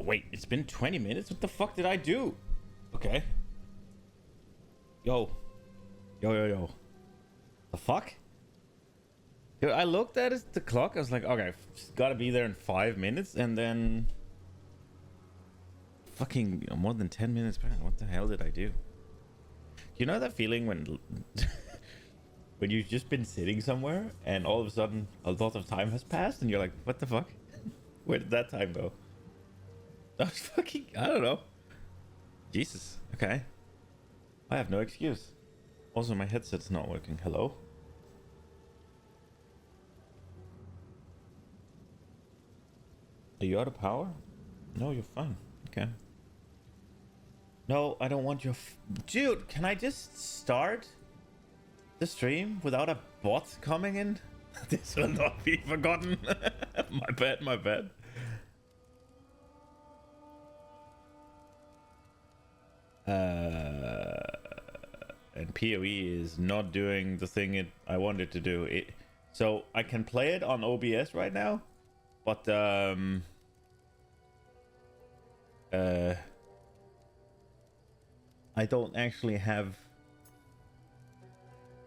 Wait, it's been 20 minutes? What the fuck did I do? Okay. Yo. Yo. The fuck? Dude, I looked at the clock. I was like, okay, gotta be there in 5 minutes. And then... fucking more than 10 minutes back. What the hell did I do? You know that feeling when... when you've just been sitting somewhere and all of a sudden a lot of time has passed and you're like, what the fuck? Where did that time go? That was fucking... I don't know. Jesus. Okay. I have no excuse. Also, my headset's not working. Hello? Are you out of power? No, you're fine. Okay. No, I don't want your... Dude, can I just start the stream without a bot coming in? This will not be forgotten. My bad. And PoE is not doing the thing I wanted to do. So I can play it on OBS right now, but I don't actually have...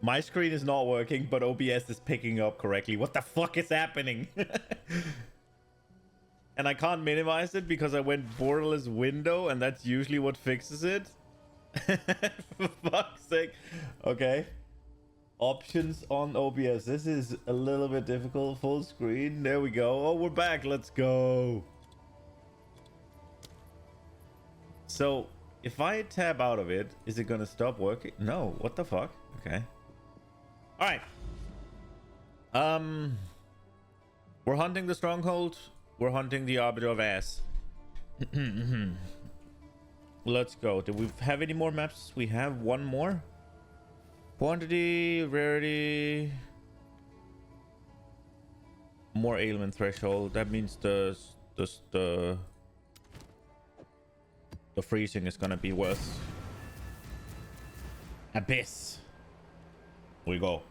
My screen is not working, but OBS is picking up correctly. What the fuck is happening? And I can't minimize it because I went borderless window, and that's usually what fixes it. For fuck's sake. Okay. Options on OBS. This is a little bit difficult. Full screen. There we go. Oh, we're back. Let's go. So, if I tab out of it, is it gonna stop working? No. What the fuck? Okay. Alright. We're hunting the stronghold. We're hunting the arbiter of ass. Let's go. Do we have any more maps? We have one more. Quantity, rarity, more ailment threshold. That means the freezing is gonna be worse. Abyss. We go.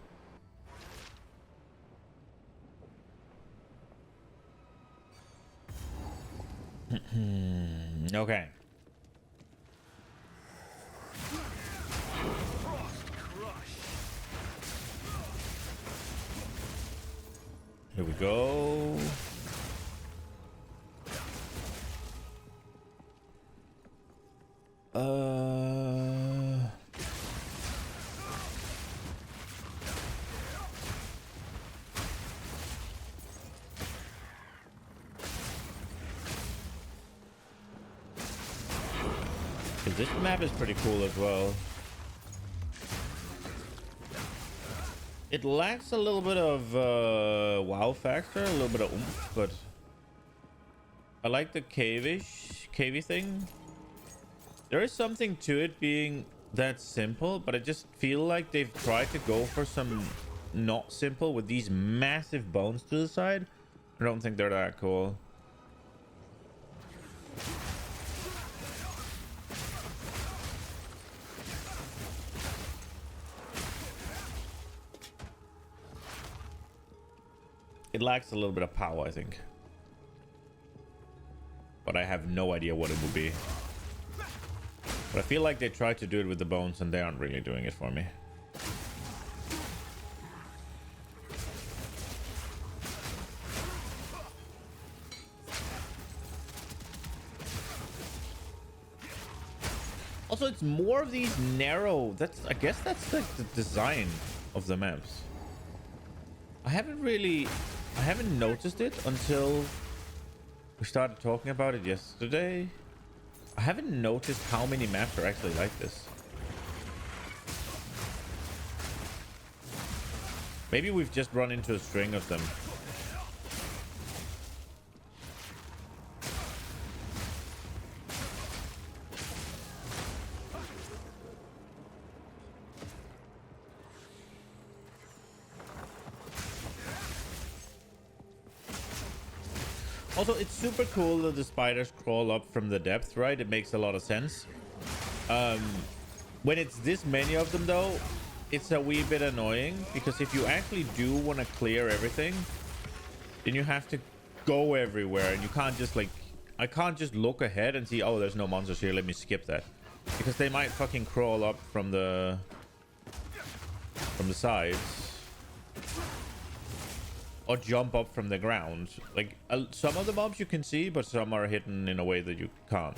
Okay. Here we go. This map is pretty cool as well. It lacks a little bit of wow factor, a little bit of oomph, but I like the cavey thing. There is something to it being that simple, but I just feel like they've tried to go for some not simple with these massive bones to the side. I don't think they're that cool. It lacks a little bit of power, I think. But I have no idea what it will be. But I feel like they tried to do it with the bones and they aren't really doing it for me. Also, it's more of these narrow... I guess that's like the design of the maps. I haven't noticed it until we started talking about it yesterday. I haven't noticed how many maps are actually like this. Maybe we've just run into a string of them. Also, it's super cool that the spiders crawl up from the depth, right? It makes a lot of sense. When it's this many of them, though, it's a wee bit annoying, because if you actually do want to clear everything, then you have to go everywhere, and you can't just, like, I can't just look ahead and see, oh, there's no monsters here, let me skip that. Because they might fucking crawl up from the sides. Or jump up from the ground. Like, some of the mobs you can see, but some are hidden in a way that you can't.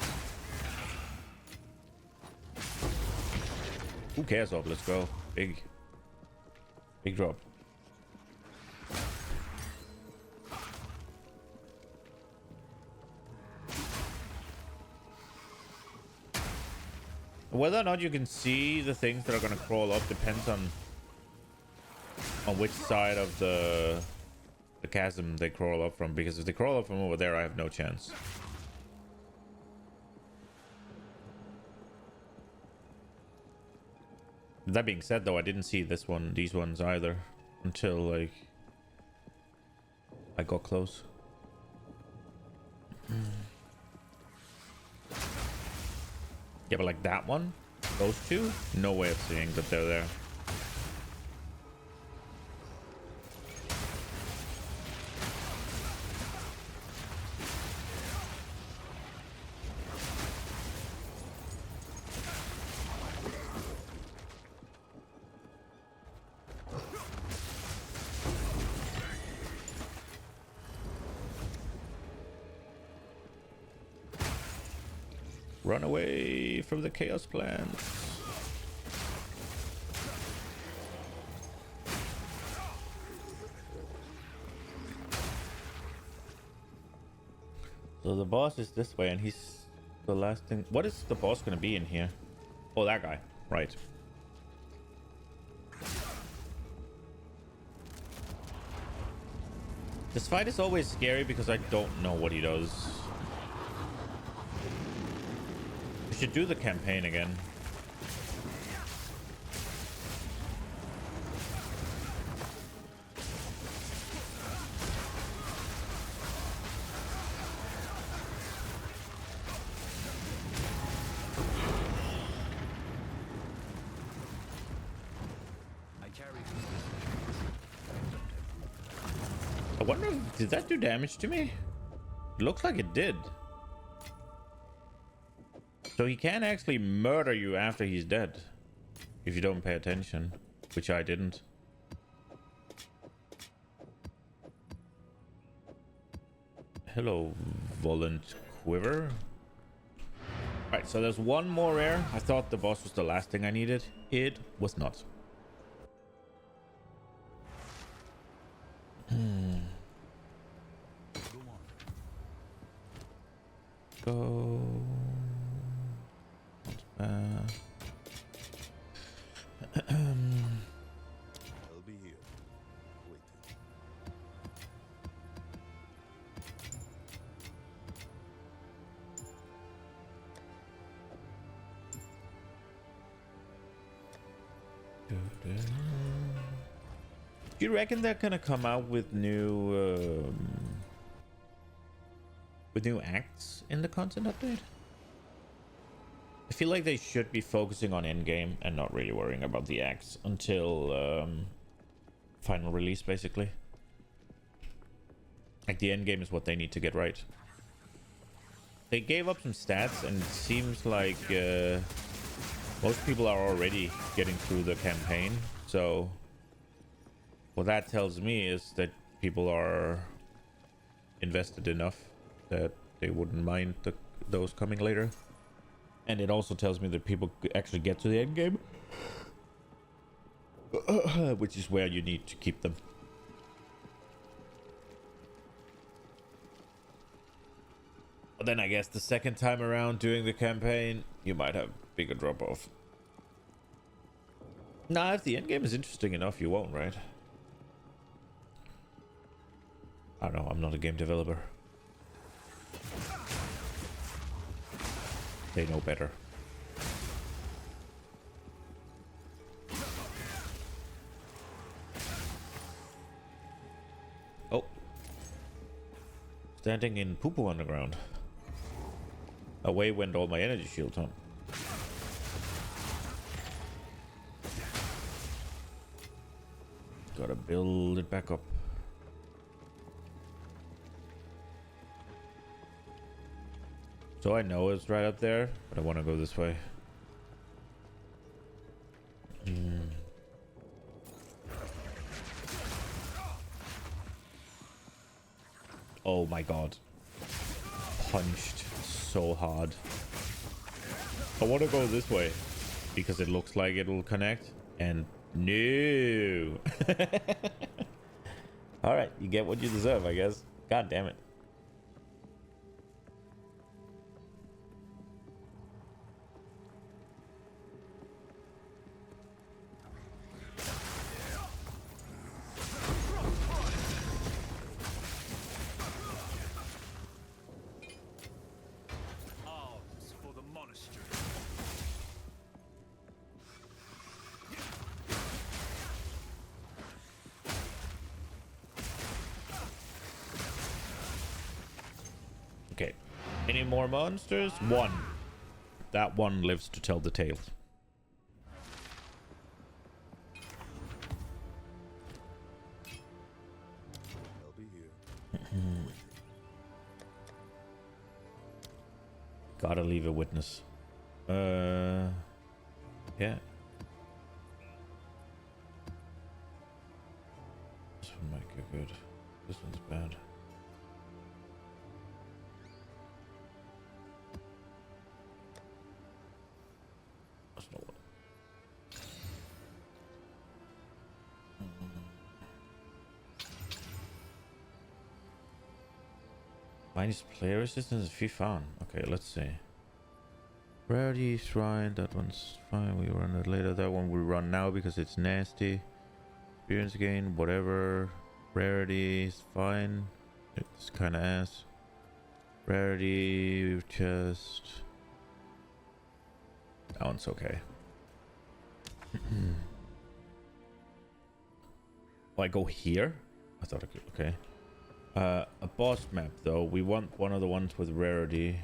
Who cares, Ob? Let's go. Big drop. Whether or not you can see the things that are going to crawl up depends on which side of the chasm they crawl up from. Because if they crawl up from over there, I have no chance. That being said, though, I didn't see these ones either until like I got close. Yeah, but like that one, those two, no way of seeing that they're there. Run away from the chaos plants. So the boss is this way, and he's the last thing. What is the boss gonna be in here? Oh, that guy. Right. This fight is always scary because I don't know what he does. We should do the campaign again. I wonder, did that do damage to me? It looks like it did. So he can actually murder you after he's dead. If you don't pay attention. Which I didn't. Hello, Volant Quiver. Right, so there's one more rare. I thought the boss was the last thing I needed. It was not. Go. I'll be here, waiting. Do you reckon they're gonna come out with new acts in the content update? I feel like they should be focusing on endgame and not really worrying about the acts until final release, basically. Like, the endgame is what they need to get right. They gave up some stats, and it seems like most people are already getting through the campaign. So what that tells me is that people are invested enough that they wouldn't mind those coming later. And it also tells me that people actually get to the end game, which is where you need to keep them. But then I guess the second time around doing the campaign, you might have bigger drop off. Nah, if the end game is interesting enough, you won't, right? I don't know, I'm not a game developer. They know better. Oh. Standing in poo-poo on the ground. Away went all my energy shield, huh? Gotta build it back up. So I know it's right up there, but I want to go this way. Oh my god. Punched so hard. I want to go this way because it looks like it will connect, and no. All right, you get what you deserve, I guess. God damn it. Okay. Any more monsters? One. That one lives to tell the tale. I'll be here. Gotta leave a witness. Yeah. This one might go good. This one's bad. That's not one. Minus player resistance is FIFA. Okay, let's see. Rarity Shrine, that one's fine. We run it later. That one we run now because it's nasty. Experience gain, whatever. Rarity is fine. It's kind of ass. Rarity, chest. That one's okay. Oh, I go here? I thought I could. Okay. A boss map though. We want one of the ones with rarity.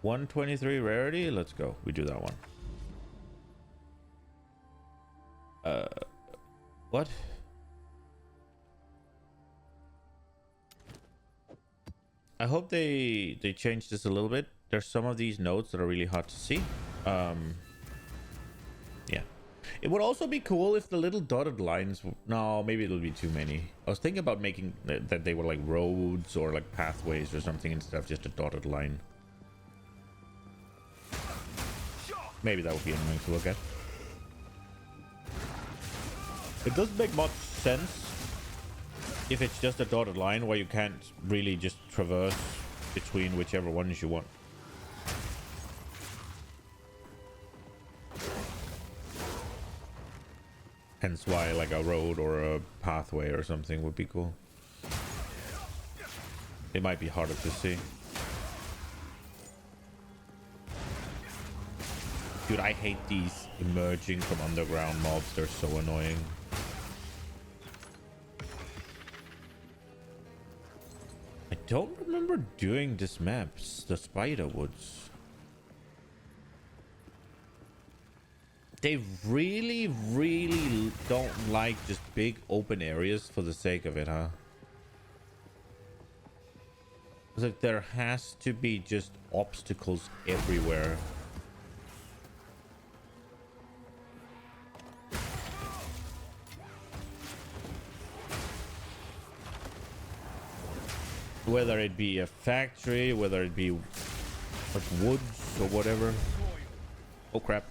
$123 rarity. Let's go. We do that one. What? I hope they change this a little bit. There's some of these nodes that are really hard to see. Yeah. It would also be cool if the little dotted lines... No, maybe it'll be too many. I was thinking about making that they were like roads or like pathways or something instead of just a dotted line. Maybe that would be annoying to look at. It doesn't make much sense if it's just a dotted line where you can't really just traverse between whichever ones you want. Hence why like a road or a pathway or something would be cool. It might be harder to see. Dude, I hate these emerging from underground mobs. They're so annoying. I don't remember doing this map, the Spider Woods. They really, really don't like just big open areas for the sake of it, huh? It's like there has to be just obstacles everywhere. Whether it be a factory, whether it be like woods or whatever. Oh crap.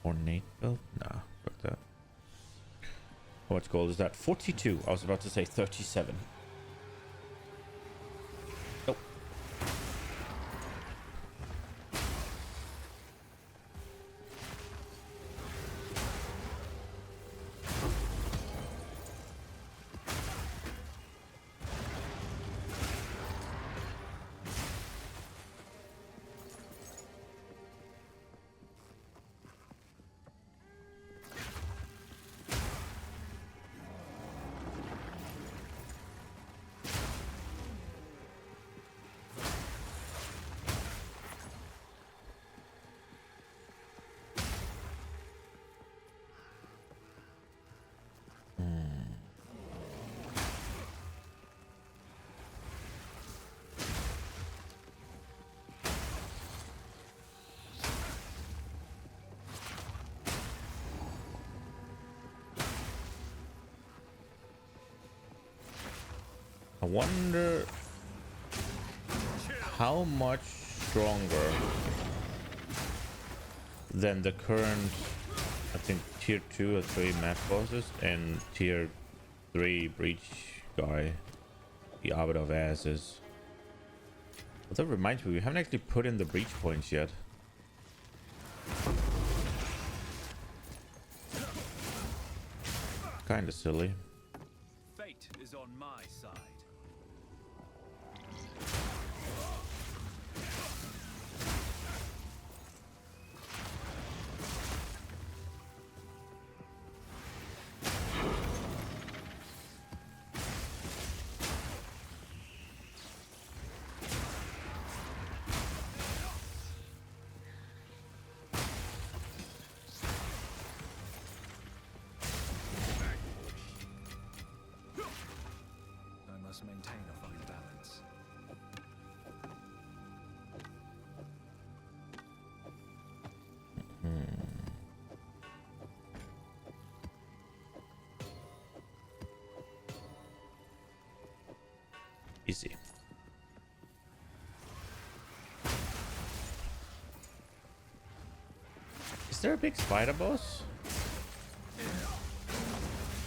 Ornate build? Nah, fuck that. What gold is that? 42. I was about to say 37. Nope. I wonder how much stronger than the current, I think, tier 2 or 3 map bosses and tier 3 breach guy, the Arbiter of Asses. But that reminds me, we haven't actually put in the breach points yet. Kind of silly. Fate is on my side. I must maintain a fine balance. Easy. Is there a big spider boss?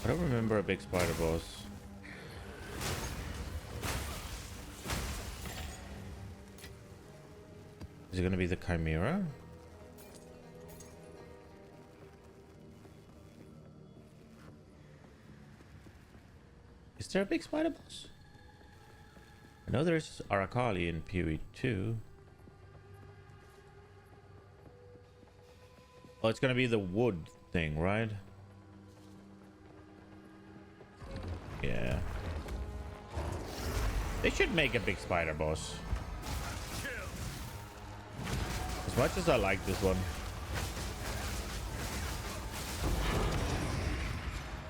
I don't remember a big spider boss. Is it gonna be the Chimera? Is there a big spider boss? I know there's Arakali in PoE 2. Oh, it's gonna be the wood thing, right? Yeah. They should make a big spider boss. As much as I like this one,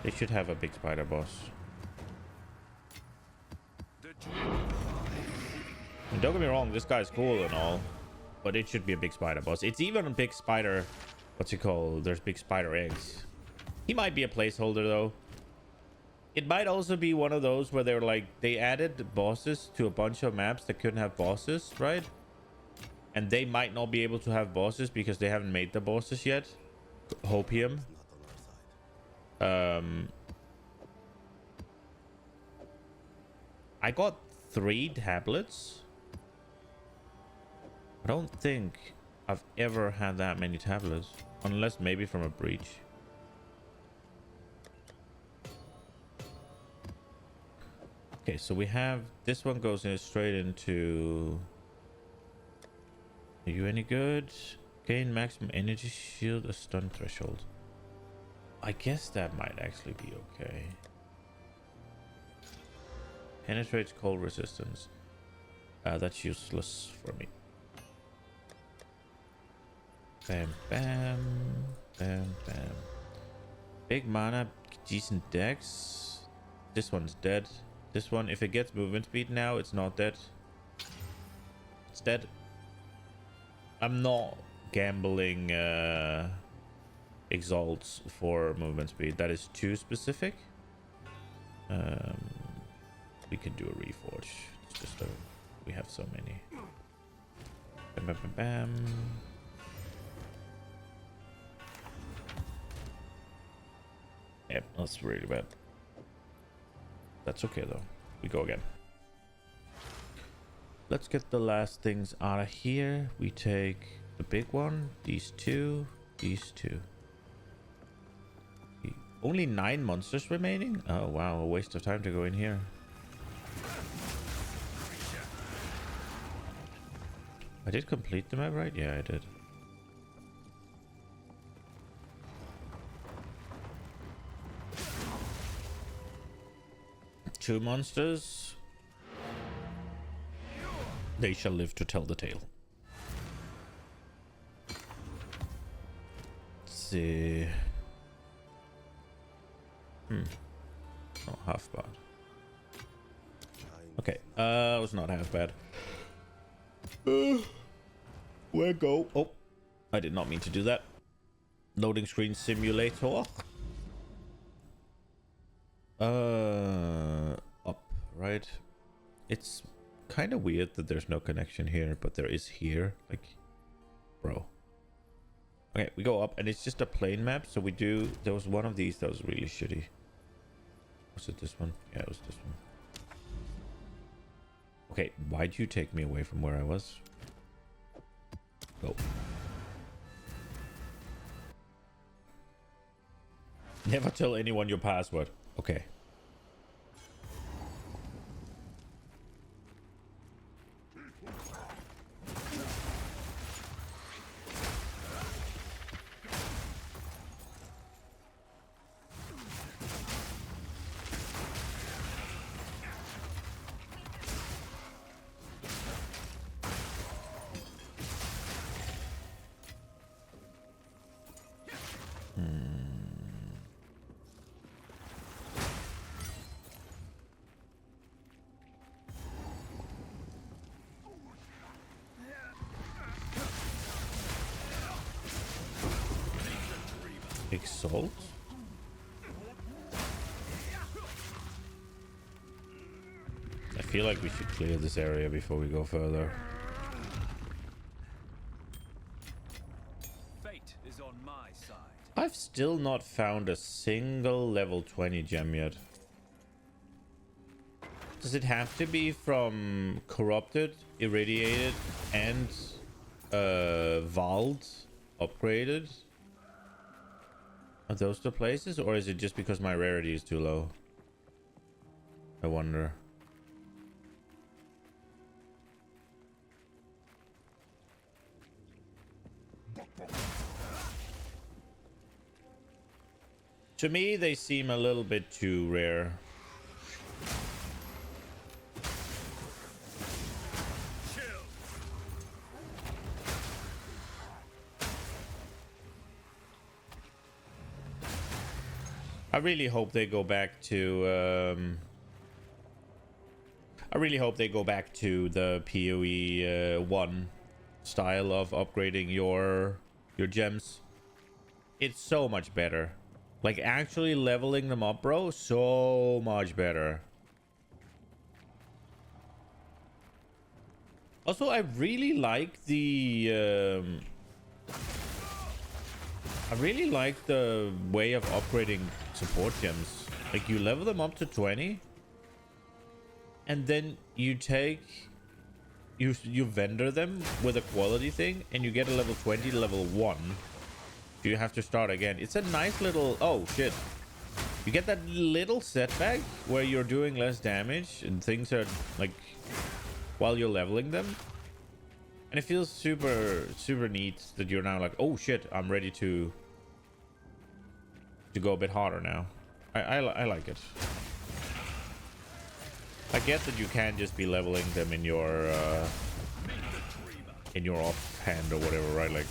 they should have a big spider boss. And don't get me wrong, this guy's cool and all, but it should be a big spider boss. It's even a big spider, what's it called? There's big spider eggs. He might be a placeholder though. It might also be one of those where they're like, they added bosses to a bunch of maps that couldn't have bosses, right? And they might not be able to have bosses because they haven't made the bosses yet. Hopium. I got 3 tablets. I don't think I've ever had that many tablets, unless maybe from a breach. Okay, so we have this one goes in straight into. Are you any good? Gain maximum energy shield, a stun threshold. I guess that might actually be okay. Penetrates cold resistance. That's useless for me. Bam, bam, bam, bam. Big mana, decent dex. This one's dead. This one, if it gets movement speed now, it's not dead. It's dead. I'm not gambling exalts for movement speed. That is too specific. We can do a reforge. It's just we have so many. Bam, bam, bam, bam. Yep, that's really bad. That's okay though. We go again. Let's get the last things out of here. We take the big one, these two, these two. Only 9 monsters remaining? Oh wow, a waste of time to go in here. I did complete the map, right? Yeah, I did. Two monsters. They shall live to tell the tale. Let's see. Not half bad. Okay, it was not half bad. Where go? Oh, I did not mean to do that. Loading screen simulator. Up, right? It's kind of weird that there's no connection here, but there is here. Like, bro. Okay, we go up, and it's just a plain map. So we do. There was one of these that was really shitty. Was it this one? Yeah, it was this one. Okay, why'd you take me away from where I was? Go. Never tell anyone your password. Okay. Exalt? I feel like we should clear this area before we go further. Fate is on my side. I've still not found a single level 20 gem yet. Does it have to be from corrupted, irradiated, and Vald upgraded? Are those the places, or is it just because my rarity is too low? I wonder. To me, they seem a little bit too rare. I really hope they go back to I really hope they go back to the PoE 1 style of upgrading your gems. It's so much better. Like, actually leveling them up, bro, so much better. Also, I really like the way of upgrading support gems. Like, you level them up to 20, and then you vendor them with a quality thing, and you get a level 20 to level 1. You have to start again. It's a nice little... Oh, shit. You get that little setback where you're doing less damage and things are, like, while you're leveling them. And it feels super, super neat that you're now like, oh, shit, I'm ready to go a bit harder now. I like it. I get that you can't just be leveling them in your offhand or whatever, right? Like,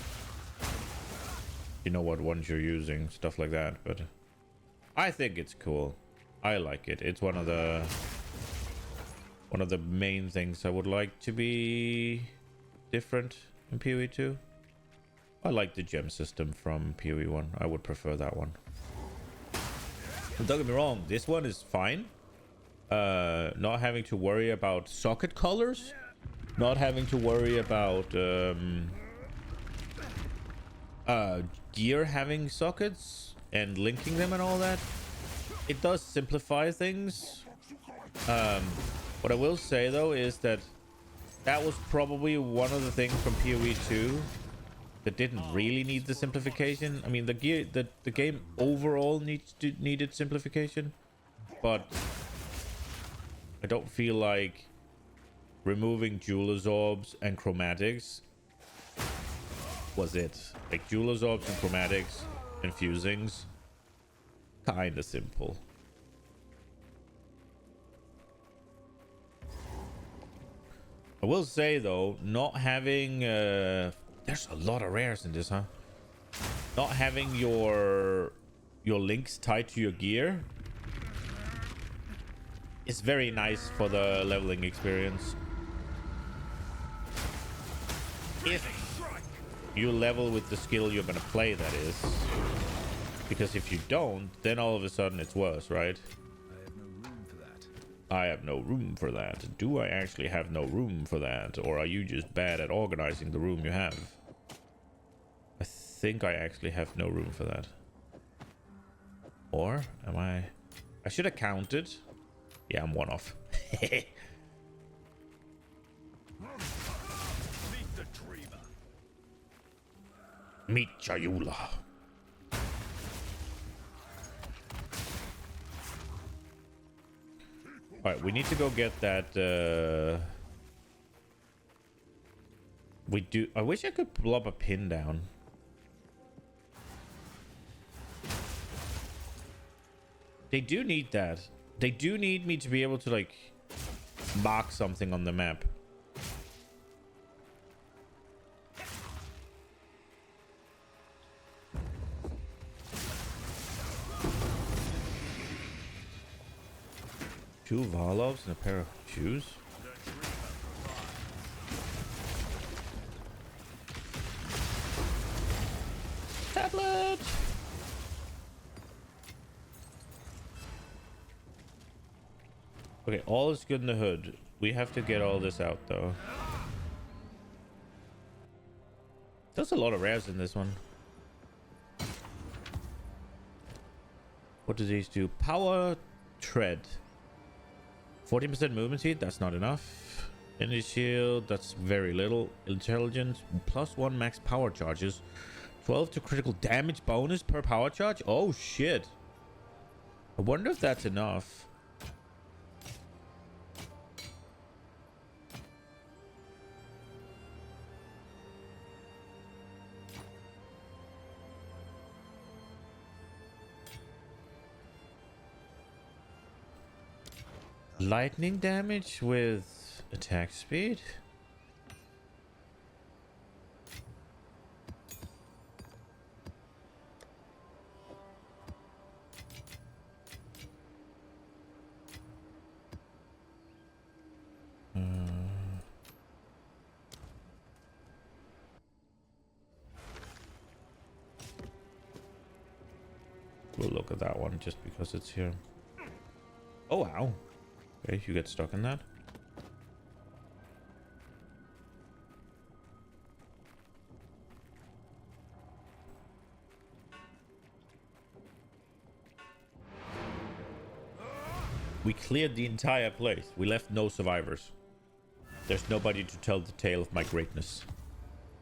you know what ones you're using, stuff like that. But I think it's cool. I like it. It's one of the main things I would like to be different in PoE 2. I like the gem system from PoE 1. I would prefer that one. But don't get me wrong, this one is fine. Not having to worry about socket colors, not having to worry about gear having sockets and linking them and all that. It does simplify things. What I will say though is that was probably one of the things from PoE 2 that didn't really need the simplification. I mean, the game overall needed simplification, but I don't feel like removing jeweler's orbs and chromatics was it. Like, jeweler's orbs and chromatics and fusings, kind of simple. I will say though, not having there's a lot of rares in this, huh? Not having your links tied to your gear is very nice for the leveling experience. If you level with the skill you're gonna play, that is. Because if you don't, then all of a sudden it's worse, right? I have no room for that. I have no room for that. Do I actually have no room for that? Or are you just bad at organizing the room you have? I think I actually have no room for that. Or am I... I should have counted. Yeah, I'm one off. Meet the dreamer. Meet Chayula. Alright, we need to go get that, we do... I wish I could blob a pin down. They do need that. They do need me to be able to, like, mark something on the map. Two Varlovs and a pair of shoes. Tablet! Okay, all is good in the hood. We have to get all this out, though. There's a lot of rares in this one. What do these do? Power Tread. 40% movement speed, that's not enough. Energy shield, that's very little. Intelligence, +1 max power charges. 12 to critical damage bonus per power charge. Oh shit. I wonder if that's enough. Lightning damage with attack speed. We'll look at that one just because it's here. Oh wow. Okay, you get stuck in that. We cleared the entire place. We left no survivors. There's nobody to tell the tale of my greatness.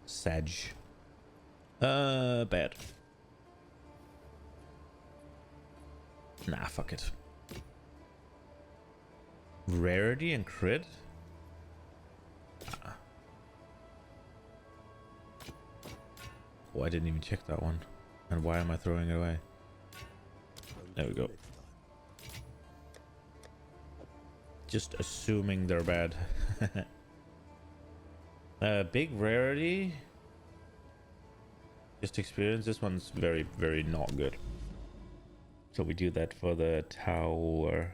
Sag. Bad. Nah, fuck it. Rarity and crit? Ah. Oh, I didn't even check that one. And why am I throwing it away? There we go. Just assuming they're bad. Big rarity. Just experience. This one's very, very not good. So we do that for the tower.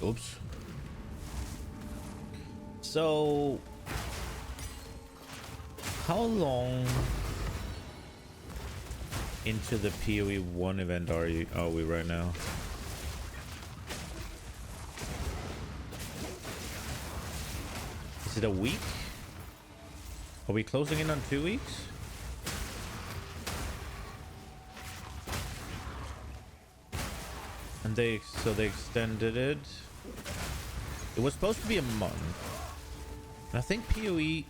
Oops. So, how long into the PoE 1 event are we right now? Is it a week? Are we closing in on 2 weeks? And they extended it. It was supposed to be a month. And I think PoE...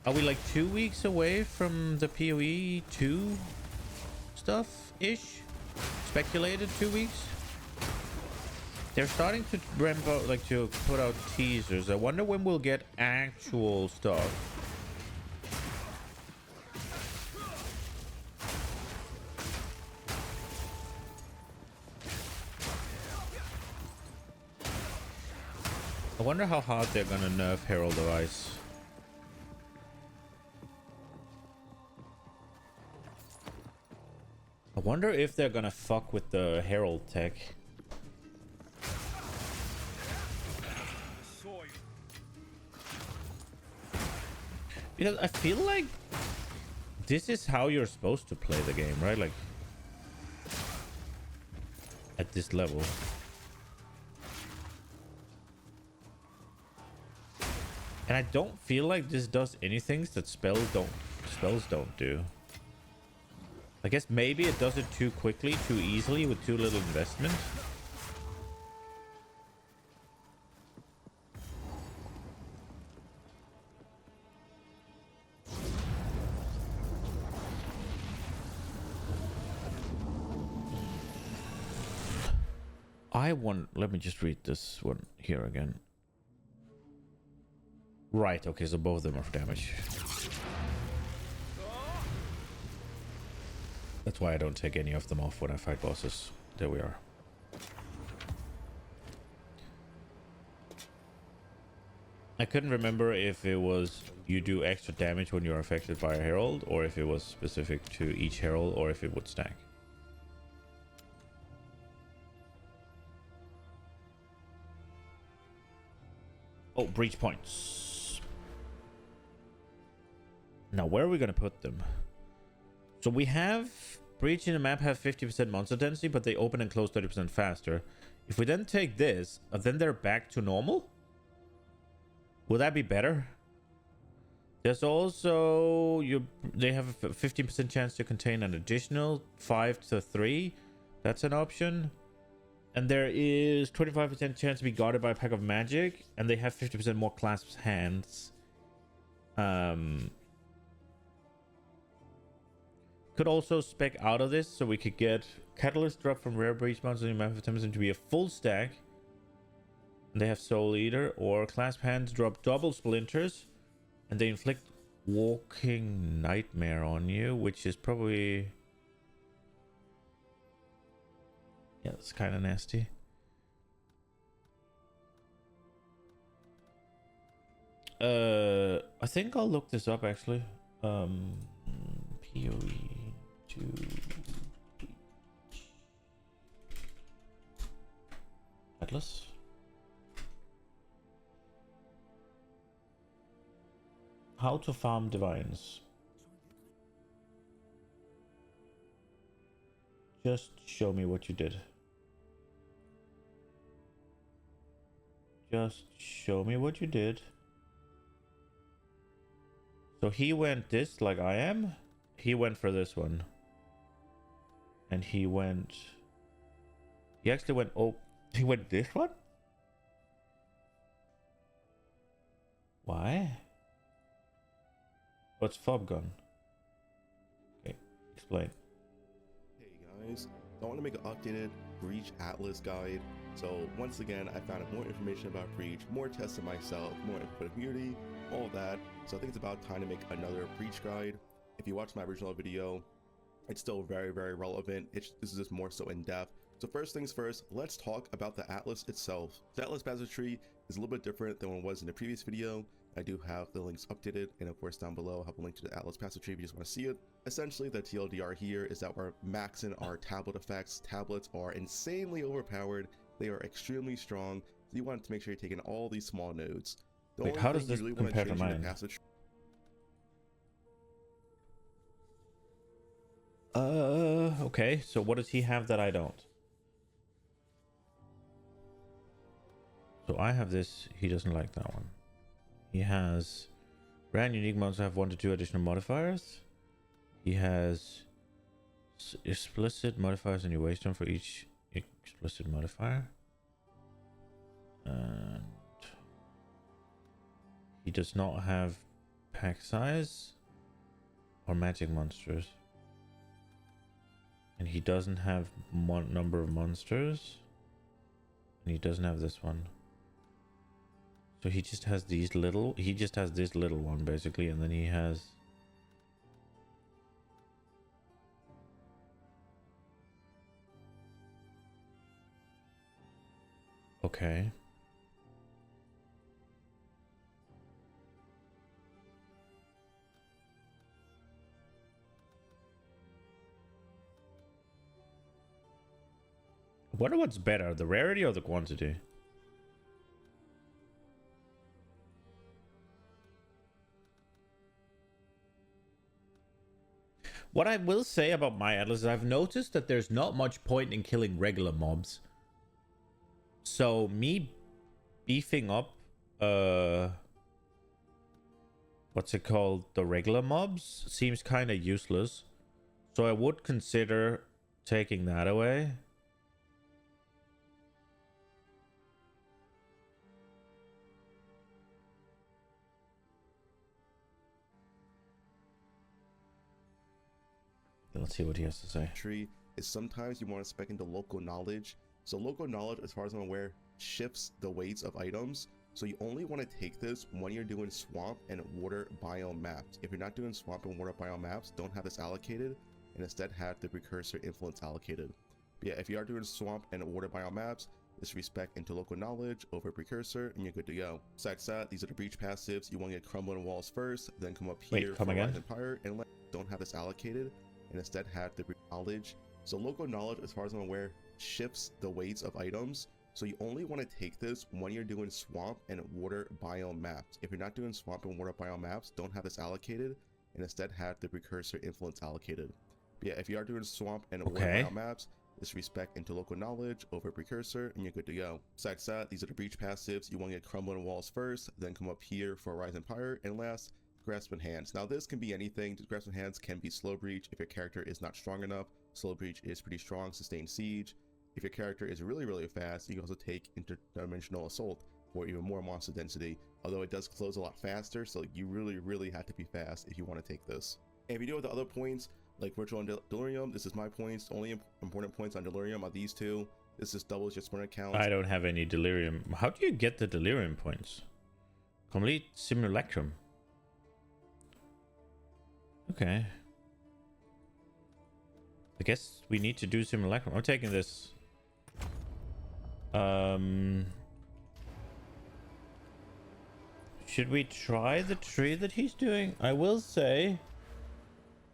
Are we like 2 weeks away from the PoE 2 stuff-ish? Speculated 2 weeks? They're starting to ramp out, like to put out teasers. I wonder when we'll get actual stuff. I wonder how hard they're gonna nerf Herald of Ice. I wonder if they're gonna fuck with the Herald tech. Saw you. Because I feel like this is how you're supposed to play the game, right? Like at this level. And I don't feel like this does anything that spells don't do. I guess maybe it does it too quickly, too easily, with too little investment. Let me just read this one here again. Right, okay, so both of them are for damage. That's why I don't take any of them off when I fight bosses. There we are. I couldn't remember if it was you do extra damage when you're affected by a herald, or if it was specific to each herald, or if it would stack. Oh, breach points. Now, where are we going to put them? So we have breach in the map have 50% monster density, but they open and close 30% faster. If we then take this, then they're back to normal? Will that be better? There's also they have a 15% chance to contain an additional 5 to 3. That's an option. And there is 25% chance to be guarded by a pack of magic, and they have 50% more clasped hands. Could also spec out of this, so we could get Catalyst drop from rare breach monsters in map of 10% to be a full stack. And they have Soul Eater, or clasp hands drop double splinters, and they inflict Walking Nightmare on you, which is probably... yeah, it's kind of nasty. I think I'll look this up actually. PoE to Atlas. How to farm divines. Just show me what you did. Just show me what you did. So he went this like I am. He went for this one. And he went... he actually went... oh, he went this one? Why? What's fob gun? Okay, explain. Hey guys, I want to make an updated Breach Atlas guide. So once again, I found out more information about Breach, more tested myself, more input from the community, all of that. So I think it's about time to make another Breach guide. If you watched my original video, it's still very, very relevant. This is just more so in depth. So first things first, let's talk about the Atlas itself. The Atlas passage tree is a little bit different than what it was in the previous video. I do have the links updated, and of course down below I have a link to the Atlas passage tree if you just want to see it. Essentially, the TLDR here is that we're maxing our tablet effects. Tablets are insanely overpowered. They are extremely strong. So you want to make sure you're taking all these small nodes. Wait, how does this compare to mine? Okay, so what does he have that I don't? So I have this, he doesn't like that one. He has rare and unique monsters have 1 to 2 additional modifiers. He has explicit modifiers and you waste them for each explicit modifier. And he does not have pack size or magic monsters. And he doesn't have number of monsters. And he doesn't have this one. So he just has these little... he just has this little one, basically. And then he has... okay. wonder what's better, the rarity or the quantity? What I will say about my atlas is I've noticed that there's not much point in killing regular mobs. So me beefing up what's it called, the regular mobs seems kind of useless. So I would consider taking that away. Let's see what he has to say. Tree is sometimes you want to spec into local knowledge. So local knowledge, as far as I'm aware, shifts the weights of items. So you only want to take this when you're doing swamp and water biome maps. If you're not doing swamp and water biome maps, don't have this allocated and instead have the precursor influence allocated. But yeah, if you are doing swamp and water biome maps, just respec into local knowledge over precursor and you're good to go. Besides that, these are the breach passives. You want to get crumbling walls first, then come up here for Horizon Pirate, and don't have this allocated and instead have the knowledge. So local knowledge, as far as I'm aware, shifts the weights of items. So you only want to take this when you're doing swamp and water biome maps. If you're not doing swamp and water biome maps, don't have this allocated and instead have the precursor influence allocated. But yeah, if you are doing swamp and water biome maps, just respec into local knowledge over precursor and you're good to go. Besides that, these are the breach passives. You want to get crumbling walls first, then come up here for Horizon Pirate, and last, Grasping Hands. Now this can be anything. Grasping Hands can be slow breach if your character is not strong enough. Slow breach is pretty strong. Sustained siege. If your character is really fast, you can also take interdimensional assault for even more monster density, although it does close a lot faster, so you really have to be fast if you want to take this. And if you deal with the other points like Ritual and Delirium, this is my points. The only important points on Delirium are these two. This just doubles your sprint count. I don't have any Delirium. How do you get the Delirium points? Complete Simulacrum. Okay. I guess we need to do Simulacrum. I'm taking this. Should we try the tree that he's doing? I will say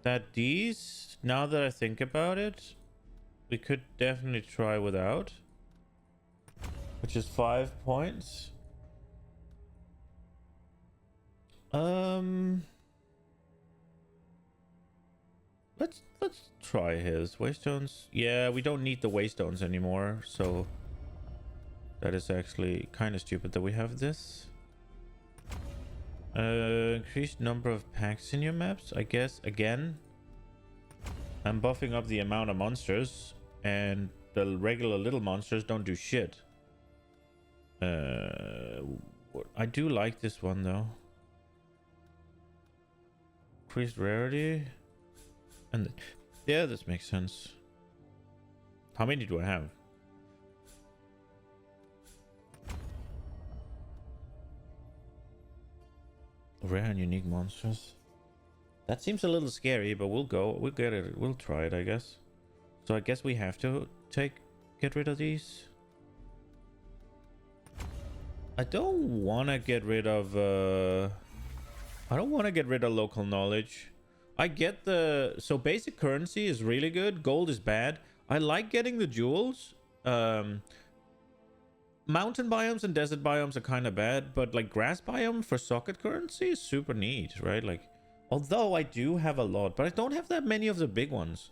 that these, now that I think about it, we could definitely try without, which is 5 points. Let's try his waystones. Yeah, we don't need the waystones anymore, so that is actually kind of stupid that we have this. Increased number of packs in your maps, I guess. Again, I'm buffing up the amount of monsters, and the regular little monsters don't do shit. I do like this one though. Increased rarity. And yeah, this makes sense. How many do I have? Rare and unique monsters. That seems a little scary, but we'll go. We'll get it. We'll try it, I guess. So I guess we have to get rid of these. I don't want to get rid of I don't want to get rid of local knowledge. I get the... So basic currency is really good. Gold is bad. I like getting the jewels. Mountain biomes and desert biomes are kind of bad. But like grass biome for socket currency is super neat, right? Like, although I do have a lot, but I don't have that many of the big ones.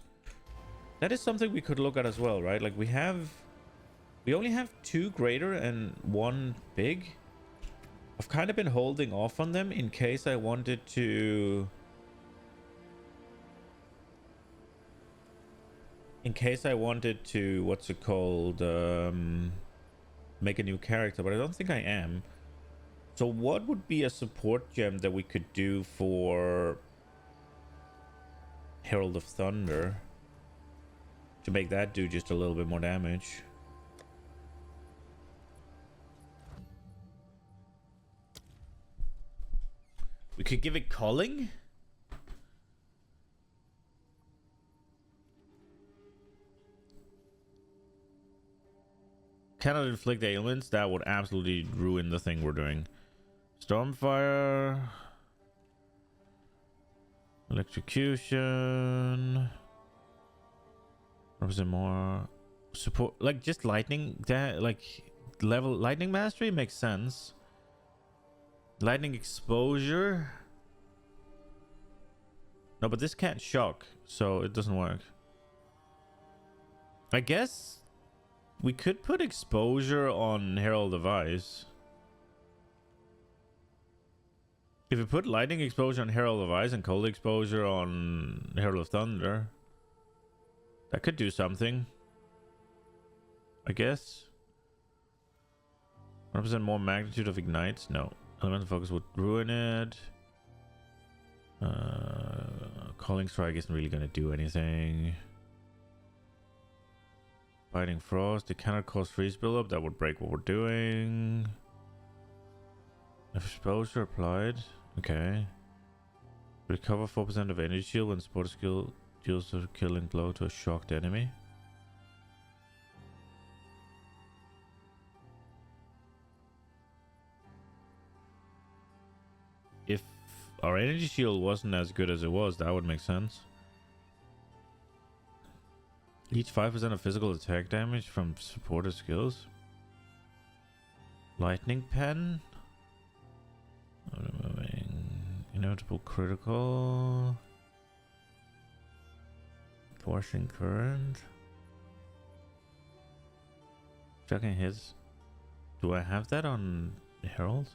That is something we could look at as well, right? Like we only have 2 greater and 1 big. I've kind of been holding off on them in case I wanted to... what's it called, make a new character, but I don't think I am. So what would be a support gem that we could do for Herald of Thunder to make that do just a little bit more damage? We could give it Culling. Cannot inflict ailments. That would absolutely ruin the thing we're doing. Stormfire. Electrocution. Represent more. support, like just lightning, that like level lightning mastery makes sense. Lightning exposure. No, but this can't shock, so it doesn't work. I guess we could put exposure on Herald of Ice. If we put lightning exposure on Herald of Ice and cold exposure on Herald of Thunder, that could do something, I guess. 100% more magnitude of ignites? No. Elemental focus would ruin it. Calling strike isn't really gonna do anything. Biting frost, it cannot cause freeze buildup. That would break what we're doing. Exposure applied. Okay. Recover 4% of energy shield when support skill deals a killing blow to a shocked enemy. If our energy shield wasn't as good as it was, that would make sense. Each 5% of physical attack damage from supported skills. Lightning pen. Removing inevitable critical. Forcing current. Checking hits. Do I have that on Herald?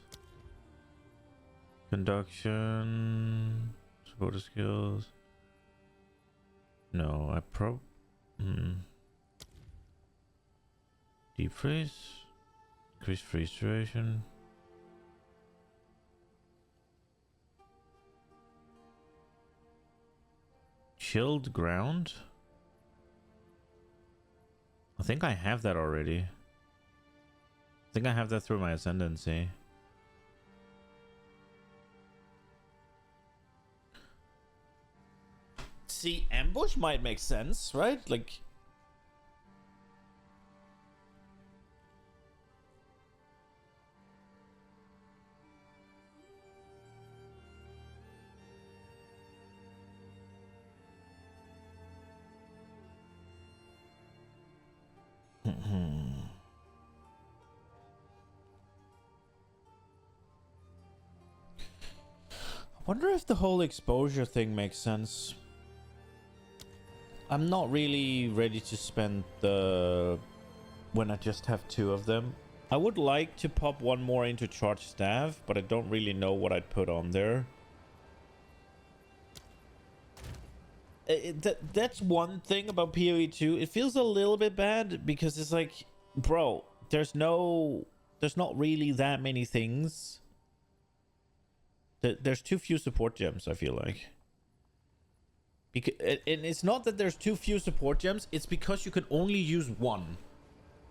Conduction, supporter skills. No, I deep freeze, increase freeze duration. Chilled ground. I think I have that already. I think I have that through my ascendancy. See, ambush might make sense, right? Like, I wonder if the whole exposure thing makes sense. I'm not really ready to spend the... when I just have two of them. I would like to pop one more into charge staff, but I don't really know what I'd put on there. That's one thing about PoE 2. It feels a little bit bad because it's like, bro, there's not really that many things. There's too few support gems, I feel like. Because, and it's not that there's too few support gems, it's because you can only use one,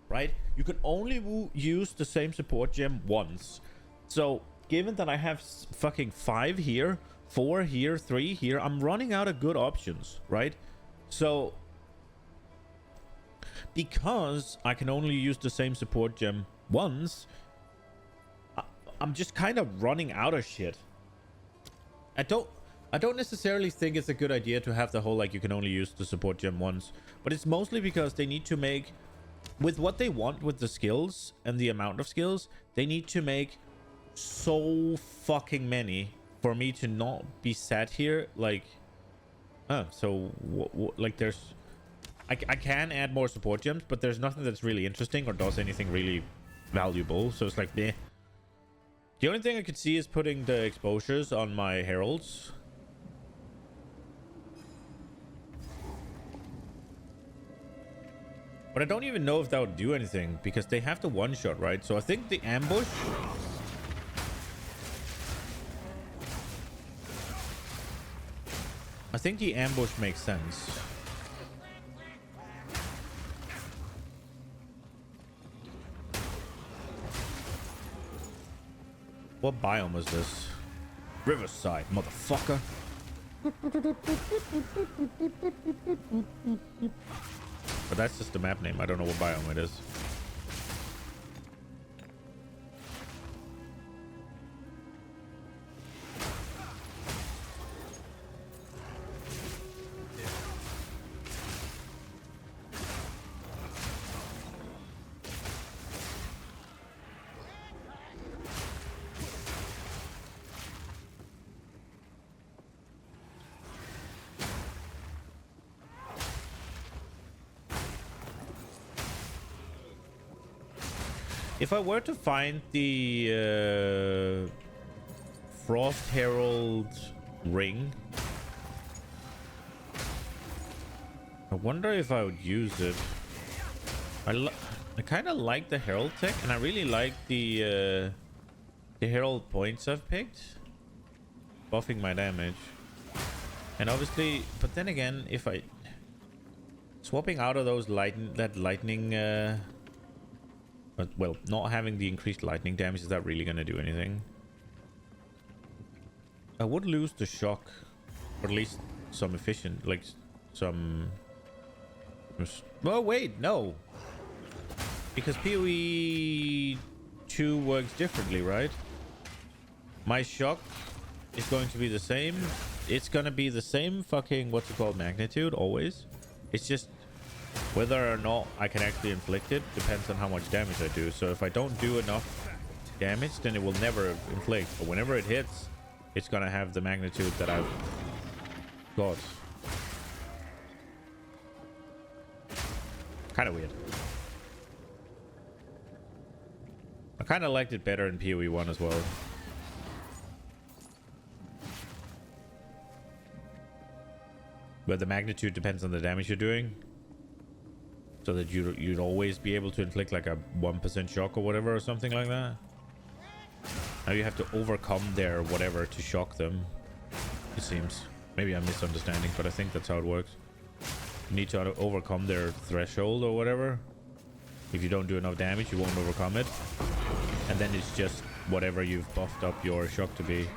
right? You can only use the same support gem once. So given that I have fucking 5 here, 4 here, 3 here, I'm running out of good options, right? So because I can only use the same support gem once, I'm just kind of running out of shit. I don't necessarily think it's a good idea to have the whole, like, you can only use the support gem once. But it's mostly because they need to make, with what they want with the skills and the amount of skills, they need to make so fucking many for me to not be sat here like, so like there's, I can add more support gems, but there's nothing that's really interesting or does anything really valuable. So it's like, meh. The only thing I could see is putting the exposures on my heralds. But I don't even know if that would do anything because they have the one shot, right? So I think the ambush. I think the ambush makes sense. What biome is this? Riverside, motherfucker. But that's just the map name. I don't know what biome it is. If I were to find the Frost Herald ring, I wonder if I would use it. I kind of like the Herald tech, and I really like the Herald points I've picked, buffing my damage. And obviously, but then again, if I swapping out of those lightning, but well, not having the increased lightning damage, is that really gonna do anything? I would lose the shock, or at least some efficient, like some. Oh wait, no, because PoE 2 works differently, right? My shock is going to be the same. It's gonna be the same fucking what's it called magnitude always. It's just whether or not I can actually inflict it depends on how much damage I do. So if I don't do enough damage, then it will never inflict. But whenever it hits, it's gonna have the magnitude that I've got. Kind of weird. I kind of liked it better in PoE 1 as well. Where the magnitude depends on the damage you're doing. So that you'd always be able to inflict like a 1% shock or whatever or something like that. Now you have to overcome their whatever to shock them. It seems. Maybe I'm misunderstanding, but I think that's how it works. You need to overcome their threshold or whatever. If you don't do enough damage, you won't overcome it. And then it's just whatever you've buffed up your shock to be.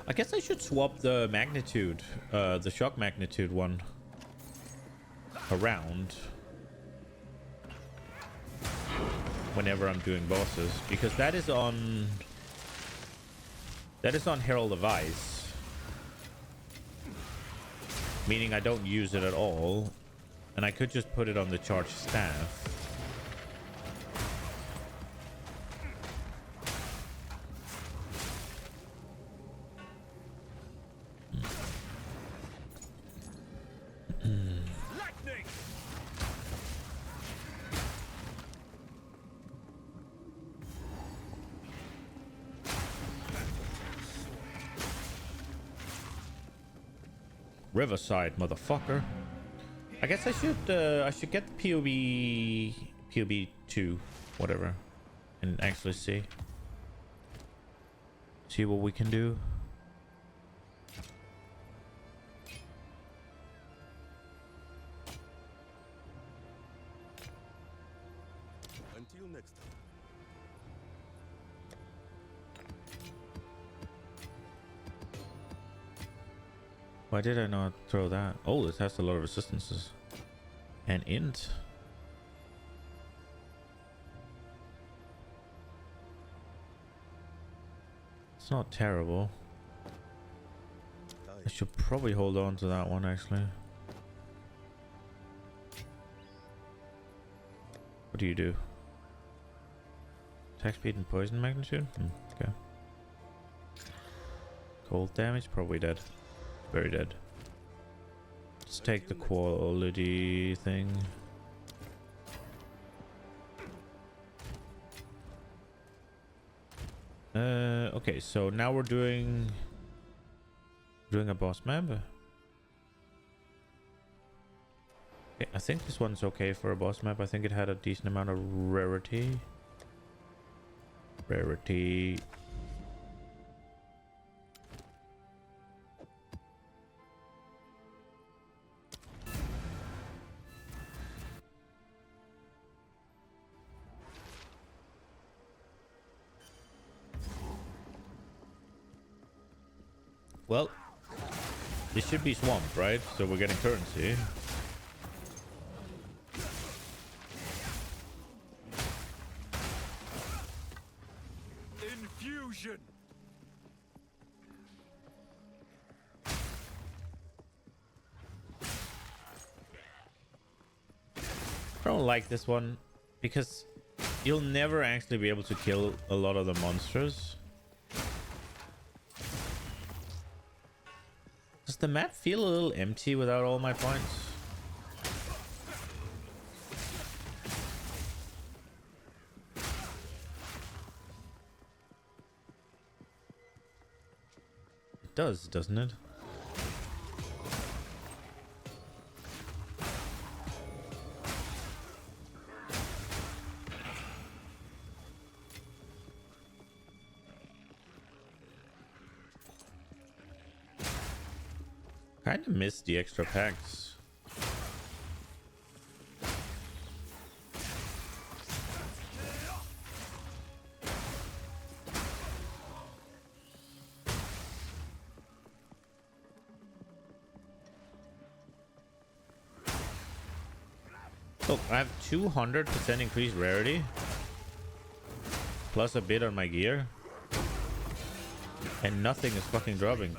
I guess I should swap the magnitude, the shock magnitude one around whenever I'm doing bosses, because that is on Herald of Ice, meaning I don't use it at all, and I could just put it on the charged staff. Riverside, motherfucker. I guess I should get the PoB 2, whatever, and actually see what we can do. Until next time. Why did I not throw that? Oh, this has a lot of resistances. And int. It's not terrible. I should probably hold on to that one actually. What do you do? Attack speed and poison magnitude? Okay. Cold damage? Probably dead. Very dead. Let's take the quality thing. Okay, so now we're doing a boss map. Okay, I think this one's okay for a boss map. I think it had a decent amount of rarity. Well, this should be swamped, right? So we're getting currency. Infusion. I don't like this one because you'll never actually be able to kill a lot of the monsters. Does the map feel a little empty without all my points? It does, doesn't it? Kind of missed the extra packs. Look, I have 200% increased rarity, plus a bit on my gear, and nothing is fucking dropping.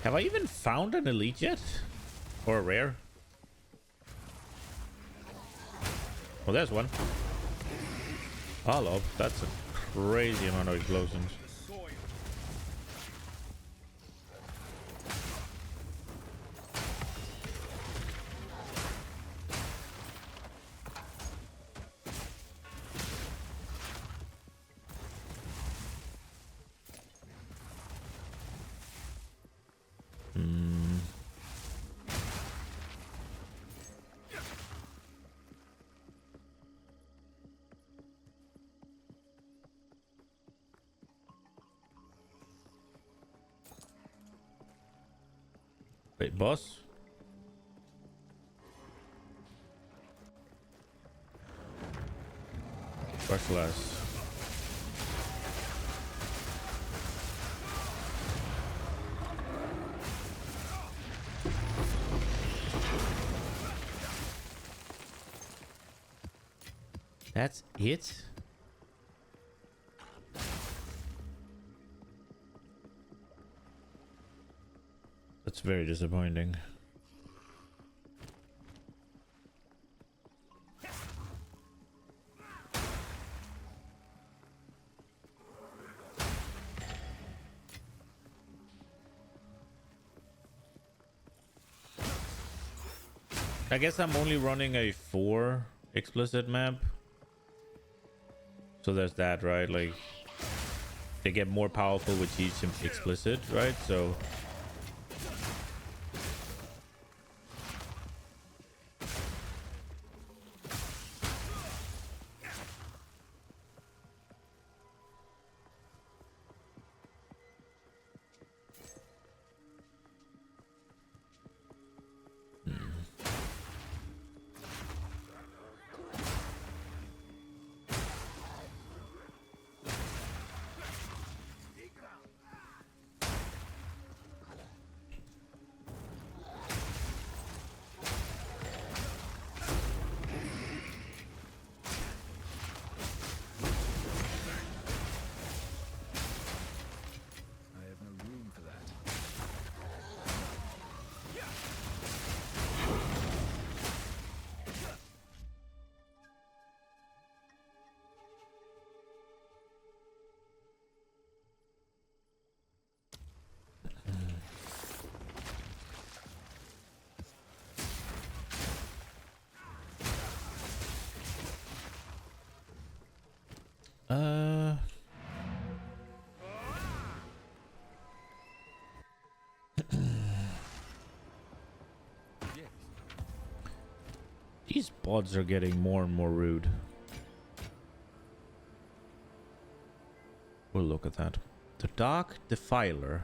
Have I even found an elite yet? Or a rare? Oh, there's one. Hello, that's a crazy amount of explosions. Wait, boss? Brushless. That's it? That's very disappointing. I guess I'm only running a 4 explicit map. So there's that, right? Like, they get more powerful with each explicit, right? So these bots are getting more and more rude. We'll look at that. The Dark Defiler.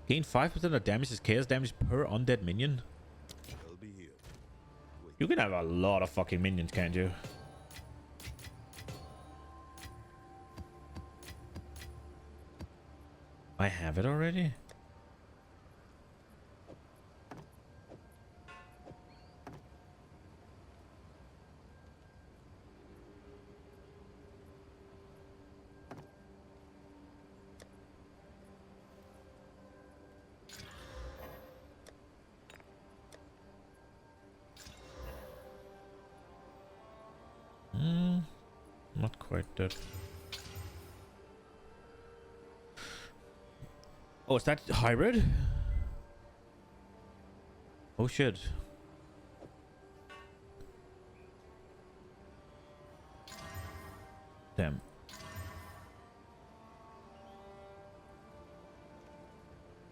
Gain 5% of damage as chaos damage per undead minion. You can have a lot of fucking minions, can't you? I have it already? quite dead. Oh, is that hybrid? Oh shit. Damn.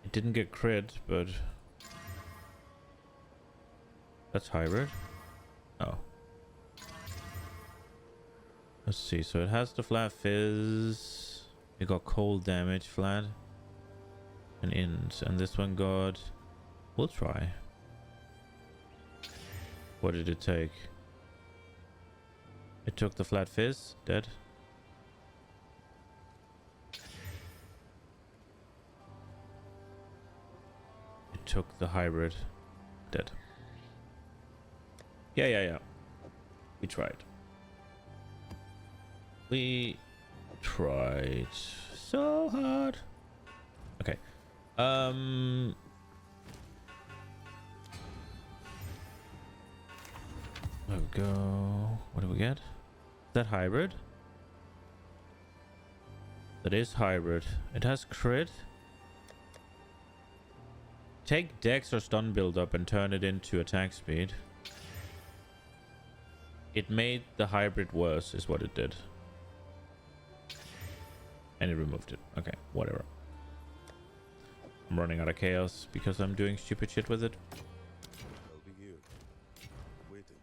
It didn't get crit, but that's hybrid. Oh. Let's see. So it has the flat fizz. It got cold damage flat. And int. And this one got... We'll try. What did it take? It took the flat fizz. Dead. It took the hybrid. Dead. Yeah. We tried. We tried so hard. Okay. There we go. What do we get? Is that hybrid? That is hybrid. It has crit. Take dex or stun build up and turn it into attack speed. It made the hybrid worse, is what it did. And it removed it. Okay, whatever. I'm running out of chaos because I'm doing stupid shit with it. I'll be here, waiting.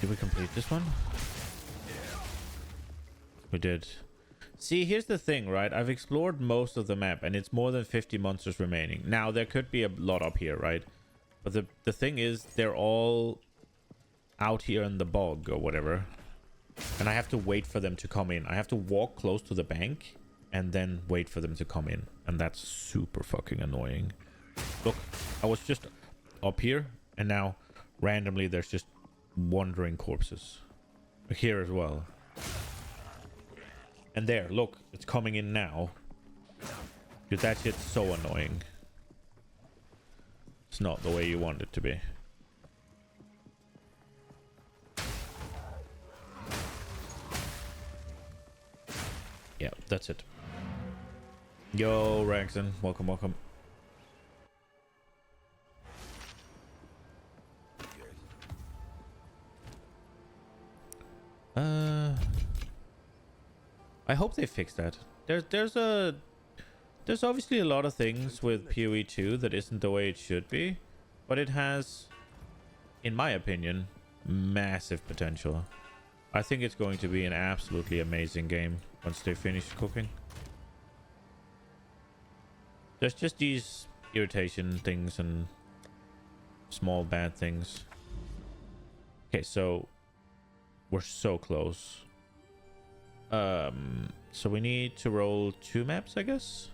Did we complete this one? We did. See, here's the thing, right? I've explored most of the map and it's more than 50 monsters remaining. Now, there could be a lot up here, right? But the thing is, they're all out here in the bog or whatever. And I have to wait for them to come in. I have to walk close to the bank and then wait for them to come in. And that's super fucking annoying. Look, I was just up here and now randomly there's just wandering corpses. Here as well. And there, look, it's coming in now. Dude, that shit's so annoying. It's not the way you want it to be. Yeah, that's it. Yo, Raxon, welcome, welcome. I hope they fix that. There's obviously a lot of things with PoE 2 that isn't the way it should be, but it has, in my opinion, massive potential. I think it's going to be an absolutely amazing game once they finish cooking. There's just these irritation things and small bad things. Okay, so we're so close. So we need to roll 2 maps, I guess.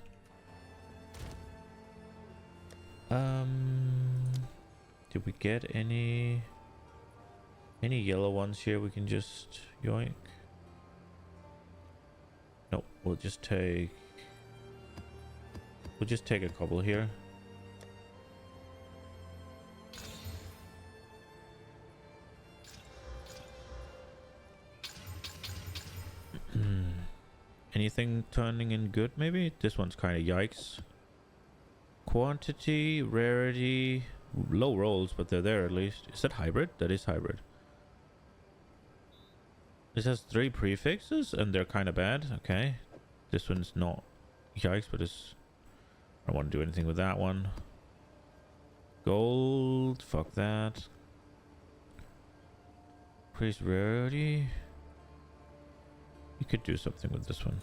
Did we get any yellow ones here we can just yoink? No, we'll just take a couple here. Anything turning in good, maybe? This one's kind of yikes. Quantity, rarity, low rolls, but they're there at least. Is that hybrid? That is hybrid. This has 3 prefixes and they're kind of bad. Okay. This one's not yikes, but it's... I don't want to do anything with that one. Gold, fuck that. Increase rarity. You could do something with this one.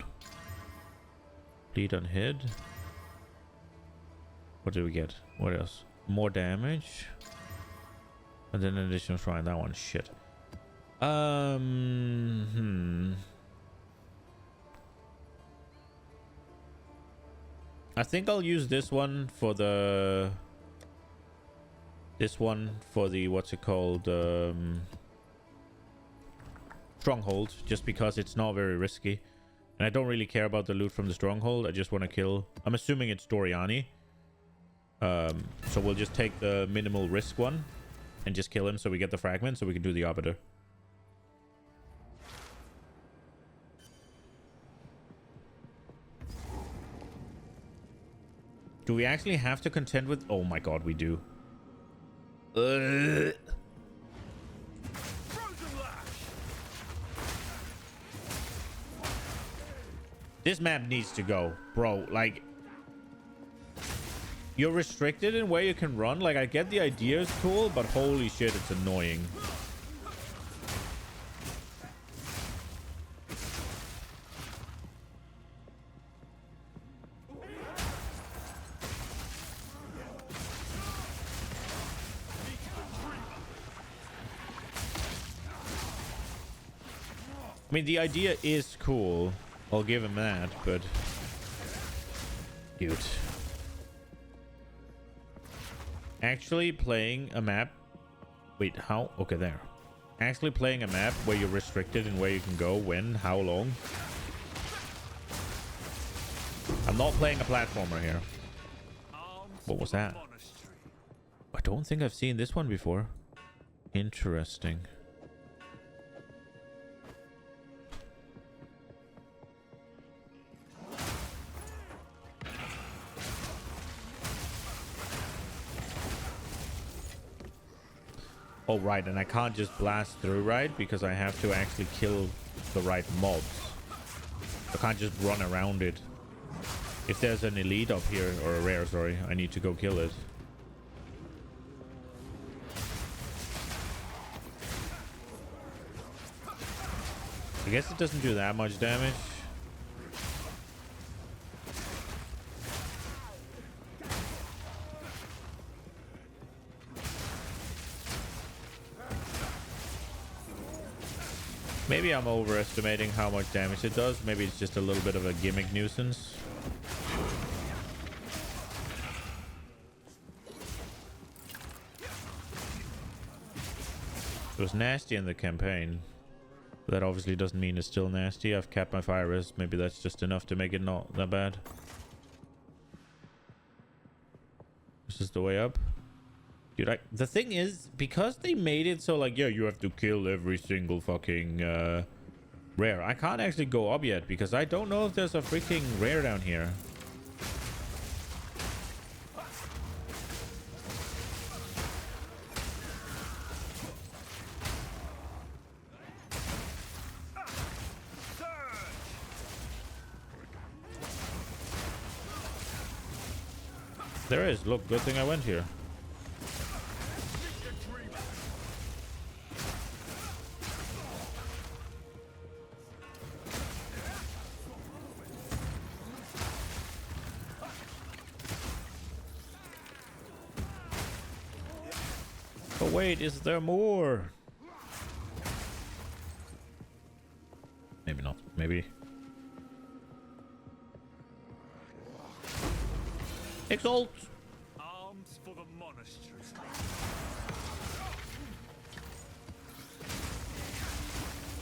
Bleed on head. What do we get? What else? More damage. And then an additional shrine. That one's shit. I think I'll use this one for the This one for the, what's it called? Stronghold, just because it's not very risky. And I don't really care about the loot from the stronghold. I just want to kill. I'm assuming it's Doriani. So we'll just take the minimal risk one and just kill him so we get the fragment so we can do the arbiter. Do we actually have to contend with... Oh my god, we do. Frozen lash. This map needs to go, bro. Like, you're restricted in where you can run. Like, I get the idea is cool, but holy shit, it's annoying. I mean, the idea is cool. I'll give him that, but... Dude. Actually playing a map... Wait, how? Okay, there. Actually playing a map where you're restricted in where you can go, when, how long. I'm not playing a platformer here. What was that? I don't think I've seen this one before. Interesting. Oh, right, and I can't just blast through, right? Because I have to actually kill the right mobs. I can't just run around it. If there's an elite up here, or a rare, sorry, I need to go kill it. I guess it doesn't do that much damage. Maybe I'm overestimating how much damage it does. Maybe it's just a little bit of a gimmick nuisance. It was nasty in the campaign. But that obviously doesn't mean it's still nasty. I've capped my fire resist. Maybe that's just enough to make it not that bad. This is the way up. Dude, the thing is, because they made it so like, yeah, you have to kill every single fucking rare. I can't actually go up yet because I don't know if there's a freaking rare down here. There is. Look, good thing I went here. But wait, is there more? Maybe not. Maybe. Exalt! Arms for the monastery.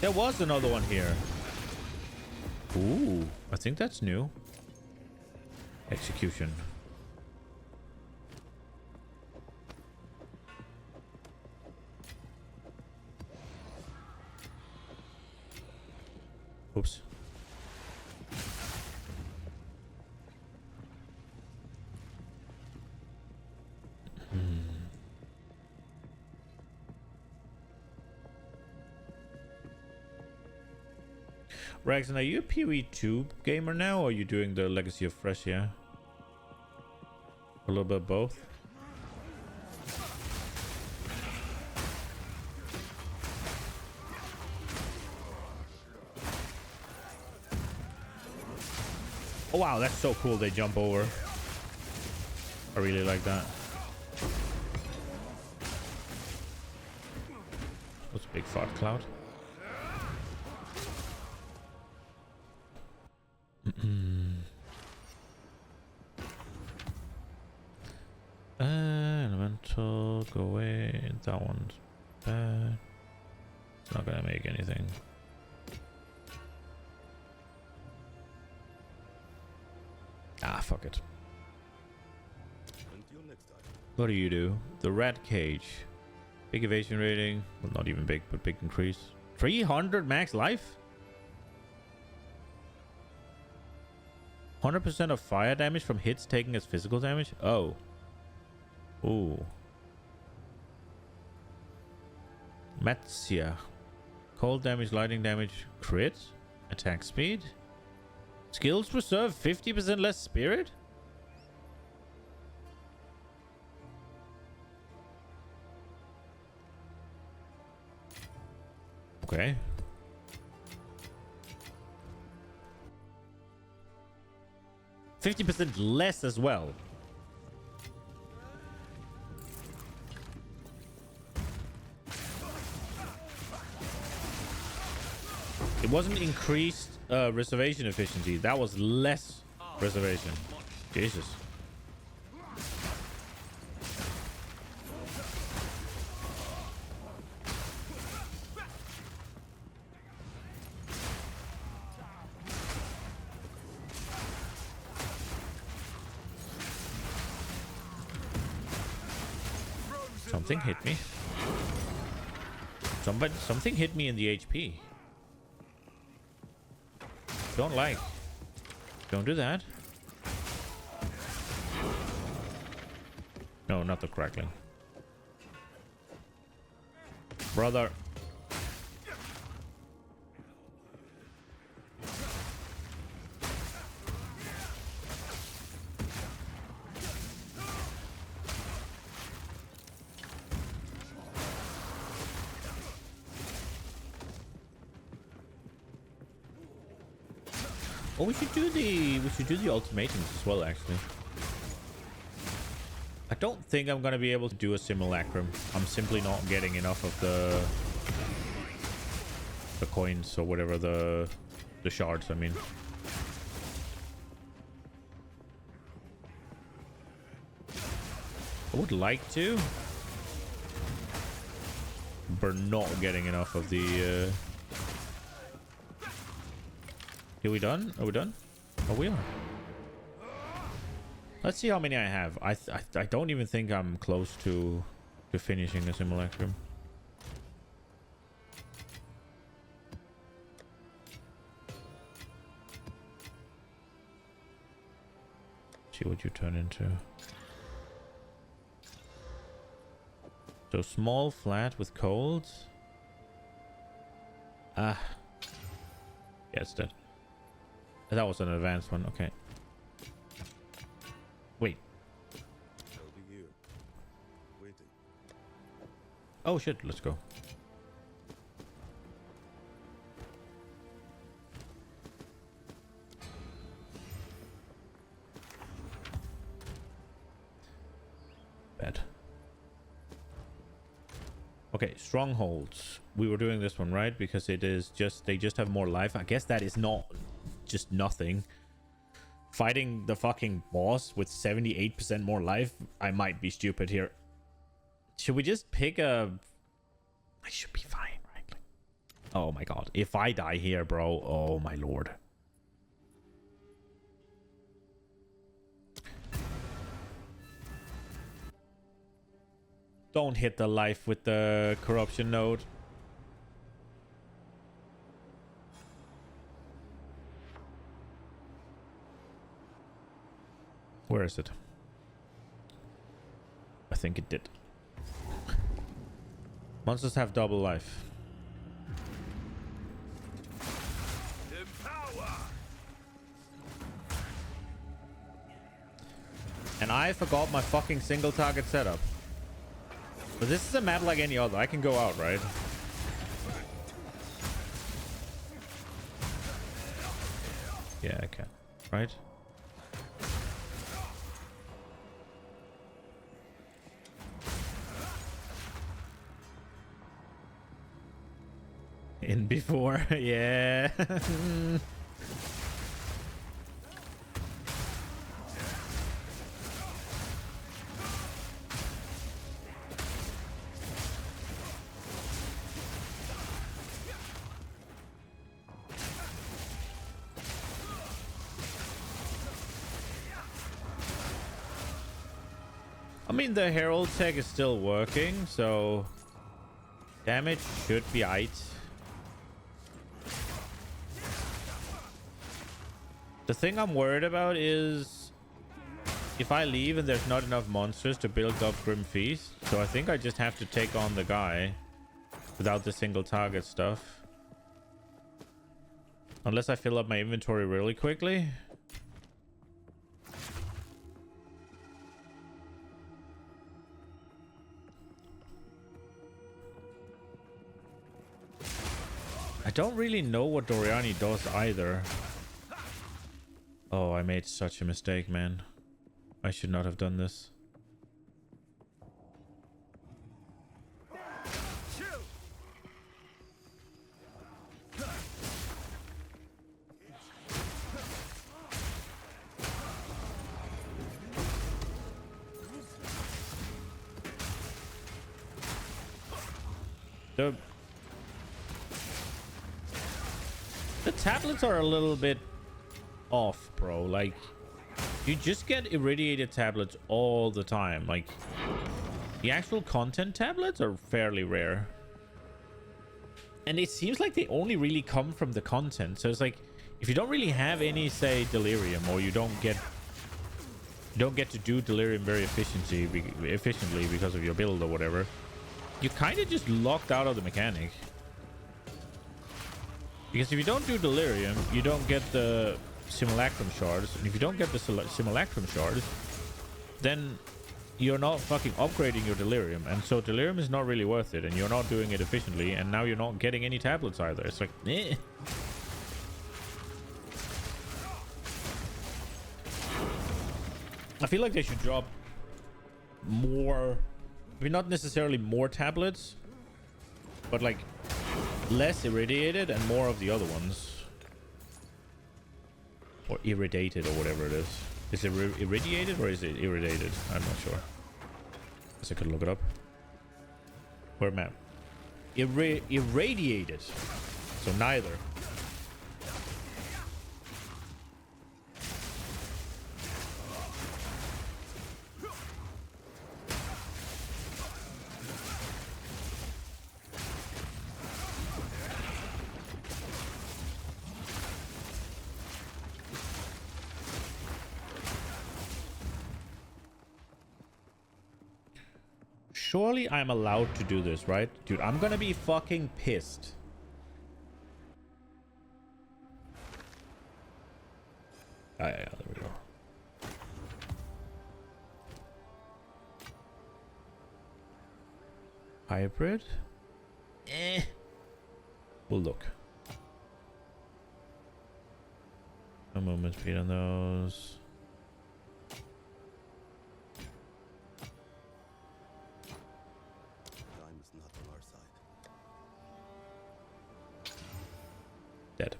There was another one here. Ooh, I think that's new. Execution. Oops. Raxon, are you a PoE2 gamer now, or are you doing the Legacy of Fresh, yeah? A little bit of both? Oh wow, that's so cool, they jump over. I really like that. What's a big fart cloud? Elemental, go away. That one's bad. It's not gonna make anything. Ah, fuck it. Until next time. What do you do? The rat cage. Big evasion rating. Well, not even big, but big increase. 300 max life? 100% of fire damage from hits taken as physical damage? Oh. Ooh. Matsia. Cold damage, lightning damage, crit, attack speed. Skills preserve 50% less spirit? Okay. %50 less as well. It wasn't increased reservation efficiency. That was less reservation. Jesus. Something hit me. Something hit me in the HP. Don't like. Don't do that. No, not the crackling. Brother. Oh, we should do the ultimatums as well, actually. I don't think I'm gonna be able to do a simulacrum. I'm simply not getting enough of the coins or whatever, the shards, I mean. I would like to, but not getting enough of the Are we done? Are we done? Oh, we are. Let's see how many I have. I don't even think I'm close to finishing the simulacrum. See what you turn into. So small, flat with colds. Ah. Yeah, it's dead. That was an advanced one. Okay. Wait. I'll be here. Waiting. Oh shit, let's go. Bad. Okay, strongholds. We were doing this one, right? Because it is just, they just have more life. I guess that is not just nothing. Fighting the fucking boss with 78% more life, I might be stupid here. Should we just pick a... I should be fine, right? Oh my god. If I die here, bro, oh my lord. Don't hit the life with the corruption node. Where is it? I think it did. Monsters have double life. And I forgot my fucking single target setup. But this is a map like any other. I can go out, right? Yeah, I can. Right? In before. Yeah. I mean, the Herald tech is still working, so damage should be aight. The thing I'm worried about is if I leave and there's not enough monsters to build up Grim Feast. So I think I just have to take on the guy without the single target stuff. Unless I fill up my inventory really quickly. I don't really know what Doriani does either. Oh, I made such a mistake, man. I should not have done this. The tablets are a little bit off, bro. Like, you just get irradiated tablets all the time. Like, the actual content tablets are fairly rare. And it seems like they only really come from the content. So it's like, if you don't really have any, say, delirium, or you don't get to do delirium very efficiently because of your build or whatever, you're kind of just locked out of the mechanic. Because if you don't do delirium, you don't get the simulacrum shards, and if you don't get the simulacrum shards, then you're not fucking upgrading your delirium, and so delirium is not really worth it, and you're not doing it efficiently, and now you're not getting any tablets either. It's like, eh. I feel like they should drop more, I mean, not necessarily more tablets, but like less irradiated and more of the other ones. Or irradiated, or whatever it is. Is it irradiated or is it irradiated? I'm not sure. Guess I could look it up. Where map? Irradiated. So neither. Surely I'm allowed to do this, right? Dude, I'm gonna be fucking pissed. Ah, yeah, there we go. Hybrid? Eh. We'll look. No movement speed on those. Dead.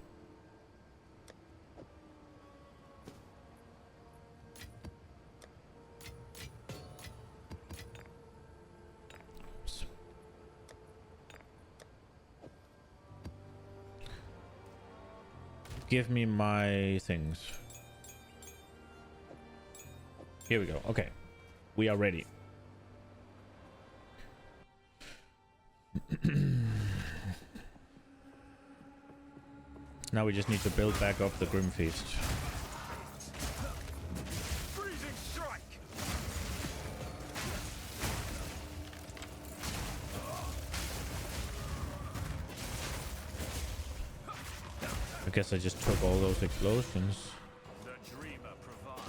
Oops. Give me my things. Here we go. Okay. We are ready. Now we just need to build back up the Grim Feast. Freezing strike. I guess I just took all those explosions. The dreamer provides.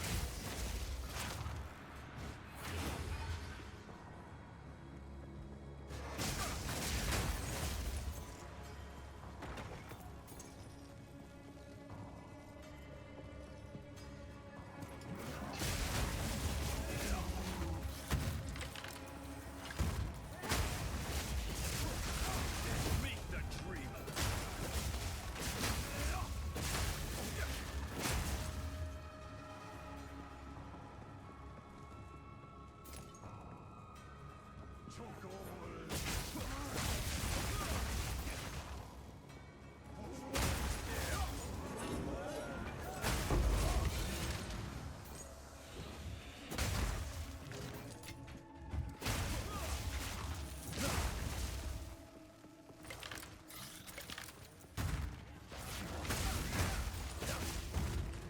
Meet the dreamer.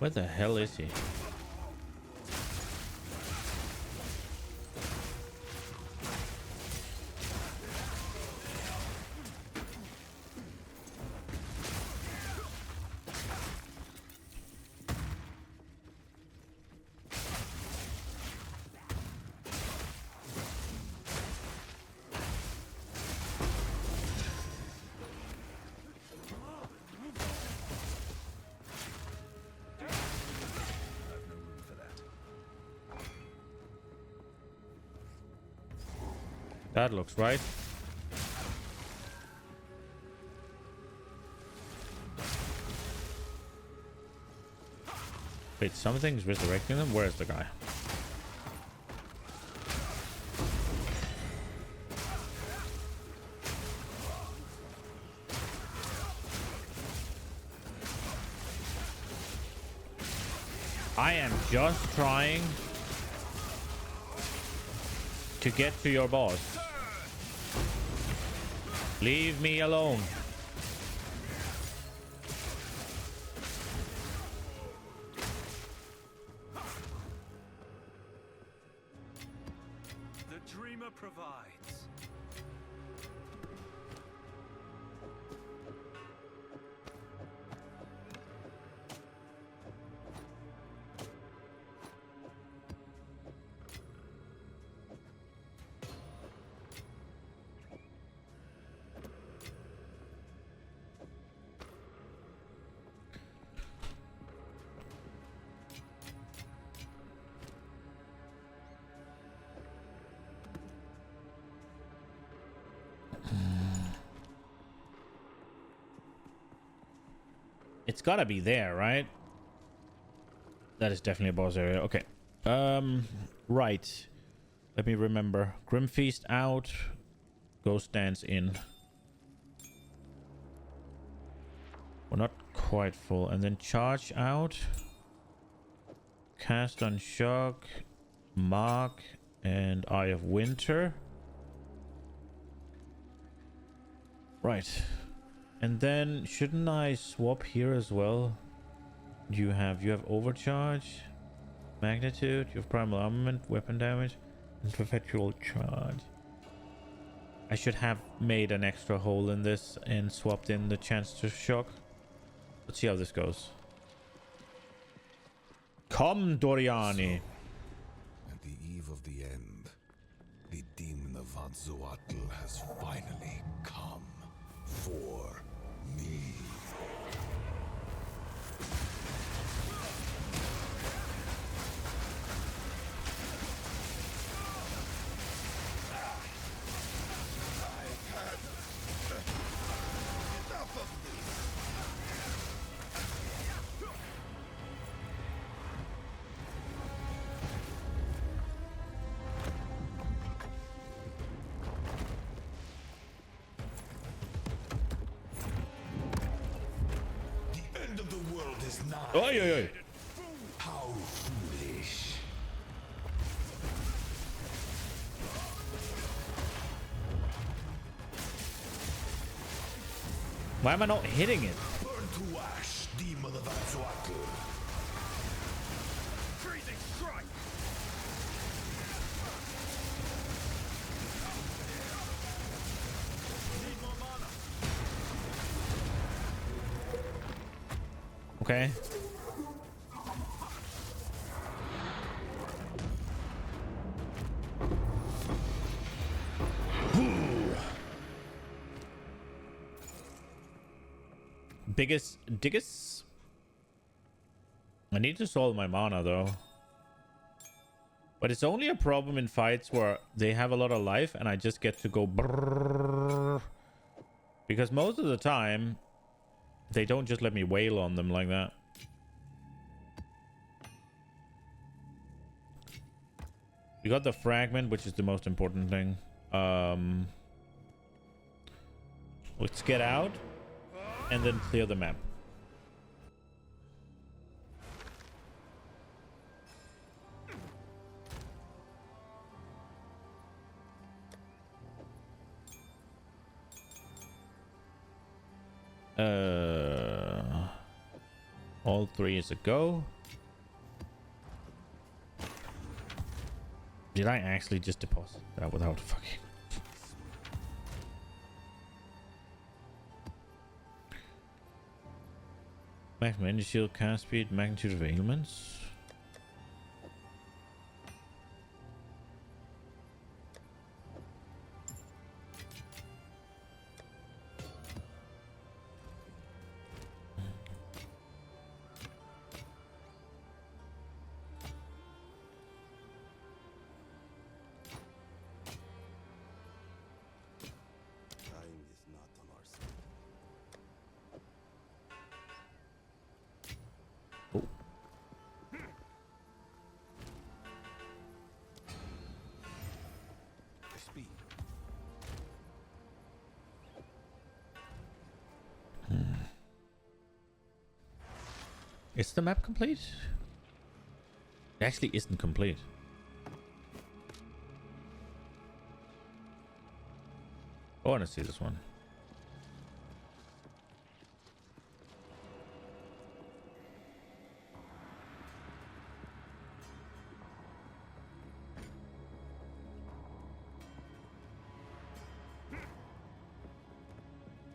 Where the hell is he? That looks right. Wait, something's resurrecting them? Where's the guy? I am just trying to get to your boss. Leave me alone. The dreamer provides. It's gotta be there, right? That is definitely a boss area. Okay. Right. Let me remember. Grim Feast out. Ghost Dance in. We're not quite full. And then Charge out. Cast on Shock. Mark. And Eye of Winter. Right. And then shouldn't I swap here as well? You have Overcharge, Magnitude, you have Primal Armament, Weapon Damage, and Perpetual Charge. I should have made an extra hole in this and swapped in the chance to shock. Let's see how this goes. Come, Doriani. At the eve of the end, the demon of Vanzoatl has finally come for me. Oi, oi, oi. How foolish. Why am I not hitting it? Burn to ash, demon of Vanzoatl. Freezing strike. Need more mana. Okay. Diggest. I need to solve my mana though. But it's only a problem in fights where they have a lot of life and I just get to go brrrr. Because most of the time they don't just let me wail on them like that. We got the fragment, which is the most important thing. Let's get out and then clear the map. All three is a go. Did I actually just deposit that without fucking... Maximum energy shield, cast speed, magnitude of ailments. Time is not on our side. Oh. Speed. Is the map complete? It actually isn't complete. I want to see this one.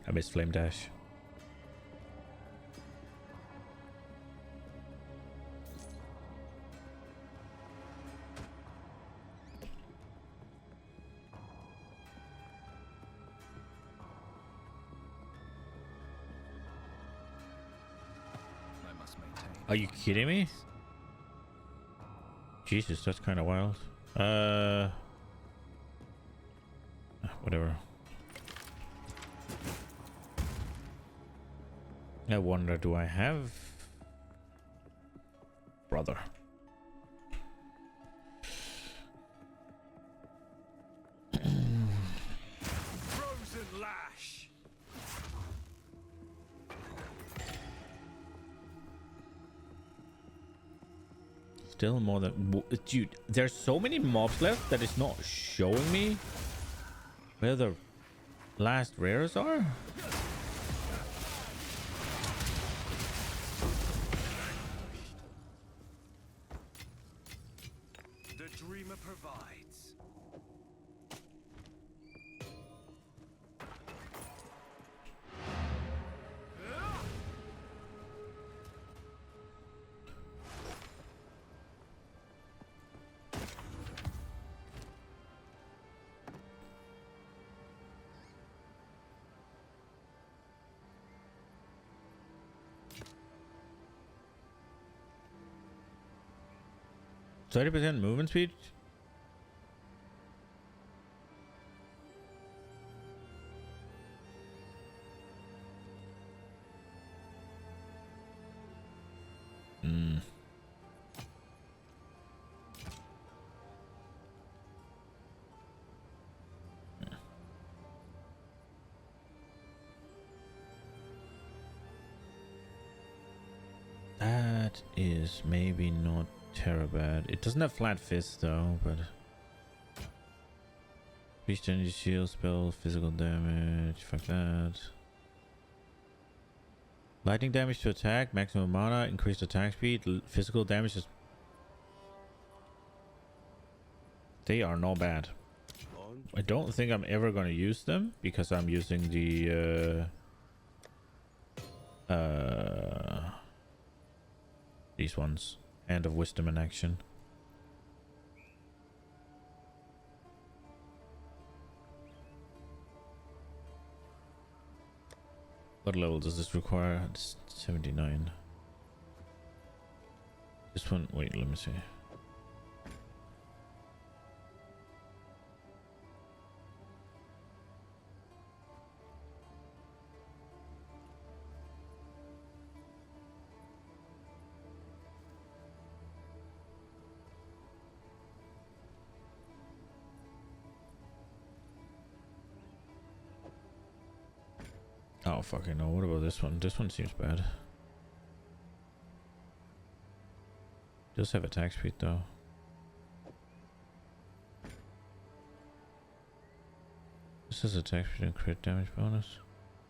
I missed Flame Dash. I must maintain. Are you kidding me? Jesus, that's kind of wild. Whatever. I wonder, do I have... Brother. Frozen lash. Still more than... Dude, there's so many mobs left that it's not showing me where the last rares are. The dreamer provides. %30% movement speed? Hmm. That is maybe not Terabad. It doesn't have flat fist though, but increased energy shield spell, physical damage, fuck that. Lightning damage to attack, maximum mana, increased attack speed, physical damage is... They are not bad. I don't think I'm ever gonna use them because I'm using the these ones. Hand of Wisdom in action. What level does this require? It's 79. This one, wait, let me see. Oh, fucking no. What about this one? This one seems bad. Does have attack speed though. This is attack speed and crit damage bonus.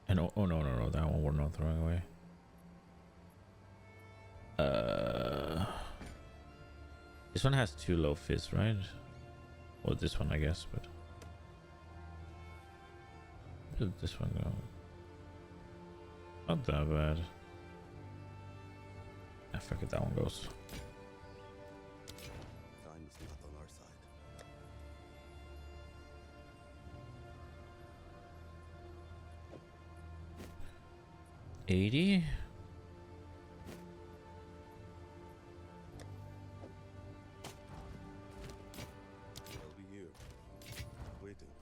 And oh no, that one we're not throwing away. This one has too low fizz, right? Or this one, I guess, but where did this one go? Not that bad. I forget that one goes. Time is not on our side. 80. I'll be here, waiting.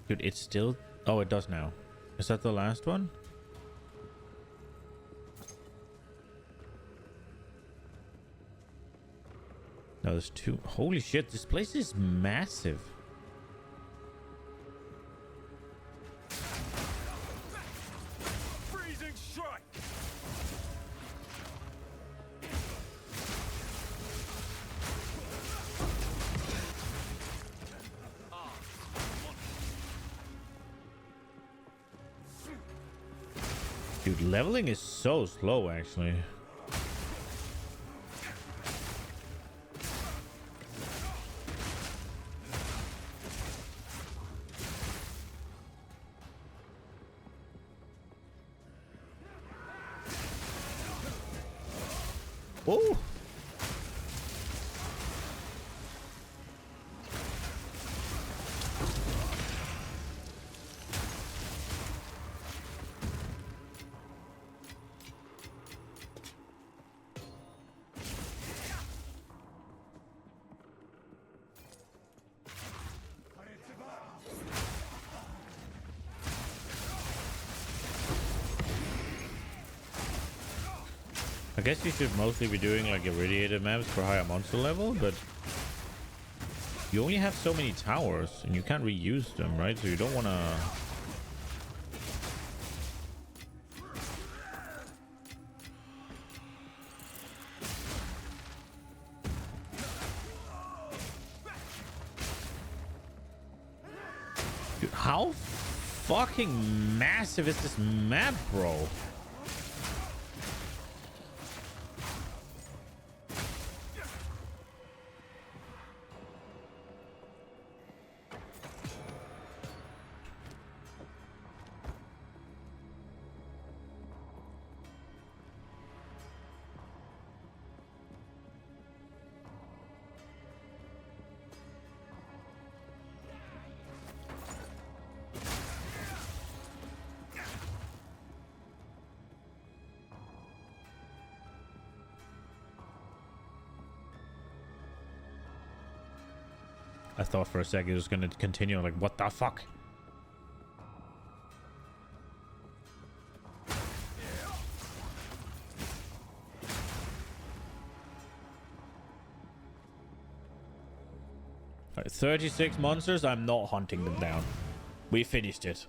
Dude, it's still... Oh, it does now. Is that the last one? No, there's two. Holy shit, this place is massive. Freezing strike. Dude, leveling is so slow, actually. Whoa! I guess you should mostly be doing like irradiated maps for higher monster level, but you only have so many towers and you can't reuse them, right? So you don't want to... Dude, how fucking massive is this map, bro? I thought for a second it was going to continue. Like, what the fuck? All right, 36 monsters. I'm not hunting them down. We finished it.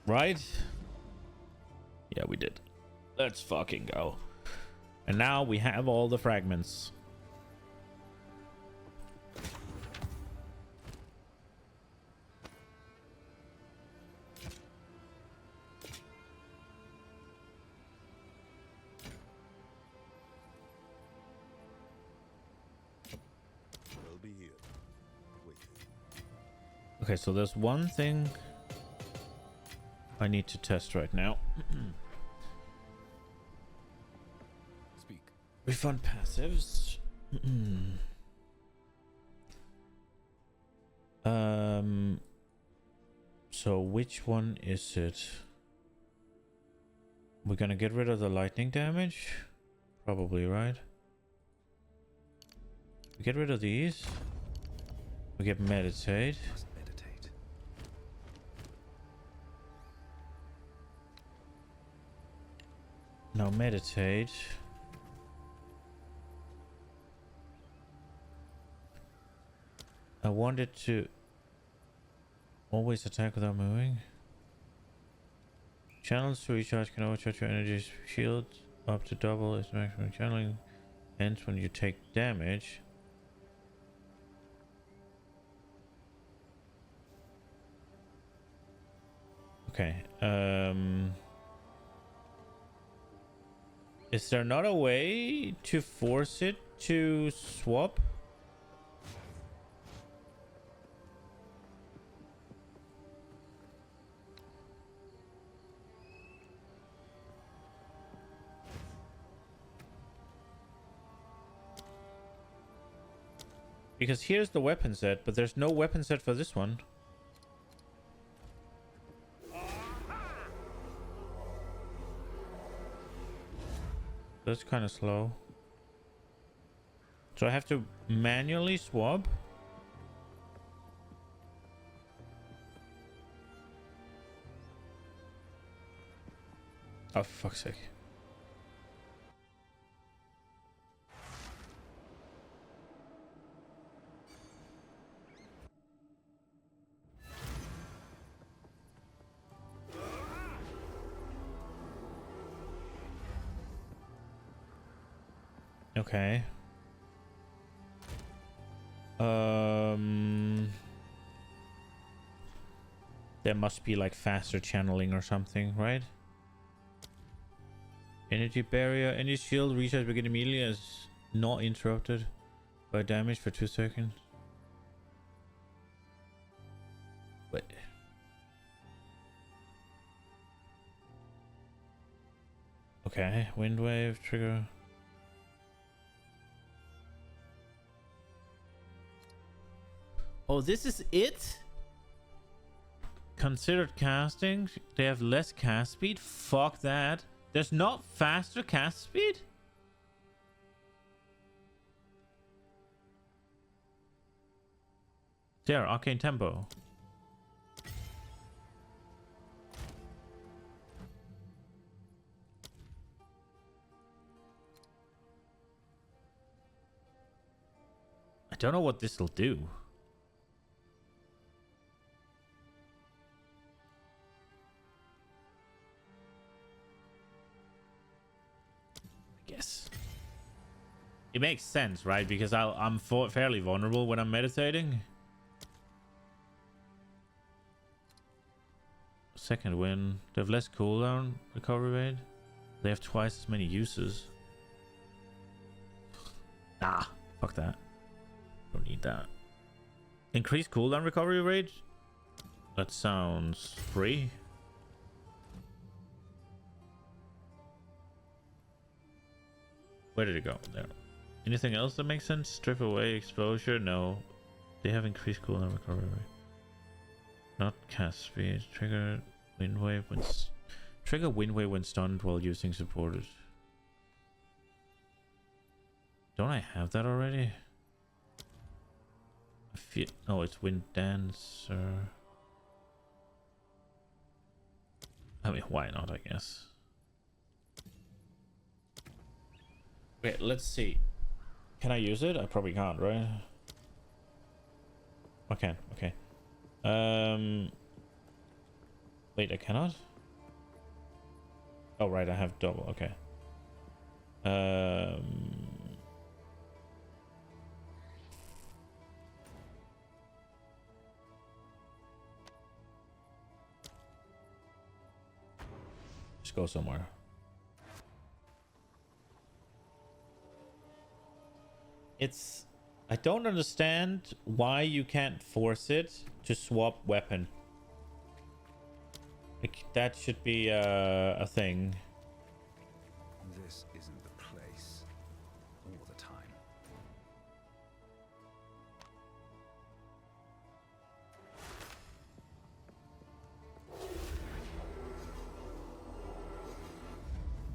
Right? Yeah, we did. Let's fucking go. And now we have all the fragments. Okay, so there's one thing I need to test right now. Speak. Refund passives. So which one is it? We're gonna get rid of the lightning damage? Probably, right? We get rid of these. We get meditate. Now meditate. I wanted to... Always attack without moving. Channels to recharge can overcharge your energy shield up to double its maximum channeling. Ends when you take damage. Okay. Is there not a way to force it to swap? Because here's the weapon set, but there's no weapon set for this one. That's kind of slow. So I have to manually swap? Oh, for fuck's sake. Okay. There must be like faster channeling or something, right? Energy barrier. Any shield recharge begin immediately as not interrupted by damage for 2 seconds. Wait. Okay, wind wave trigger. Oh, this is it? Considered casting. They have less cast speed. Fuck that. There's not faster cast speed? There, arcane tempo. I don't know what this will do. Yes. It makes sense, right? Because I'm fairly vulnerable when I'm meditating. Second win. They have less cooldown recovery rate. They have twice as many uses. Ah, fuck that. Don't need that. Increased cooldown recovery rate? That sounds free. Where did it go? There. Anything else that makes sense? Strip away exposure? No. They have increased cooldown recovery rate. Not cast speed. Trigger wind wave when trigger wind wave when stunned while using supporters. Don't I have that already? I feel, oh, it's wind dancer. I mean, why not? I guess. Wait, let's see. Can I use it? I probably can't, right? I can. Okay. Wait, I cannot? Oh, right, I have double. Okay. Just go somewhere. It's... I don't understand why you can't force it to swap weapon. Like, that should be a thing. This isn't the place all the time.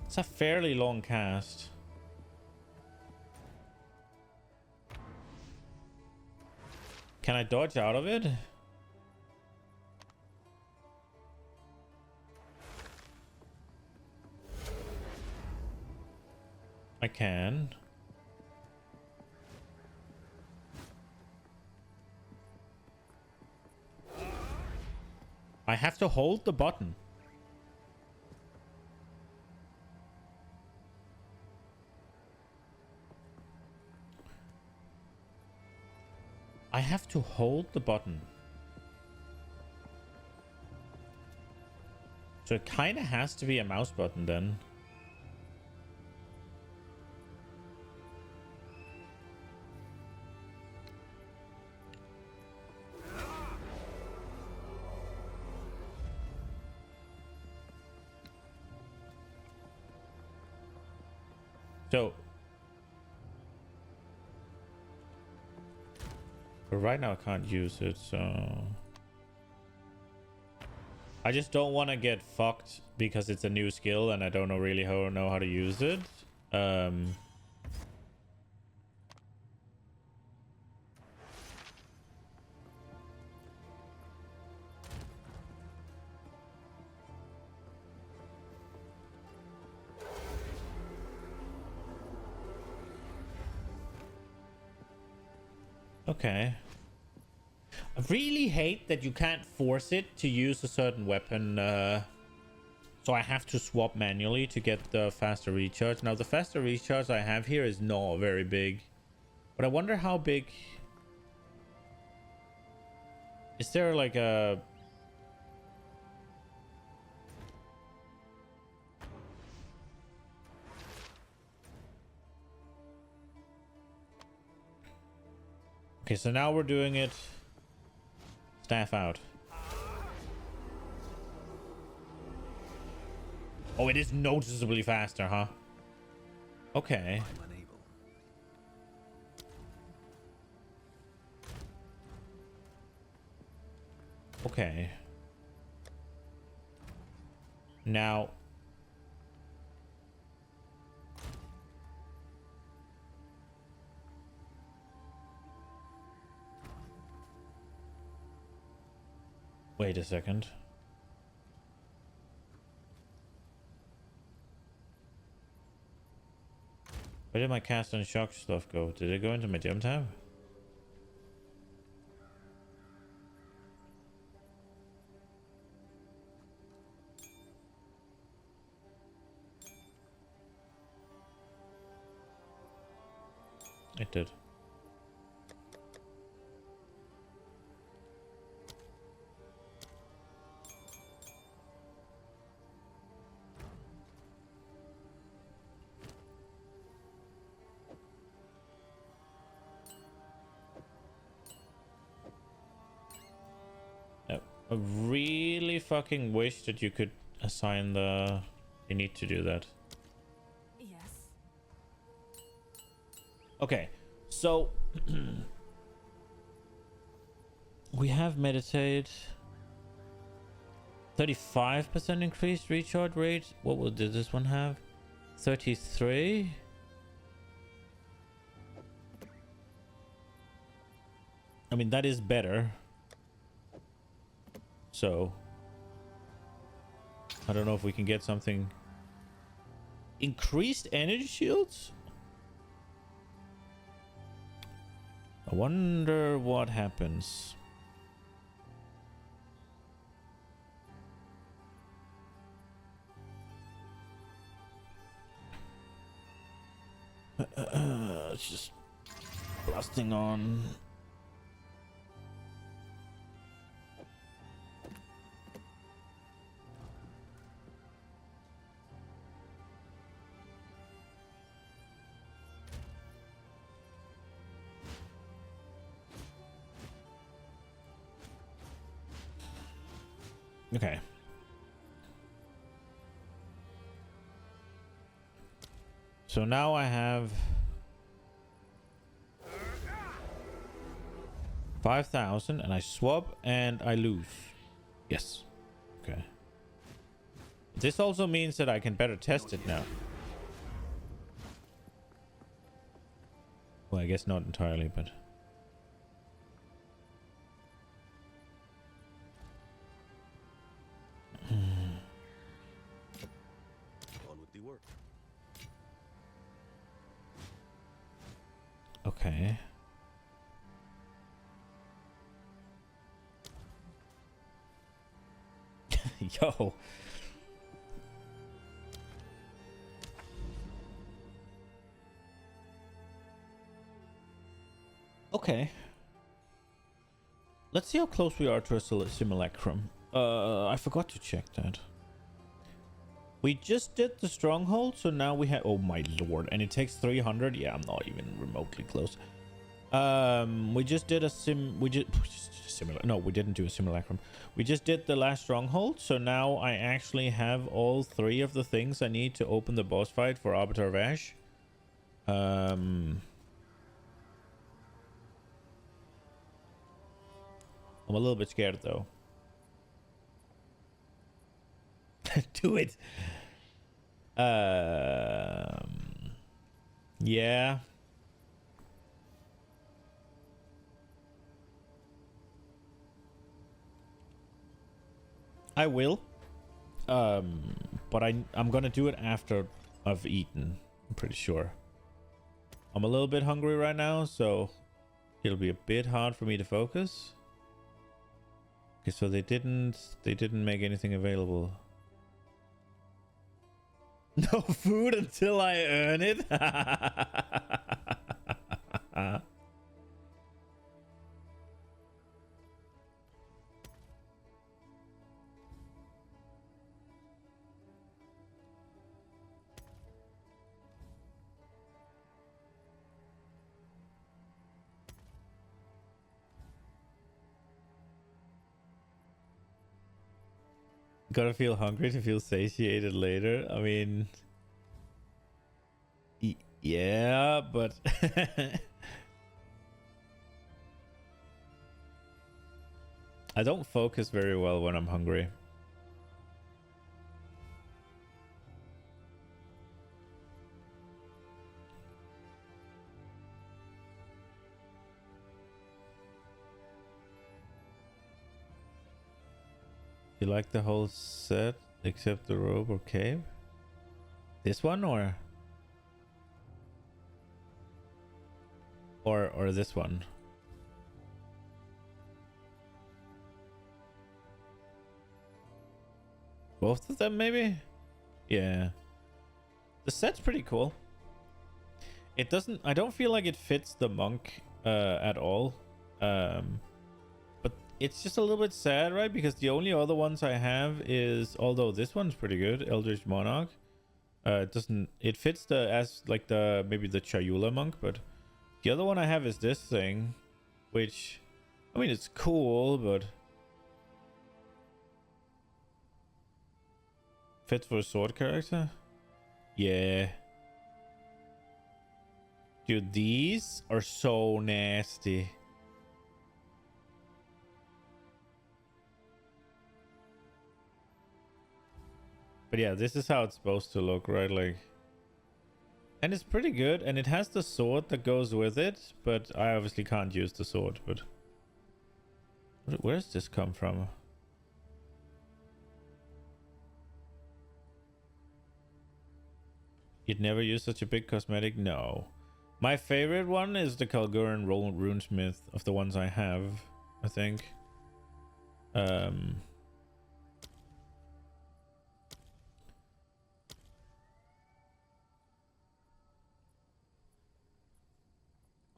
It's a fairly long cast. Can I dodge out of it? I can. I have to hold the button. I have to hold the button. So it kind of has to be a mouse button then. So, but right now I can't use it, so I just don't want to get fucked because it's a new skill and I don't really know how to use it. Okay. I really hate that you can't force it to use a certain weapon. So I have to swap manually to get the faster recharge. Now the faster recharge I have here is not very big. But I wonder how big... Is there like a... Okay, so now we're doing it. Staff out. Oh, it is noticeably faster, huh? Okay. Okay. Now... Wait a second. Where did my cast and shock stuff go? Did it go into my gem tab? It did. I really fucking wish that you could assign the... You need to do that. Yes. Okay, so... we have meditate. 35% increased recharge rate. Did this one have? 33? I mean, that is better. So I don't know if we can get something. Increased energy shields? I wonder what happens. It's just blasting on. Okay. So now I have 5,000 and I swap and I lose. Yes. Okay. This also means that I can better test it now. Well, I guess not entirely, but... On with the work. Okay. Yo. Okay. Let's see how close we are to a simulacrum. I forgot to check that. We just did the stronghold, so now we have... Oh my lord. And it takes 300? Yeah, I'm not even remotely close. We just did a No, we didn't do a simulacrum. We just did the last stronghold, so now I actually have all 3 of the things I need to open the boss fight for Arbiter of Ash. I'm a little bit scared though. Do it. Yeah. I will. But I'm gonna do it after I've eaten. I'm pretty sure. I'm a little bit hungry right now, so it'll be a bit hard for me to focus. Okay, so they didn't make anything available. No food until I earn it. Gotta feel hungry to feel satiated later. I mean, yeah, but I don't focus very well when I'm hungry. You like the whole set except the robe or cave? This one or this one? Both of them maybe? Yeah. The set's pretty cool. It doesn't, I don't feel like it fits the monk at all. But it's just a little bit sad, right? Because the only other ones I have is, although this one's pretty good, Eldritch Monarch. It doesn't, it fits maybe the Chayula monk, but the other one I have is this thing, which, I mean, it's cool, but fits for a sword character? Yeah. Dude, these are so nasty. But yeah, this is how it's supposed to look, right? Like, and it's pretty good, and it has the sword that goes with it, but I obviously can't use the sword. But where does this come from? You'd never use such a big cosmetic? No. My favorite one is the Kalguran Runesmith of the ones I have, I think.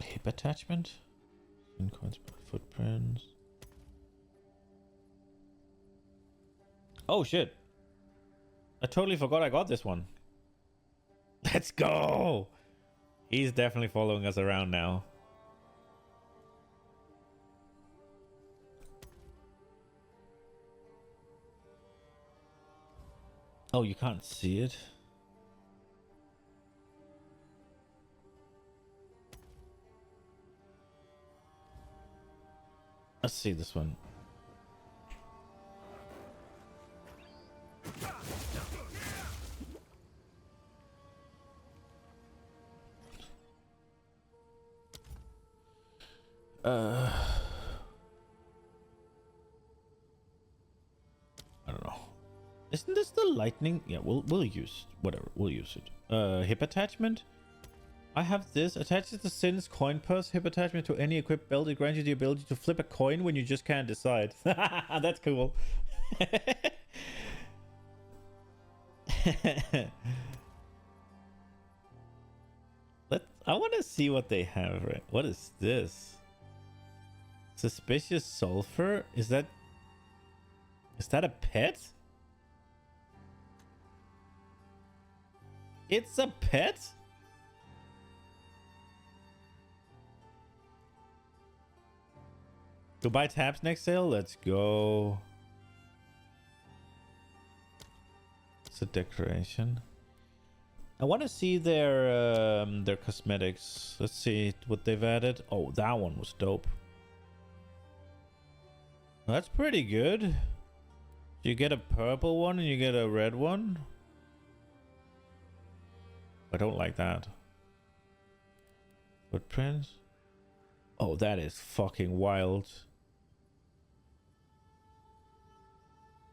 Hip attachment? Footprints. Oh shit. I totally forgot I got this one. Let's go! He's definitely following us around now. Oh, you can't see it? Let's see this one. I don't know. Isn't this the lightning? Yeah, we'll use whatever. We'll use it. Hip attachment. I have this. Attaches the Sin's coin purse hip attachment to any equipped belt. It grants you the ability to flip a coin when you just can't decide. That's cool. I want to see what they have. Right? What is this? Suspicious sulfur? Is that a pet? It's a pet? Go buy tabs next sale. Let's go. It's a decoration. I want to see their cosmetics. Let's see what they've added. Oh, that one was dope. That's pretty good. You get a purple one and you get a red one. I don't like that. Footprints. Oh, that is fucking wild.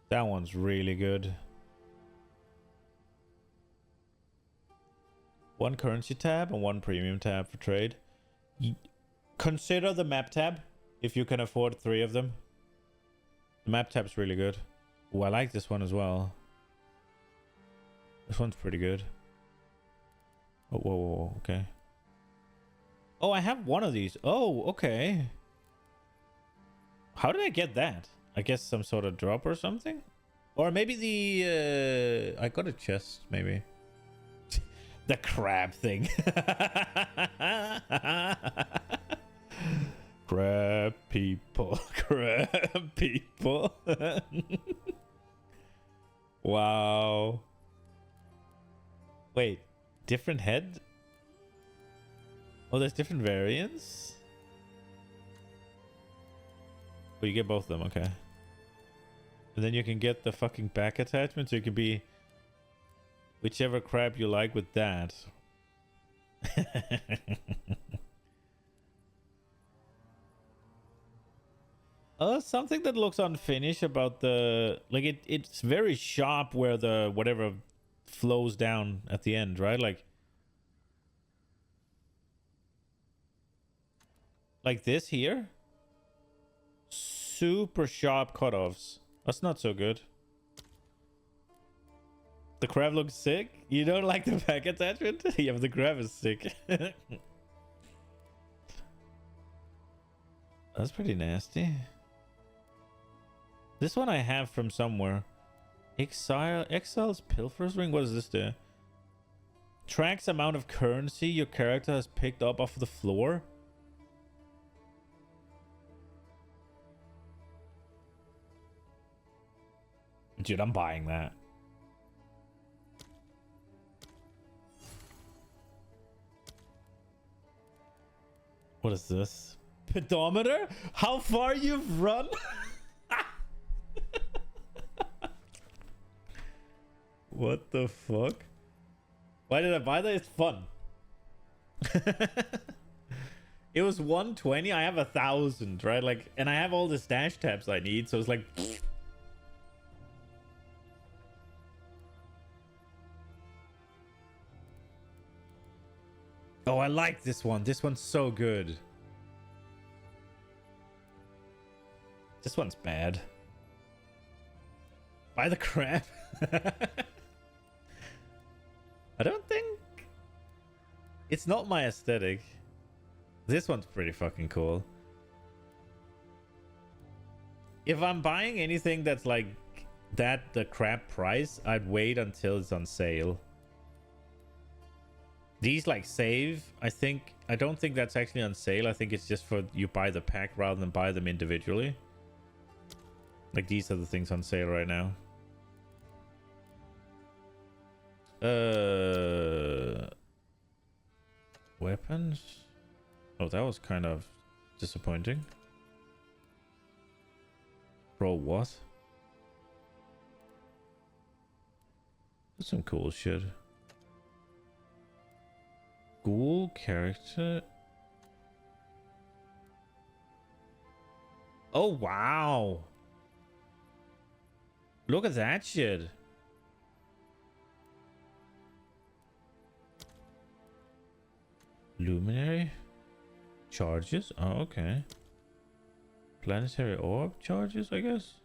That one's really good. One currency tab and one premium tab for trade. Consider the map tab if you can afford 3 of them. The map tab's really good. Oh, I like this one as well. This one's pretty good. Oh, whoa, whoa, whoa, okay. Oh, I have one of these. Oh, okay. How did I get that? I guess some sort of drop or something? Or maybe the... I got a chest, maybe. The crab thing. Crab people. Crab people. Wow. Wait. Different head? Oh, there's different variants? Oh, you get both of them, okay. And then you can get the fucking back attachment, so you can be whichever crab you like with that. Something that looks unfinished about the... Like, it's very sharp where the whatever flows down at the end, right? Like this here. Super sharp cutoffs. That's not so good. The crab looks sick. You don't like the back attachment? Yeah, but the crab is sick. That's pretty nasty. This one I have from somewhere. Exile's Pilfer's Ring? What does this do? Tracks amount of currency your character has picked up off the floor. Dude, I'm buying that. What is this? Pedometer? How far you've run? What the fuck? Why did I buy that? It's fun. It was 120. I have 1,000, right? Like, and I have all the stash tabs I need, so it's like... Oh, I like this one. This one's so good. This one's bad. Buy the crap. I don't think... It's not my aesthetic. This one's pretty fucking cool. If I'm buying anything that's like that, the crap price, I'd wait until it's on sale. These like save, I don't think that's actually on sale. I think it's just for you buy the pack rather than buy them individually. Like these are the things on sale right now. Weapons? Oh, that was kind of disappointing. Bro, what? That's some cool shit. Ghoul character. Oh, wow. Look at that shit. Luminary charges. Oh, okay. Planetary orb charges, I guess.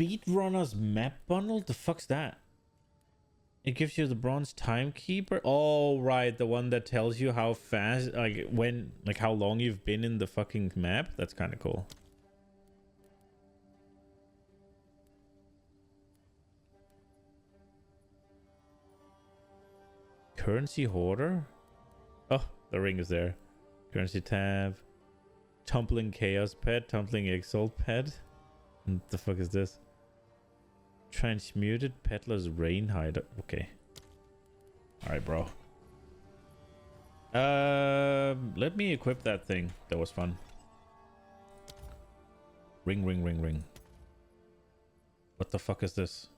Speedrunners map bundle? The fuck's that? It gives you the bronze timekeeper. Oh, right. The one that tells you how fast, like when, like how long you've been in the fucking map. That's kind of cool. Currency hoarder? Oh, the ring is there. Currency tab. Tumbling chaos pet. Tumbling exile pet. What the fuck is this? Transmuted peddler's rain hider. Okay. Alright, bro. Let me equip that thing. That was fun. Ring, ring, ring, ring. What the fuck is this?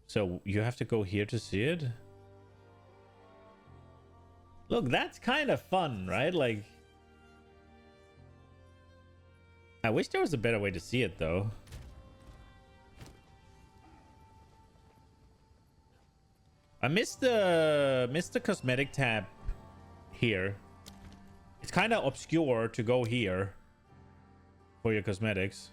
So you have to go here to see it? Look, that's kind of fun, right? Like, I wish there was a better way to see it, though. I missed the cosmetic tab here. It's kind of obscure to go here for your cosmetics.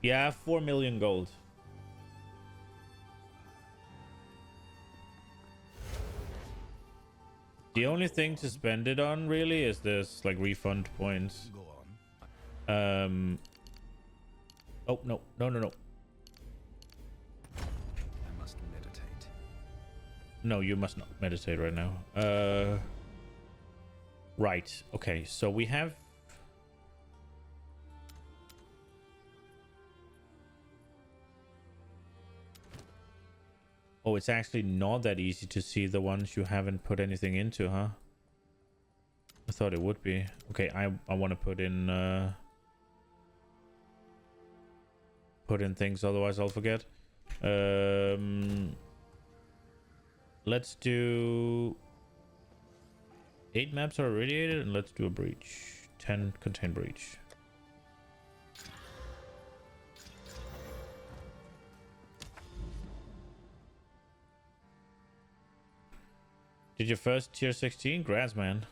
Yeah, 4 million gold. The only thing to spend it on really is this, like, refund points. Go on. Oh, no. No, no, no. I must meditate. No, you must not meditate right now. Right. Okay, so we have... Oh, it's actually not that easy to see the ones you haven't put anything into, huh? I thought it would be. Okay, I want to put in things, otherwise I'll forget. Let's do 8 maps are irradiated, and let's do a breach. 10 contain breach. Did your first tier 16? Grass, man.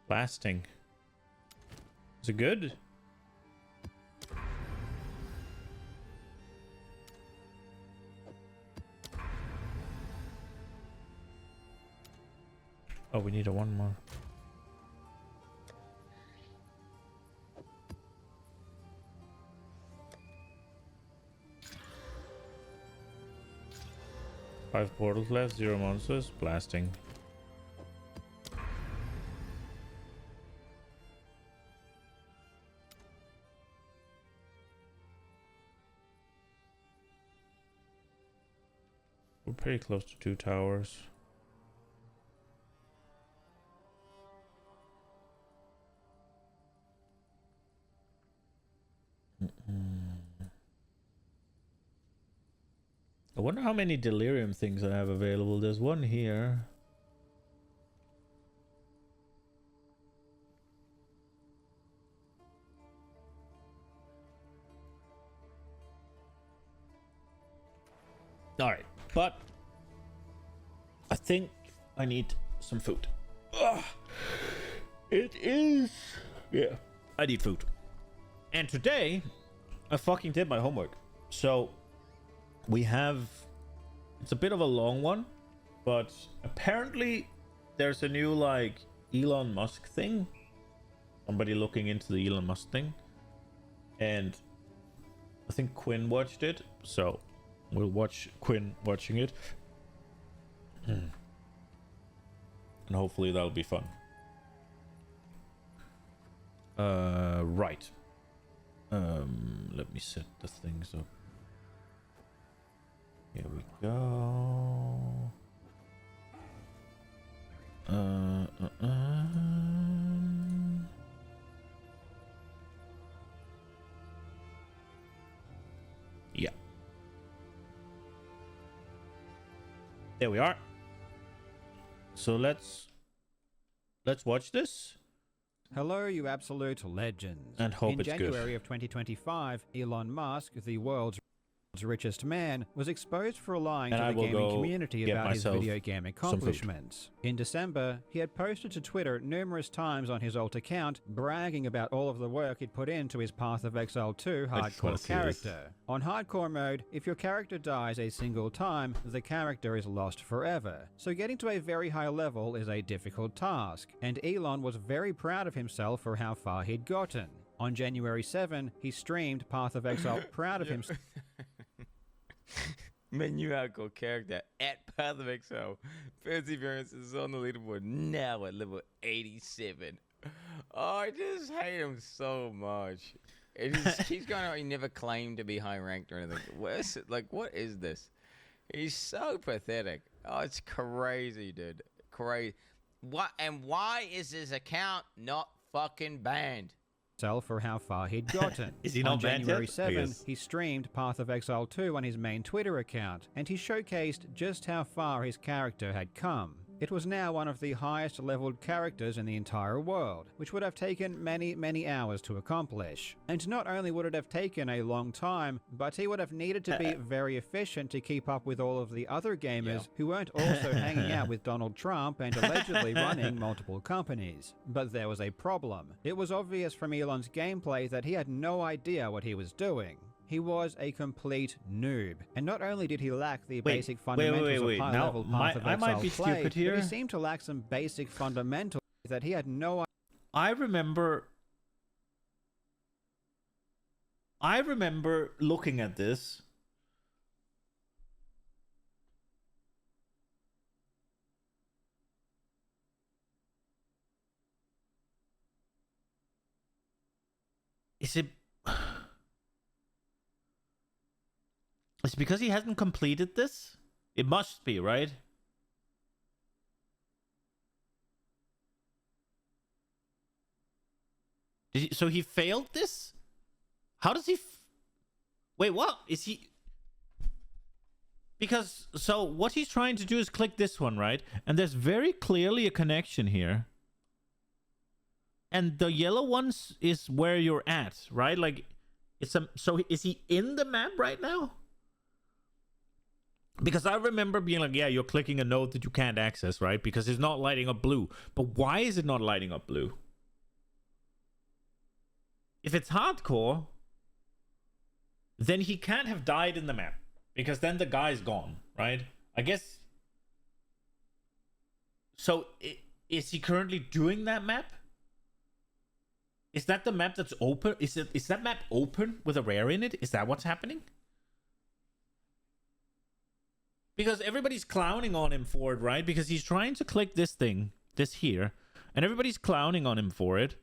Blasting. Is it good? Oh, we need a one more. Five portals left, 0 monsters, blasting. We're pretty close to 2 towers. I wonder how many delirium things I have available. There's one here. All right, but I think I need some food. Ugh. It is, yeah, I need food. And today I fucking did my homework. So we have, it's a bit of a long one, but apparently there's a new, like, Elon Musk thing. Somebody looking into the Elon Musk thing. And I think Quinn watched it, so we'll watch Quinn watching it. And hopefully that'll be fun. Right. Let me set the things up. Here we go. Yeah. There we are. So let's watch this. Hello, you absolute legends. And hope In it's January good. of 2025, Elon Musk, the world's richest man, was exposed for lying And to I the will gaming go community get about his myself video game some food. accomplishments. In December, he had posted to Twitter numerous times on his alt account bragging about all of the work he'd put into his Path of Exile 2 I just wanna hardcore see this. character. On hardcore mode, if your character dies a single time, the character is lost forever. So getting to a very high level is a difficult task, and Elon was very proud of himself for how far he'd gotten. On January 7, he streamed Path of Exile, proud of himself. Menu hardcore character at Path of Exile. Perseverance is on the leaderboard now at level 87. Oh, I just hate him so much. It just keeps going on. He never claimed to be high ranked or anything. What is this? He's so pathetic. Oh, it's crazy, dude. Crazy. What? And why is his account not fucking banned? For how far he'd gotten. Is he On not banned January yet? I 7, guess. he streamed Path of Exile 2 on his main Twitter account, and he showcased just how far his character had come. It was now one of the highest leveled characters in the entire world, which would have taken many, many hours to accomplish. And not only would it have taken a long time, but he would have needed to be very efficient to keep up with all of the other gamers who weren't also hanging out with Donald Trump and allegedly running multiple companies. But there was a problem. It was obvious from Elon's gameplay that he had no idea what he was doing. He was a complete noob, and not only did he lack the basic fundamentals of high-level Path of I might Exile be play, stupid here. but he seemed to lack some basic fundamentals that he had no I remember looking at this. Is it because he hasn't completed this? It must be, right? So he failed this? How does he... Wait, what? Is he... Because, so what he's trying to do is click this one, right? And there's very clearly a connection here. And the yellow ones is where you're at, right? Like, it's a... So is he in the map right now? Because I remember being like, yeah, you're clicking a node that you can't access, right? Because it's not lighting up blue. But why is it not lighting up blue? If it's hardcore, then he can't have died in the map. Because then the guy's gone, right? I guess... So, is he currently doing that map? Is that the map that's open? Is that map open with a rare in it? Is that what's happening? Because everybody's clowning on him for it, right? Because he's trying to click this thing, this here, and everybody's clowning on him for it.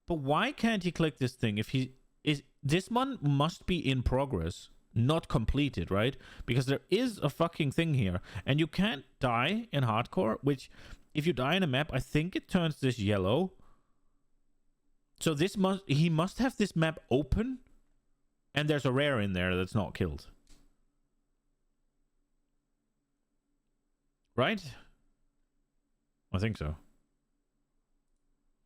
But why can't he click this thing if he is... This one must be in progress, not completed, right? Because there is a fucking thing here. And you can't die in hardcore, which if you die in a map, I think it turns this yellow. So this he must have this map open, and there's a rare in there that's not killed. Right? I think so.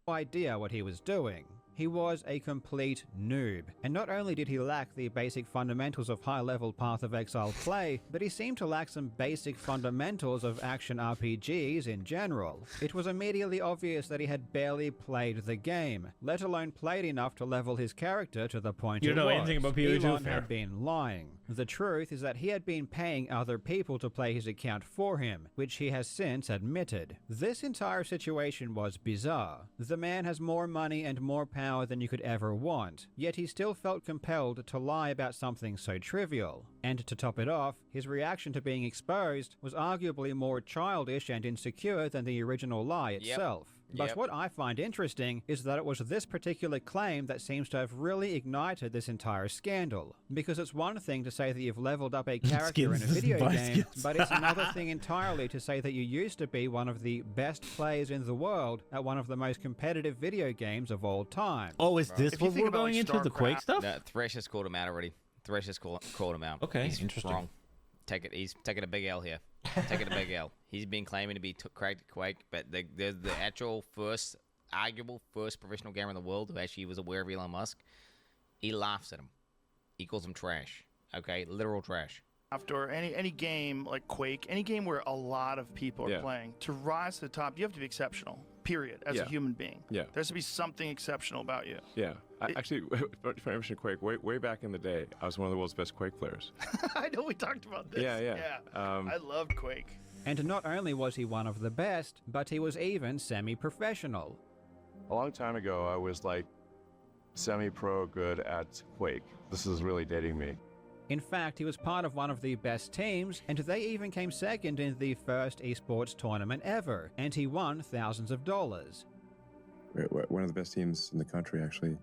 idea what he was doing. He was a complete noob, and not only did he lack the basic fundamentals of high-level Path of Exile play, but he seemed to lack some basic fundamentals of action RPGs in general. It was immediately obvious that he had barely played the game, let alone played enough to level his character to the point You it know was. anything about PvP? Elon Fair. had been lying. The truth is that he had been paying other people to play his account for him, which he has since admitted. This entire situation was bizarre. The man has more money and more power than you could ever want, yet he still felt compelled to lie about something so trivial. And to top it off, his reaction to being exposed was arguably more childish and insecure than the original lie itself. But what I find interesting is that it was this particular claim that seems to have really ignited this entire scandal. Because it's one thing to say that you've leveled up a character in a video game, but it's another thing entirely to say that you used to be one of the best players in the world at one of the most competitive video games of all time. Oh, is this If you what think we're about, going like, into, the Quake stuff? No, Thresh has called him out already. Thresh has called him out. Okay, he's interesting. wrong. He's taking a big L here. Taking a big L. He's been claiming to be cracked Quake, but the actual first arguable first professional gamer in the world who actually was aware of Elon Musk, he laughs at him. He calls him trash. Okay, literal trash. After any game like Quake, any game where a lot of people are playing, to rise to the top, you have to be exceptional. Period. As a human being, there has to be something exceptional about you. Yeah, actually, if I mention Quake, way back in the day, I was one of the world's best Quake players. I know we talked about this. Yeah. I loved Quake. And not only was he one of the best, but he was even semi-professional. A long time ago, I was like semi-pro good at Quake. This is really dating me. In fact, he was part of one of the best teams, and they even came second in the first esports tournament ever, and he won thousands of dollars. We're one of the best teams in the country, actually.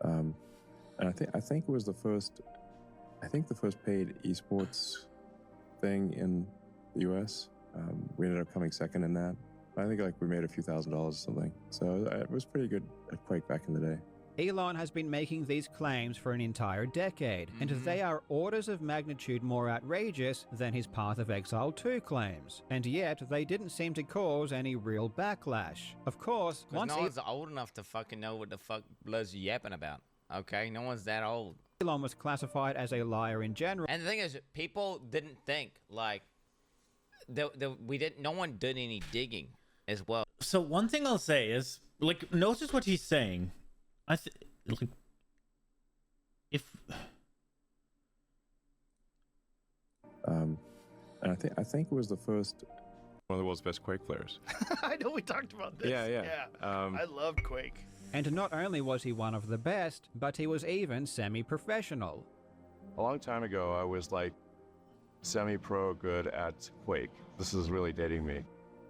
And I think it was the first paid esports thing in the US. We ended up coming second in that. I think like we made a few $1,000s or something. So it was pretty good at Quake back in the day. Elon has been making these claims for an entire decade, and they are orders of magnitude more outrageous than his Path of Exile 2 claims. And yet, they didn't seem to cause any real backlash. Of course, once no one's old enough to fucking know what the fuck Blur's yapping about. Okay, no one's that old. Elon was classified as a liar in general. And the thing is, people didn't think like no one did any digging as well. So one thing I'll say is, like, notice what he's saying. Like, if and I think it was the first One of the world's best Quake players. I know we talked about this. Yeah. I loved Quake. And not only was he one of the best, but he was even semi-professional. A long time ago, I was like semi-pro good at Quake. This is really dating me.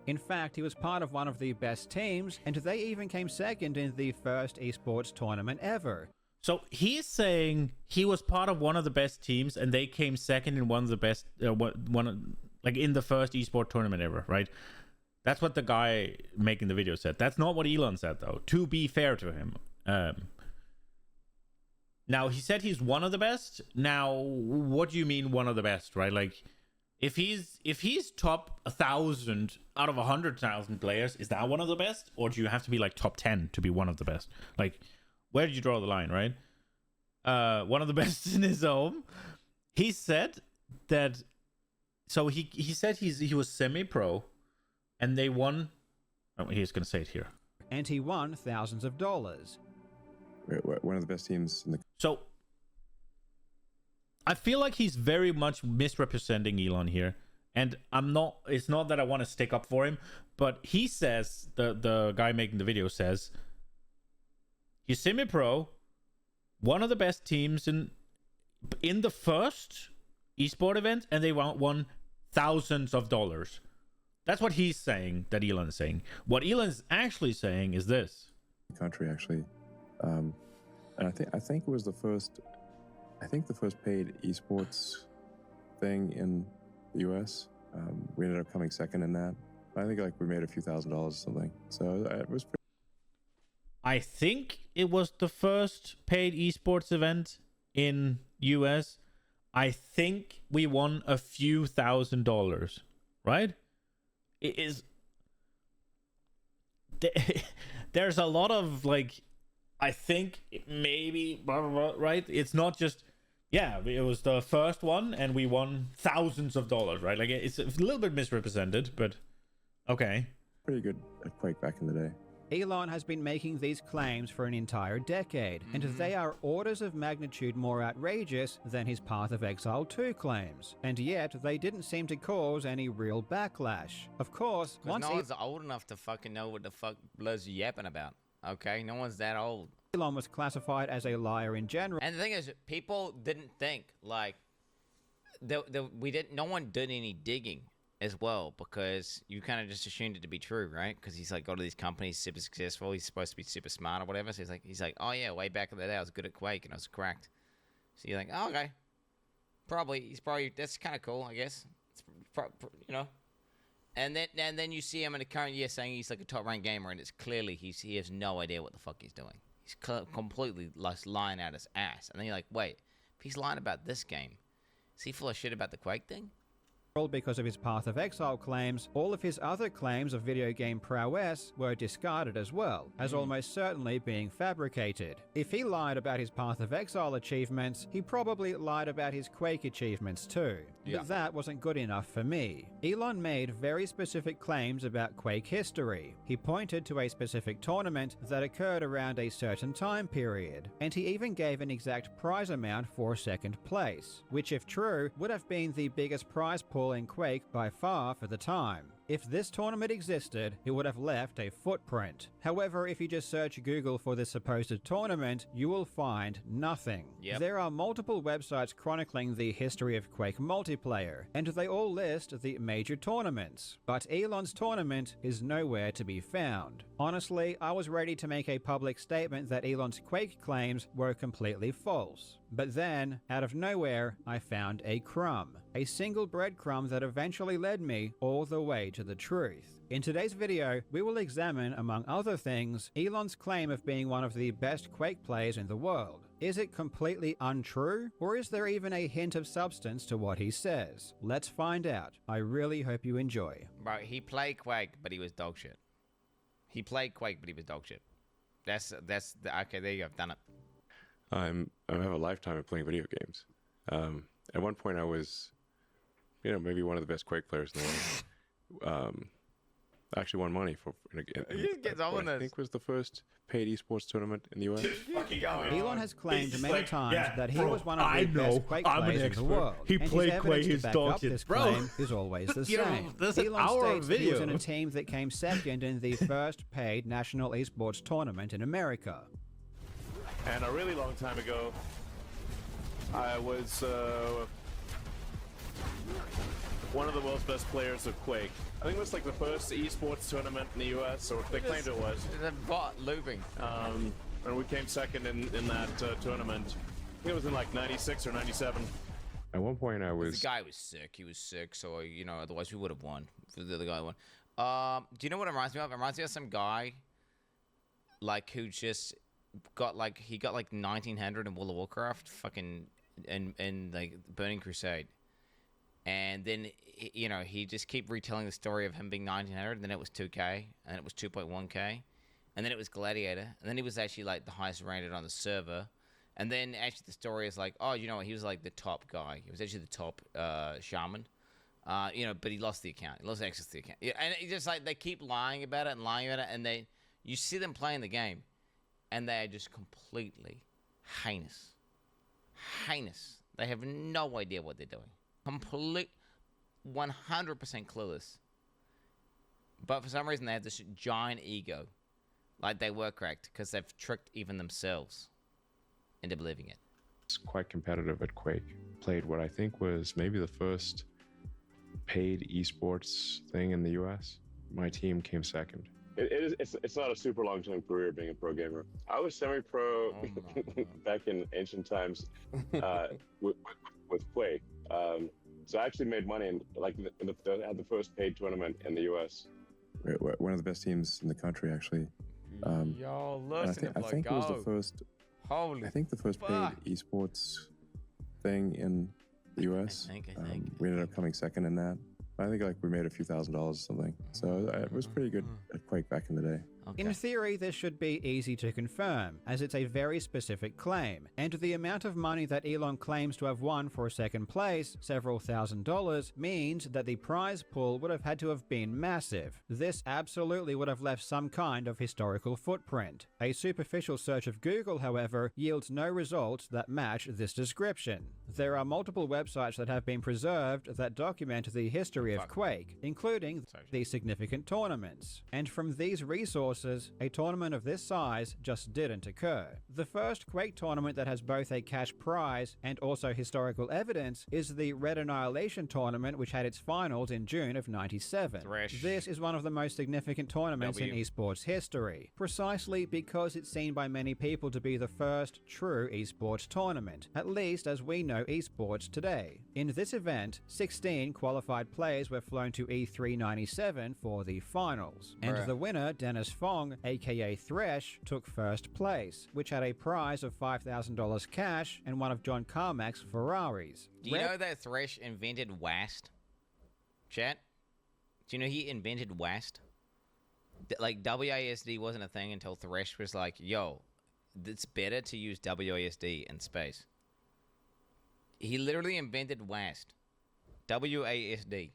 In fact, he was part of one of the best teams, and they even came second in the first esports tournament ever. so, he's saying he was part of one of the best teams, and they came second in one of the best, like in the first esport tournament ever, right? That's what the guy making the video said. That's not what Elon said, though. To be fair to him. Now he said he's one of the best. Now, what do you mean one of the best, right? Like, if he's top 1,000 out of 100,000 players, is that one of the best, or do you have to be like top 10 to be one of the best? Like, where do you draw the line, right? One of the best in his home. He said that. So he said he was semi-pro, and they won. Oh, he's gonna say it here. And he won thousands of dollars. We're one of the best teams in the. So I feel like he's very much misrepresenting Elon here. And it's not that I want to stick up for him, but he says, the guy making the video says, he's semi-pro, one of the best teams in the first esport event, and they won thousands of dollars. That's what he's saying, that Elon is saying. What Elon's actually saying is this. Country, actually. And I think it was the first paid esports thing in the US. We ended up coming second in that. I think like we made a few $1,000s or something. So it was pretty. I think it was the first paid esports event in US. I think we won a few $1,000s, right? It is. There's a lot of like, I think maybe blah, blah, blah, right? It's not just, yeah, it was the first one and we won thousands of dollars, right? Like, it's a little bit misrepresented, but okay. Pretty good at Quake back in the day. Elon has been making these claims for an entire decade, and they are orders of magnitude more outrageous than his Path of Exile 2 claims. And yet, they didn't seem to cause any real backlash. Of course, once no one's old enough to fucking know what the fuck Blur's yapping about. Okay, no one's that old. Elon was classified as a liar in general. And the thing is, people didn't think like no one did any digging as well, because you kind of just assumed it to be true, right? Because he's like got all these companies, super successful, he's supposed to be super smart or whatever. So he's like, oh yeah, way back in the day I was good at Quake and I was cracked. So you're like, oh, okay, he's probably that's kind of cool, I guess. It's you know. And then you see him in the current year saying he's like a top ranked gamer, and it's clearly he has no idea what the fuck he's doing. He's completely lying out his ass. And then you're like, wait, if he's lying about this game, is he full of shit about the Quake thing? Because of his Path of Exile claims, all of his other claims of video game prowess were discarded as well, as almost certainly being fabricated. If he lied about his Path of Exile achievements, he probably lied about his Quake achievements too. But that wasn't good enough for me. Elon made very specific claims about Quake history. He pointed to a specific tournament that occurred around a certain time period, and he even gave an exact prize amount for second place, which if true, would have been the biggest prize pool in Quake by far for the time. If this tournament existed, it would have left a footprint. However, if you just search Google for this supposed tournament, you will find nothing. There are multiple websites chronicling the history of Quake multiplayer, and they all list the major tournaments. But Elon's tournament is nowhere to be found. Honestly, I was ready to make a public statement that Elon's Quake claims were completely false. But then, out of nowhere, I found a crumb. A single breadcrumb that eventually led me all the way to the truth. In today's video, we will examine, among other things, Elon's claim of being one of the best Quake players in the world. Is it completely untrue, or is there even a hint of substance to what he says? Let's find out. I really hope you enjoy. Bro, he played Quake, but he was dog shit. He played Quake, but he was dog shit. Okay, there you go, I've done it. I have a lifetime of playing video games. At one point I was, maybe one of the best Quake players in the world. I actually won money for I think was the first paid esports tournament in the US. Elon has claimed many times that he was one of the best Quake players in the world. He played Quake, his dog shit. This claim is always the same. Elon states that he was in a team that came second in the first paid national esports tournament in America. And a really long time ago, I was one of the world's best players of Quake. I think it was like the first esports tournament in the US, or they claimed it was. The bot looping. And we came second in that tournament. I think it was in like 96 or 97. At one point I was... The guy was sick. He was sick, so, otherwise we would have won. If the other guy won. Do you know what it reminds me of? It reminds me of some guy, who just... he got 1900 in World of Warcraft, fucking, and Burning Crusade, and then he just keep retelling the story of him being 1900, and then it was 2K, and then it was 2.1K, and then it was Gladiator, and then he was actually the highest rated on the server, and then actually the story is he was the top guy. He was actually the top shaman, but he lost the account. He lost access to the account, and it's just they keep lying about it, and you see them playing the game. And they are just completely heinous. Heinous. They have no idea what they're doing. 100% clueless. But for some reason, they have this giant ego. They were correct, because they've tricked even themselves into believing it. It's quite competitive at Quake. Played what I think was maybe the first paid esports thing in the US. My team came second. It's not a super long-term career being a pro gamer. I was semi-pro back in ancient times with Quake. So I actually made money and had the first paid tournament in the US. We're one of the best teams in the country, actually. Yo, listen, I think it was the first. Holy I think the first paid esports thing in the US. I think. We ended up coming second in that. I think we made a few $1,000s or something. So it was pretty good at Quake back in the day. Okay. In theory, this should be easy to confirm, as it's a very specific claim, and the amount of money that Elon claims to have won for second place, several $1,000s, means that the prize pool would have had to have been massive. This absolutely would have left some kind of historical footprint. A superficial search of Google, however, yields no results that match this description. There are multiple websites that have been preserved that document the history of Quake, including the significant tournaments. And from these resources, a tournament of this size just didn't occur. The first Quake tournament that has both a cash prize and also historical evidence is the Red Annihilation tournament, which had its finals in June of '97. This is one of the most significant tournaments in esports history, precisely because it's seen by many people to be the first true esports tournament, at least as we know esports today. In this event, 16 qualified players were flown to E3 '97 for the finals, and the winner, Dennis Fong, aka Thresh, took first place, which had a prize of $5,000 cash and one of John Carmack's Ferraris. Do you know that Thresh invented WASD? Chat, do you know he invented WASD? Like, WASD wasn't a thing until Thresh was like, yo, it's better to use WASD in space. He literally invented WASD. WASD.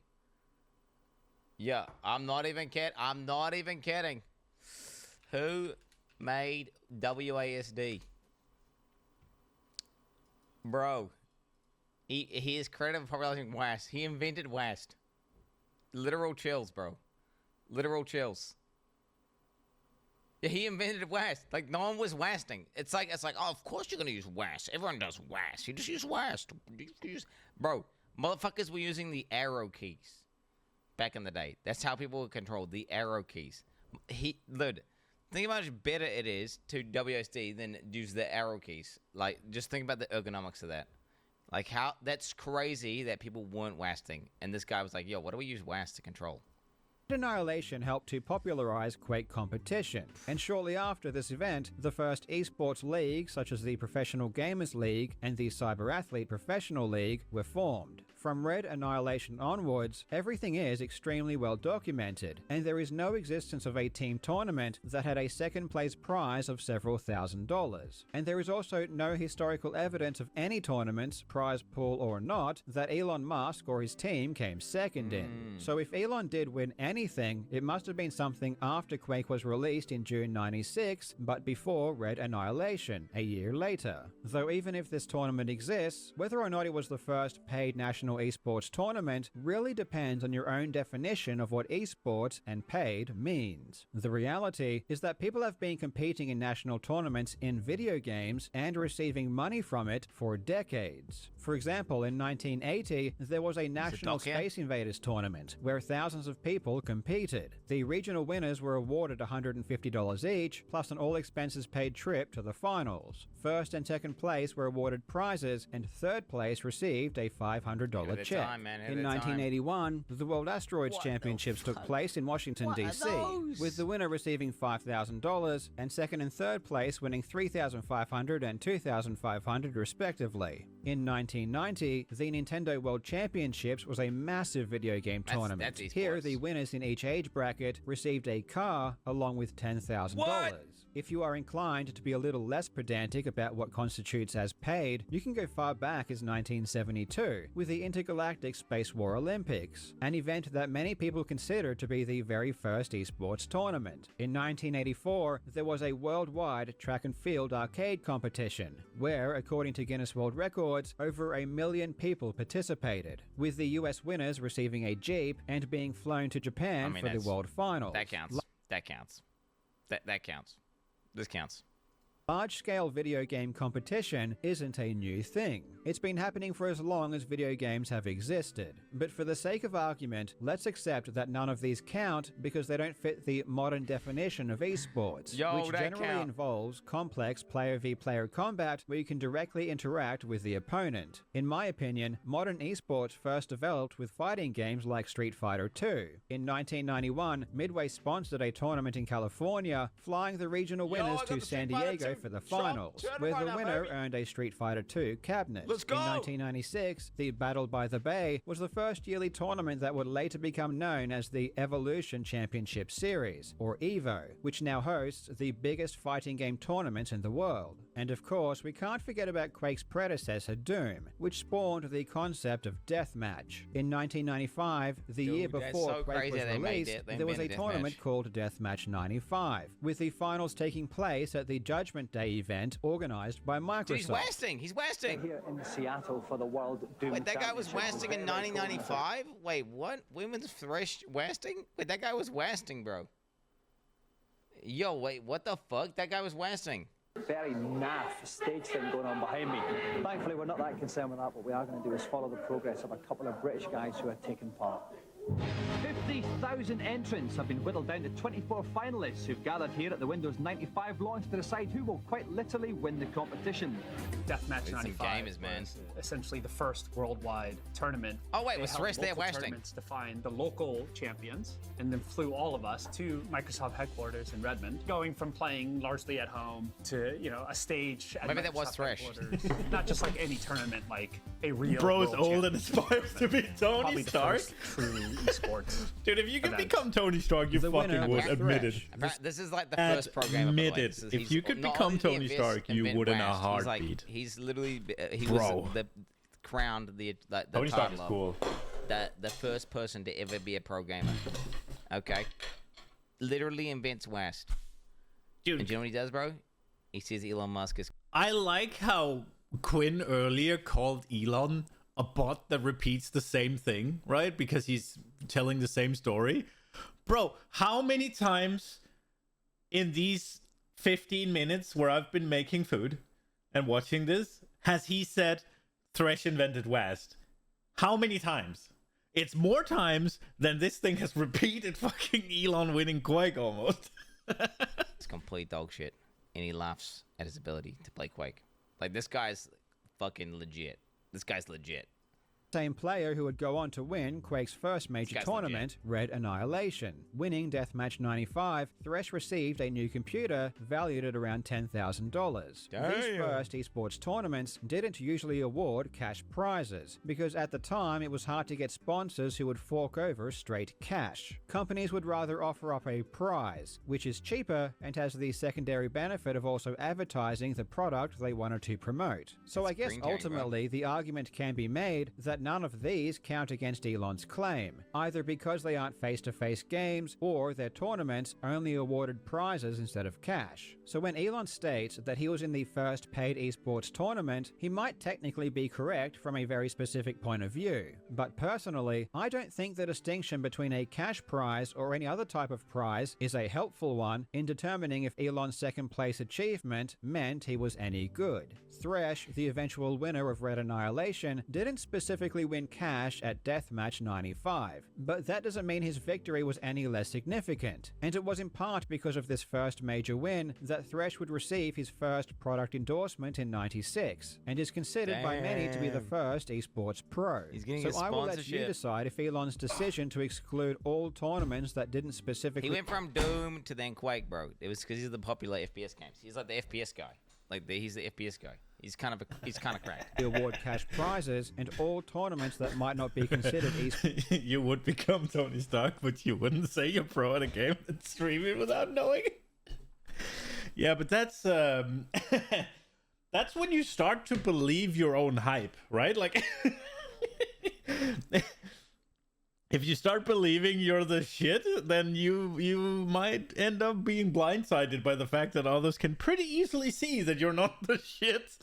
Yeah, I'm not even kidding. Who made WASD? Bro, he is credited for popularizing WASD. He invented WASD. Literal chills, bro. Literal chills. Yeah, he invented WASD. Like, no one was WASDing. It's like, oh, of course you're gonna use WASD. Everyone does WASD. You just use WASD. Bro, motherfuckers were using the arrow keys back in the day. That's how people were controlled, the arrow keys. Dude, think about how much better it is to WSD than use the arrow keys. Like, just think about the ergonomics of that. Like, how, that's crazy that people weren't WASDing. And this guy was like, yo, what do we use WASD to control? Annihilation helped to popularize Quake competition, and shortly after this event, the first esports leagues such as the Professional Gamers League and the Cyber Athlete Professional League were formed. From Red Annihilation onwards, everything is extremely well documented, and there is no existence of a team tournament that had a second place prize of several $1,000s. And there is also no historical evidence of any tournaments, prize pool or not, that Elon Musk or his team came second in. So if Elon did win anything, it must have been something after Quake was released in June '96, but before Red Annihilation, a year later. Though even if this tournament exists, whether or not it was the first paid national esports tournament really depends on your own definition of what esports and paid means. The reality is that people have been competing in national tournaments in video games and receiving money from it for decades. For example, in 1980, there was a National Space Invaders tournament where thousands of people competed. The regional winners were awarded $150 each, plus an all-expenses-paid trip to the finals. First and second place were awarded prizes, and third place received a $500 check. In 1981, the World Asteroids Championships took place in Washington, D.C., with the winner receiving $5,000, and second and third place winning $3,500 and $2,500 respectively. In 1990, the Nintendo World Championships was a massive video game tournament. Here, the winners in each age bracket received a car along with $10,000. If you are inclined to be a little less pedantic about what constitutes as paid, you can go far back as 1972 with the Intergalactic Space War Olympics, an event that many people consider to be the very first esports tournament. In 1984, there was a worldwide track and field arcade competition, where, according to Guinness World Records, over 1 million people participated, with the US winners receiving a Jeep and being flown to Japan for the World Finals. That counts. That counts. That counts. This counts. Large-scale video game competition isn't a new thing. It's been happening for as long as video games have existed. But for the sake of argument, let's accept that none of these count because they don't fit the modern definition of esports, which generally involves complex player-v-player combat where you can directly interact with the opponent. In my opinion, modern esports first developed with fighting games like Street Fighter II. In 1991, Midway sponsored a tournament in California, flying the regional winners to San Diego for the finals, where the winner earned a Street Fighter II cabinet. Let's go! In 1996, the Battle by the Bay was the first yearly tournament that would later become known as the Evolution Championship Series, or EVO, which now hosts the biggest fighting game tournament in the world. And of course, we can't forget about Quake's predecessor, Doom, which spawned the concept of deathmatch. In 1995, the year before Quake was released, there was a tournament called Deathmatch 95, with the finals taking place at the Judgment Day event organized by Microsoft. Dude, he's wasting. He's wasting. Here in Seattle for the World Doom. Wait, that guy was wasting in 1995? Wait, what? Women's Thresh wasting? Wait, that guy was wasting, bro. Yo, wait, what the fuck? That guy was wasting. Very naff stage thing going on behind me. Thankfully, we're not that concerned with that. What we are going to do is follow the progress of a couple of British guys who are taking part. 50,000 entrants have been whittled down to 24 finalists who've gathered here at the Windows 95 launch to decide who will quite literally win the competition. Deathmatch 95 was essentially the first worldwide tournament. Oh wait, was Thresh there wasting? Tournaments to find the local champions, and then flew all of us to Microsoft headquarters in Redmond, going from playing largely at home to, you know, a stage at maybe Microsoft that was Thresh. Not just like any tournament, like a real Bro's old and aspires to be Tony Stark. True esports. Dude, if you can events. become Tony Stark, you The winner fucking would was admit it. Thresh. This is like the first programmer. by the way. Admit This it. is- If he's you could not become only Tony invest- Stark, you invent would in a West, heartbeat. He's literally he Bro. was the crowned the Tony Stark is title cool. of the first person to ever be a pro gamer. Okay, literally invents West. Dude, and do you know what he does, bro? He says Elon Musk is. I like how Quinn earlier called Elon a bot that repeats the same thing, right? Because he's telling the same story. Bro, how many times in these 15 minutes where I've been making food and watching this has he said Thresh invented West? How many times? It's more times than this thing has repeated fucking Elon winning Quake almost. It's complete dog shit, and he laughs at his ability to play Quake. Like, this guy's fucking legit. This guy's legit. Same player who would go on to win Quake's first major guy's tournament, Red Annihilation. Winning Deathmatch 95, Thresh received a new computer valued at around $10,000. These first esports tournaments didn't usually award cash prizes, because at the time it was hard to get sponsors who would fork over straight cash. Companies would rather offer up a prize, which is cheaper and has the secondary benefit of also advertising the product they wanted to promote. So I guess ultimately the argument can be made that none of these count against Elon's claim, either because they aren't face-to-face games or their tournaments only awarded prizes instead of cash. So when Elon states that he was in the first paid esports tournament, he might technically be correct from a very specific point of view. But personally, I don't think the distinction between a cash prize or any other type of prize is a helpful one in determining if Elon's second place achievement meant he was any good. Thresh, the eventual winner of Red Annihilation, didn't specifically win cash at Deathmatch 95, but that doesn't mean his victory was any less significant, and it was in part because of this first major win that Thresh would receive his first product endorsement in 96, and is considered by many to be the first esports pro. So I will let you decide if Elon's decision to exclude all tournaments that didn't specifically... He went from Doom to then Quake, bro. It was because he's the popular FPS games. He's like the FPS guy. He's the FPS guy. He's kind of cracked. award cash prizes and all tournaments that might not be considered esports. You would become Tony Stark, but you wouldn't say you're pro at a game and stream it without knowing. Yeah, but that's that's when you start to believe your own hype, right? Like, if you start believing you're the shit, then you might end up being blindsided by the fact that others can pretty easily see that you're not the shit.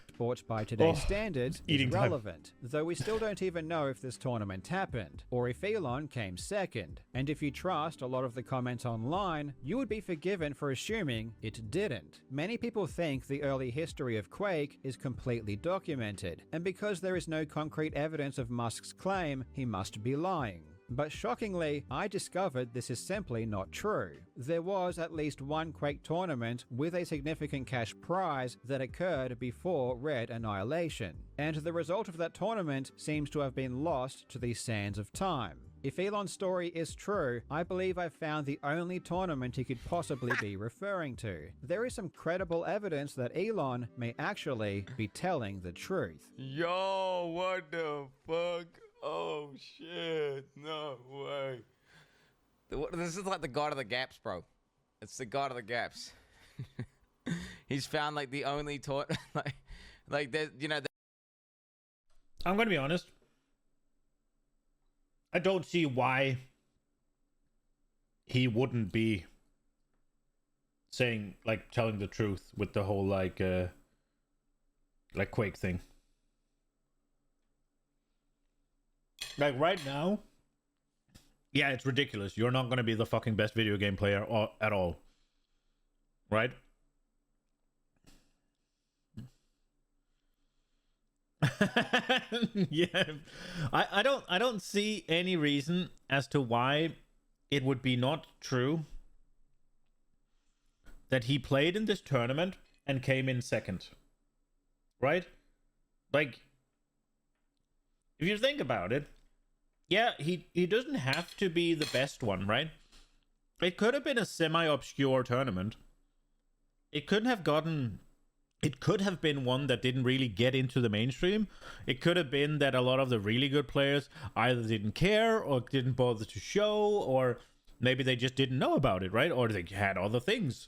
Sports by today's standards is eating time. relevant, though we still don't even know if this tournament happened, or if Elon came second. And if you trust a lot of the comments online, you would be forgiven for assuming it didn't. Many people think the early history of Quake is completely documented, and because there is no concrete evidence of Musk's claim, he must be lying. But shockingly, I discovered this is simply not true. There was at least one Quake tournament with a significant cash prize that occurred before Red Annihilation, and the result of that tournament seems to have been lost to the sands of time. If Elon's story is true, I believe I've found the only tournament he could possibly be referring to. There is some credible evidence that Elon may actually be telling the truth. Yo, what the fuck? Oh shit, no way. This is like the God of the Gaps, bro. It's the God of the Gaps. He's found like the only like there's, you know. I'm gonna be honest. I don't see why he wouldn't be saying, like, telling the truth with the whole like Quake thing. Like, right now, yeah, it's ridiculous. You're not going to be the fucking best video game player at all. Right? Yeah. I don't see any reason as to why it would be not true that he played in this tournament and came in second. Right? Like, if you think about it, yeah, he doesn't have to be the best one, right? It could have been a semi-obscure tournament. It couldn't have gotten It could have been one that didn't really get into the mainstream. It could have been that a lot of the really good players either didn't care or didn't bother to show, or maybe they just didn't know about it, right? Or they had other things.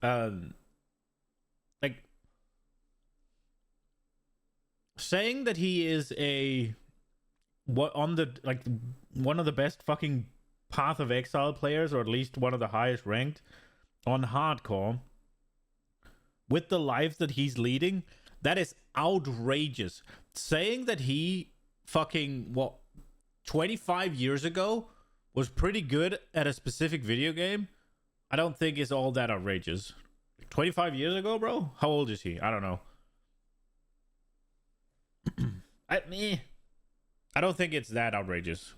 Like saying that he is one of the best fucking Path of Exile players, or at least one of the highest ranked on hardcore, with the life that he's leading, that is outrageous. Saying that he fucking 25 years ago was pretty good at a specific video game, I don't think is all that outrageous. 25 years ago, bro? How old is he? I don't know. I don't think it's that outrageous.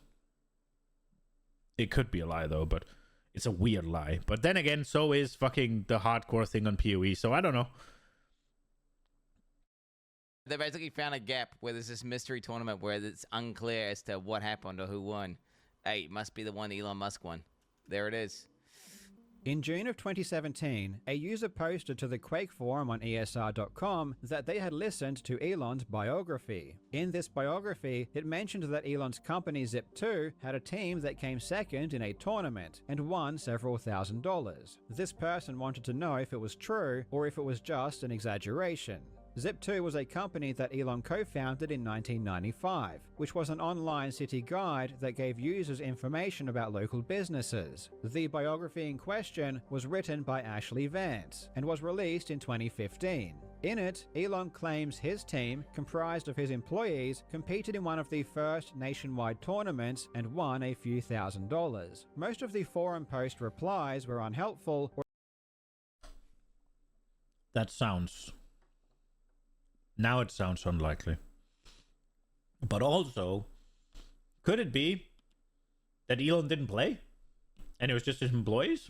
It could be a lie though, but it's a weird lie. But then again, so is fucking the hardcore thing on PoE, so I don't know. They basically found a gap where there's this mystery tournament where it's unclear as to what happened or who won. Hey, it must be the one Elon Musk won. There it is. In June of 2017, a user posted to the Quake forum on ESR.com that they had listened to Elon's biography. In this biography, it mentioned that Elon's company Zip2 had a team that came second in a tournament and won several $1,000s. This person wanted to know if it was true or if it was just an exaggeration. Zip2 was a company that Elon co-founded in 1995, which was an online city guide that gave users information about local businesses. The biography in question was written by Ashley Vance and was released in 2015. In it, Elon claims his team, comprised of his employees, competed in one of the first nationwide tournaments and won a few $1,000s. Most of the forum post replies were unhelpful or Now it sounds unlikely. But also, could it be that Elon didn't play? And it was just his employees?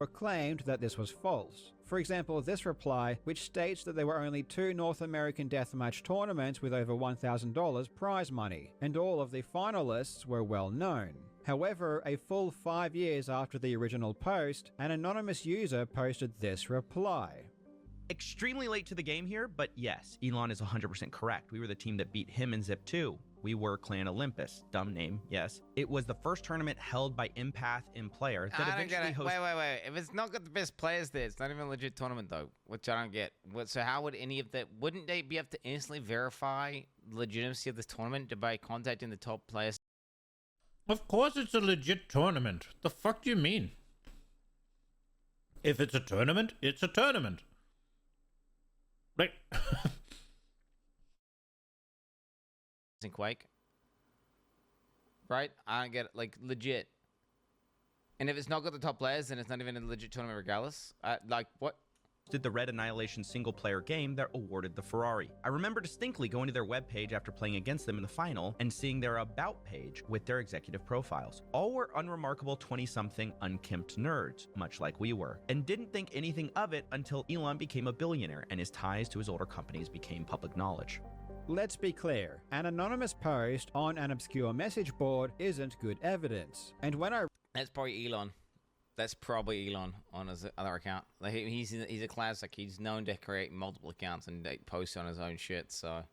claimed that this was false. For example, this reply, which states that there were only 2 North American deathmatch tournaments with over $1,000 prize money, and all of the finalists were well known. However, a full 5 years after the original post, an anonymous user posted this reply. Extremely late to the game here, but yes, Elon is 100% correct. We were the team that beat him in Zip 2. We were Clan Olympus. Dumb name, yes. It was the first tournament held by Empath in Player that eventually hosted... Wait. If it's not got the best players there, it's not even a legit tournament though, which I don't get. So how would any of that... Wouldn't they be able to instantly verify the legitimacy of this tournament by contacting the top players? Of course it's a legit tournament. The fuck do you mean? If it's a tournament, it's a tournament. Like... in Quake, right? I don't get it. Like, legit. And if it's not got the top players, then it's not even a legit tournament regardless. Like, what? Did the Red Annihilation single-player game that awarded the Ferrari. I remember distinctly going to their webpage after playing against them in the final and seeing their About page with their executive profiles. All were unremarkable 20-something unkempt nerds, much like we were, and didn't think anything of it until Elon became a billionaire and his ties to his older companies became public knowledge. Let's be clear, an anonymous post on an obscure message board isn't good evidence. And when I... That's probably Elon. That's probably Elon on his other account. Like he's a classic. He's known to create multiple accounts and post on his own shit, so...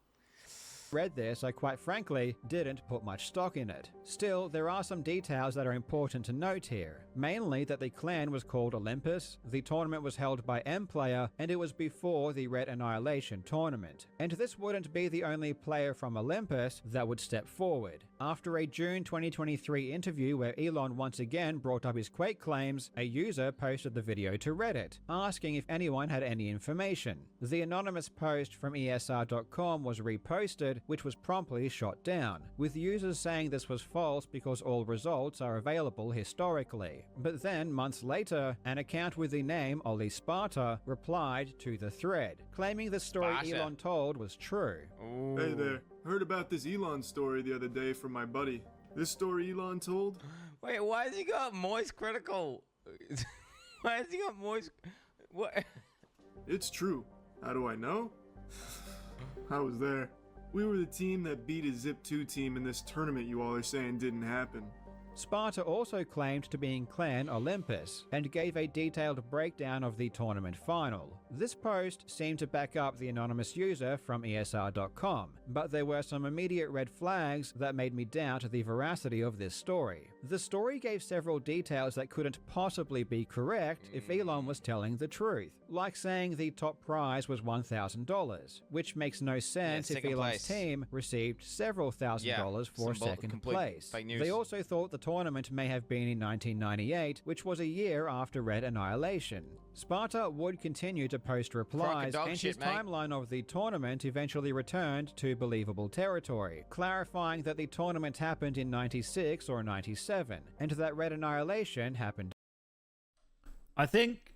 read this, I quite frankly didn't put much stock in it. Still, there are some details that are important to note here. Mainly that the clan was called Olympus, the tournament was held by M-Player, and it was before the Red Annihilation tournament. And this wouldn't be the only player from Olympus that would step forward. After a June 2023 interview where Elon once again brought up his Quake claims, a user posted the video to Reddit, asking if anyone had any information. The anonymous post from ESR.com was reposted, which was promptly shot down, with users saying this was false because all results are available historically. But then, months later, an account with the name Ollie Sparta replied to the thread, claiming the story Elon told was true. Ooh. Hey there, heard about this Elon story the other day from my buddy. This story Elon told? Wait, why has he got Moist Critical? Why has he got Moist... What? It's true. How do I know? I was there. We were the team that beat a Zip 2 team in this tournament you all are saying didn't happen. Sparta also claimed to be in Clan Olympus, and gave a detailed breakdown of the tournament final. This post seemed to back up the anonymous user from ESR.com, but there were some immediate red flags that made me doubt the veracity of this story. The story gave several details that couldn't possibly be correct if Elon was telling the truth, like saying the top prize was $1,000, which makes no sense if Elon's team received several $1,000s for second place. They also thought the tournament may have been in 1998, which was a year after Red Annihilation. Sparta would continue to post replies, and his timeline of the tournament eventually returned to believable territory, clarifying that the tournament happened in 96 or 97, and that Red Annihilation happened. I think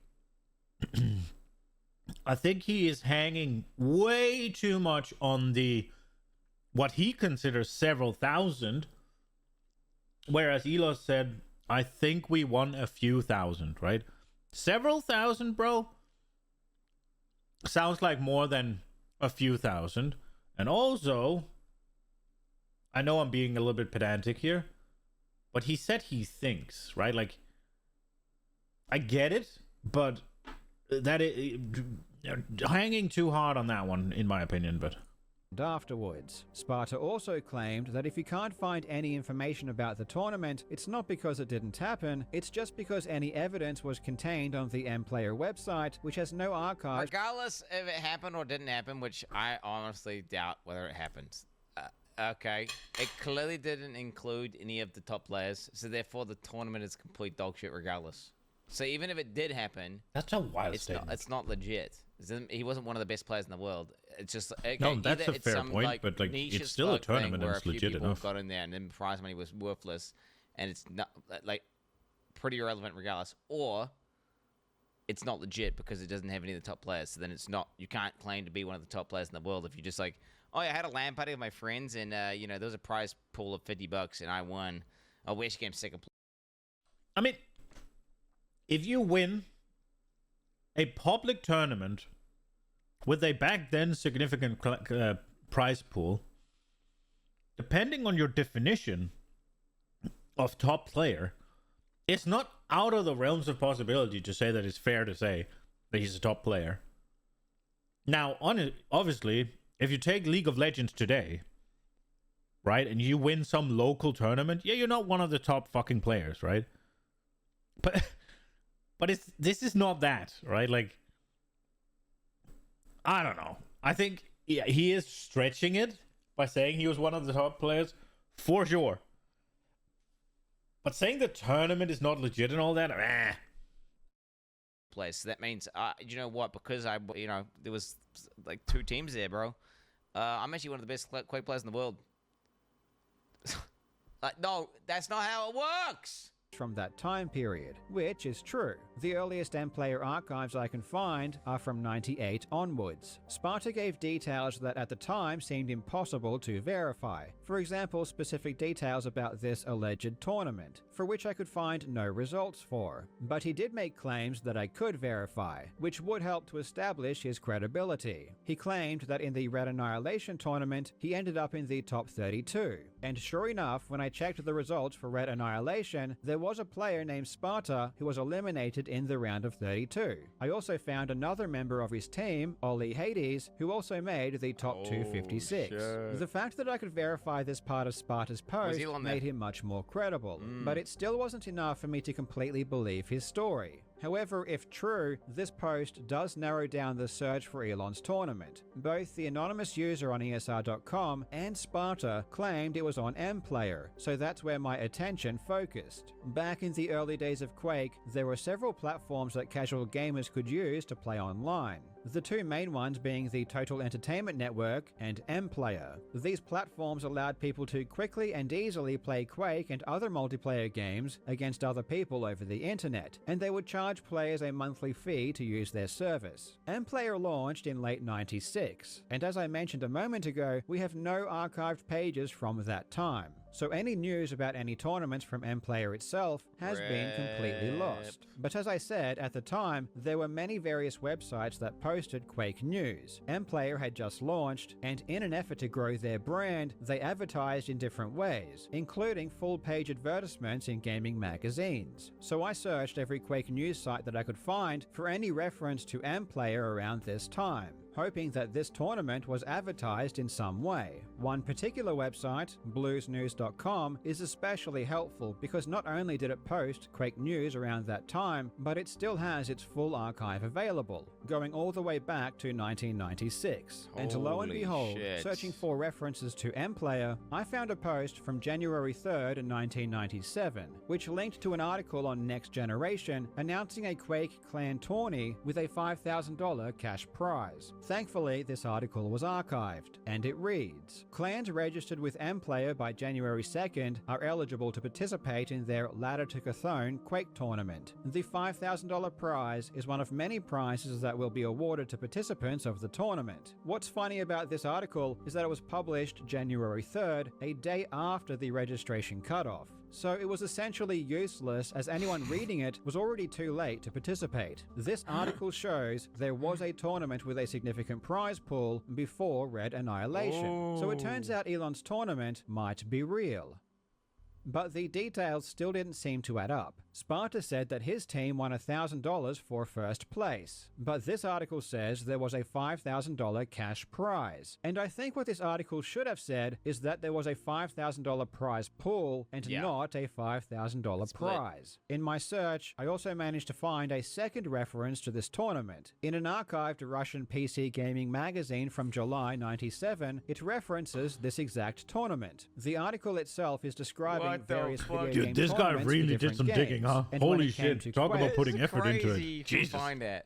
he is hanging way too much on the what he considers several thousand, whereas Elon said, I think we won a few thousand, right? Several thousand, bro, sounds like more than a few thousand. And also, I know I'm being a little bit pedantic here, but he said he thinks, right? Like, I get it, but hanging too hard on that one, in my opinion, but... Afterwards. Sparta also claimed that if you can't find any information about the tournament, it's not because it didn't happen, it's just because any evidence was contained on the M-Player website, which has no archives. Regardless if it happened or didn't happen, which I honestly doubt whether it happened. Okay, it clearly didn't include any of the top players, so therefore the tournament is complete dog shit regardless. So even if it did happen, that's a wild statement. It's not legit. He wasn't one of the best players in the world. It's just okay, no, that's a fair point, but like it's still a tournament and it's legit enough. Got in there and then prize money was worthless, and it's not like pretty irrelevant regardless. Or it's not legit because it doesn't have any of the top players. So then it's not. You can't claim to be one of the top players in the world if you just like, oh, yeah, I had a LAN party with my friends and you know there was a prize pool of $50 and I won. Oh, West came second place. I mean, if you win a public tournament with a back then significant prize pool, depending on your definition of top player, it's not out of the realms of possibility to say that it's fair to say that he's a top player. Now, obviously, if you take League of Legends today, right, and you win some local tournament, yeah, you're not one of the top fucking players, right? But this is not that, right? Like, I don't know. I think he is stretching it by saying he was one of the top players, for sure. But saying the tournament is not legit and all that, place. So that means, you know what? Because there was like 2 teams there, bro. I'm actually one of the best Quake players in the world. Like, no, that's not how it works. From that time period, which is true. The earliest M-Player archives I can find are from 98 onwards. Sparta gave details that at the time seemed impossible to verify. For example, specific details about this alleged tournament, for which I could find no results for. But he did make claims that I could verify, which would help to establish his credibility. He claimed that in the Red Annihilation tournament, he ended up in the top 32. And sure enough, when I checked the results for Red Annihilation, there was a player named Sparta who was eliminated in the round of 32. I also found another member of his team, Ollie Hades, who also made the top 256. Shit. The fact that I could verify this part of Sparta's post made him much more credible, but it still wasn't enough for me to completely believe his story. However, if true, this post does narrow down the search for Elon's tournament. Both the anonymous user on ESR.com and Sparta claimed it was on M-Player, so that's where my attention focused. Back in the early days of Quake, there were several platforms that casual gamers could use to play online. The 2 main ones being the Total Entertainment Network and M-Player. These platforms allowed people to quickly and easily play Quake and other multiplayer games against other people over the internet, and they would charge players a monthly fee to use their service. M-Player launched in late '96, and as I mentioned a moment ago, we have no archived pages from that time. so any news about any tournaments from MPlayer itself has been completely lost. But as I said, at the time, there were many various websites that posted Quake news. MPlayer had just launched, and in an effort to grow their brand, they advertised in different ways, including full-page advertisements in gaming magazines. So I searched every Quake news site that I could find for any reference to MPlayer around this time, hoping that this tournament was advertised in some way. One particular website, bluesnews.com, is especially helpful because not only did it post Quake news around that time, but it still has its full archive available, going all the way back to 1996. And lo and behold, searching for references to MPlayer, I found a post from January 3rd in 1997, which linked to an article on Next Generation announcing a Quake clan tourney with a $5,000 cash prize. Thankfully, this article was archived, and it reads, "Clans registered with MPlayer by January 2nd are eligible to participate in their Ladder to Cthulhu Quake tournament. The $5,000 prize is one of many prizes that will be awarded to participants of the tournament." What's funny about this article is that it was published January 3rd, a day after the registration cutoff. So it was essentially useless as anyone reading it was already too late to participate. This article shows there was a tournament with a significant prize pool before Red Annihilation. So it turns out Elon's tournament might be real. But the details still didn't seem to add up. Sparta said that his team won $1,000 for first place, but this article says there was a $5,000 cash prize. And I think what this article should have said is that there was a $5,000 prize pool and not a $5,000 prize. In my search, I also managed to find a second reference to this tournament. In an archived Russian PC gaming magazine from July '97, it references this exact tournament. The article itself is describing various video game Dude, this guy tournaments really for did different some games. digging, huh? And Holy when it came shit. to Talk Quake, about putting effort into it. Crazy to find that.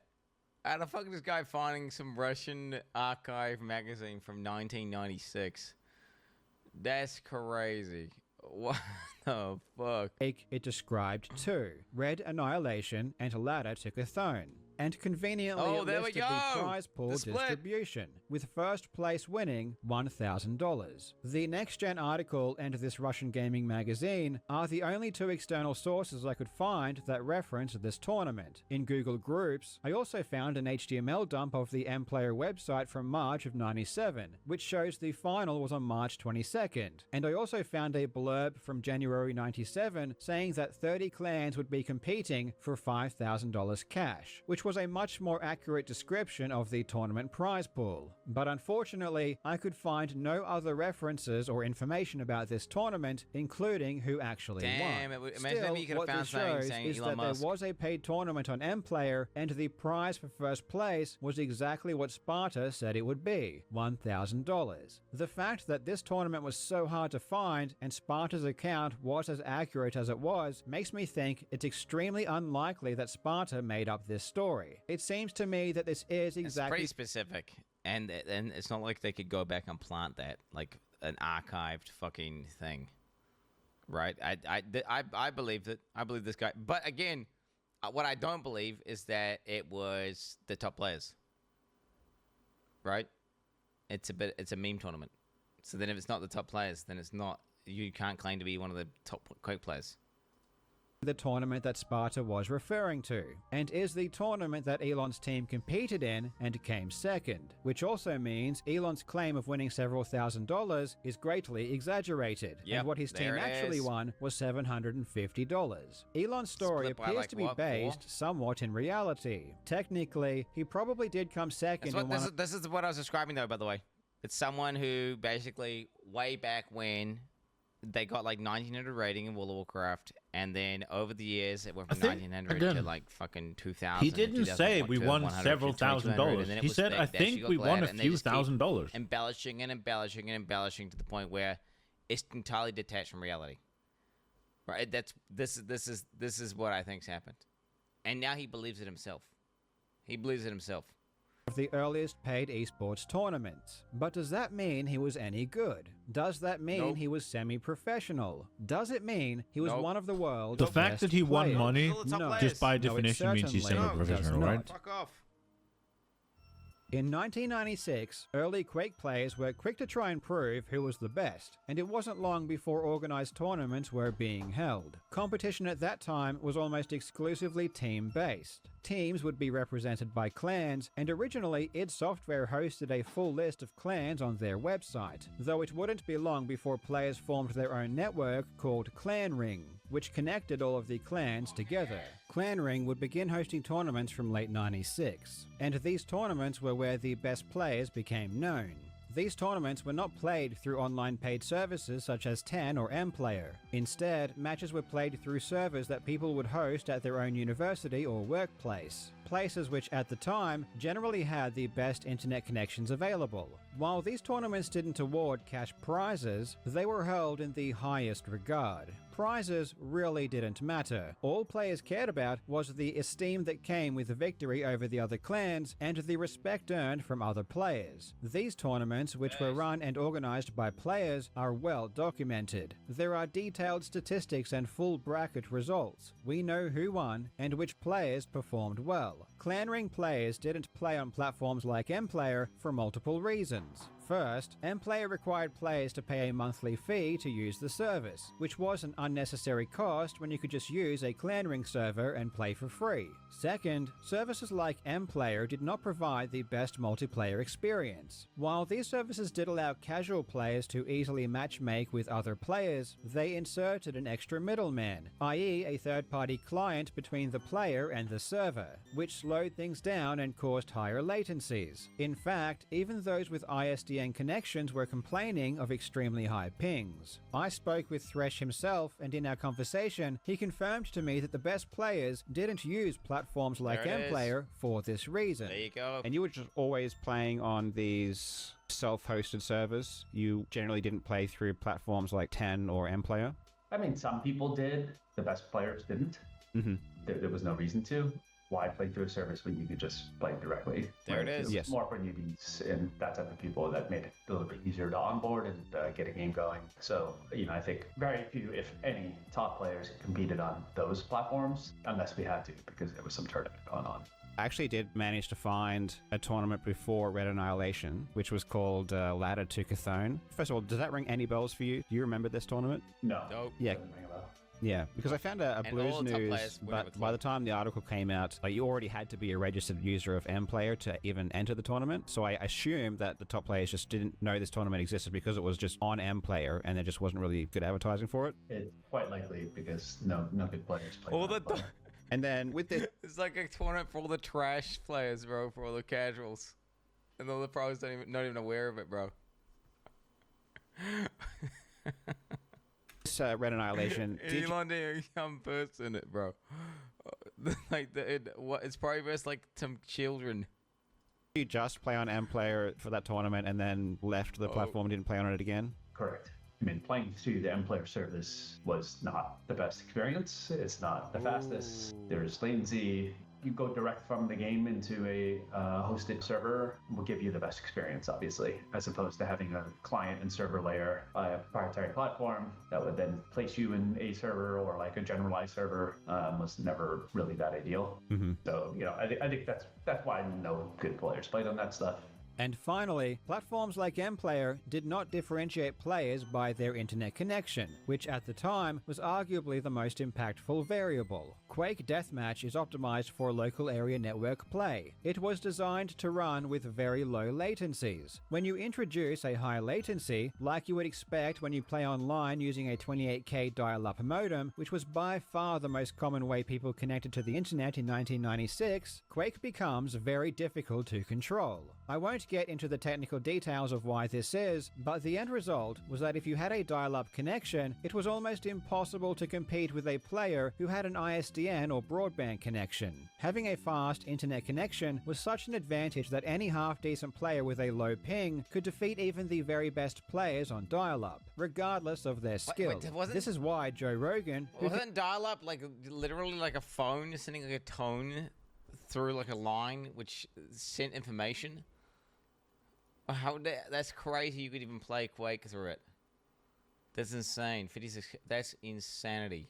How the fuck is this guy finding some Russian archive magazine from 1996? That's crazy. What the fuck? It described two, Red Annihilation and Ladder to Cthulhu, and conveniently it listed the prize pool distribution, with first place winning $1,000. The Next Gen article and this Russian gaming magazine are the only two external sources I could find that reference this tournament. In Google Groups, I also found an HTML dump of the MPlayer website from March of '97, which shows the final was on March 22nd, and I also found a blurb from January '97 saying that 30 clans would be competing for $5,000 cash, which was a much more accurate description of the tournament prize pool. But unfortunately, I could find no other references or information about this tournament, including who actually won. Still, you could what have this found shows saying is Elon that Musk. there was a paid tournament on MPlayer, and the prize for first place was exactly what Sparta said it would be, $1,000. The fact that this tournament was so hard to find, and Sparta's account was as accurate as it was, makes me think it's extremely unlikely that Sparta made up this story. It seems to me that this is exactly... It's pretty specific, and it's not like they could go back and plant that, like an archived fucking thing, right? I believe that. I believe this guy. But again, what I don't believe is that it was the top players, right? It's a meme tournament. So then if it's not the top players, then it's not... You can't claim to be one of the top Quake players. The tournament that Sparta was referring to, and is the tournament that Elon's team competed in and came second, which also means Elon's claim of winning several $1,000s is greatly exaggerated, and what his team actually won was $750. Elon's story appears to be based somewhat in reality. Technically, he probably did come second in one this is what I was describing though, by the way. It's someone who basically, way back when, they got like 1900 rating in World of Warcraft, and then over the years it went from 1900 to like fucking 2000. He didn't say we won several $1,000s. He said, I think we won a few $1,000s. Embellishing and embellishing and embellishing to the point where it's entirely detached from reality. Right? This is what I think's happened, and now he believes it himself. He believes it himself. Of the earliest paid esports tournaments. But does that mean he was any good? Does that mean he was semi-professional? Does it mean he was one of the world's The fact that he won money, No. just by No, it definition means he's certainly semi-professional, does right? not. Fuck off. In 1996, early Quake players were quick to try and prove who was the best, and it wasn't long before organized tournaments were being held. Competition at that time was almost exclusively team-based. Teams would be represented by clans, and originally id Software hosted a full list of clans on their website, though it wouldn't be long before players formed their own network called Clan Ring, which connected all of the clans together. Clan Ring would begin hosting tournaments from late 96, and these tournaments were where the best players became known. These tournaments were not played through online paid services such as 10 or mPlayer. Instead, matches were played through servers that people would host at their own university or workplace, places which at the time generally had the best internet connections available. While these tournaments didn't award cash prizes, they were held in the highest regard. Prizes really didn't matter. All players cared about was the esteem that came with the victory over the other clans and the respect earned from other players. These tournaments, which were run and organized by players, are well documented. There are detailed statistics and full bracket results. We know who won and which players performed well. Clan Ring players didn't play on platforms like mPlayer for multiple reasons. First, mPlayer required players to pay a monthly fee to use the service, which was an unnecessary cost when you could just use a Clan Ring server and play for free. Second, services like mPlayer did not provide the best multiplayer experience. While these services did allow casual players to easily matchmake with other players, they inserted an extra middleman, i.e. a third-party client between the player and the server, which slowed things down and caused higher latencies. In fact, even those with ISDN connections were complaining of extremely high pings. I spoke with Thresh himself, and in our conversation, he confirmed to me that the best players didn't use platforms like mPlayer for this reason. There you go. And you were just always playing on these self-hosted servers? You generally didn't play through platforms like 10 or mPlayer? I mean, some people did. The best players didn't. Mm-hmm. There was no reason to. Why play through a service when you could just play directly? There it is. Yes. More for newbies and that type of people that made it a little bit easier to onboard and get a game going. So, I think very few, if any, top players competed on those platforms unless we had to because there was some tournament going on. I actually did manage to find a tournament before Red Annihilation, which was called Ladder to Cthulhu. First of all, does that ring any bells for you? Do you remember this tournament? No. Nope. Yeah. Doesn't ring a bell. Yeah, because I found a Blues News, but by the time the article came out, you already had to be a registered user of mPlayer to even enter the tournament. So I assumed that the top players just didn't know this tournament existed because it was just on mPlayer and there just wasn't really good advertising for it. It's quite likely because no good players play. All the and then with this, it's like a tournament for all the trash players, bro, for all the casuals, and all the pros not even aware of it, bro. Red Annihilation. Elon a young person, it, bro. Like it's probably just like some children. You just play on mPlayer for that tournament and then left the platform and didn't play on it again? Correct. I mean, playing through the mPlayer service was not the best experience. It's not the fastest. There's latency. You go direct from the game into a hosted server will give you the best experience, obviously, as opposed to having a client and server layer by a proprietary platform that would then place you in a server or like a generalized server was never really that ideal. Mm-hmm. So, I think that's why no good players played on that stuff. And finally, platforms like mPlayer did not differentiate players by their internet connection, which at the time was arguably the most impactful variable. Quake Deathmatch is optimized for local area network play. It was designed to run with very low latencies. When you introduce a high latency, like you would expect when you play online using a 28K dial-up modem, which was by far the most common way people connected to the internet in 1996, Quake becomes very difficult to control. I won't get into the technical details of why this is, but the end result was that if you had a dial-up connection, it was almost impossible to compete with a player who had an ISDN or broadband connection. Having a fast internet connection was such an advantage that any half-decent player with a low ping could defeat even the very best players on dial-up, regardless of their skill. This is why Joe Rogan... Wasn't dial-up like literally like a phone sending like a tone through like a line which sent information? That's crazy. You could even play Quake through it. That's insane. 56. That's insanity.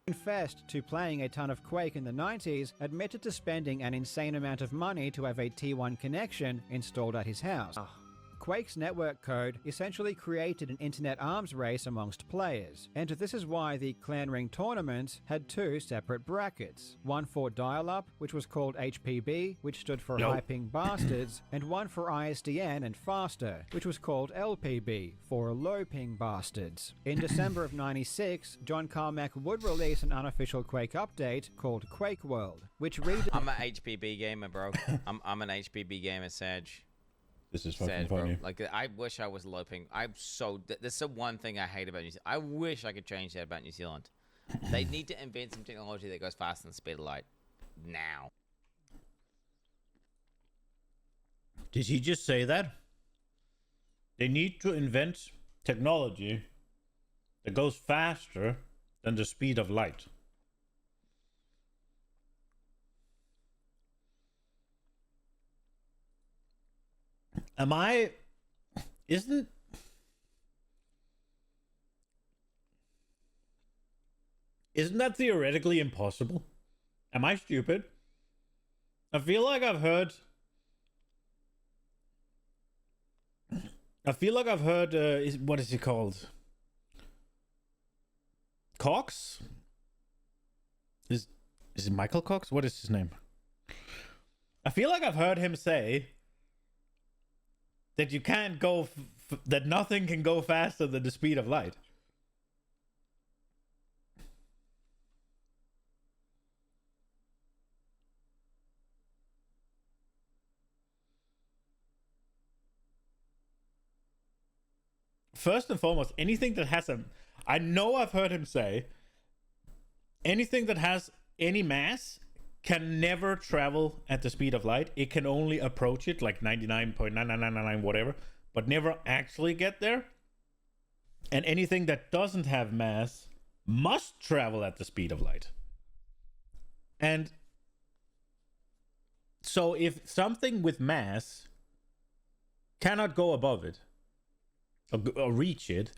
confessed to playing a ton of Quake in the 90s, admitted to spending an insane amount of money to have a T1 connection installed at his house. Quake's network code essentially created an internet arms race amongst players, and this is why the Clan Ring tournament had two separate brackets. One for dial-up, which was called HPB, which stood for High Ping Bastards, and one for ISDN and faster, which was called LPB, for Low Ping Bastards. In December of '96, John Carmack would release an unofficial Quake update called Quake World, which I'm an HPB gamer, bro. I'm an HPB gamer, Sage. This is fucking funny. Like, I wish I was loping. That's the one thing I hate about New Zealand. I wish I could change that about New Zealand. They need to invent some technology that goes faster than the speed of light. Now. Did he just say that? They need to invent technology that goes faster than the speed of light. Isn't that theoretically impossible? Am I stupid? I feel like I've heard what is he called? Cox? Is it Michael Cox? What is his name? I feel like I've heard him say that you can't go, that nothing can go faster than the speed of light. First and foremost, anything that has I know I've heard him say, anything that has any mass can never travel at the speed of light. It can only approach it, like 99.99999 whatever, but never actually get there. And anything that doesn't have mass must travel at the speed of light. And so if something with mass cannot go above it or reach it,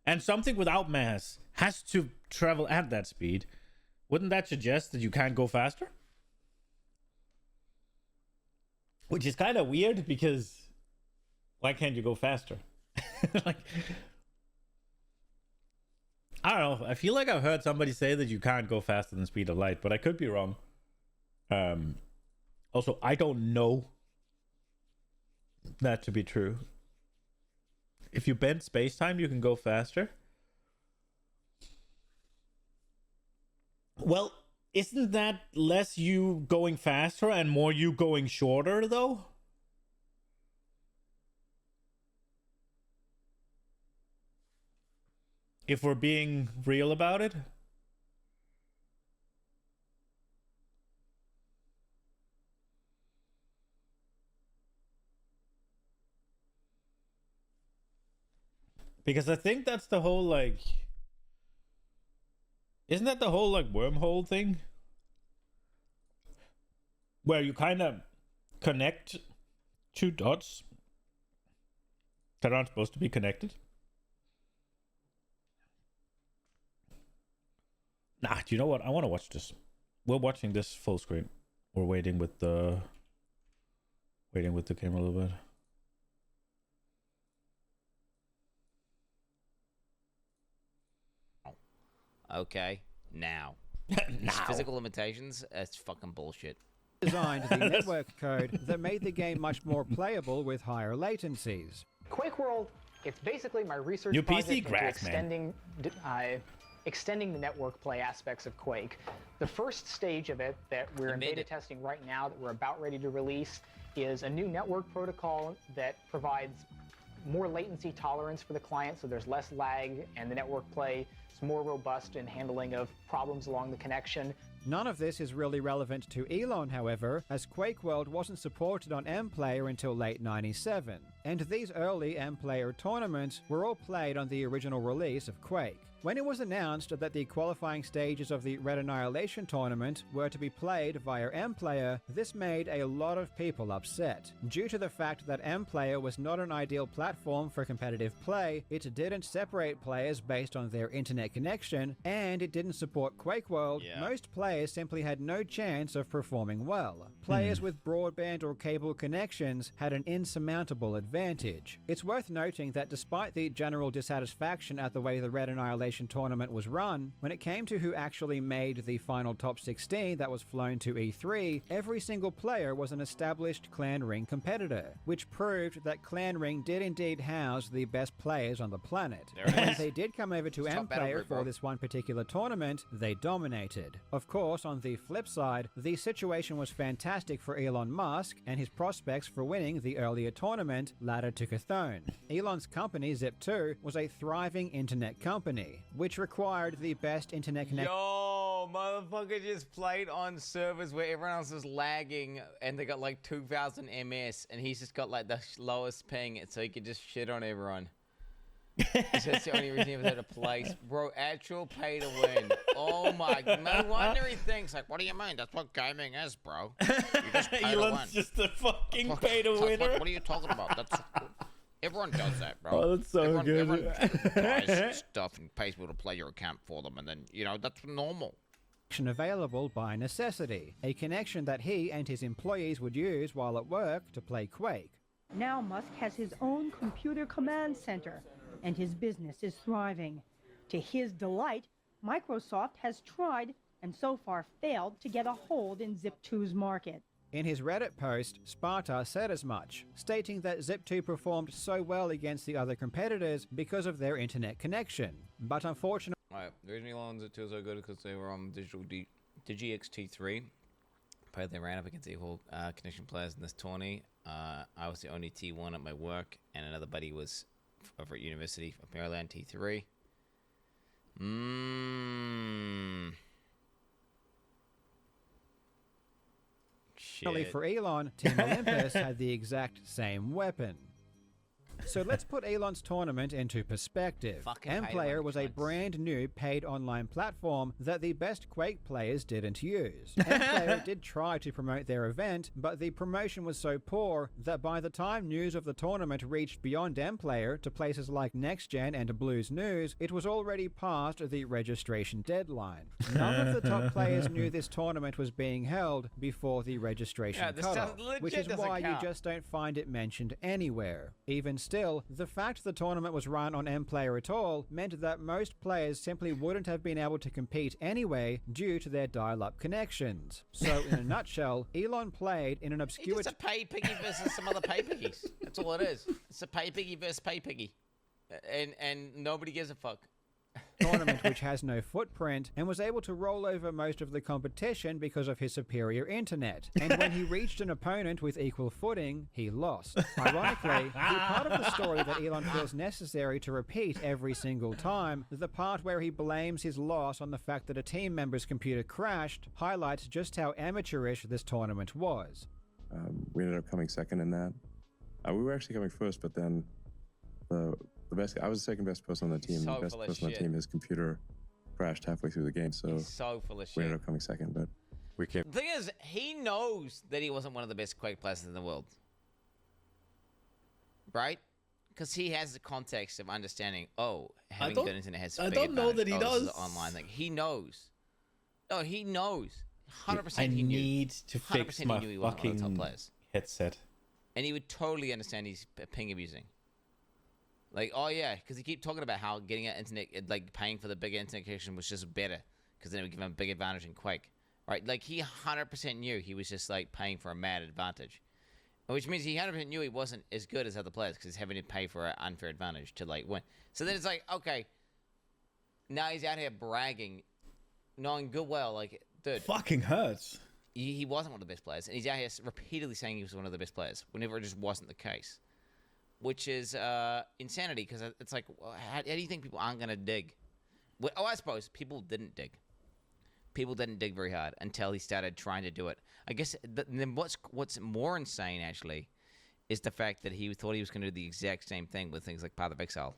and something without mass has to travel at that speed, wouldn't that suggest that you can't go faster? Which is kind of weird, because why can't you go faster? Like, I don't know. I feel like I've heard somebody say that you can't go faster than the speed of light, but I could be wrong. Also, I don't know that to be true. If you bend space-time, you can go faster. Well, isn't that less you going faster and more you going shorter, though? If we're being real about it? Because I think that's the whole, like... Isn't that the whole, like, wormhole thing? Where you kind of connect two dots that aren't supposed to be connected? Nah, do you know what? I want to watch this. We're watching this full screen. We're waiting with the camera a little bit. Okay, now. These physical limitations, that's fucking bullshit. Designed the network code that made the game much more playable with higher latencies. Quake World, it's basically my research New project PC into grass, man. extending the network play aspects of Quake. The first stage of it that we're in beta testing right now, that we're about ready to release, is a new network protocol that provides more latency tolerance for the client, so there's less lag, and the network play is more robust in handling of problems along the connection. None of this is really relevant to Elon, however, as Quake World wasn't supported on MPlayer until late '97. and these early M-Player tournaments were all played on the original release of Quake. When it was announced that the qualifying stages of the Red Annihilation tournament were to be played via M-Player, this made a lot of people upset. Due to the fact that M-Player was not an ideal platform for competitive play, it didn't separate players based on their internet connection, and it didn't support Quake World, most players simply had no chance of performing well. Players with broadband or cable connections had an insurmountable advantage. It's worth noting that despite the general dissatisfaction at the way the Red Annihilation tournament was run, when it came to who actually made the final top 16 that was flown to E3, every single player was an established Clan Ring competitor, which proved that Clan Ring did indeed house the best players on the planet. When they did come over to M-Player for this one particular tournament, they dominated. Of course, on the flip side, the situation was fantastic for Elon Musk, and his prospects for winning the earlier tournament ladder took a thone. Elon's company, Zip2, was a thriving internet company, which required the best internet connection. Yo, motherfucker just played on servers where everyone else is lagging and they got like 2000 MS and he's just got like the lowest ping so he could just shit on everyone. So that's the only reason he was at a place. Bro, actual pay to win. Oh my, no wonder he thinks like, what do you mean? That's what gaming is, bro. You just pay to win. Elon's just a fucking pay to winner. What are you talking about? That's... Everyone does that, bro. Oh, that's so good. Everyone buys stuff and pays people to play your account for them, and then, you know, that's normal. Available by necessity, a connection that he and his employees would use while at work to play Quake. Now Musk has his own computer command center, and his business is thriving. To his delight, Microsoft has tried, and so far failed, to get a hold in Zip2's market. In his Reddit post, Sparta said as much, stating that Zip2 performed so well against the other competitors because of their internet connection. But unfortunately... Right, the reason why Zip2 was so good because they were on DigiXT3. But they ran up against equal connection players in this tourney. I was the only T1 at my work, and another buddy was over at University of Maryland, T3. Shit. For Elon, Team Olympus had the exact same weapon. So let's put Elon's tournament into perspective. M-Player was a brand new paid online platform that the best Quake players didn't use. M-Player did try to promote their event, but the promotion was so poor that by the time news of the tournament reached beyond M-Player to places like Next Gen and Blues News, it was already past the registration deadline. None of the top players knew this tournament was being held before the registration cutoff, which is why you just don't find it mentioned anywhere. Even still, the fact the tournament was run on M-Player at all meant that most players simply wouldn't have been able to compete anyway due to their dial-up connections. So, in a nutshell, Elon played in an obscure... It's a pay piggy versus some other pay piggies. That's all it is. It's a pay piggy versus pay piggy. And nobody gives a fuck. Tournament which has no footprint and was able to roll over most of the competition because of his superior internet. And when he reached an opponent with equal footing, he lost. Ironically, the part of the story that Elon feels necessary to repeat every single time, the part where he blames his loss on the fact that a team member's computer crashed, highlights just how amateurish this tournament was. We ended up coming second in that. We were actually coming first, but then I was the second best person on the team. The best person on the team, his computer crashed halfway through the game, so full of shit. We ended up coming second, but we can't. The thing is, he knows that he wasn't one of the best Quake players in the world, right? Because he has the context of understanding. Oh, having good internet has. I don't know that he does. This is an online thing. He knows. No, he knows. 100%. I he knew. need to fix my fucking headset. And he would totally understand he's ping abusing. Like, oh yeah, because he keep talking about how getting an internet, like paying for the bigger internet connection was just better, because then it would give him a big advantage in Quake, right? Like he 100% knew he was just like paying for a mad advantage, which means he 100% knew he wasn't as good as other players because he's having to pay for an unfair advantage to like win. So then it's like, okay, now he's out here bragging, knowing good well, like, dude, fucking hurts. He wasn't one of the best players, and he's out here repeatedly saying he was one of the best players whenever it just wasn't the case. Which is insanity, because it's like, well, how do you think people aren't going to dig? Well, I suppose people didn't dig. People didn't dig very hard until he started trying to do it. I guess then what's more insane, actually, is the fact that he thought he was going to do the exact same thing with things like Path of Exile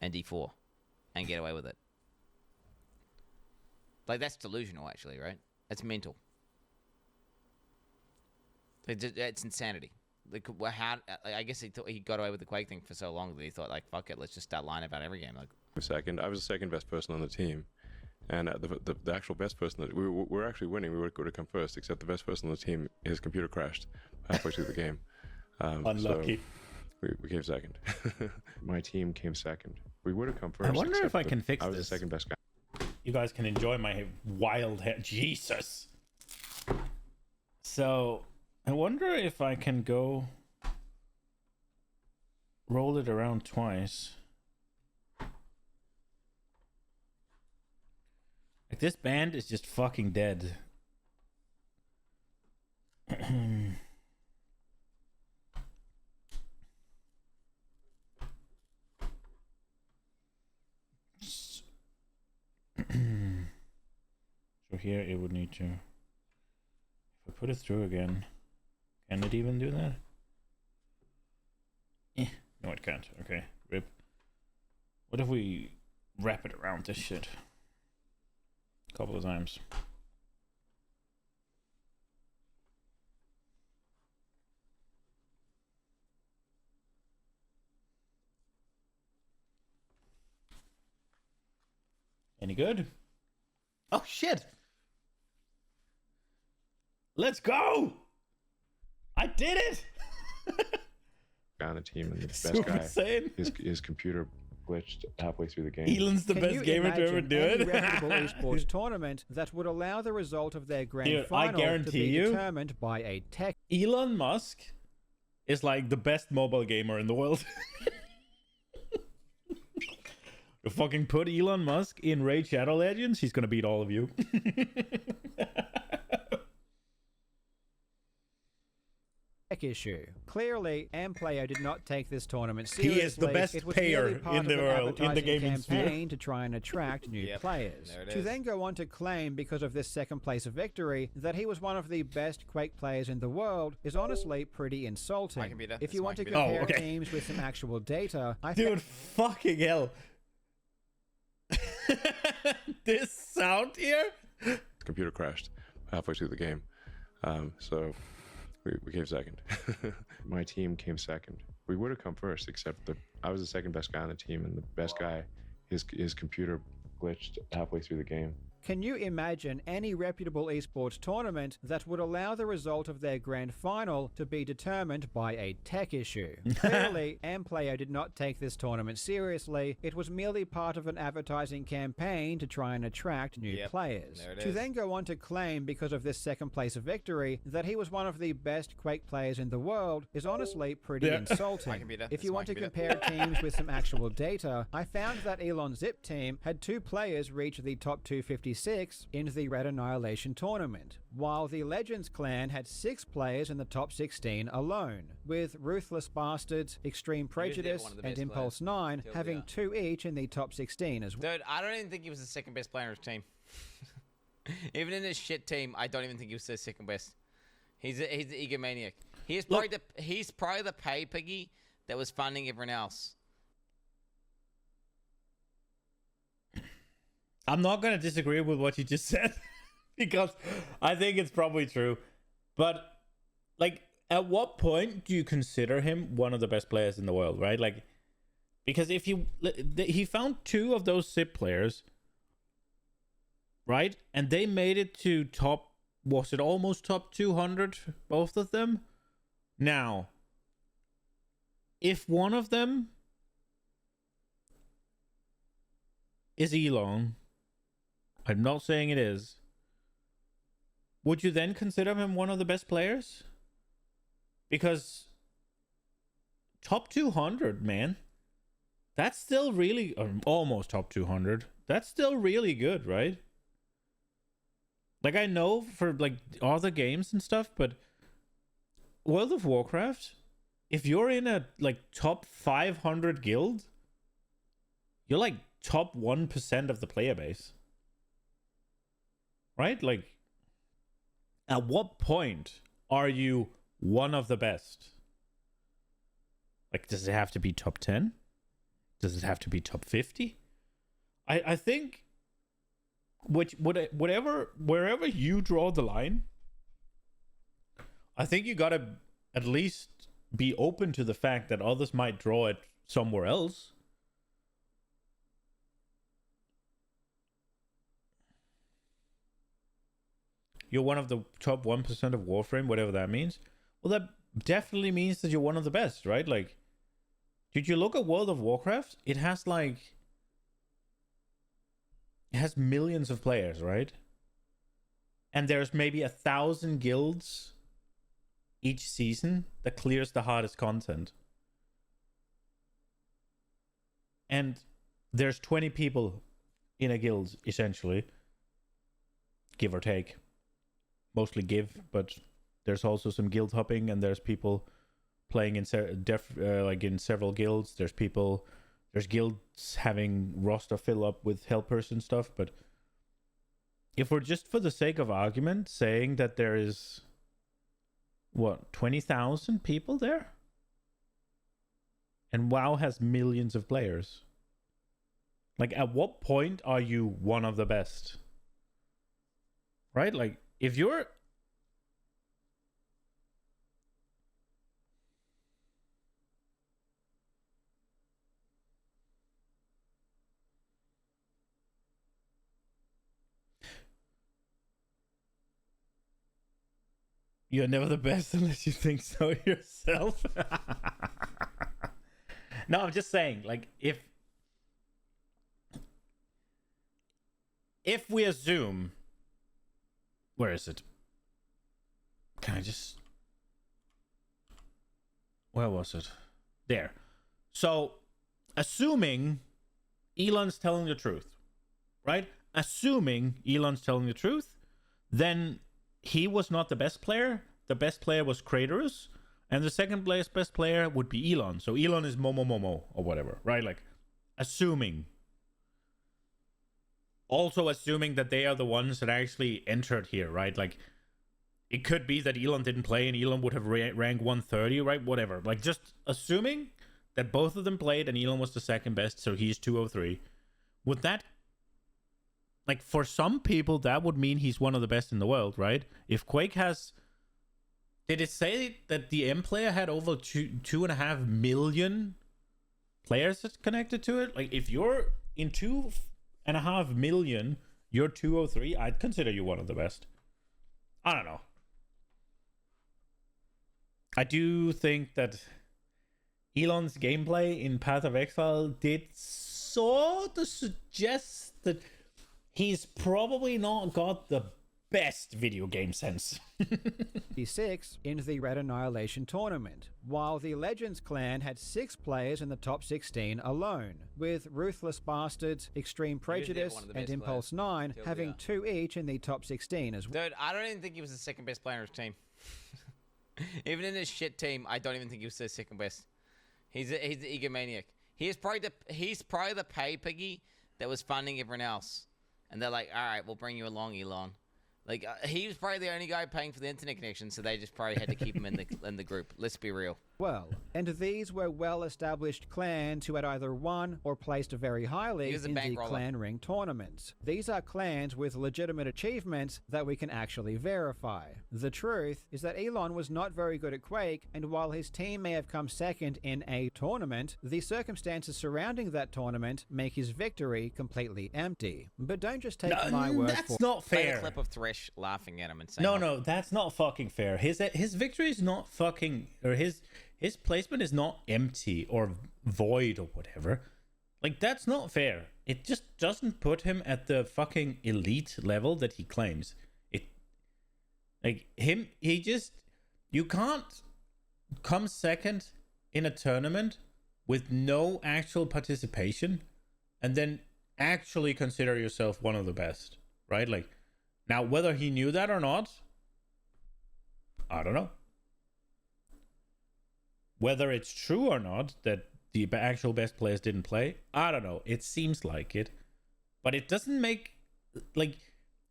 and D4 and get away with it. Like, that's delusional, actually, right? That's mental. It's insanity. Like, how? I guess he thought he got away with the Quake thing for so long that he thought, like, fuck it, let's just start lying about every game. Like, second, I was the second best person on the team, and the actual best person that we were actually winning. We would have come first, except the best person on the team, his computer crashed halfway through the game. Unlucky. So we came second. My team came second. We would have come first. I wonder if I can fix this. I was the second best guy. You guys can enjoy my wild hair. Jesus. So, I wonder if I can go roll it around twice. Like, this band is just fucking dead. So here it would need to, if I put it through again, can it even do that? No, it can't. Okay, rip. What if we wrap it around this shit a couple of times? Any good? Oh shit! Let's go! I did it! Guy on the team and the best Super guy. Saiyan. His computer glitched halfway through the game. Elon's the best gamer to ever do it. Any reputable esports tournament that would allow the result of their grand Dude, final I guarantee to be you, determined by a tech. Elon Musk is like the best mobile gamer in the world. You fucking put Elon Musk in Raid Shadow Legends, he's gonna beat all of you. Tech issue. Clearly, Amplayer did not take this tournament seriously. He is the best it was payer merely part in the of an world, in the advertising gaming sphere. campaign to try and attract new players. To then go on to claim, because of this second place victory, that he was one of the best Quake players in the world is honestly pretty insulting. If you want to compare teams with some actual data, Dude, fucking hell. This sound here? Computer crashed halfway through the game, so we came second. My team came second. We would have come first, except I was the second best guy on the team, and the best guy, his computer glitched halfway through the game. Can you imagine any reputable esports tournament that would allow the result of their grand final to be determined by a tech issue? Clearly, Amplayer did not take this tournament seriously. It was merely part of an advertising campaign to try and attract new players. To then go on to claim, because of this second place victory, that he was one of the best Quake players in the world is honestly pretty insulting. If you want to compare teams with some actual data, I found that Elon's Zip team had 2 players reach the top 256 in the Red Annihilation tournament, while the Legends clan had 6 players in the top 16 alone, with Ruthless Bastards, Extreme Prejudice, and Impulse 9 having 2 each in the top 16 as well. Dude, I don't even think he was the second best player on his team. Even in his shit team, I don't even think he was the second best. He's the egomaniac. He's probably the pay piggy that was funding everyone else. I'm not going to disagree with what you just said because I think it's probably true. But, like, at what point do you consider him one of the best players in the world, right? Like, because if he found 2 of those SIP players, right? And they made it to top, was it almost top 200, both of them? Now, if one of them is Elon, I'm not saying it is, would you then consider him one of the best players? Because top 200, man, that's still really, almost top 200. That's still really good, right? Like, I know for like other games and stuff, but World of Warcraft, if you're in a like top 500 guild, you're like top 1% of the player base. Right? Like, at what point are you one of the best? Like, does it have to be top 10? Does it have to be top 50? I think wherever you draw the line, I think you gotta at least be open to the fact that others might draw it somewhere else. You're one of the top 1% of Warframe, whatever that means. Well, that definitely means that you're one of the best, right? Like, did you look at World of Warcraft? It has millions of players, right? And there's maybe 1,000 guilds each season that clears the hardest content. And there's 20 people in a guild, essentially. Give or take. Mostly give, but there's also some guild hopping, and there's people playing in several guilds. There's guilds having roster fill up with helpers and stuff. But if we're just for the sake of argument saying that there is 20,000 people there, and WoW has millions of players, like, at what point are you one of the best? Right? Like, if you're never the best unless you think so yourself. No, I'm just saying, like, if we assume, where is it? Where was it? There. So, assuming Elon's telling the truth, right? Assuming Elon's telling the truth, then he was not the best player. The best player was Kratos, and the second best player would be Elon. So Elon is Momo or whatever, right? Like, assuming. Also assuming that they are the ones that actually entered here, right? Like, it could be that Elon didn't play and Elon would have ranked 130, right? Whatever. Like, just assuming that both of them played and Elon was the second best, so he's 203. Would that, like, for some people, that would mean he's one of the best in the world, right? If Quake has... Did it say that the M player had over 2.5 million players connected to it? Like, if you're in 2.5 million, you're 203, I'd consider you one of the best. I don't know. I do think that Elon's gameplay in Path of Exile did sort of suggest that he's probably not got the best video game sense. D6 in the Red Annihilation tournament, while the Legends clan had 6 players in the top 16 alone, with Ruthless Bastards, Extreme Prejudice, and Impulse 9 having 2 each in the top 16 as well. Dude, I don't even think he was the second best player on his team. Even in his shit team, I don't even think he was the second best. He's the egomaniac. He's probably the pay piggy that was funding everyone else. And they're like, all right, we'll bring you along, Elon. Like, he was probably the only guy paying for the internet connection, so they just probably had to keep him in the group. Let's be real. Well, and these were well-established clans who had either won or placed very highly in the clan ring tournaments. These are clans with legitimate achievements that we can actually verify. The truth is that Elon was not very good at Quake, and while his team may have come second in a tournament, the circumstances surrounding that tournament make his victory completely empty. But don't just take my word for it. That's not fair. Play a clip of Thresh laughing at him and saying, No, that's not fucking fair. His victory is not fucking, or his placement is not empty or void or whatever. Like, that's not fair. It just doesn't put him at the fucking elite level that he claims. You can't come second in a tournament with no actual participation and then actually consider yourself one of the best, right? Like, now, whether he knew that or not, I don't know. Whether it's true or not that the actual best players didn't play, I don't know. It seems like it. But it doesn't make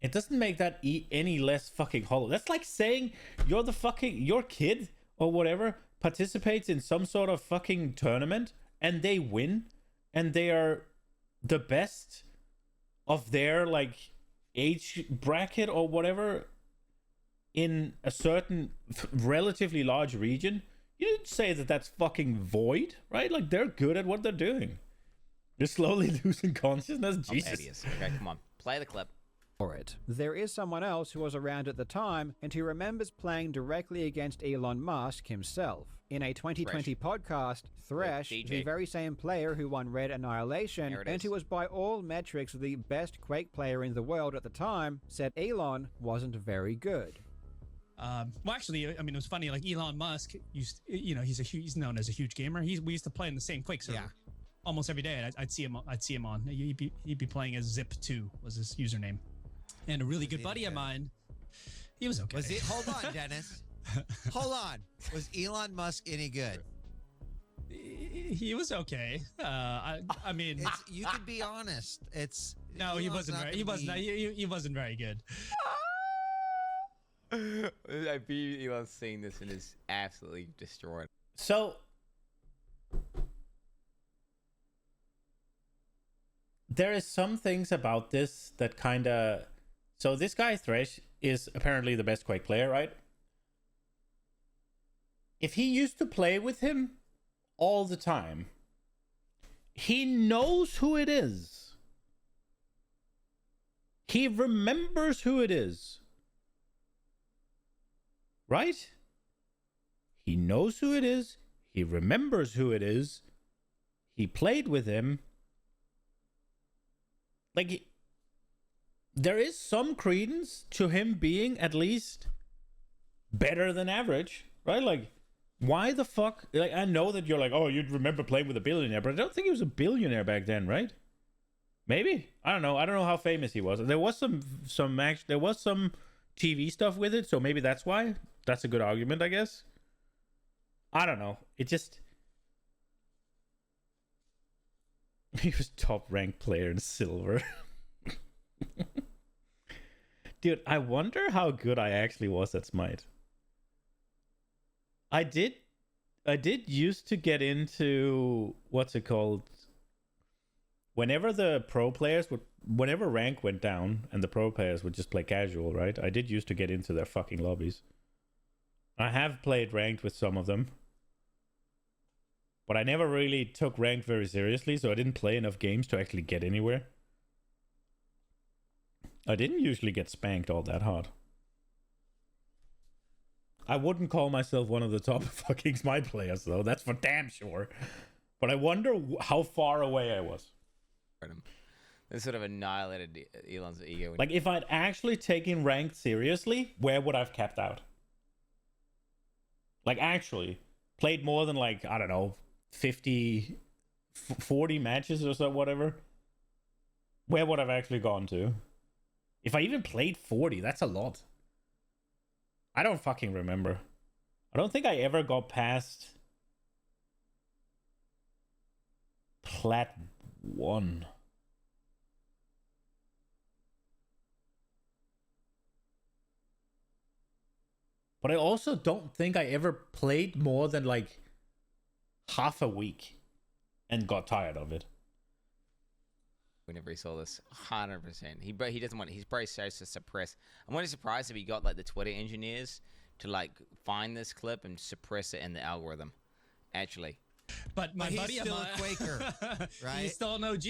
that any less fucking hollow. That's like saying your kid or whatever participates in some sort of fucking tournament and they win and they are the best of their like age bracket or whatever in a certain relatively large region, you didn't say that that's fucking void, right? Like, they're good at what they're doing. You're slowly losing consciousness. Jesus. Okay, come on. Play the clip. For it. There is someone else who was around at the time and who remembers playing directly against Elon Musk himself. In a 2020 podcast, Thresh, the very same player who won Red Annihilation and who was by all metrics the best Quake player in the world at the time, said Elon wasn't very good. Well, actually, I mean, it was funny. Like Elon Musk used, he's known as a huge gamer. We used to play in the same Quake server almost every day. And I'd see him on. He'd be playing as Zip2 was his username, and a really good buddy of mine. He was okay. Hold on, Dennis. Hold on. Was Elon Musk any good? He was okay. I mean, you can be honest. He wasn't very good. I bet Elon's seeing this and is absolutely destroyed. So there is some things about this that kind of... So this guy Thresh is apparently the best Quake player, right? If he used to play with him all the time, he knows who it is. He remembers who it is. Right? He knows who it is. He remembers who it is. He played with him. Like, there is some credence to him being at least better than average, right? Like, why the fuck? Like, I know that you're like, oh, you'd remember playing with a billionaire, but I don't think he was a billionaire back then, right? Maybe. I don't know. I don't know how famous he was. There was some TV stuff with it, so maybe that's why. That's a good argument, I guess. I don't know. It just... He was top ranked player in silver. Dude, I wonder how good I actually was at Smite. I did used to get into... What's it called? Whenever rank went down and the pro players would just play casual, right? I did used to get into their fucking lobbies. I have played ranked with some of them. But I never really took ranked very seriously, so I didn't play enough games to actually get anywhere. I didn't usually get spanked all that hard. I wouldn't call myself one of the top fucking Smite players, though. That's for damn sure. But I wonder how far away I was. This sort of annihilated Elon's ego. Like, if I'd actually taken ranked seriously, where would I've capped out? Like, actually, played more than, like, I don't know, 40 matches or so, whatever. Where would I've actually gone to? If I even played 40, that's a lot. I don't fucking remember. I don't think I ever got past Plat 1. But I also don't think I ever played more than like half a week and got tired of it. Whenever he saw this, 100%. He doesn't want. He's probably supposed to suppress. I'm really surprised if he got like the Twitter engineers to like find this clip and suppress it in the algorithm. Actually, but my buddy, he's still a Quaker, right? He's still an OG.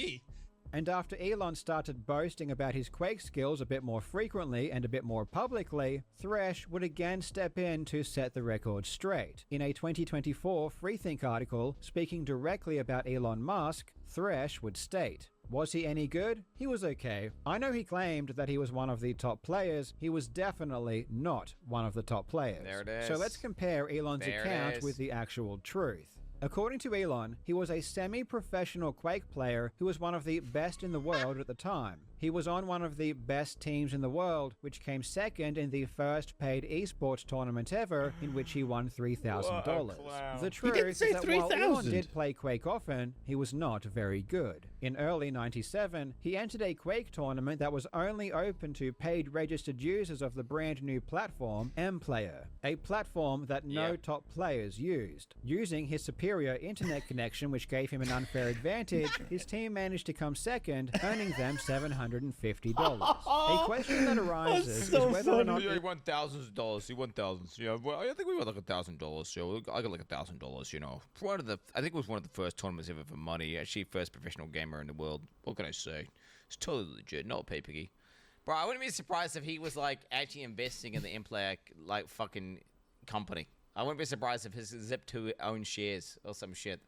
And after Elon started boasting about his Quake skills a bit more frequently and a bit more publicly, Thresh would again step in to set the record straight. In a 2024 Freethink article, speaking directly about Elon Musk, Thresh would state, "Was he any good? He was okay. I know he claimed that he was one of the top players. He was definitely not one of the top players." There it is. So let's compare Elon's account with the actual truth. According to Elon, he was a semi-professional Quake player who was one of the best in the world at the time. He was on one of the best teams in the world, which came second in the first paid esports tournament ever, in which he won $3,000. The truth is that while Elon did play Quake often, he was not very good. In early '97, he entered a Quake tournament that was only open to paid registered users of the brand new platform mPlayer, a platform that no top players used. Using his superior internet connection, which gave him an unfair advantage, his team managed to come second, earning them $750. A question that arises is whether or not he won $1,000. He won thousands. You know, well, I think we won like $1,000. You know, I got like $1,000. You know, I think it was one of the first tournaments ever for money. Actually, first professional gamer in the world. What can I say? It's totally legit, not a pay piggy. Bro, I wouldn't be surprised if he was like actually investing in the mPlayer like fucking company. I wouldn't be surprised if his Zip2 owns shares or some shit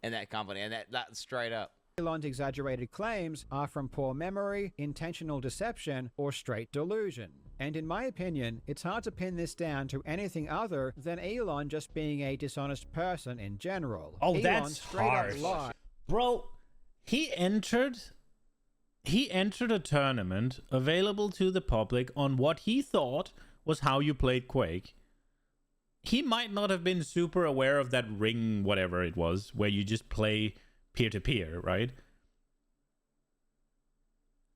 in that company, and that straight up. Elon's exaggerated claims are from poor memory, intentional deception, or straight delusion. And in my opinion, it's hard to pin this down to anything other than Elon just being a dishonest person in general. Oh, Elon that's harsh. Bro, he entered a tournament available to the public on what he thought was how you played Quake. He might not have been super aware of that ring, whatever it was, where you just play peer-to-peer, right?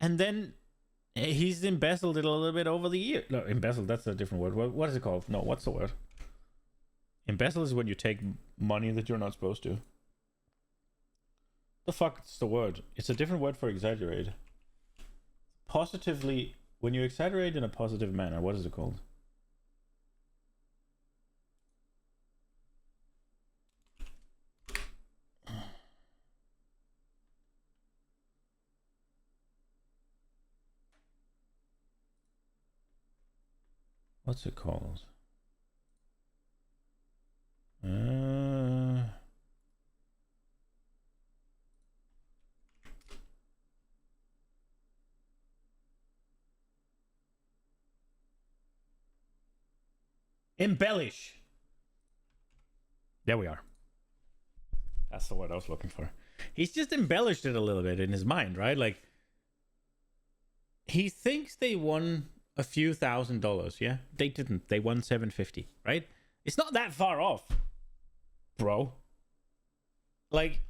And then he's embezzled it a little bit over the year. No, embezzled, that's a different word. What is it called? No, what's the word? Embezzle is when you take money that you're not supposed to. The fuck's the word? It's a different word for exaggerate. Positively, when you exaggerate in a positive manner, what is it called? What's it called? Embellish. There we are. That's the word I was looking for. He's just embellished it a little bit in his mind, right? Like, he thinks they won a few $1,000s, yeah? They didn't. They won $750, right? It's not that far off, bro. Like,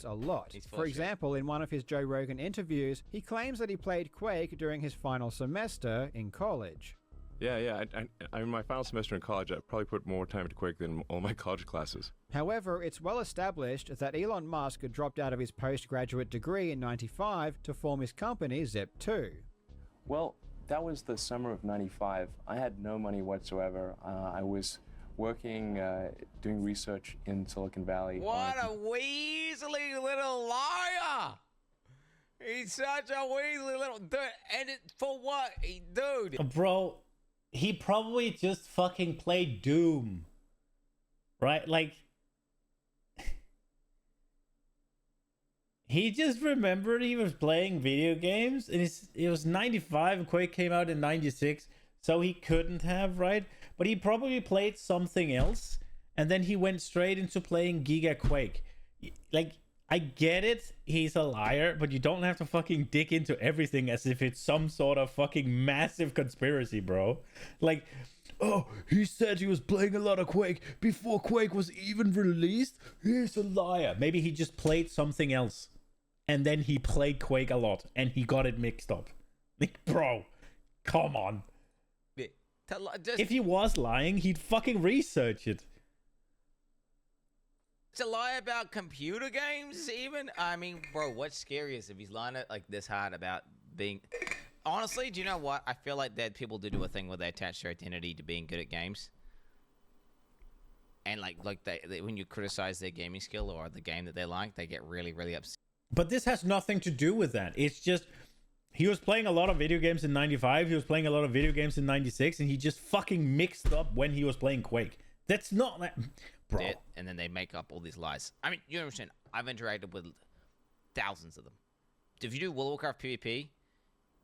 a lot. For example, in one of his Joe Rogan interviews, he claims that he played Quake during his final semester in college. Yeah. I in my final semester in college, I probably put more time into Quake than all my college classes. However, it's well established that Elon Musk dropped out of his postgraduate degree in '95 to form his company Zip2. Well, that was the summer of '95. I had no money whatsoever. I was working, doing research in Silicon Valley. What a weaselly little liar! He's such a weaselly little dude. And for what, dude? Bro, he probably just fucking played Doom, right? Like, he just remembered he was playing video games, and it was '95 and Quake came out in '96, so he couldn't have, right? But he probably played something else, and then he went straight into playing Giga Quake. Like, I get it, he's a liar, but you don't have to fucking dig into everything as if it's some sort of fucking massive conspiracy, bro. Like, oh, he said he was playing a lot of Quake before Quake was even released? He's a liar. Maybe he just played something else, and then he played Quake a lot, and he got it mixed up. Like, bro, come on. If he was lying, he'd fucking research it. To lie about computer games, even? I mean, bro, what's scariest if he's lying like this hard about being... Honestly, do you know what? I feel like that people do a thing where they attach their identity to being good at games. And like they, when you criticize their gaming skill or the game that they like, they get really, really upset. But this has nothing to do with that. It's just... He was playing a lot of video games in '95, he was playing a lot of video games in '96, and he just fucking mixed up when he was playing Quake. That's not that... Bro. And then they make up all these lies. I mean, you understand, I've interacted with thousands of them. If you do World of Warcraft PvP,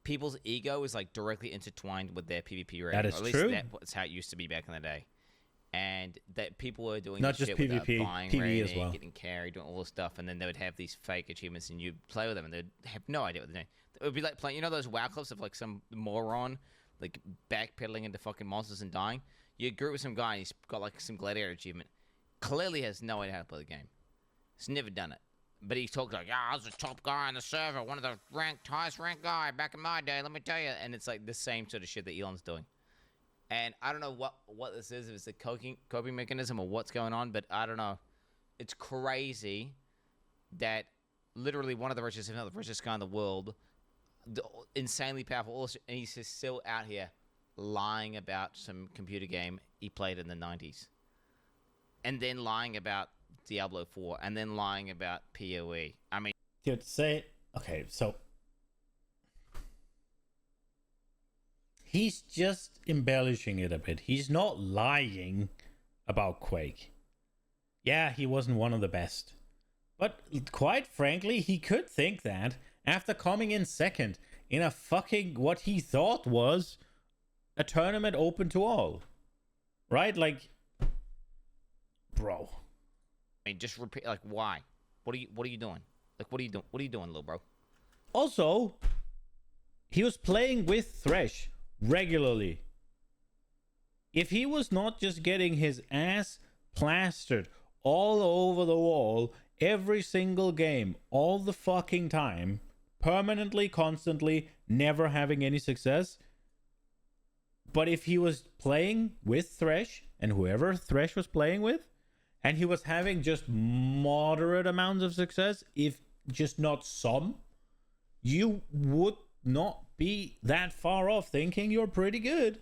people's ego is like directly intertwined with their PvP rating. That is true. That's how it used to be back in the day. and that people were doing not this just shit without PvP, buying PvE rating, as well. getting carried, doing all this stuff, and then they would have these fake achievements, and you'd play with them, and they'd have no idea what they're doing. It would be like playing, you know, those WoW clips of like some moron like backpedaling into fucking monsters and dying. You group with some guy, and he's got like some gladiator achievement. Clearly has no idea how to play the game. He's never done it. But he talks like, yeah, I was the top guy on the server, one of the highest ranked guy back in my day, let me tell you. And it's like the same sort of shit that Elon's doing. And I don't know what this is, if it's a coping mechanism or what's going on, but I don't know. It's crazy that literally one of the richest, if not the richest guy in the world, insanely powerful, and he's just still out here lying about some computer game he played in the 90s. And then lying about Diablo 4, and then lying about PoE. I mean, dude, okay, so he's just embellishing it a bit. He's not lying about Quake. Yeah, he wasn't one of the best, but quite frankly, he could think that after coming in second in a fucking what he thought was a tournament open to all, right? Like, bro. I mean, just repeat. Like, why? What are you doing? Like, what are you doing? What are you doing, little bro? Also, he was playing with Thresh regularly. If he was not just getting his ass plastered all over the wall every single game, all the fucking time, permanently, constantly, never having any success. But if he was playing with Thresh and whoever Thresh was playing with, and he was having just moderate amounts of success, if just not some, you would not be that far off thinking you're pretty good,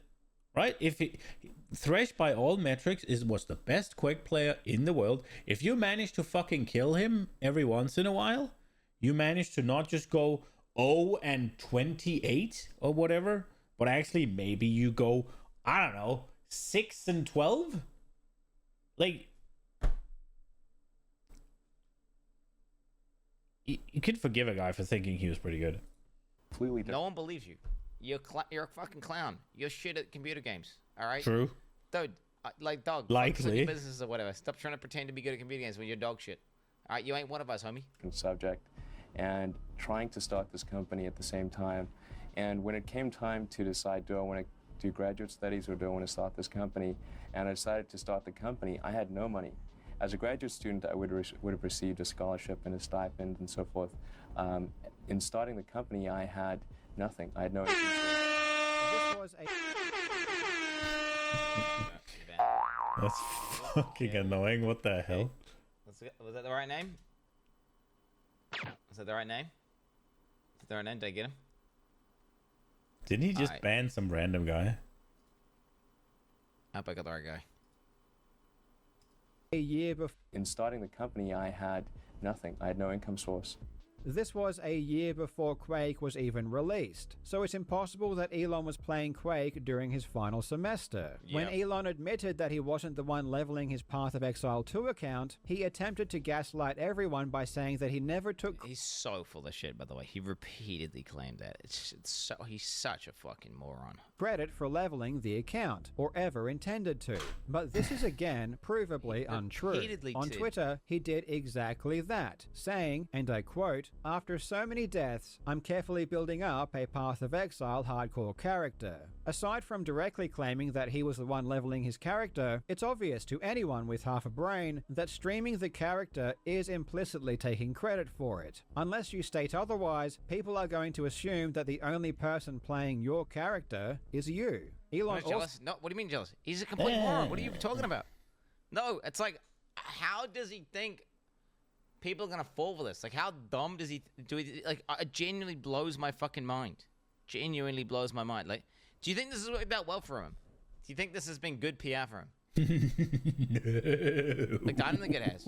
right? Thresh, by all metrics, was the best Quake player in the world. If you manage to fucking kill him every once in a while, you manage to not just go 0-28 or whatever, but actually maybe you go, I don't know, 6-12? Like, you could forgive a guy for thinking he was pretty good. Completely no one believes you. You're a fucking clown. You're shit at computer games. All right. True. Dude, like dog. Likely. Businesses or whatever. Stop trying to pretend to be good at computer games when you're dog shit. All right, you ain't one of us, homie. Subject, and trying to start this company at the same time. And when it came time to decide, do I want to do graduate studies or do I want to start this company? And I decided to start the company. I had no money. As a graduate student, I would have received a scholarship and a stipend and so forth. In starting the company, I had nothing. I had no income source. That's fucking annoying. What the hell? Was that the right name? Was that the right name? Is that the right name? Did I get him? Didn't he just ban some random guy? I hope I got the right guy. A year before. In starting the company, I had nothing. I had no income source. This was a year before Quake was even released, so it's impossible that Elon was playing Quake during his final semester. Yep. When Elon admitted that he wasn't the one leveling his Path of Exile 2 account, he attempted to gaslight everyone by saying that he never took... He's so full of shit, by the way. He repeatedly claimed that. He's such a fucking moron. ...credit for leveling the account, or ever intended to. But this is again provably untrue. On Twitter, he did exactly that, saying, and I quote, "After so many deaths, I'm carefully building up a Path of Exile hardcore character." Aside from directly claiming that he was the one leveling his character, it's obvious to anyone with half a brain that streaming the character is implicitly taking credit for it. Unless you state otherwise, people are going to assume that the only person playing your character is you. Elon jealous? No, what do you mean jealous? He's a complete moron. What are you talking about? No, it's like, how does he think people are gonna fall for this? Like, how dumb does he do it? Like, it genuinely blows my fucking mind. Genuinely blows my mind. Like, do you think this has worked out well for him? Do you think this has been good PR for him? No. Like, I don't think it has.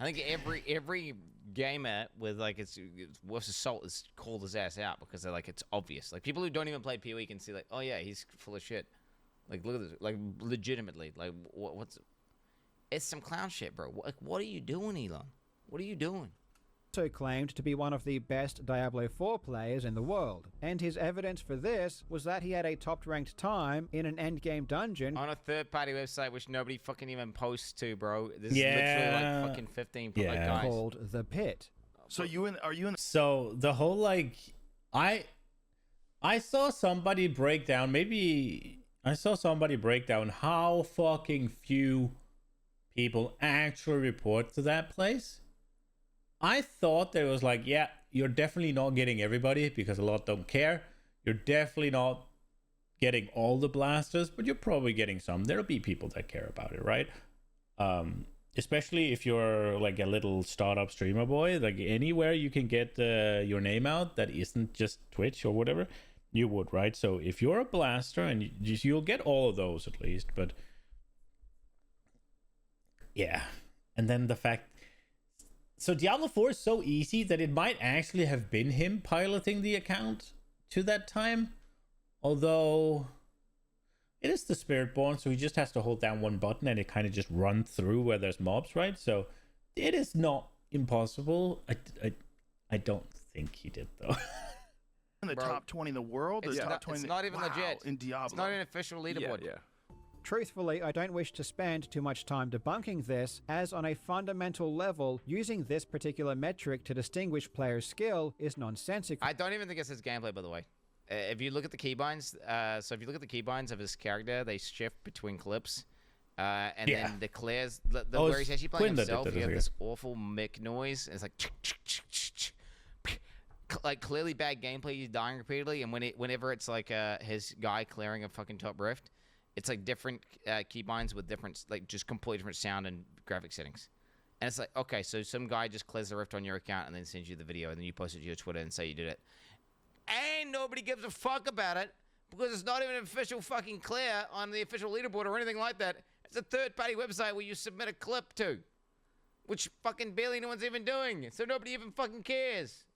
I think every gamer with like it's worth of salt has called his ass out because they're like, it's obvious. Like, people who don't even play PoE can see like, oh yeah, he's full of shit. Like, look at this. Like, legitimately. Like, what's? It's some clown shit, bro. Like, what are you doing, Elon? What are you doing? also claimed to be one of the best Diablo 4 players in the world, and his evidence for this was that he had a top-ranked time in an endgame dungeon on a third-party website which nobody fucking even posts to, bro. This is literally like fucking 15 guys. Called The Pit. So are you in? So the whole like, I saw somebody break down. Maybe I saw somebody break down how fucking few people actually report to that place. I thought there was like, yeah, you're definitely not getting everybody because a lot don't care. You're definitely not getting all the blasters, but you're probably getting some. There'll be people that care about it, right? Especially if you're like a little startup streamer boy, like anywhere you can get your name out that isn't just Twitch or whatever, you would, right? So if you're a blaster, and you'll get all of those at least, but yeah. And then the fact, so Diablo 4 is so easy that it might actually have been him piloting the account to that time, although it is the Spiritborn, so he just has to hold down one button and it kind of just runs through where there's mobs, right? So it is not impossible. I don't think he did, though. In the top 20 in the world? It's not even legit. In Diablo. It's not an official leaderboard. Yeah. Truthfully, I don't wish to spend too much time debunking this, as on a fundamental level, using this particular metric to distinguish players' skill is nonsensical. I don't even think it's his gameplay, by the way. If you look at the keybinds, of his character, they shift between clips. And then the clears, where he's actually playing himself, you have this awful mic noise. It's like clearly bad gameplay. He's dying repeatedly, and whenever it's like his guy clearing a fucking top rift, it's like different keybinds with different, like just completely different sound and graphic settings. And it's like, okay, so some guy just clears the rift on your account and then sends you the video, and then you post it to your Twitter and say you did it. And nobody gives a fuck about it because it's not even an official fucking clear on the official leaderboard or anything like that. It's a third-party website where you submit a clip to, which fucking barely anyone's even doing, so nobody even fucking cares.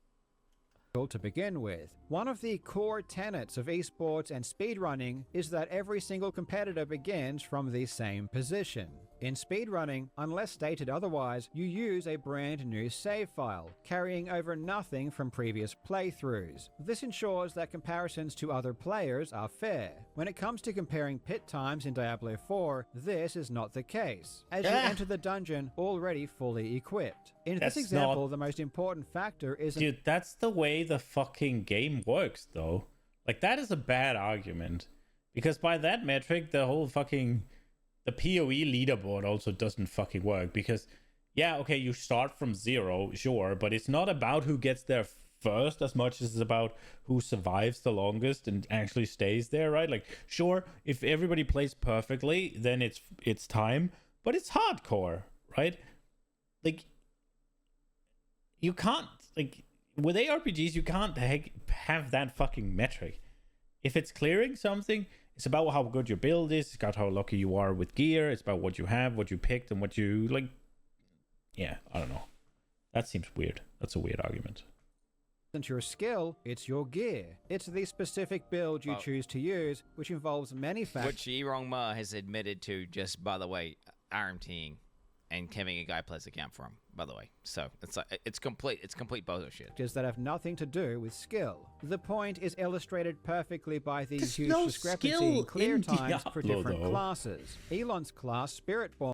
To begin with, one of the core tenets of esports and speedrunning is that every single competitor begins from the same position. In speedrunning, unless stated otherwise, you use a brand new save file, carrying over nothing from previous playthroughs. This ensures that comparisons to other players are fair. When it comes to comparing pit times in Diablo 4, this is not the case, as you enter the dungeon already fully equipped. In this example, the most important factor is... Dude, that's the way the fucking game works, though. Like, that is a bad argument. Because by that metric, the whole fucking... The PoE leaderboard also doesn't fucking work. Because, yeah, okay, you start from 0, sure, but it's not about who gets there first as much as it's about who survives the longest and actually stays there, right? Like, sure, if everybody plays perfectly, then it's time. But it's hardcore, right? Like... You can't, like, with ARPGs, you can't have that fucking metric. If it's clearing something, it's about how good your build is, it's about how lucky you are with gear, it's about what you have, what you picked, and what you, like, yeah, I don't know. That seems weird. That's a weird argument. It's your skill, it's your gear. It's the specific build you choose to use, which involves many factors. Which Erong Ma has admitted to, just by the way, RMTing and having a guy plays account for him, by the way. So it's complete bullshit. That have nothing to do with skill. The point is illustrated perfectly by the huge discrepancy in clear times for different classes. Elon's class, Spiritborn.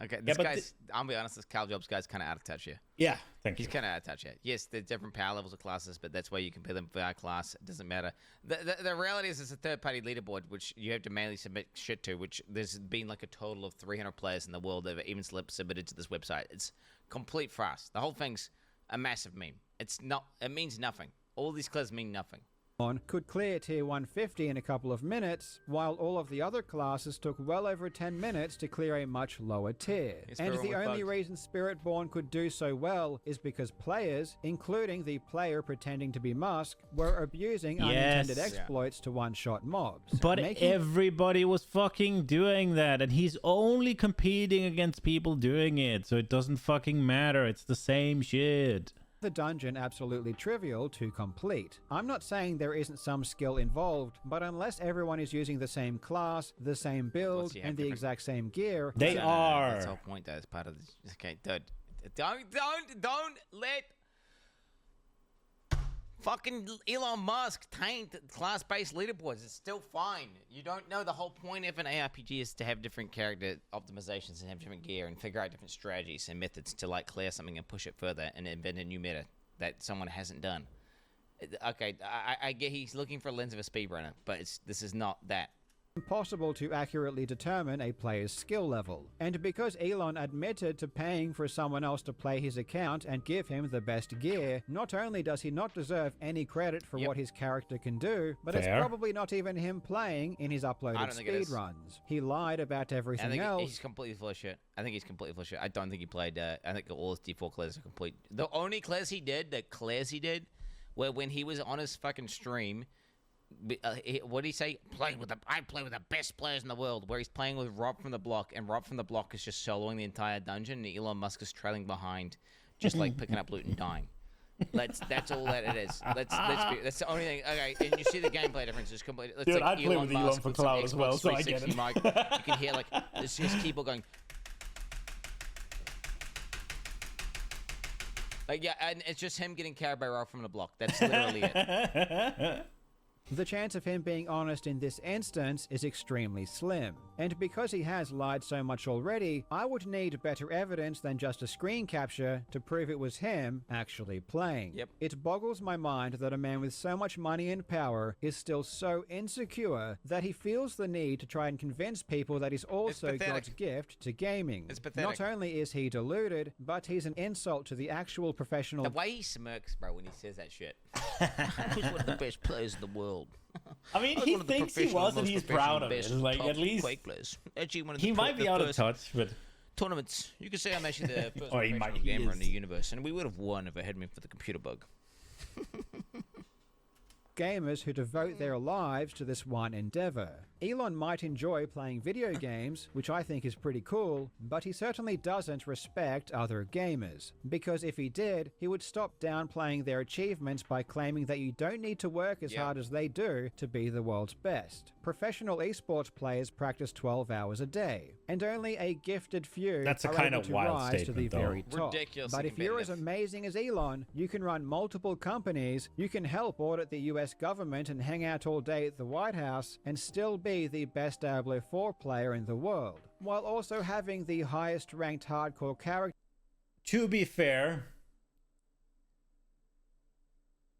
Okay, this guy's, I'll be honest, this Cal Jobs guy's kind of out of touch here. Yeah, thank you. He's kind of out of touch here. Yes, there's different power levels of classes, but that's why you compare them for our class. It doesn't matter. The reality is it's a third-party leaderboard, which you have to manually submit shit to, which there's been like a total of 300 players in the world that have even submitted to this website. It's complete farce. The whole thing's a massive meme. It means nothing. All these clears mean nothing. Could clear tier 150 in a couple of minutes, while all of the other classes took well over 10 minutes to clear a much lower tier. And the only reason Spiritborn could do so well is because players, including the player pretending to be Musk, were abusing unintended exploits to one-shot mobs. But everybody was fucking doing that, and he's only competing against people doing it, so it doesn't fucking matter. It's the same shit. The dungeon absolutely trivial to complete. I'm not saying there isn't some skill involved, but unless everyone is using the same class, the same build, and the exact same gear... They are! That's the whole point, though. It's part of this. Okay, dude. Don't let fucking Elon Musk taint class-based leaderboards. It's still fine. You don't know the whole point of an ARPG is to have different character optimizations and have different gear and figure out different strategies and methods to like clear something and push it further and invent a new meta that someone hasn't done. Okay, I get he's looking for a lens of a speedrunner, but this is not that. Impossible to accurately determine a player's skill level. And because Elon admitted to paying for someone else to play his account and give him the best gear, not only does he not deserve any credit for what his character can do, but it's probably not even him playing in his uploaded speedruns. He lied about everything else. He's completely full of shit. I think he's completely full of shit. I don't think he played, I think all his default clears are complete. The only clears he did, where when he was on his fucking stream, what did he say? I play with the best players in the world. Where he's playing with Rob from the Block, and Rob from the Block is just soloing the entire dungeon, and Elon Musk is trailing behind, just like picking up loot and dying. That's all that it is. That's the only thing. Okay, and you see the gameplay difference is completely. Dude, like I play with Elon for cloud as well, so I get it. Mic. You can hear like it's just keyboard going. Like yeah, and it's just him getting carried by Rob from the Block. That's literally it. The chance of him being honest in this instance is extremely slim. And because he has lied so much already, I would need better evidence than just a screen capture to prove it was him actually playing. Yep. It boggles my mind that a man with so much money and power is still so insecure that he feels the need to try and convince people that he's also God's gift to gaming. It's pathetic. Not only is he deluded, but he's an insult to the actual professional... The way he smirks, bro, when he says that shit. He's one of the best players in the world. I mean, he thinks he was, and he's proud of it. Like, at least Quake players. Actually, one of the he might be out of touch, but tournaments. You could say I'm actually the first professional gamer in the universe, and we would have won if it hadn't been for the computer bug. Gamers who devote their lives to this one endeavor. Elon might enjoy playing video games, which I think is pretty cool, but he certainly doesn't respect other gamers. Because if he did, he would stop downplaying their achievements by claiming that you don't need to work as hard as they do to be the world's best. Professional esports players practice 12 hours a day, and only a gifted few That's a are kind able of to wild rise to the statement, though. very top. Ridiculously But if you're as amazing as Elon, you can run multiple companies, you can help audit the US government and hang out all day at the White House, and still be the best Diablo 4 player in the world, while also having the highest ranked hardcore character. To be fair,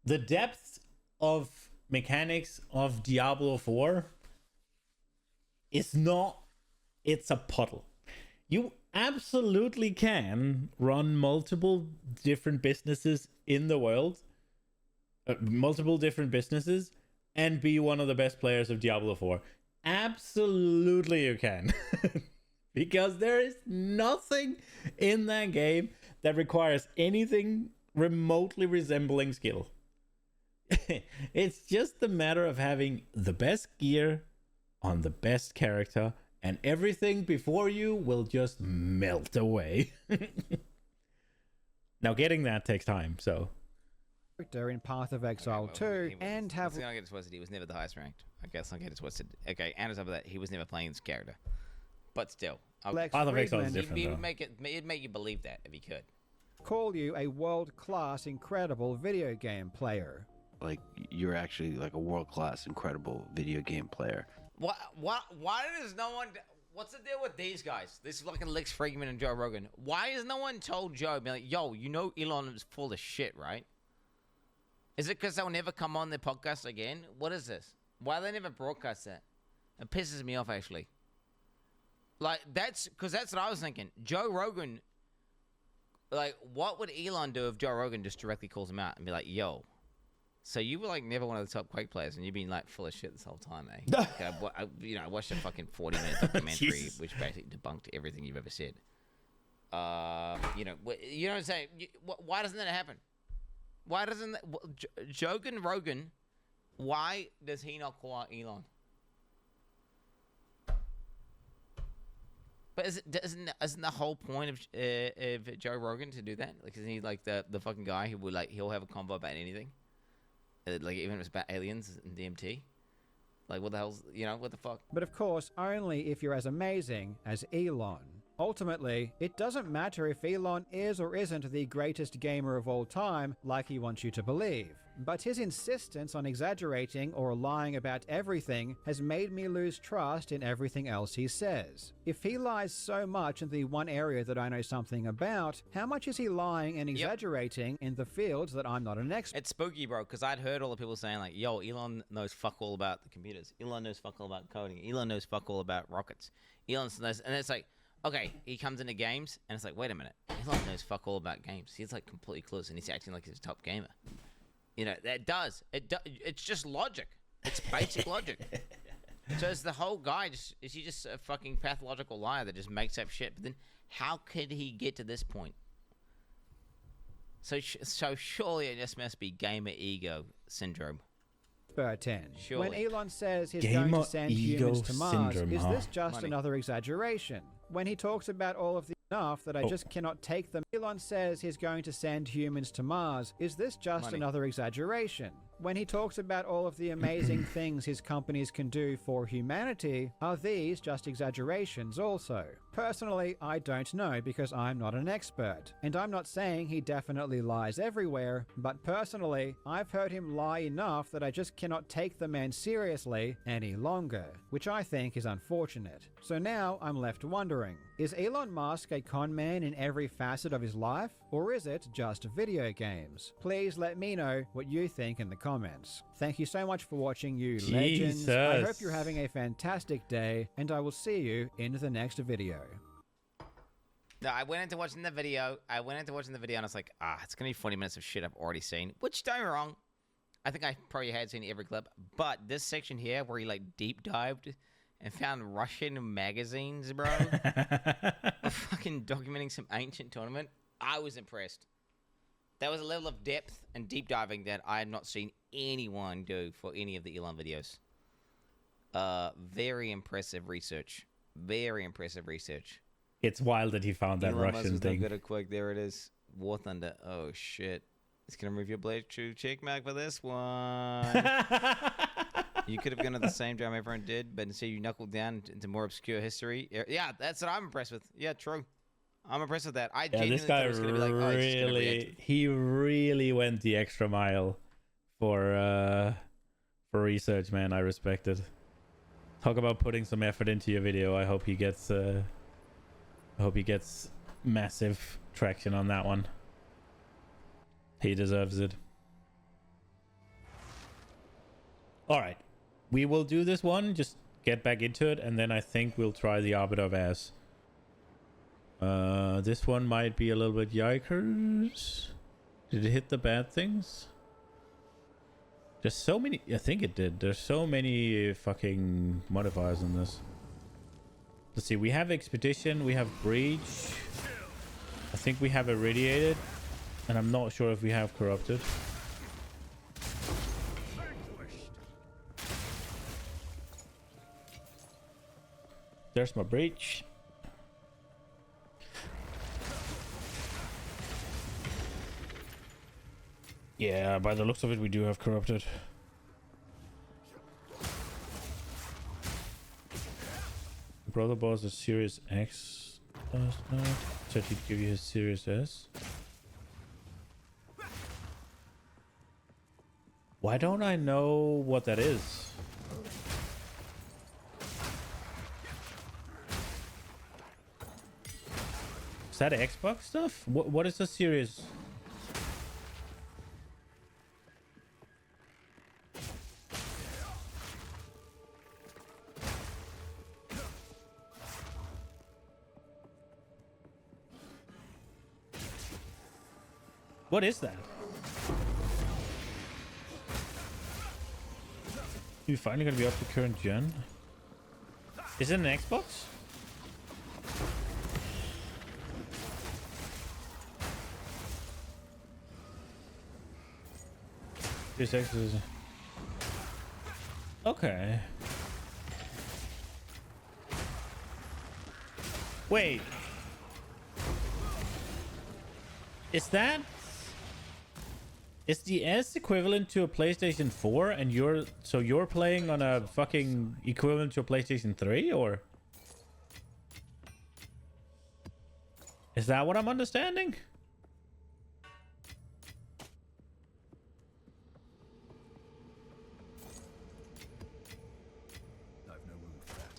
the depth of mechanics of Diablo 4 is not, it's a puddle. You absolutely can run multiple different businesses in the world, multiple different businesses, and be one of the best players of Diablo 4. Absolutely you can. Because there is nothing in that game that requires anything remotely resembling skill. It's just a matter of having the best gear on the best character, and everything before you will just melt away. Now getting that takes time, so... in Path of Exile 2, and have... Let's not get it twisted. He was never the highest ranked. I guess I'll get it twisted. Okay, and on top of that, he was never playing this character. But still. Path of Exile is different, It'd make you believe that, if he could. Call you a world-class, incredible video game player. Like, you're actually like a world-class, incredible video game player. Why does no one... What's the deal with these guys? This fucking Lex Friedman and Joe Rogan. Why has no one told Joe, be like, yo, you know Elon is full of shit, right? Is it because they'll never come on their podcast again? What is this? Why they never broadcast that? It pisses me off, actually. Like, that's what I was thinking. Joe Rogan, like, what would Elon do if Joe Rogan just directly calls him out and be like, yo, so you were, like, never one of the top Quake players and you've been, like, full of shit this whole time, eh? Like, I watched a fucking 40-minute documentary which basically debunked everything you've ever said. You know what I'm saying? Why doesn't that happen? Why doesn't that... Rogan, why does he not call out Elon? But isn't the whole point of Joe Rogan to do that? Like, isn't he like the fucking guy who would like he'll have a convo about anything? Like even if it's about aliens and DMT? Like what the hell's what the fuck? But of course, only if you're as amazing as Elon. Ultimately, it doesn't matter if Elon is or isn't the greatest gamer of all time, like he wants you to believe. But his insistence on exaggerating or lying about everything has made me lose trust in everything else he says. If he lies so much in the one area that I know something about, how much is he lying and exaggerating in the fields that I'm not an expert? It's spooky, bro, because I'd heard all the people saying, like, yo, Elon knows fuck all about the computers. Elon knows fuck all about coding. Elon knows fuck all about rockets. Elon knows, and it's like, okay, he comes into games, and it's like, wait a minute. Elon knows fuck all about games. He's, like, completely clueless, and he's acting like he's a top gamer. You know, it's just logic. It's basic logic. So is the whole guy is he just a fucking pathological liar that just makes up shit? But then how could he get to this point? So surely it just must be gamer ego syndrome. 10. Surely. When Elon says he's Gamer going to send ego humans to Mars, syndrome, is huh? this just another exaggeration? When he talks about all of the enough that I just cannot take them, Elon says he's going to send humans to Mars, is this just another exaggeration? When he talks about all of the amazing things his companies can do for humanity, are these just exaggerations also? Personally, I don't know because I'm not an expert. And I'm not saying he definitely lies everywhere, but personally, I've heard him lie enough that I just cannot take the man seriously any longer, which I think is unfortunate. So now I'm left wondering, is Elon Musk a con man in every facet of his life, or is it just video games? Please let me know what you think in the comments. Thank you so much for watching, you legends. I hope you're having a fantastic day, and I will see you in the next video. No, I went into watching the video, and I was like, it's going to be 40 minutes of shit I've already seen. Which, don't get me wrong, I think I probably had seen every clip. But this section here, where he, like, deep dived and found Russian magazines, bro, fucking documenting some ancient tournament, I was impressed. That was a level of depth and deep diving that I had not seen anyone do for any of the Elon videos. Very impressive research. Very impressive research. It's wild that he found that Elon Russian Musk thing. Good at Quake. There it is. War Thunder. Oh shit! It's gonna remove your blade true check mark for this one. You could have gone to the same jam everyone did, but instead you knuckled down into more obscure history. Yeah, that's what I'm impressed with. Yeah, true. I'm impressed with that. I genuinely this guy thought it was gonna be like, oh, he's just gonna react. he really went the extra mile for research, man. I respect it. Talk about putting some effort into your video. I hope he gets massive traction on that one. He deserves it. All right, we will do this one. Just get back into it, and then I think we'll try the Arbiter of Ass. This one might be a little bit yikers. Did it hit the bad things? There's so many. I think it did. There's so many fucking modifiers in this. Let's see. We have Expedition. We have Breach. I think we have Irradiated. And I'm not sure if we have Corrupted. There's my Breach. Yeah, by the looks of it, we do have Corrupted. Brother boss is Series X last night. Said he'd give you his Series S. Why don't I know what that is? Is that Xbox stuff? What is the Series? What is that? You finally gonna be up to current gen? Is it an Xbox? Series X is... Okay. Wait. Is that... Is the S equivalent to a PlayStation 4 and you're playing on a fucking equivalent to a PlayStation 3 or? Is that what I'm understanding? I've no room for that.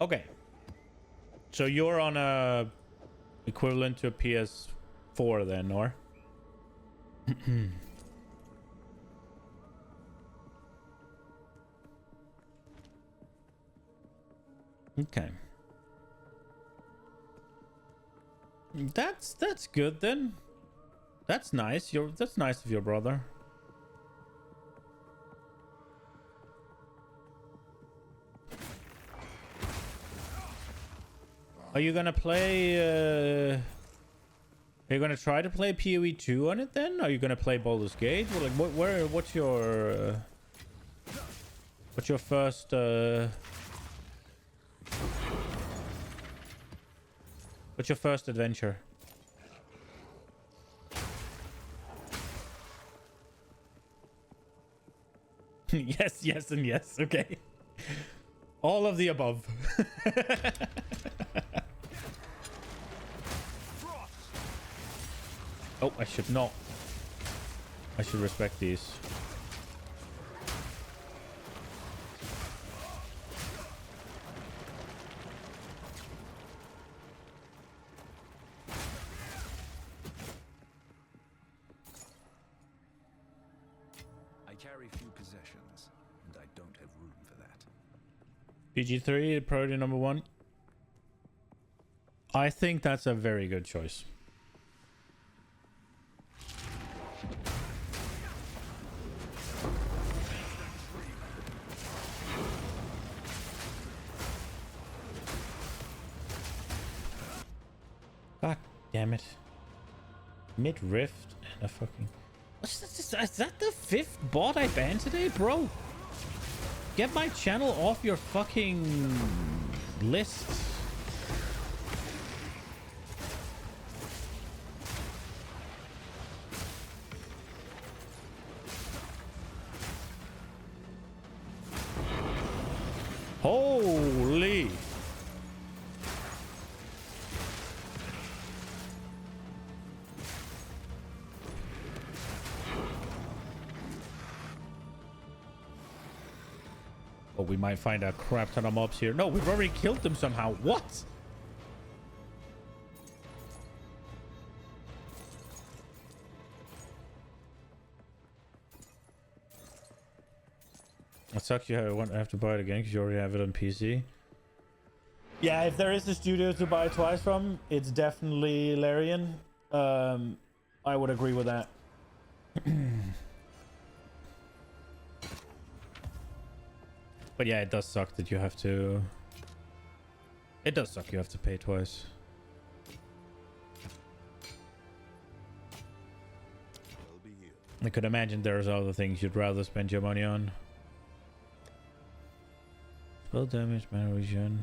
Okay. So you're on a equivalent to a PS4 then, or? Okay. That's good then. That's nice. That's nice of your brother. Are you gonna play? Are you gonna try to play PoE 2 on it then? Are you gonna play Baldur's Gate? Well, like, what's your first? What's your first adventure? Yes, yes, and yes. Okay. All of the above. Oh, I should not. I should respect these. I carry few possessions, and I don't have room for that. PG3, priority number 1. I think that's a very good choice. God damn it. Mid-rift and a fucking... Is that the 5th bot I banned today, bro? Get my channel off your fucking list. Holy. Oh, we might find a crap ton of mobs here. No, we've already killed them somehow. What? It sucks you have to buy it again because you already have it on PC. Yeah, if there is a studio to buy twice from, it's definitely Larian. I would agree with that. But yeah, it does suck that you have to... It does suck you have to pay twice. I could imagine there's other things you'd rather spend your money on. Spell damage, mana regen,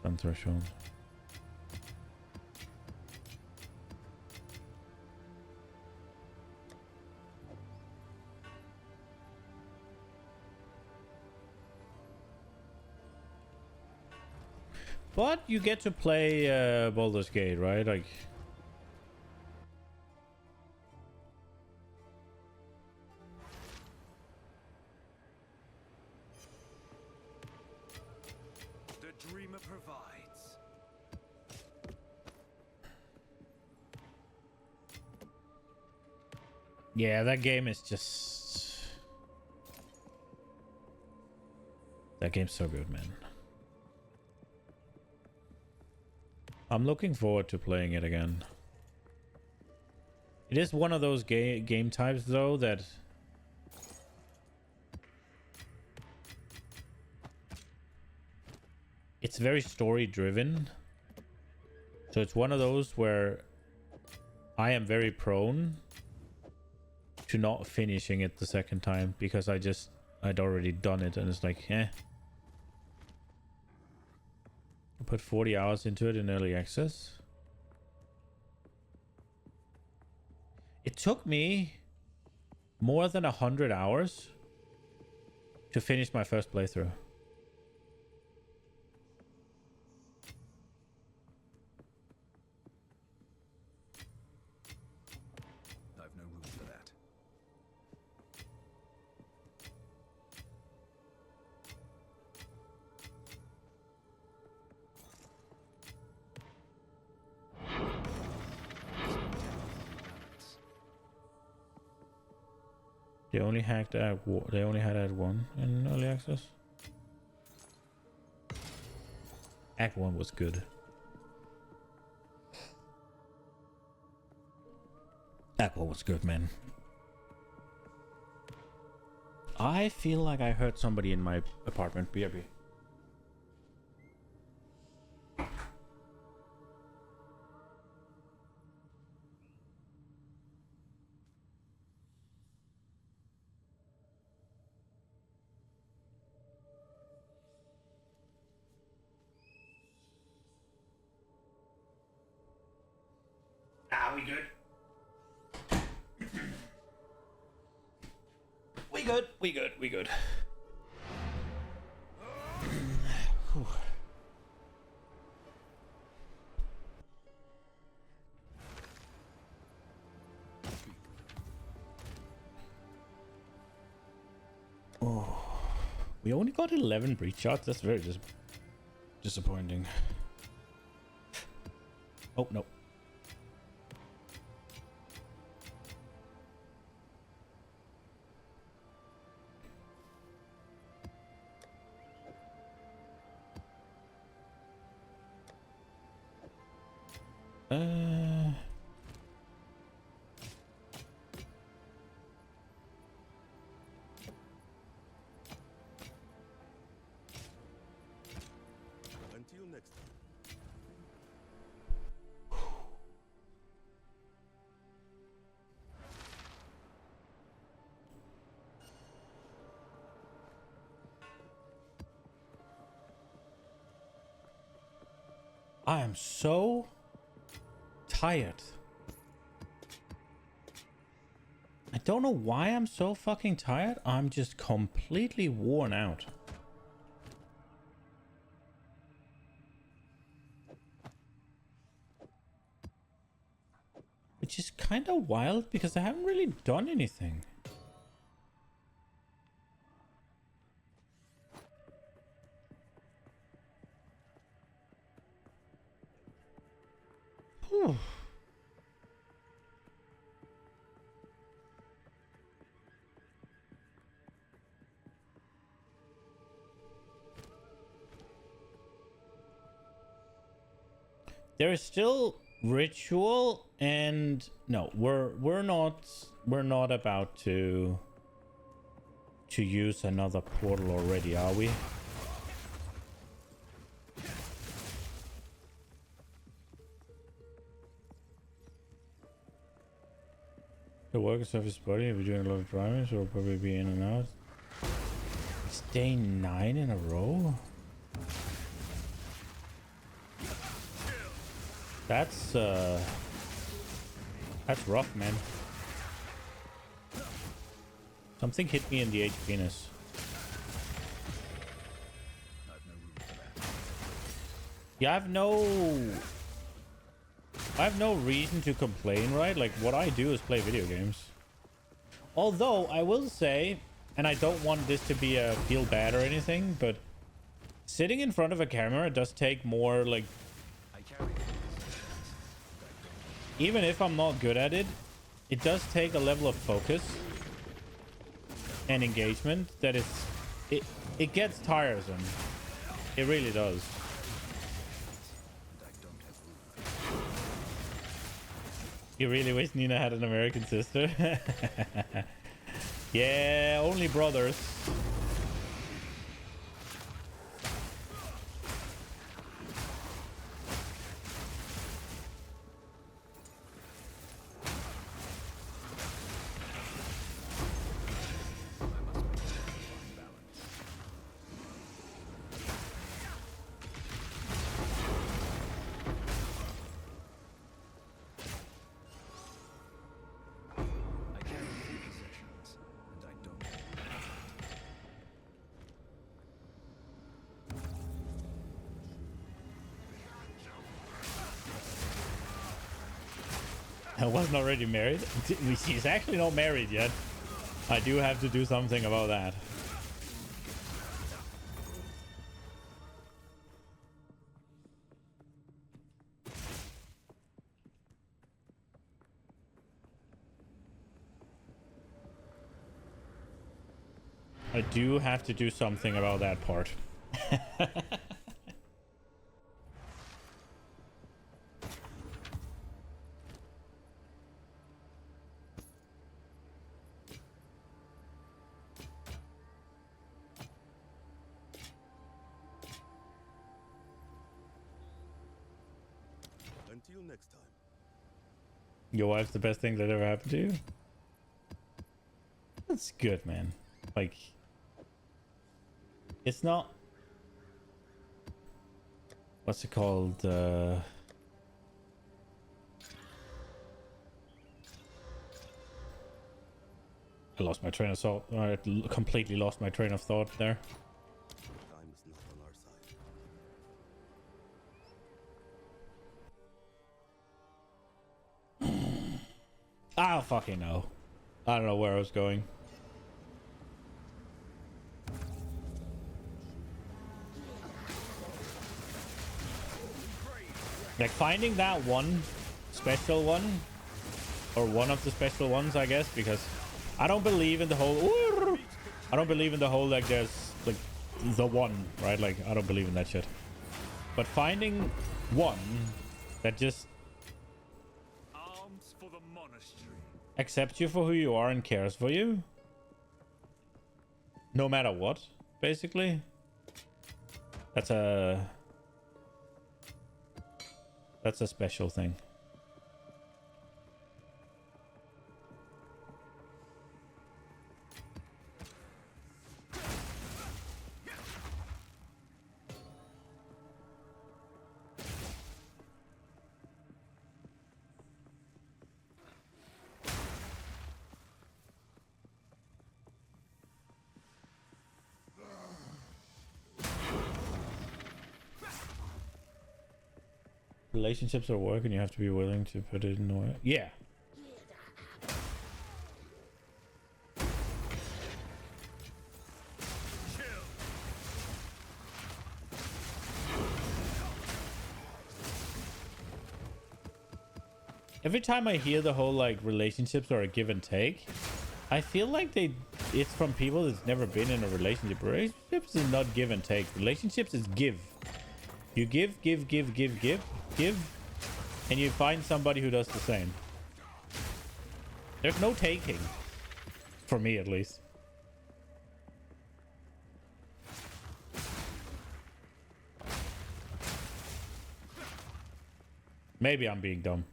stun threshold. But you get to play Baldur's Gate, right? Like... The dreamer provides. Yeah, that game is just... That game's so good, man. I'm looking forward to playing it again. It is one of those game types, though, that... It's very story-driven. So it's one of those where I am very prone to not finishing it the second time because I'd already done it and it's like, eh. I put 40 hours into it in early access. It took me more than 100 hours to finish my first playthrough. I've no room for that. They only hacked they only had Act 1 in early access. Act 1 was good. Act 1 was good, man. I feel like I heard somebody in my apartment. BRB. We good? We good. We good. We good. Oh, we only got 11 breach shots. That's very disappointing. Oh no. Until next time. I am so tired. I don't know why I'm so fucking tired. I'm just completely worn out. Which is kind of wild because I haven't really done anything. Whew. There is still ritual, and no, we're not about to use another portal already, are we? The work surface body, if we're doing a lot of driving, so we'll probably be in and out. It's day 9 in a row. That's rough, man. Something hit me in the penis. Yeah, I have no reason to complain, right? Like, what I do is play video games. Although, I will say, and I don't want this to be a feel bad or anything, but sitting in front of a camera does take more, like... Even if I'm not good at it, it does take a level of focus and engagement that it gets tiresome. It really does. You really wish Nina had an American sister? Yeah, only brothers. I wasn't already married. She's actually not married yet. I do have to do something about that. I do have to do something about that part. Until next time. Your wife's the best thing that ever happened to you? That's good, man. Like, it's not... What's it called? I lost my train of thought. I completely lost my train of thought there. Time is not on our side. I don't fucking know. I don't know where I was going. Like finding that one special one, or one of the special ones, I guess, because I don't believe in the whole. I don't believe in the whole like there's like the one, right? Like I don't believe in that shit. But finding one that just Arms for the monastery. accepts you for who you are and cares for you, no matter what, basically. That's a special thing. Relationships are work and you have to be willing to put it in the way. Yeah. Every time I hear the whole like relationships are a give and take, I feel like it's from people that's never been in a relationship. Relationships is not give and take. Relationships is give. You give, and you find somebody who does the same. There's no taking. For me, at least. Maybe I'm being dumb.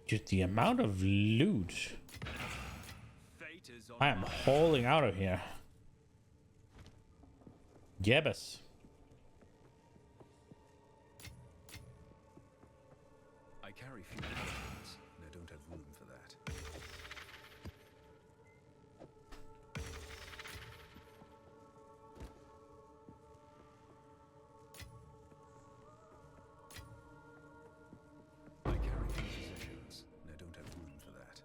Just the amount of loot I am hauling out of here. Yebbus. I carry few potions, and I don't have room for that. I carry few possessions, and I don't have room for that.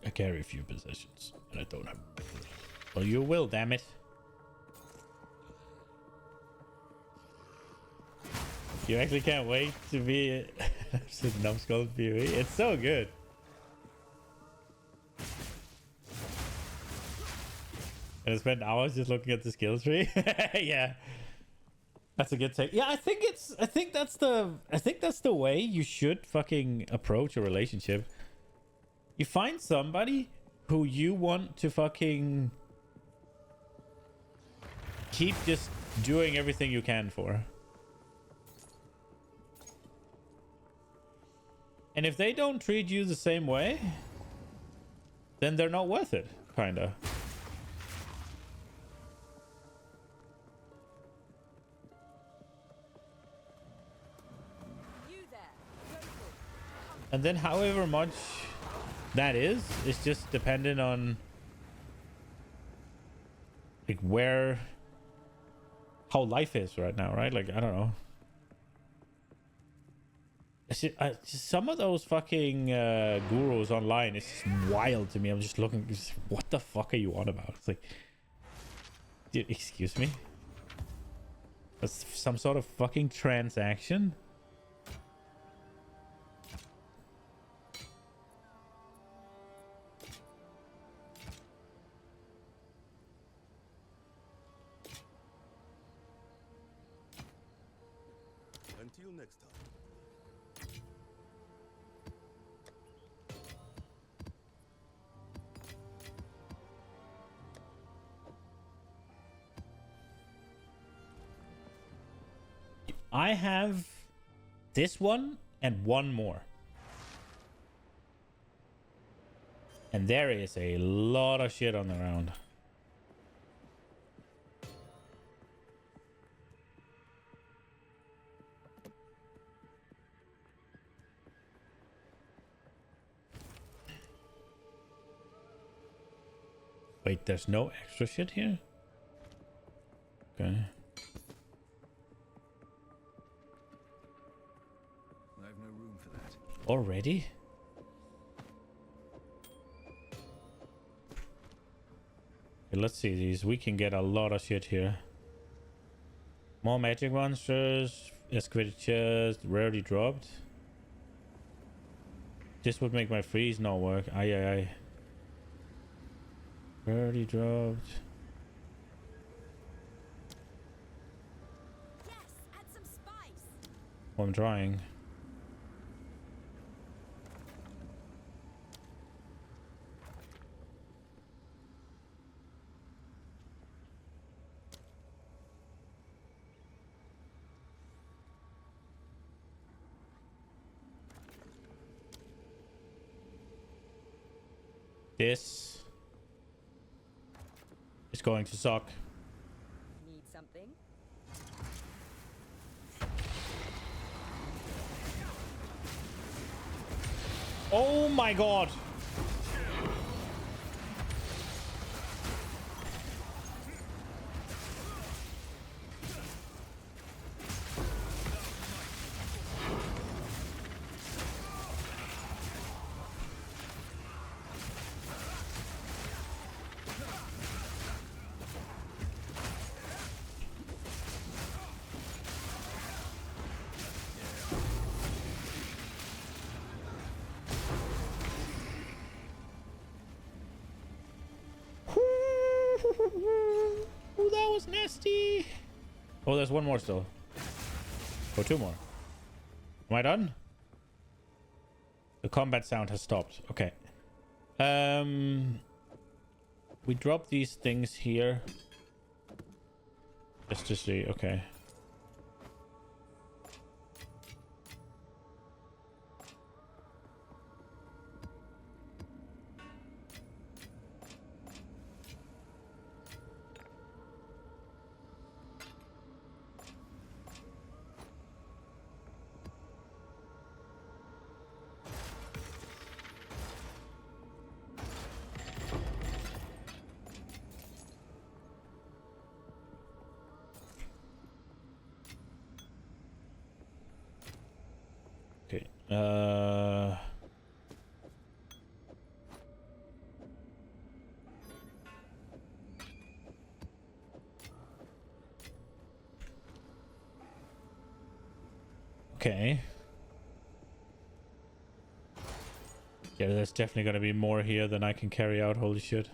I carry a few possessions, and I don't have... Well, you will, damn it. You actually can't wait to be numbskull PvE. It's so good. And I spent hours just looking at the skill tree. Yeah. That's a good take. Yeah, I think that's the way you should fucking approach a relationship. You find somebody who you want to fucking keep just doing everything you can for. And if they don't treat you the same way, then they're not worth it, kinda. And then however much that is, it's just dependent on like how life is right now, right? Like, I don't know. Some of those fucking gurus online is just wild to me. I'm just looking, what the fuck are you on about? It's like, dude, excuse me? That's some sort of fucking transaction? Until next time. I have this one and one more. And there is a lot of shit on the ground. Wait, there's no extra shit here? Okay. I have no room for that. Already? Okay, let's see these. We can get a lot of shit here. More magic monsters, excavated chest, rarely dropped. This would make my freeze not work. Aye, aye, aye. Rarely dropped. Yes, add some spice. Oh, I'm trying. This is going to suck. Need something? Oh my god. Oh, that was nasty. Oh, there's one more still. Oh, two more. Am I done? The combat sound has stopped. Okay. We drop these things here. Just to see. Okay. Okay. Okay. Yeah, there's definitely gonna be more here than I can carry out. Holy shit.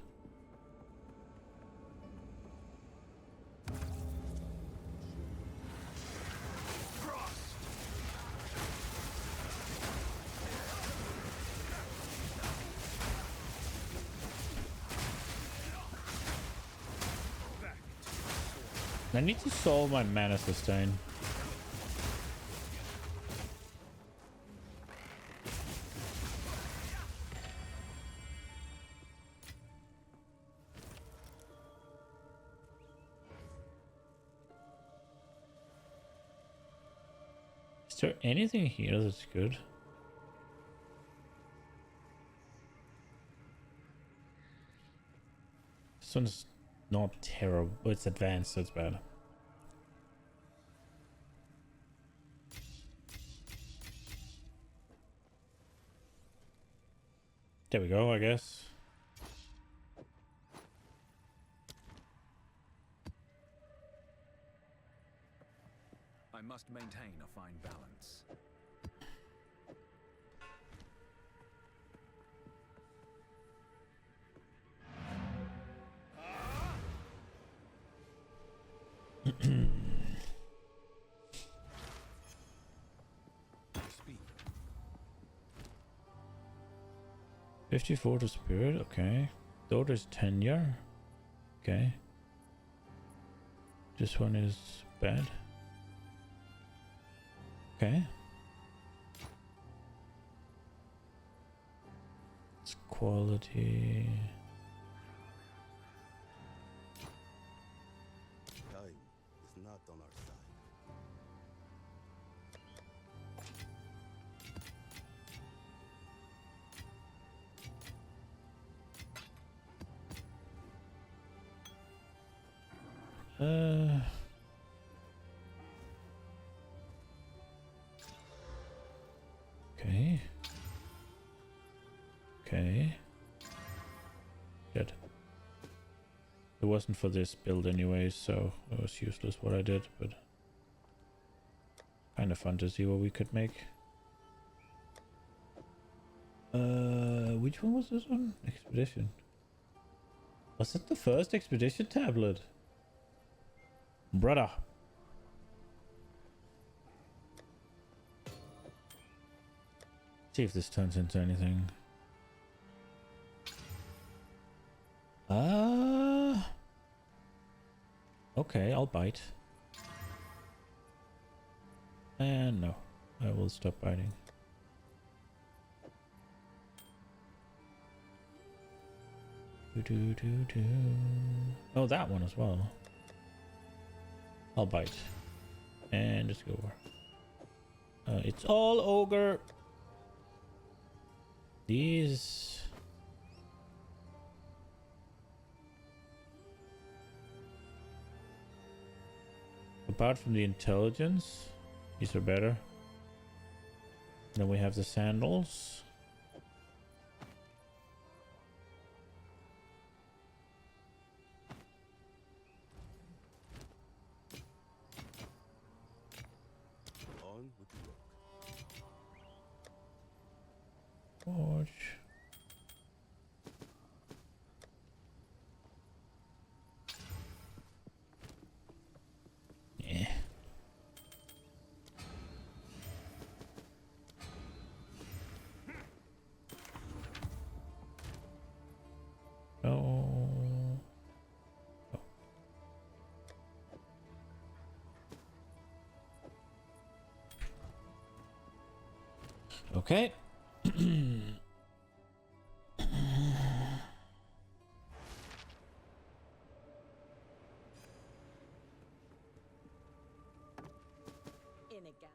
I need to solve my mana sustain. Is there anything here that's good? This one's not terrible, but it's advanced, so it's bad. There we go, I guess. I must maintain a fine balance. Speed. 54 to spirit, okay. Daughter's tenure. Okay. This one is bad. Okay. It's quality. Time is not on our side. Okay. Okay. Good. It wasn't for this build anyway, so it was useless what I did, but kind of fun to see what we could make. Which one was this one? Expedition. Was it the first expedition tablet? Brother. See if this turns into anything. Okay, I'll bite. And no, I will stop biting. Oh, that one as well. I'll bite. And just go over. It's all ogre. These... Apart from the intelligence, these are better. Then we have the sandals. On with the work. Forge. Yeah. Oh. Okay. In again.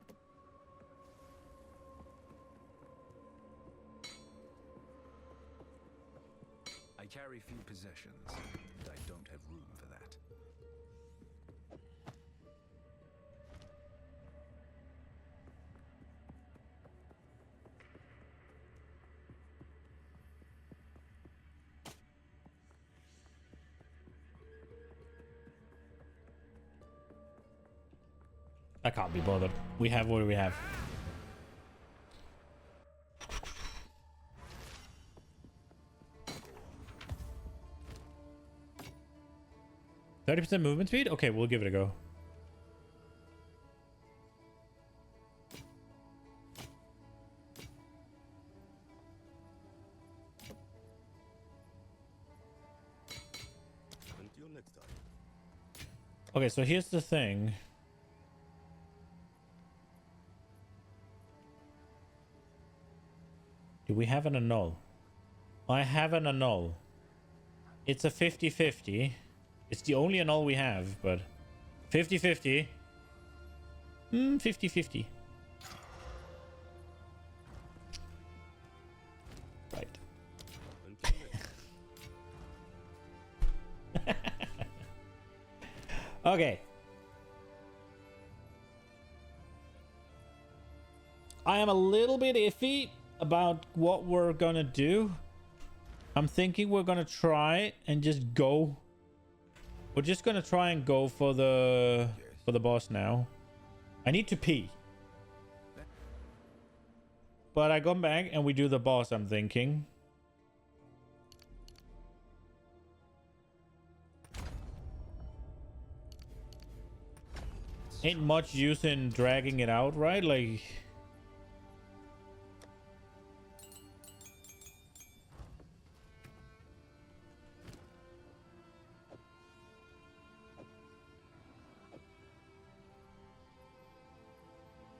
I carry few possessions, and I don't have room for that. I can't be bothered. We have what we have. %30 movement speed? Okay, we'll give it a go. Until next time. Okay, so here's the thing. Do we have an annul? I have an annul. It's a 50-50. It's the only annul we have, but 50-50. 50-50. Okay. I am a little bit iffy about what we're gonna do. I'm thinking we're gonna try and just go. We're just gonna try and go for the boss now. I need to pee. But I come back and we do the boss, I'm thinking. Ain't much use in dragging it out, right? Like...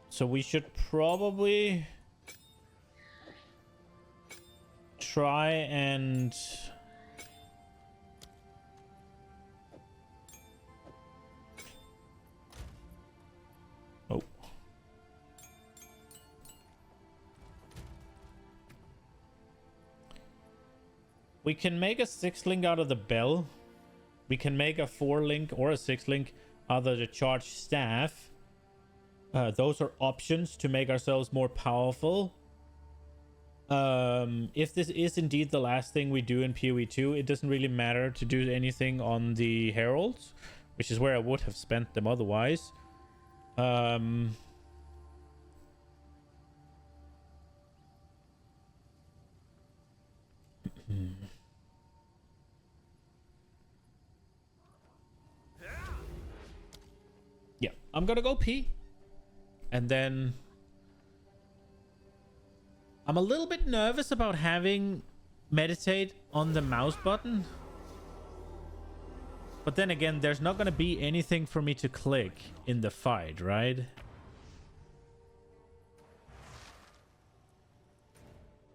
So we should probably try and... Oh. We can make a 6-link out of the bell. We can make a 4-link or a 6-link out of the charged staff. Those are options to make ourselves more powerful. If this is indeed the last thing we do in PoE 2, it doesn't really matter to do anything on the heralds, which is where I would have spent them otherwise. Yeah, I'm gonna go pee. And then I'm a little bit nervous about having meditate on the mouse button. But then again, there's not going to be anything for me to click in the fight, right?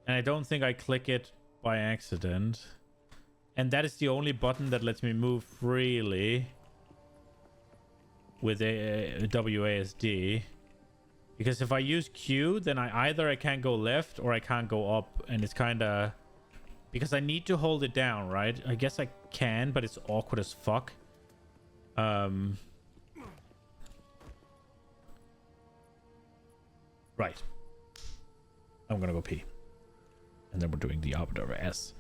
And I don't think I click it by accident. And that is the only button that lets me move freely with a WASD. Because if I use Q, then either I can't go left or I can't go up. And it's kind of... Because I need to hold it down, right? I guess I can, but it's awkward as fuck. Right. I'm gonna go pee. And then we're doing the Arbiter of S.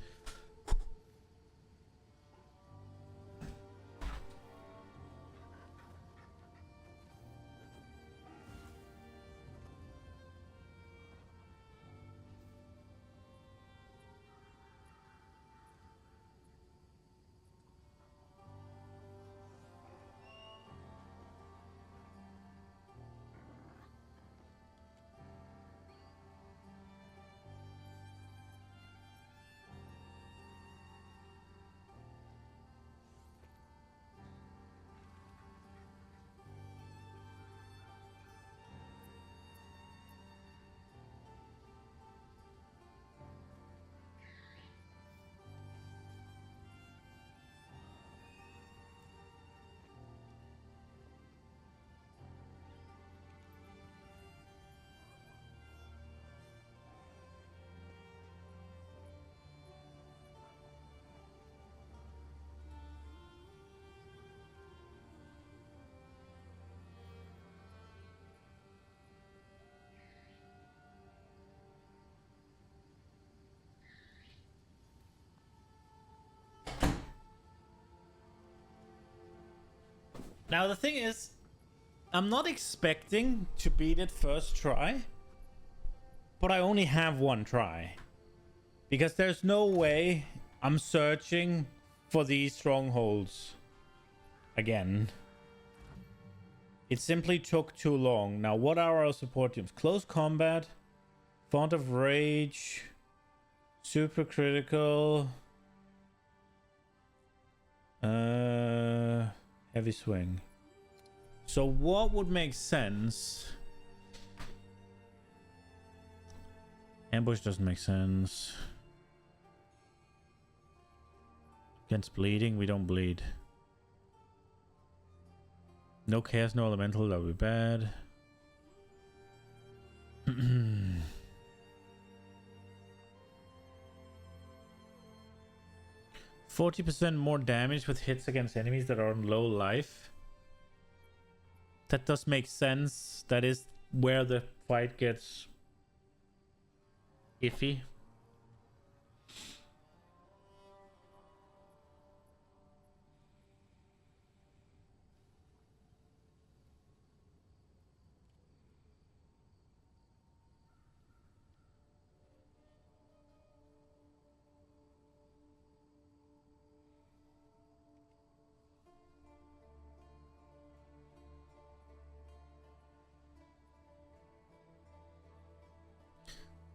Now the thing is, I'm not expecting to beat it first try, but I only have one try. Because there's no way I'm searching for these strongholds again. It simply took too long. Now what are our support teams? Close combat, Font of Rage, Super Critical, Heavy Swing. So what would make sense? Ambush doesn't make sense. Against bleeding, we don't bleed. No chaos, no elemental, that would be bad. 40% more damage with hits against enemies that are on low life. That does make sense. That is where the fight gets iffy.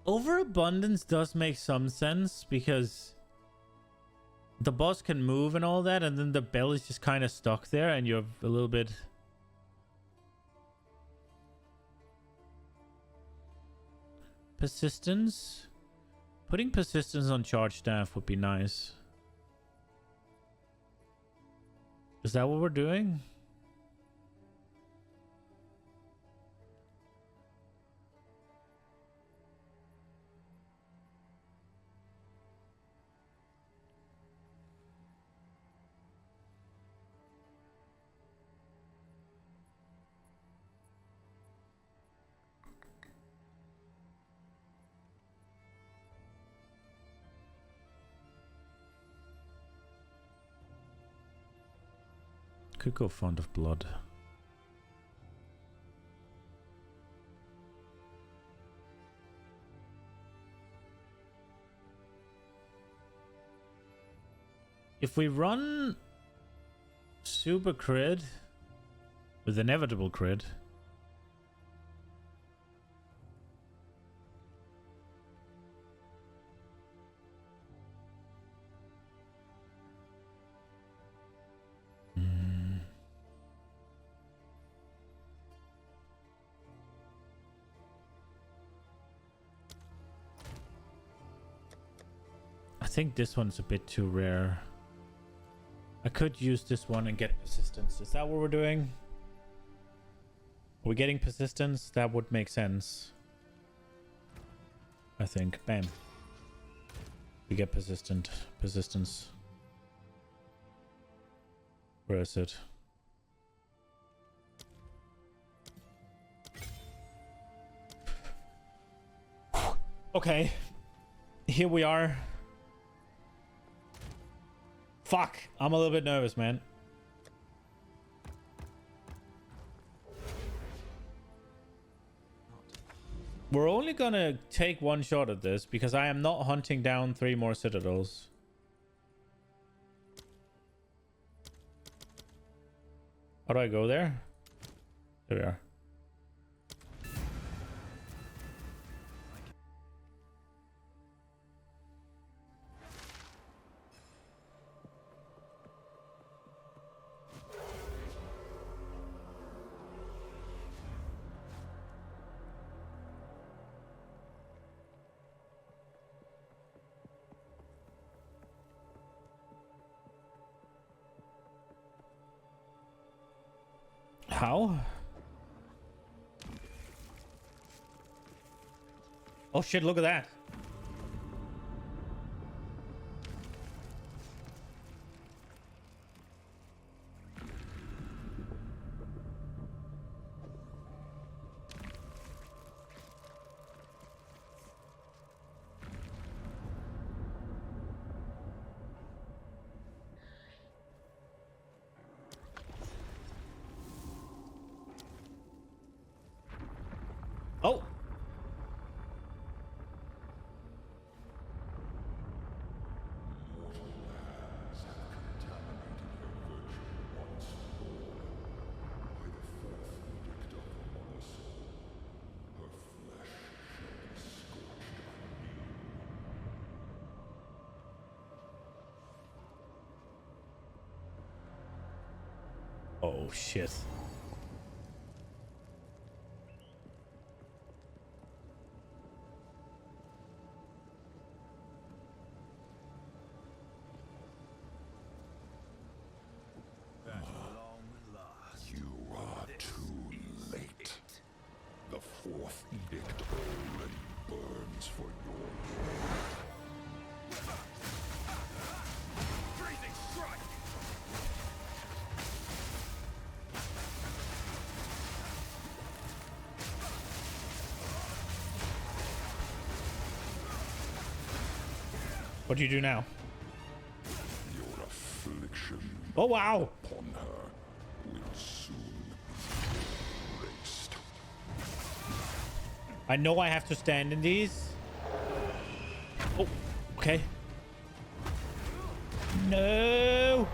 Overabundance does make some sense because the boss can move and all that, and then the bell is just kind of stuck there and you're a little bit... Persistence? Putting persistence on charge staff would be nice. Is that what we're doing? Could go Font of Blood. If we run super crit with inevitable crit, I think this one's a bit too rare. I could use this one and get persistence. Is that what we're doing? Are we getting persistence? That would make sense. I think. Bam. We get persistence. Where is it? Okay. Here we are. Fuck, I'm a little bit nervous, man. We're only gonna take one shot at this because I am not hunting down 3 more citadels. How do I go there? There we are. How? Oh shit, look at that. Oh! Oh shit. You are too late. The fourth edict already burns for your freezing strike. What do you do now? Your affliction Oh, wow. upon her will soon be erased. I know I have to stand in these. Oh, okay. No.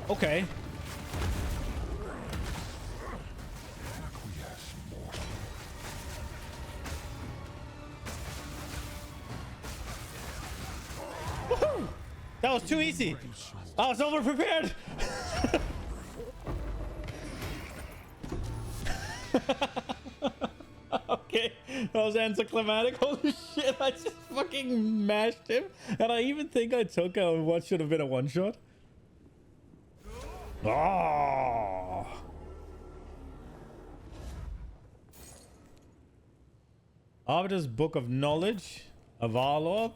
Okay. Woohoo! That was too easy. I was over prepared. Okay, that was anticlimactic. Holy shit, I just fucking mashed him. And I even think I took what should have been a one-shot. Oh. Arbiter's Book of Knowledge. A Varlorb.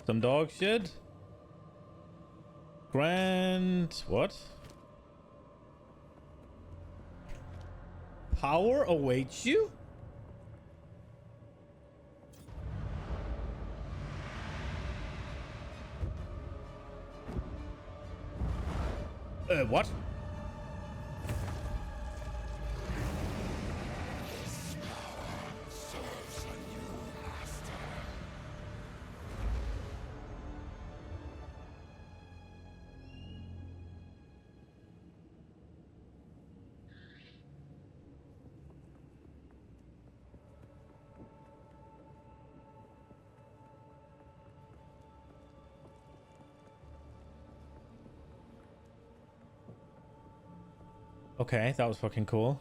Some dog shit. Grand... What? Power awaits you? What? Okay, that was fucking cool.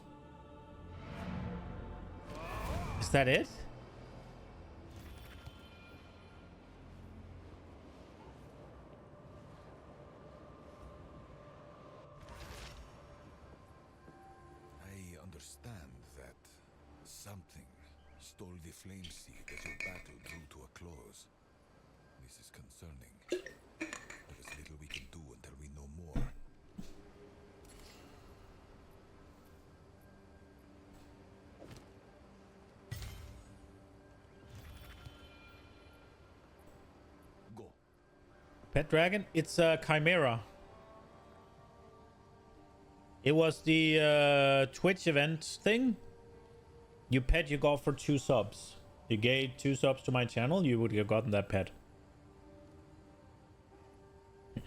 Is that it? I understand that something stole the flame seed as your battle drew to a close. This is concerning. There is little we can do until we know more. Pet dragon? It's a chimera. It was the Twitch event thing. You pet you got for 2 subs. You gave 2 subs to my channel, you would have gotten that pet.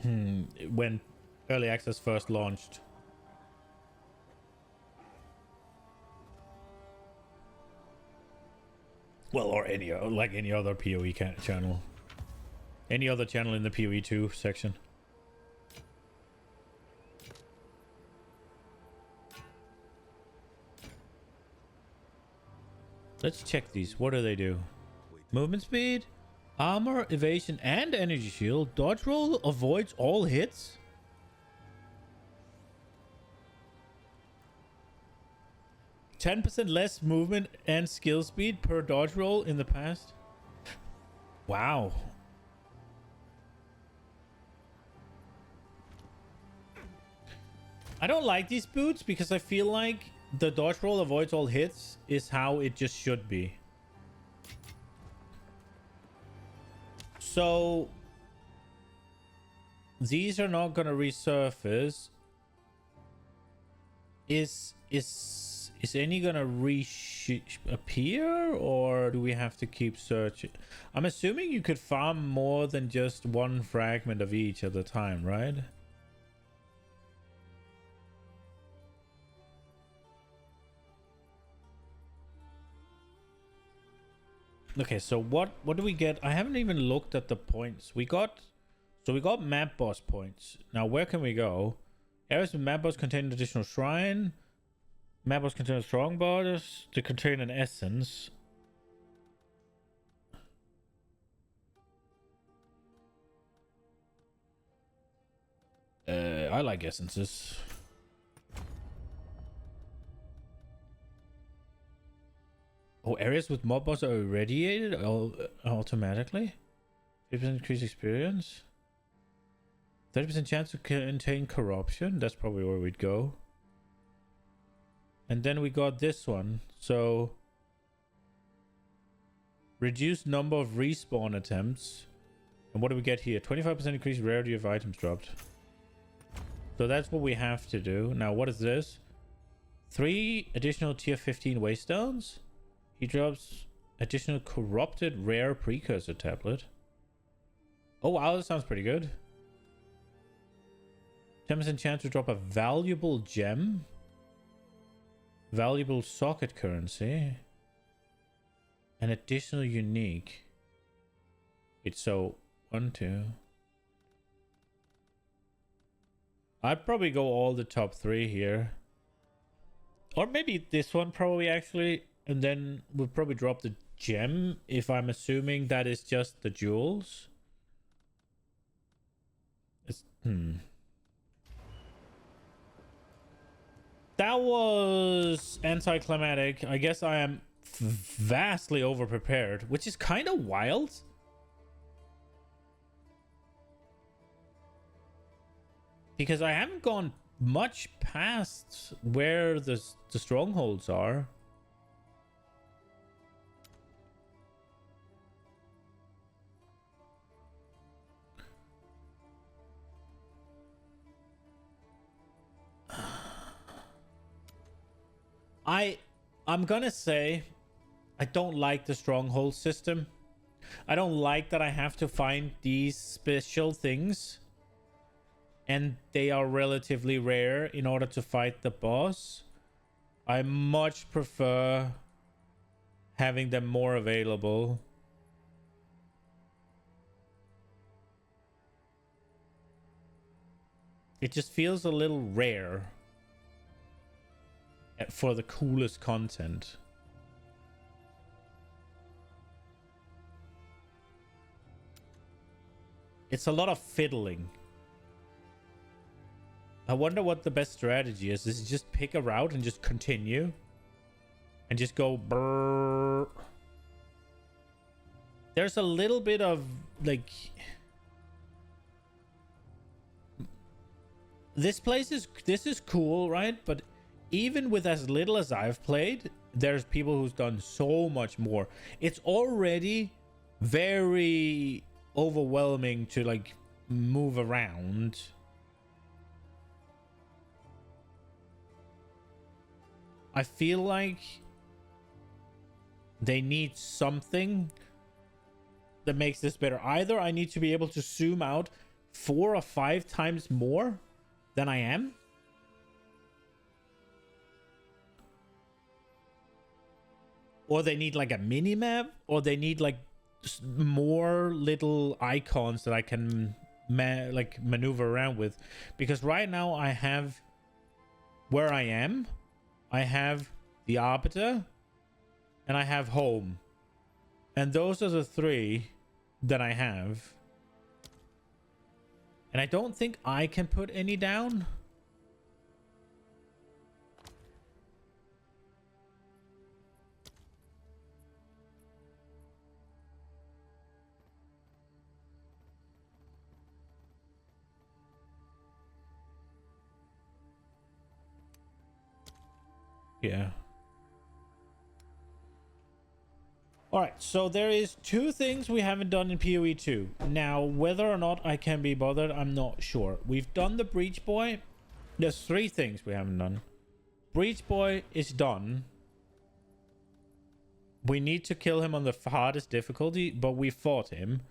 When early access first launched. Well, or any other PoE channel. Any other channel in the PoE 2 section. Let's check these. What do they do? Movement speed, armor, evasion, and energy shield. Dodge roll avoids all hits. %, less movement and skill speed per dodge roll in the past. Wow. I don't like these boots because I feel like the dodge roll avoids all hits is how it just should be. So these are not gonna resurface. Is any gonna appear, or do we have to keep searching? I'm assuming you could farm more than just one fragment of each at a time, right? Okay, so what do we get? I haven't even looked at the points. We got map boss points. Now where can we go? Areas with map boss contain an additional shrine. Map boss contain a strong borders to contain an essence. I like essences. Oh, areas with mob boss are irradiated automatically. 50% increased experience. 30% chance to contain corruption. That's probably where we'd go. And then we got this one. So Reduced number of respawn attempts. And what do we get here? 25% increased rarity of items dropped. So that's what we have to do. Now, what is this? 3 additional tier 15 waystones. He drops additional corrupted rare precursor tablet. Oh, wow, that sounds pretty good. 10% chance to drop a valuable gem. Valuable socket currency. An additional unique. It's so 1, 2. I'd probably go all the top 3 here. Or maybe this one probably actually. And then we'll probably drop the gem if I'm assuming that is just the jewels. That was anticlimactic. I guess I am vastly overprepared, which is kind of wild. Because I haven't gone much past where the strongholds are. I'm gonna say I don't like the stronghold system. I don't like that I have to find these special things and they are relatively rare in order to fight the boss. I much prefer having them more available. It just feels a little rare for the coolest content. It's a lot of fiddling. I wonder what the best strategy is. Is it just pick a route and just continue? And just go brrr. There's a little bit of like... This is cool, right? But even with as little as I've played, there's people who's done so much more. It's already very overwhelming to like move around. I feel like they need something that makes this better. Either I need to be able to zoom out 4 or 5 times more than I am, or they need like a mini map, or they need like more little icons that I can like maneuver around with. Because right now I have where I am, I have the Arbiter, and I have home, and those are the 3 that I have. And I don't think I can put any down. Yeah. Alright, so there is 2 things we haven't done in PoE 2. Now, whether or not I can be bothered, I'm not sure. We've done the Breach Boy. There's 3 things we haven't done. Breach Boy is done. We need to kill him on the hardest difficulty, but we fought him.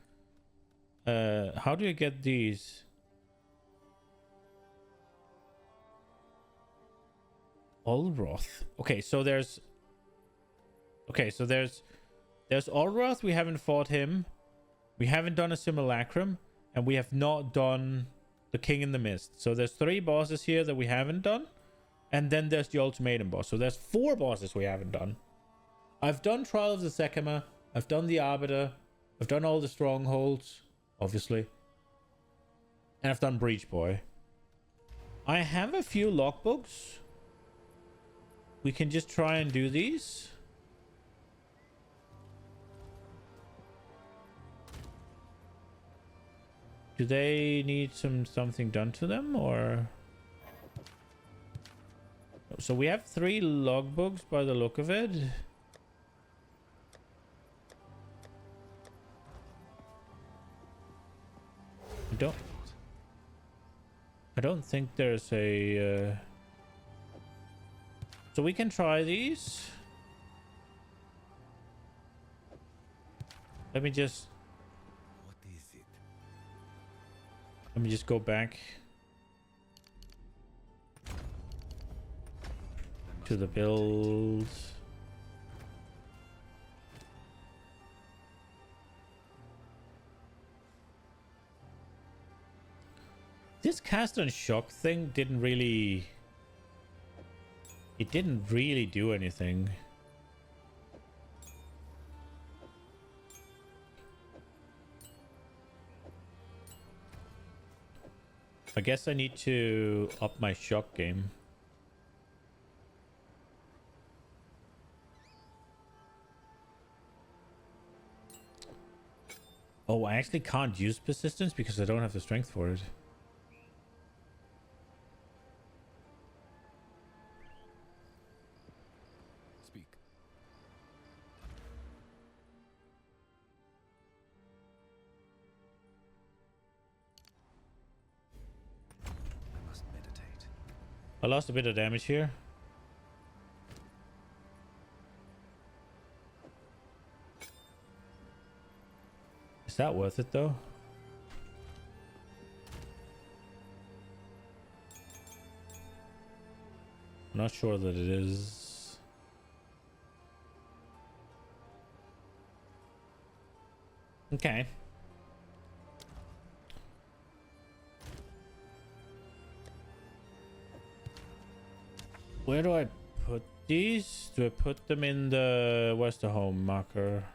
How do you get these? Olroth. Okay, so there's Olroth. We haven't fought him. We haven't done a simulacrum, and we have not done the King in the Mist. So there's 3 bosses here that we haven't done, and then there's the ultimatum boss. So there's 4 bosses we haven't done. I've done Trial of the Sekima. I've done the Arbiter. I've done all the strongholds, obviously, and I've done Breach Boy. I have a few logbooks. We can just try and do these. Do they need something done to them, or? So we have 3 logbooks by the look of it. I don't think there's a... So we can try these. Let me just... What is it? Let me just go back to the build. This cast and shock thing didn't really... It didn't really do anything. I guess I need to up my shock game. Oh, I actually can't use persistence because I don't have the strength for it. Speak. I must meditate. I lost a bit of damage here. Is that worth it though? I'm not sure that it is. Okay. Where do I put these? Do I put them in the... Where's the home marker?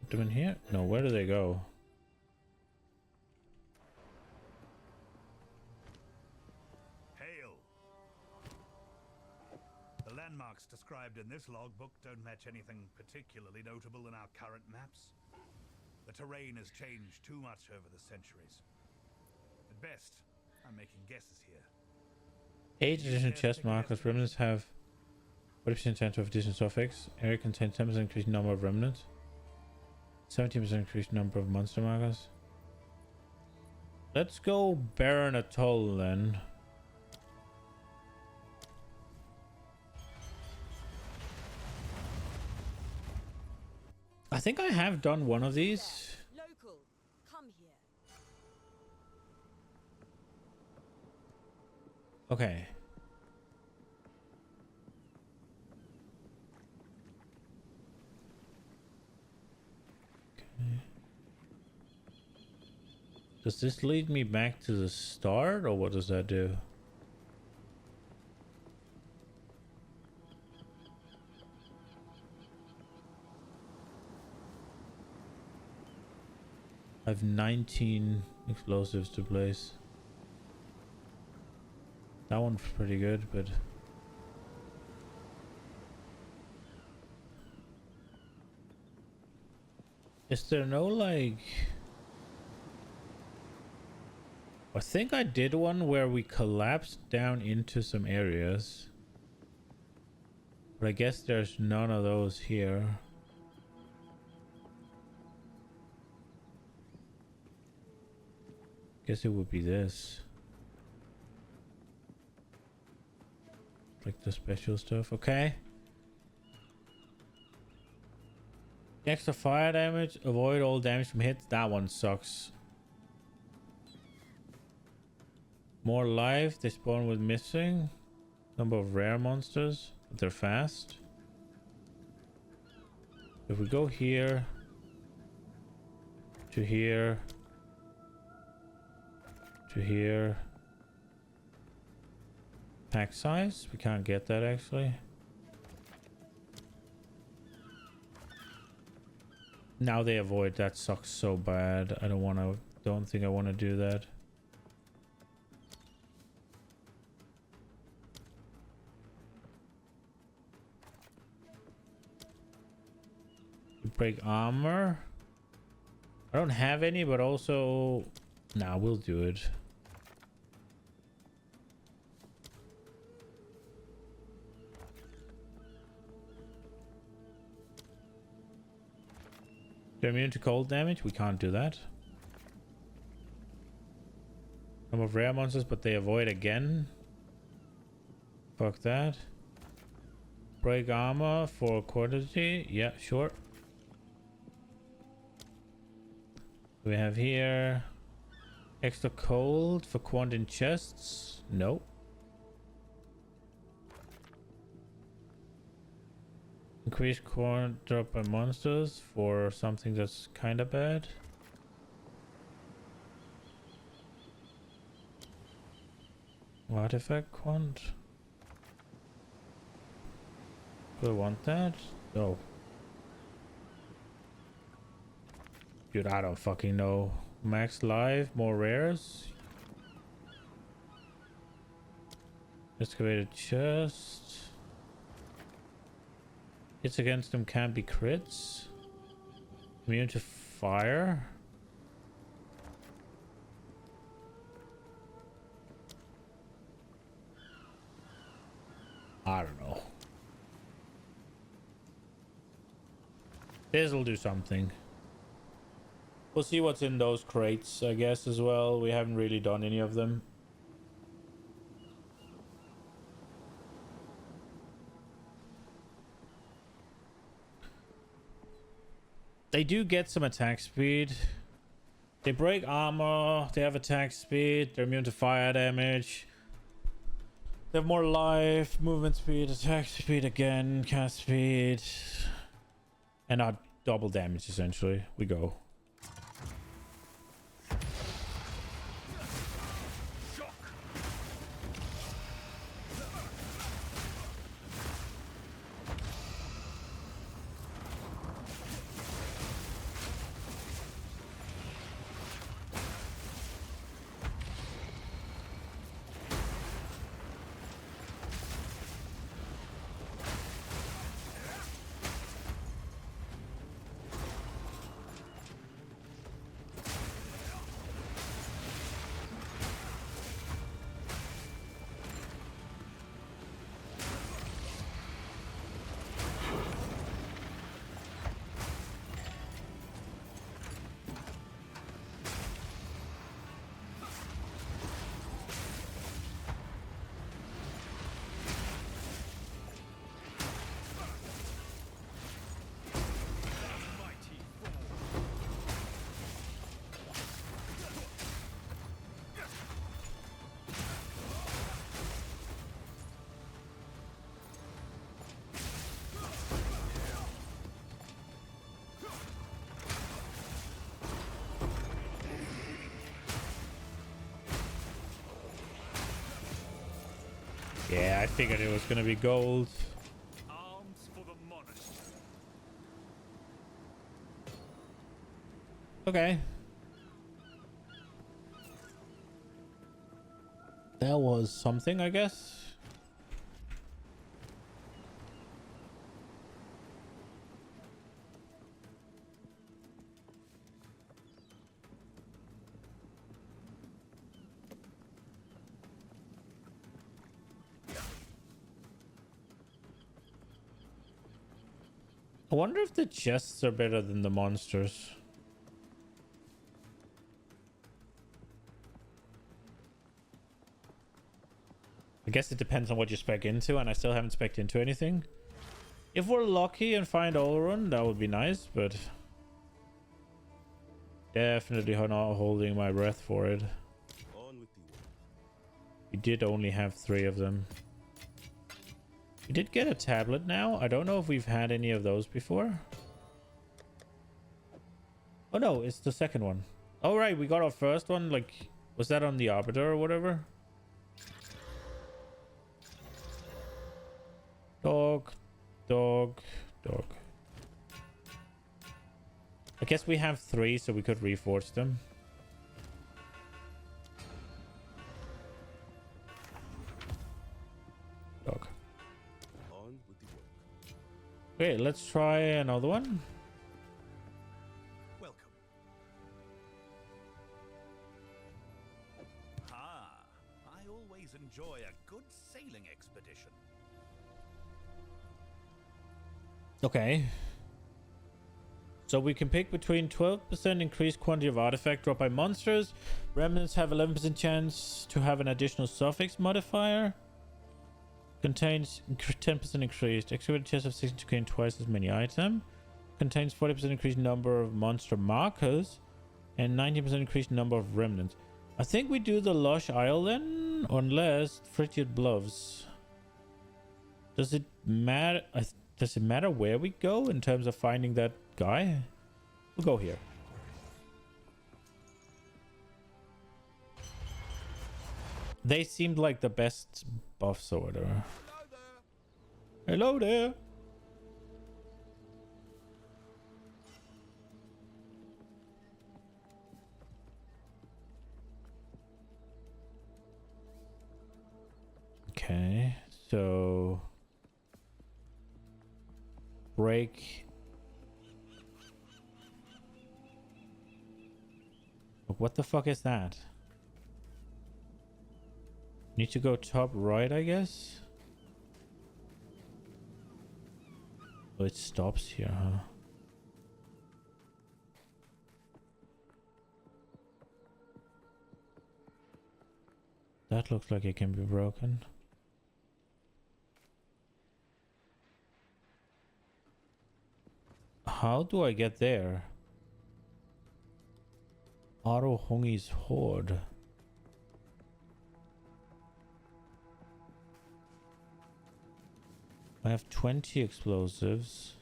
Put them in here? No, where do they go? Hail! The landmarks described in this logbook don't match anything particularly notable in our current maps. The terrain has changed too much over the centuries. At best, I'm making guesses here. 8th edition chest markers. Remnants have 40% chance of additional suffix. Area contains 10% increased number of remnants. 17% increased number of monster markers. Let's go Barren Atoll then. I think I have done one of these. Local, come here. Okay. Does this lead me back to the start, or what does that do? I have 19 explosives to place. That one's pretty good, but... Is there no, like... I think I did one where we collapsed down into some areas. But I guess there's none of those here. Guess it would be this. Like the special stuff. Okay. Extra fire damage. Avoid all damage from hits. That one sucks. More life. They spawn with missing. Number of rare monsters. But they're fast. If we go here. To here. To here. Pack size. We can't get that actually. Now they avoid. That sucks so bad. I don't think I want to do that. Break armor. I don't have any, but also... Nah, we'll do it. They're immune to cold damage. We can't do that. Some of rare monsters, but they avoid again. Fuck that. Break armor for quantity. Yeah, sure. We have here extra cold for quant in chests. No. Increase quant drop by monsters for something that's kind of bad. Artifact quant. Do I want that? No. Dude, I don't fucking know. Max life, more rares. Excavated chest. Hits against them can't be crits. Immune to fire. I don't know. This'll do something. We'll see what's in those crates, I guess, as well. We haven't really done any of them. They do get some attack speed. They break armor. They have attack speed. They're immune to fire damage. They have more life, movement speed, attack speed again, cast speed. And not double damage, essentially. We go. Yeah, I figured it was gonna be gold. Arms for the monastery. Okay. That was something, I guess. I wonder if the chests are better than the monsters. I guess it depends on what you spec into, and I still haven't spec'd into anything. If we're lucky and find Olrun, that would be nice, but definitely not holding my breath for it. We did only have 3 of them. We did get a tablet now. I don't know if we've had any of those before. Oh no, it's the second one. Oh right, we got our first one. Like, was that on the Arbiter or whatever? Dog, dog, dog. I guess we have 3, so we could reforge them. Dog. Okay, let's try another one. Welcome. Ah, I always enjoy a good sailing expedition. Okay. So we can pick between 12% increased quantity of artifact dropped by monsters. Remnants have 11% chance to have an additional suffix modifier. Contains 10% increased. Excavated chest of 6 to gain twice as many items. Contains 40% increased number of monster markers. And 19% increased number of remnants. I think we do the Lush Isle then. Unless Frigid Bluffs. Does it matter? Does it matter where we go in terms of finding that guy? We'll go here. They seemed like the best buffs or whatever. Hello there. Okay, so break. What the fuck is that? Need to go top right, I guess. Oh, it stops here, huh? That looks like it can be broken. How do I get there? Aro Hongi's Horde. I have 20 explosives.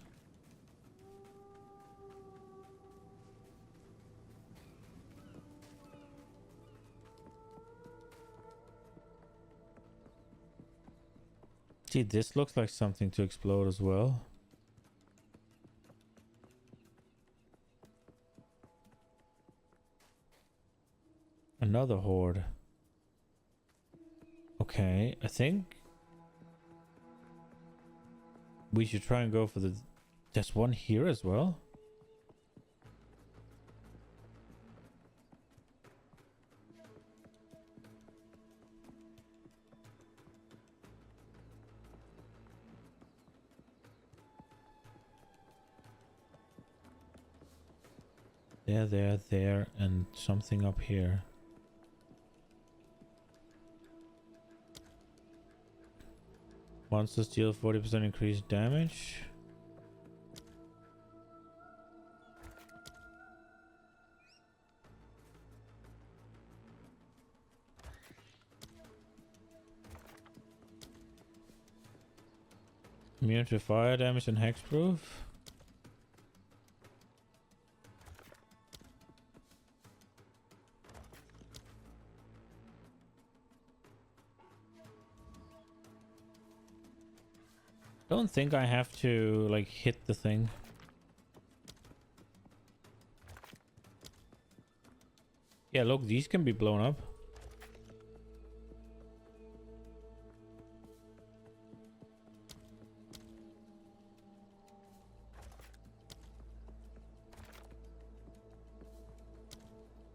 Gee, this looks like something to explode as well. Another horde. Okay, I think we should try and go for the... There's one here as well. There, and something up here. Monsters deal 40% increased damage. Immune to fire damage and hexproof. Don't think I have to like hit the thing. Yeah, look, these can be blown up.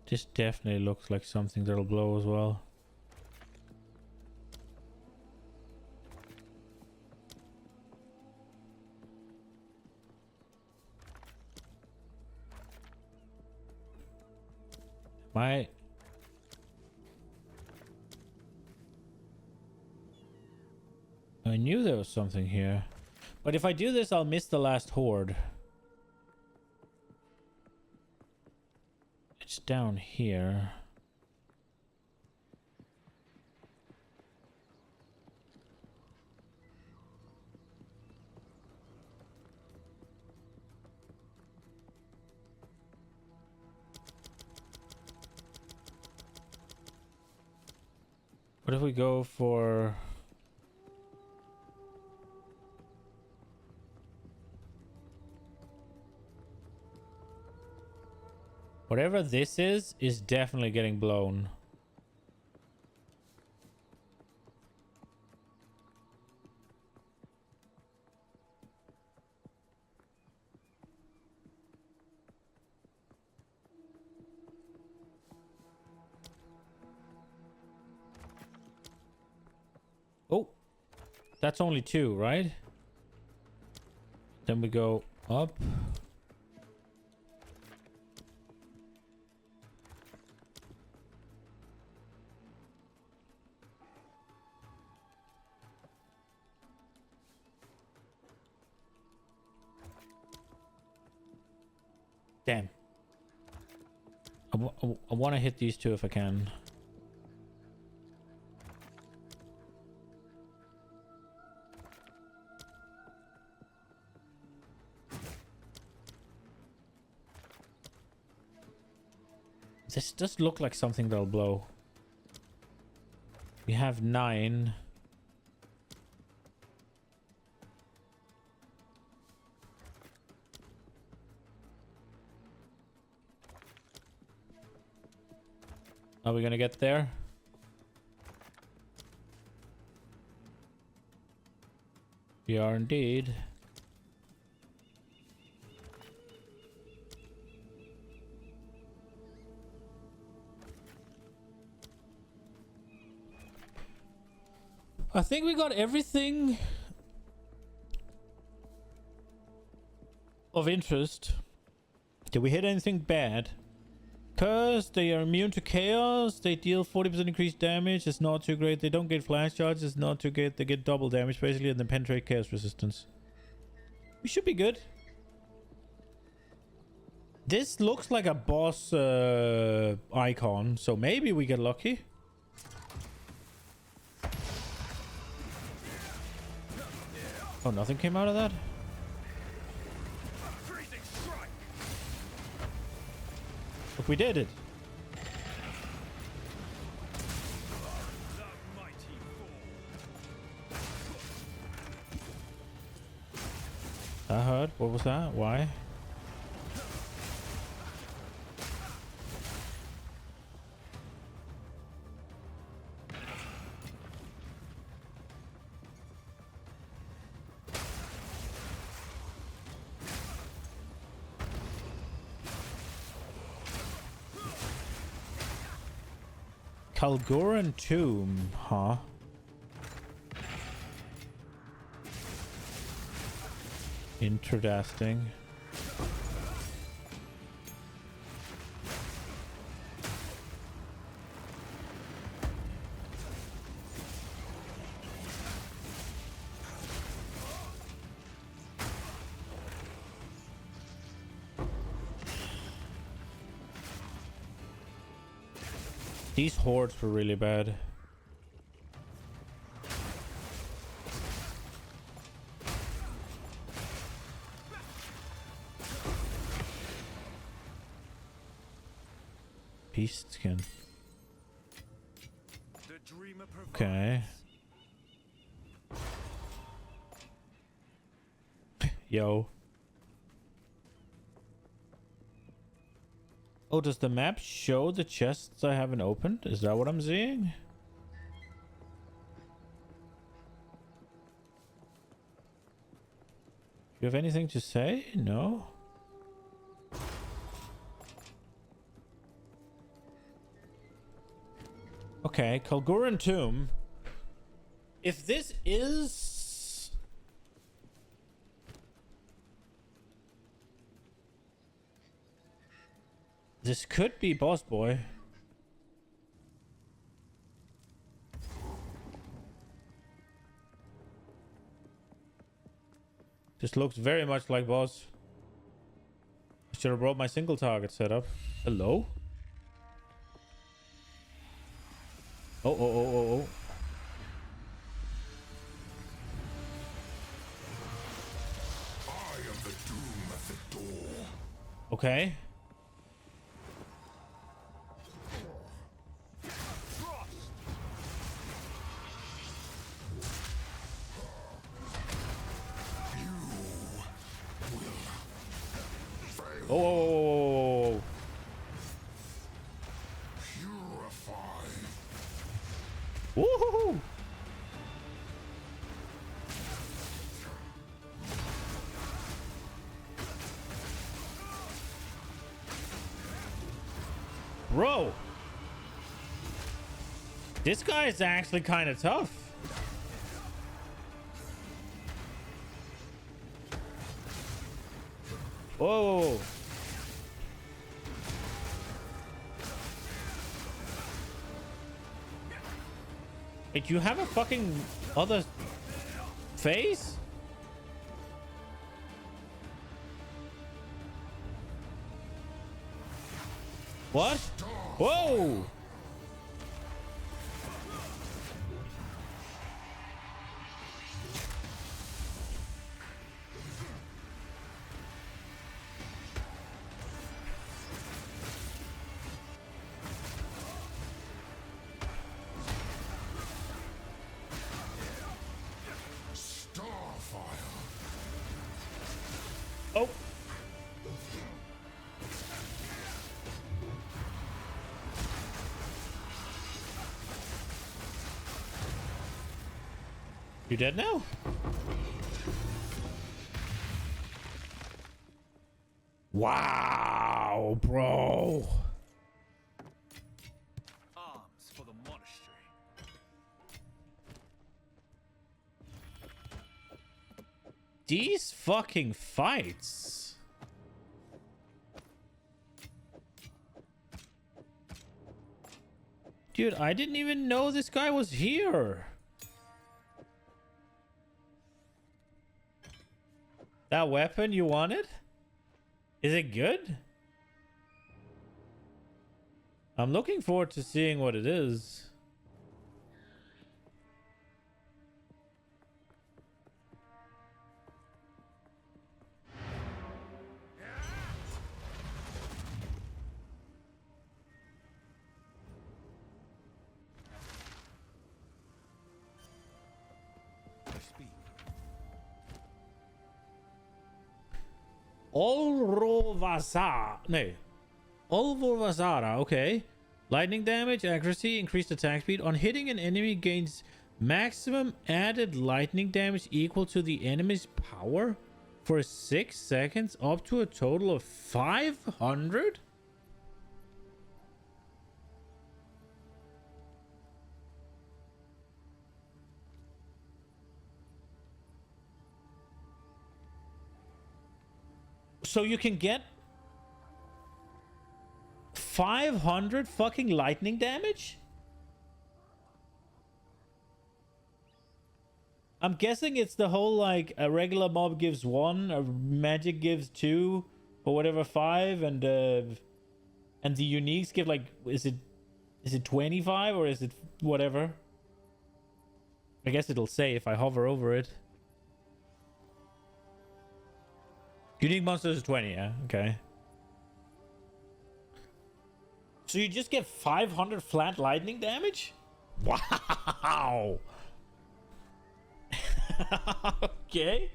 This definitely looks like something that'll blow as well. I knew there was something here. But if I do this, I'll miss the last horde. It's down here. What if we go for... Whatever this is definitely getting blown. Oh, that's only 2, right? Then we go up. I want to hit these two if I can. This does look like something that'll blow. We have 9. Are we gonna get there? We are indeed. I think we got everything of interest. Did we hit anything bad? Curse, they are immune to chaos. They deal 40% increased damage. It's not too great. They don't get flash charges. It's not too great. They get double damage basically and then penetrate chaos resistance. We should be good. This looks like a boss icon, so maybe we get lucky. Oh, nothing came out of that? Look, we did it. I heard. What was that? Why? Kalgoran Tomb, huh? Interesting. These hordes were really bad. Beast skin. Okay. Yo. Oh, does the map show the chests I haven't opened? Is that what I'm seeing? You have anything to say? No? Okay, Kalgoran Tomb. If this is... This could be Boss Boy. This looks very much like Boss. I should have brought my single target setup. Hello? Oh. I am the doom at the door. Okay. Oh. Purify. Woohoo! Bro, this guy is actually kind of tough. Whoa. Wait, you have a fucking other face? What? Whoa! Oh. You dead now? Wow, bro. Arms for the monastery. These fucking fights. Dude, I didn't even know this guy was here. That weapon you wanted? Is it good? I'm looking forward to seeing what it is. Olrovazara. No. Olrovazara, okay. Lightning damage, accuracy, increased attack speed. On hitting an enemy gains maximum added lightning damage equal to the enemy's power for 6 seconds up to a total of 500? So you can get 500 fucking lightning damage? I'm guessing it's the whole like a regular mob gives 1, a magic gives 2, or whatever 5, and the uniques give like is it 25 or is it whatever? I guess it'll say if I hover over it. Unique monsters is 20, yeah, okay. So you just get 500 flat lightning damage? Wow! Okay.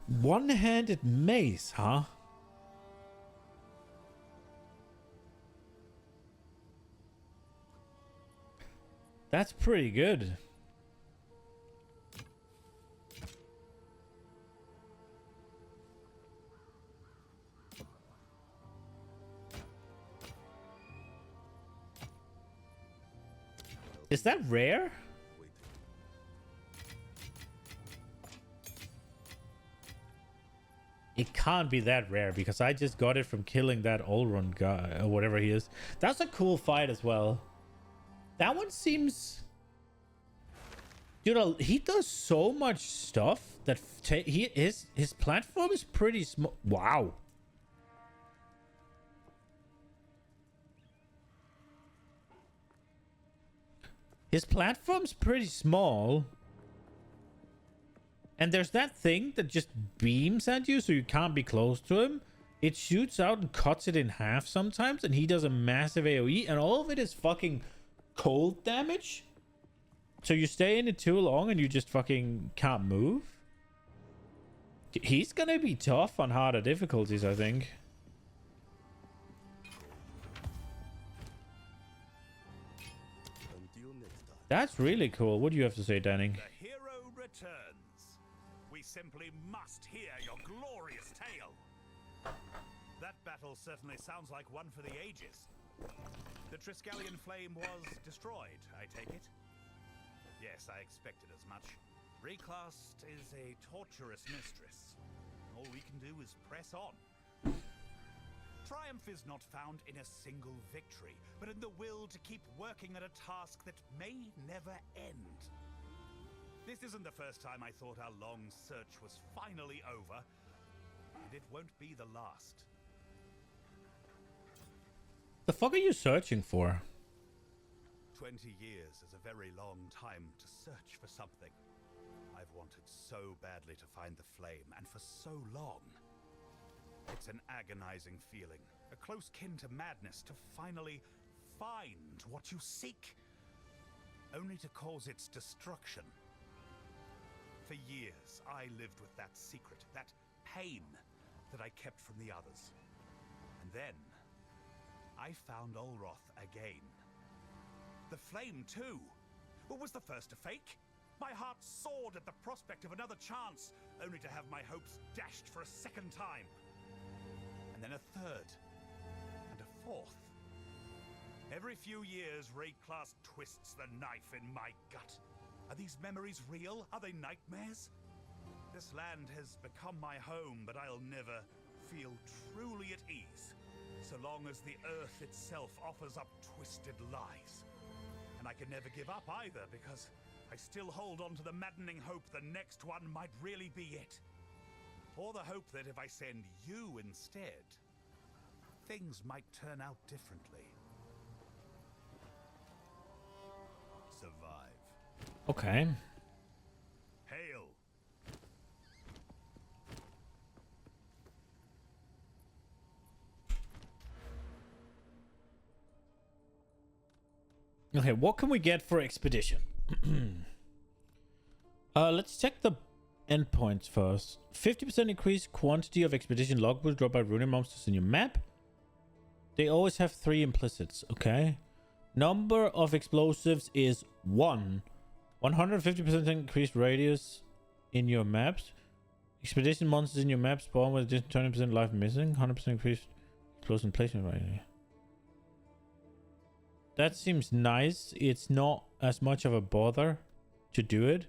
One-handed mace, huh? That's pretty good. Is that rare? It can't be that rare because I just got it from killing that Olrun guy or whatever he is. That's a cool fight as well. That one seems... Dude, he does so much stuff that his platform is pretty small. Wow. His platform's pretty small. And there's that thing that just beams at you so you can't be close to him. It shoots out and cuts it in half sometimes. And he does a massive AoE. And all of it is fucking cold damage. So you stay in it too long and you just fucking can't move. He's gonna be tough on harder difficulties, I think. That's really cool. What do you have to say, Danning? The hero returns. We simply must hear your glorious tale. That battle certainly sounds like one for the ages. The Triskelion flame was destroyed, I take it? Yes, I expected as much. Reclast is a torturous mistress. All we can do is press on. Triumph is not found in a single victory, but in the will to keep working at a task that may never end. This isn't the first time I thought our long search was finally over. And and it won't be the last. The fuck are you searching for? 20 years is a very long time to search for something. I've wanted so badly to find the flame, and for so long. It's an agonizing feeling, a close kin to madness, to finally find what you seek, only to cause its destruction. For years, I lived with that secret, that pain that I kept from the others. And then, I found Olroth again. The flame, too. What was the first to fake? My heart soared at the prospect of another chance, only to have my hopes dashed for a second time. And then a third, and a fourth. Every few years, Rayclass twists the knife in my gut. Are these memories real? Are they nightmares? This land has become my home, but I'll never feel truly at ease, so long as the earth itself offers up twisted lies. And I can never give up either, because I still hold on to the maddening hope the next one might really be it. Or the hope that if I send you instead, things might turn out differently. Survive. Okay. Hail. Okay, what can we get for expedition? Let's check the endpoints first. 50% increased quantity of expedition logbooks dropped by ruining monsters in your map. They always have 3 implicits, okay? Number of explosives is 1. 150% increased radius in your maps. Expedition monsters in your map spawn with just 20% life missing. 100% increased explosion placement radius. That seems nice. It's not as much of a bother to do it.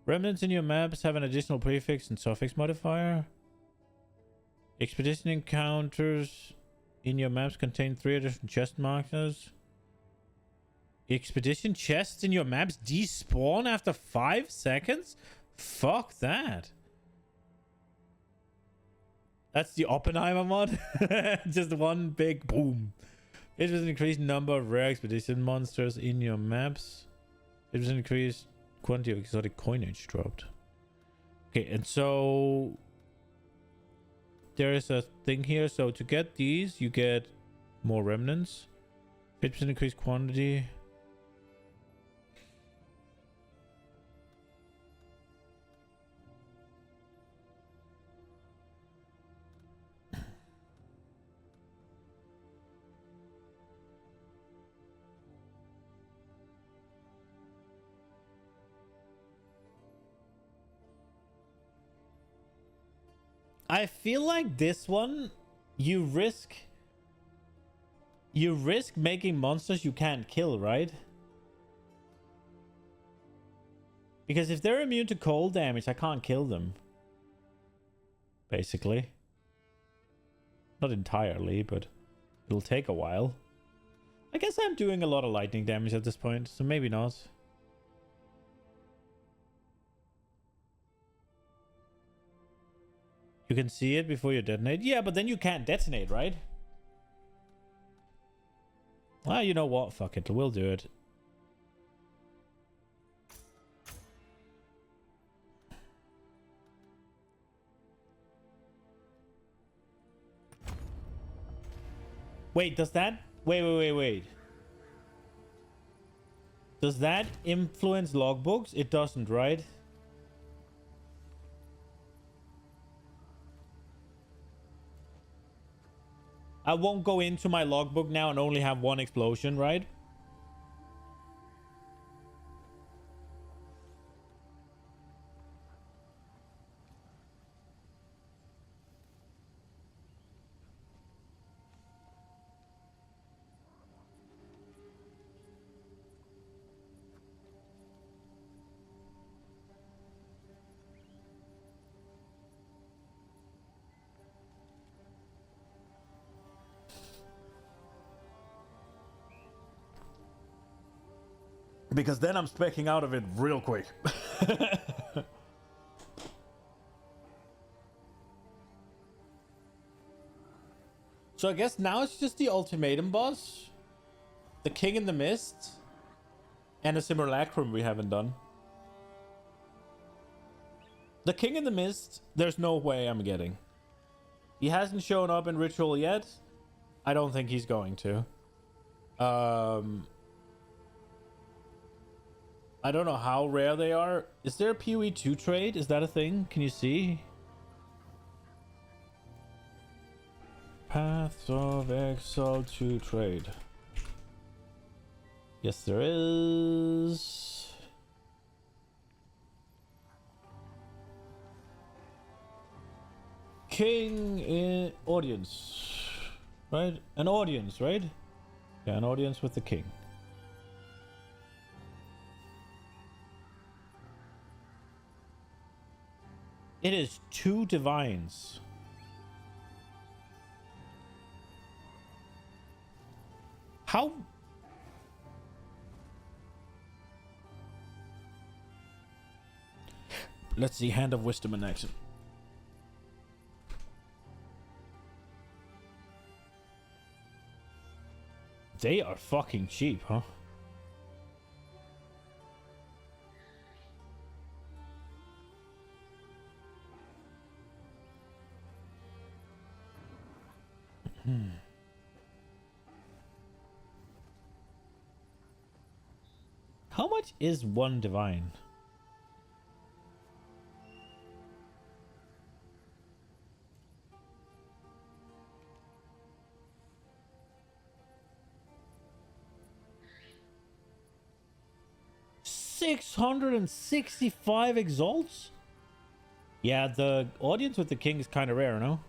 Remnants in your maps have an additional prefix and suffix modifier. Expedition encounters in your maps contain 3 additional chest markers. Expedition chests in your maps despawn after 5 seconds? Fuck that. That's the Oppenheimer mod. Just one big boom. It was an increased number of rare expedition monsters in your maps. It was an increased quantity of exotic coinage dropped. Okay, and so there is a thing here. So to get these, you get more remnants. 50% increased quantity. I feel like this one, you risk making monsters you can't kill, right? Because if they're immune to cold damage, I can't kill them. Basically. Not entirely, but it'll take a while. I guess I'm doing a lot of lightning damage at this point, so maybe not. You can see it before you detonate. Yeah, but then you can't detonate, right? Ah, you know what? Fuck it. We'll do it. Wait, does that... Wait. Does that influence logbooks? It doesn't, right? I won't go into my logbook now and only have 1 explosion, right? Because then I'm specking out of it real quick. So I guess now it's just the ultimatum boss, the King in the Mist, and a simulacrum we haven't done. The King in the Mist, there's no way I'm getting. He hasn't shown up in Ritual yet. I don't think he's going to. I don't know how rare they are. Is there a PoE 2 trade? Is that a thing? Can you see? Path of Exile 2 trade. Yes, there is. King in audience. Right? An audience, right? Yeah, an audience with the king. It is 2 divines. How? Let's see, Hand of Wisdom in action. They are fucking cheap, huh? How much is 1 divine? $665 exalts? Yeah, the audience with the king is kind of rare, no?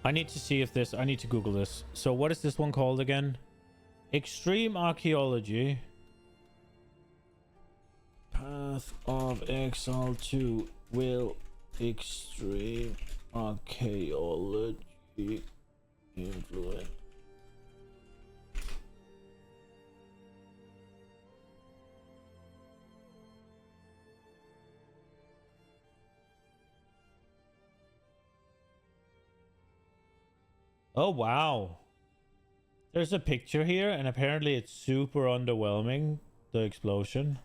I need to see if this... I need to Google this. So what is this one called again? Extreme Archaeology. Path of Exile 2 will Extreme Archaeology influence. Oh, wow. There's a picture here, and apparently it's super underwhelming, the explosion.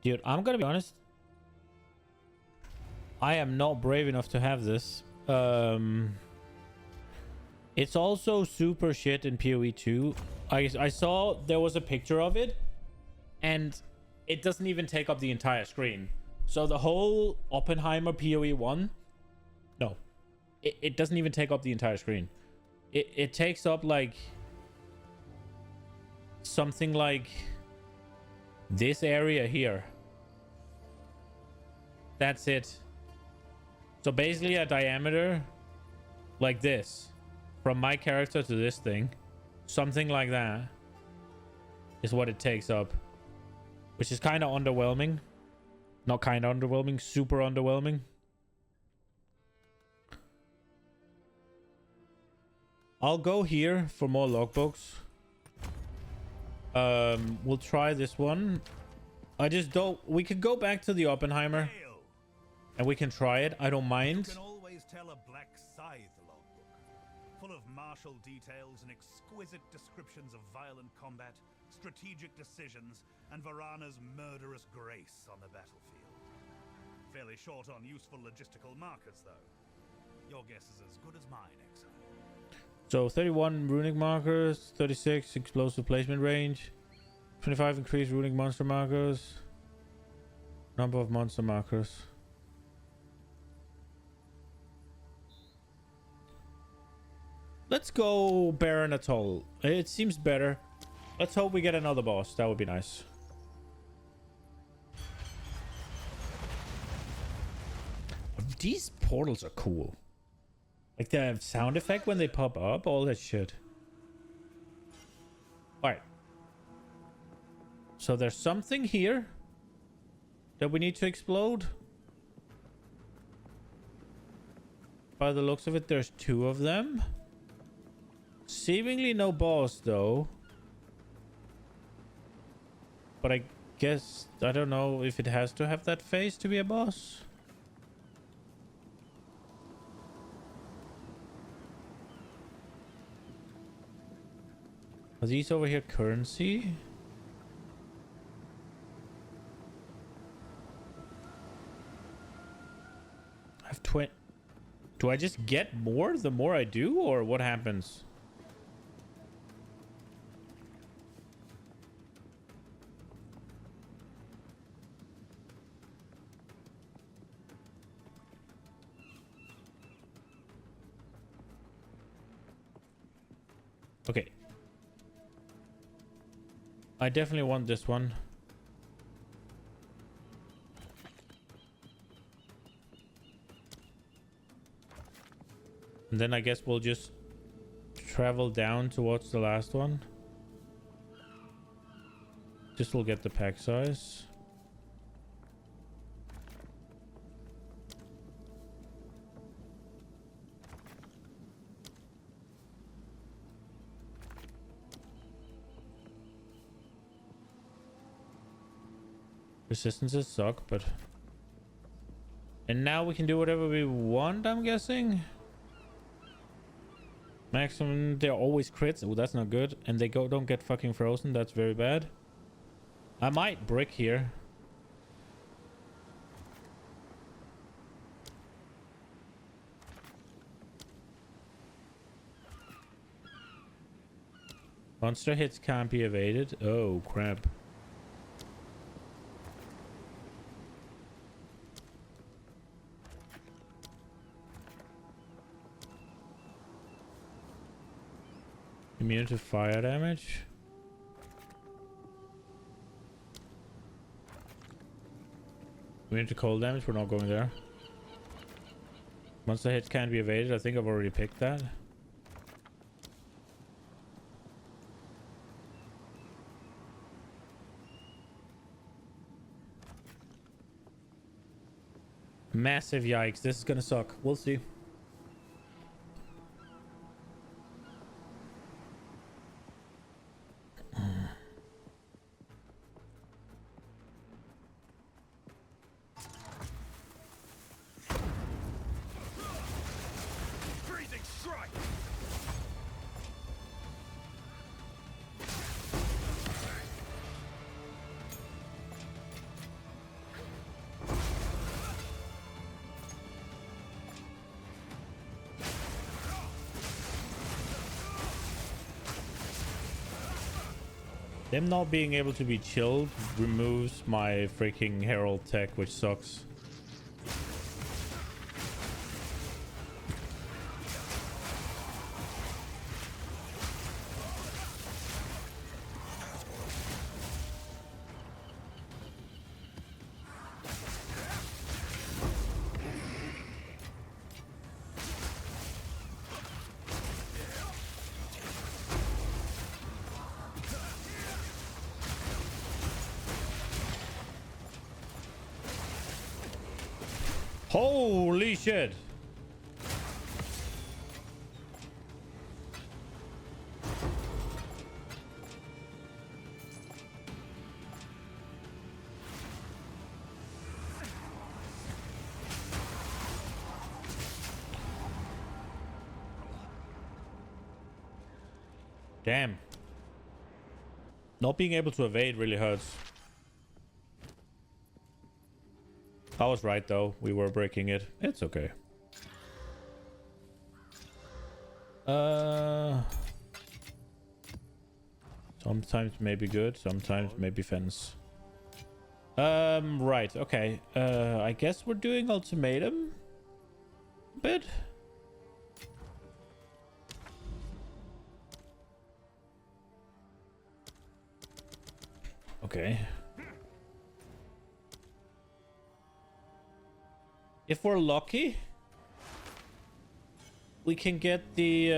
Dude, I'm gonna be honest. I am not brave enough to have this. It's also super shit in PoE 2. I saw there was a picture of it, and it doesn't even take up the entire screen. So the whole Oppenheimer PoE 1, no, it doesn't even take up the entire screen. It takes up like something like this area here. That's it. So basically a diameter like this, from my character to this thing, something like that is what it takes up, which is kind of underwhelming. Not kind of underwhelming, super underwhelming. I'll go here for more logbooks. We'll try this one. I just don't... We could go back to the Oppenheimer. And we can try it. I don't mind. You can always tell a black scythe logbook. Full of martial details and exquisite descriptions of violent combat, strategic decisions, and Varana's murderous grace on the battlefield. Fairly short on useful logistical markers, though. Your guess is as good as mine, Exile. So 31 runic markers, 36 explosive placement range, 25 increased runic monster markers, number of monster markers. Let's go Baron Atoll. It seems better. Let's hope we get another boss. That would be nice. These portals are cool. Like the sound effect when they pop up, all that shit. Alright. So there's something here that we need to explode. By the looks of it, there's 2 of them. Seemingly no boss, though. But I guess... I don't know if it has to have that face to be a boss. Are these over here currency? I have 20... Do I just get more the more I do, or what happens? Okay. I definitely want this one. And then I guess we'll just travel down towards the last one. Just will get the pack size. Resistances suck, but... And now we can do whatever we want, I'm guessing? Maximum, they're always crits. Oh, that's not good. And they don't get fucking frozen. That's very bad. I might brick here. Monster hits can't be evaded. Oh, crap. Immune to fire damage. Immune to cold damage. We're not going there. Monster hits can't be evaded. I think I've already picked that. Massive yikes. This is gonna suck. We'll see. Them not being able to be chilled removes my freaking Herald tech, which sucks. Holy shit. Damn. Not being able to evade really hurts. I was right though. We were breaking it. It's okay. Sometimes maybe good, sometimes maybe fence. Right, okay. I guess we're doing ultimatum a bit. Okay. If we're lucky, we can get the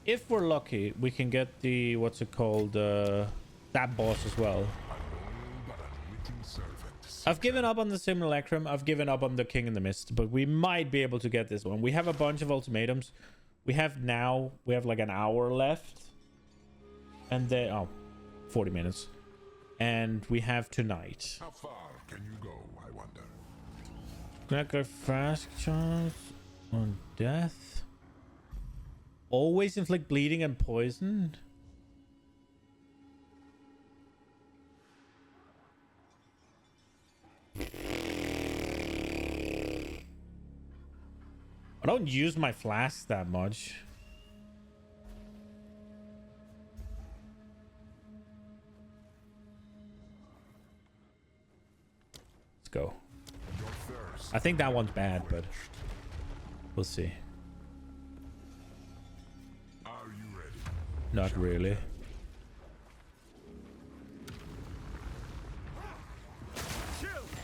if we're lucky, we can get the what's it called, that boss as well. I've given up on the Simulacrum. I've given up on the King in the Mist, but we might be able to get this one. We have a bunch of ultimatums. We have like an hour left. And then, 40 minutes. And we have tonight. How far can you go, I wonder? Gonna go fast chance on death. Always inflict bleeding and poison. I don't use my flasks that much. Let's go. I think that one's bad, but we'll see. Are you ready? Not really.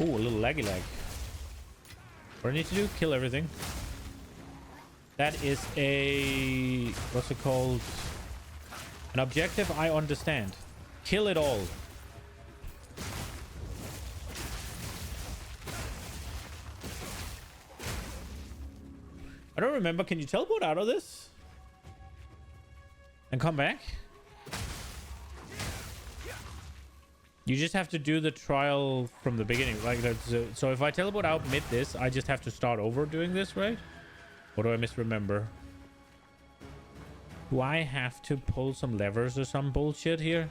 Ooh, a little laggy lag. What do I need to do? Kill everything. That is a... what's it called? An objective I understand. Kill it all. I don't remember. Can you teleport out of this? And come back? You just have to do the trial from the beginning. Like that's, so if I teleport out mid this, I just have to start over doing this, right? Or do I misremember? Do I have to pull some levers or some bullshit here?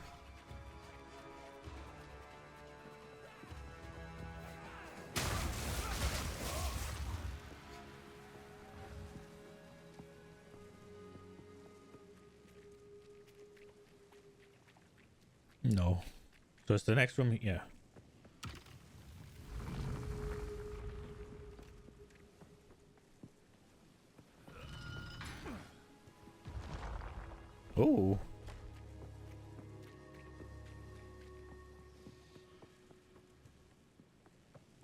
No. So it's the next room, yeah. Oh.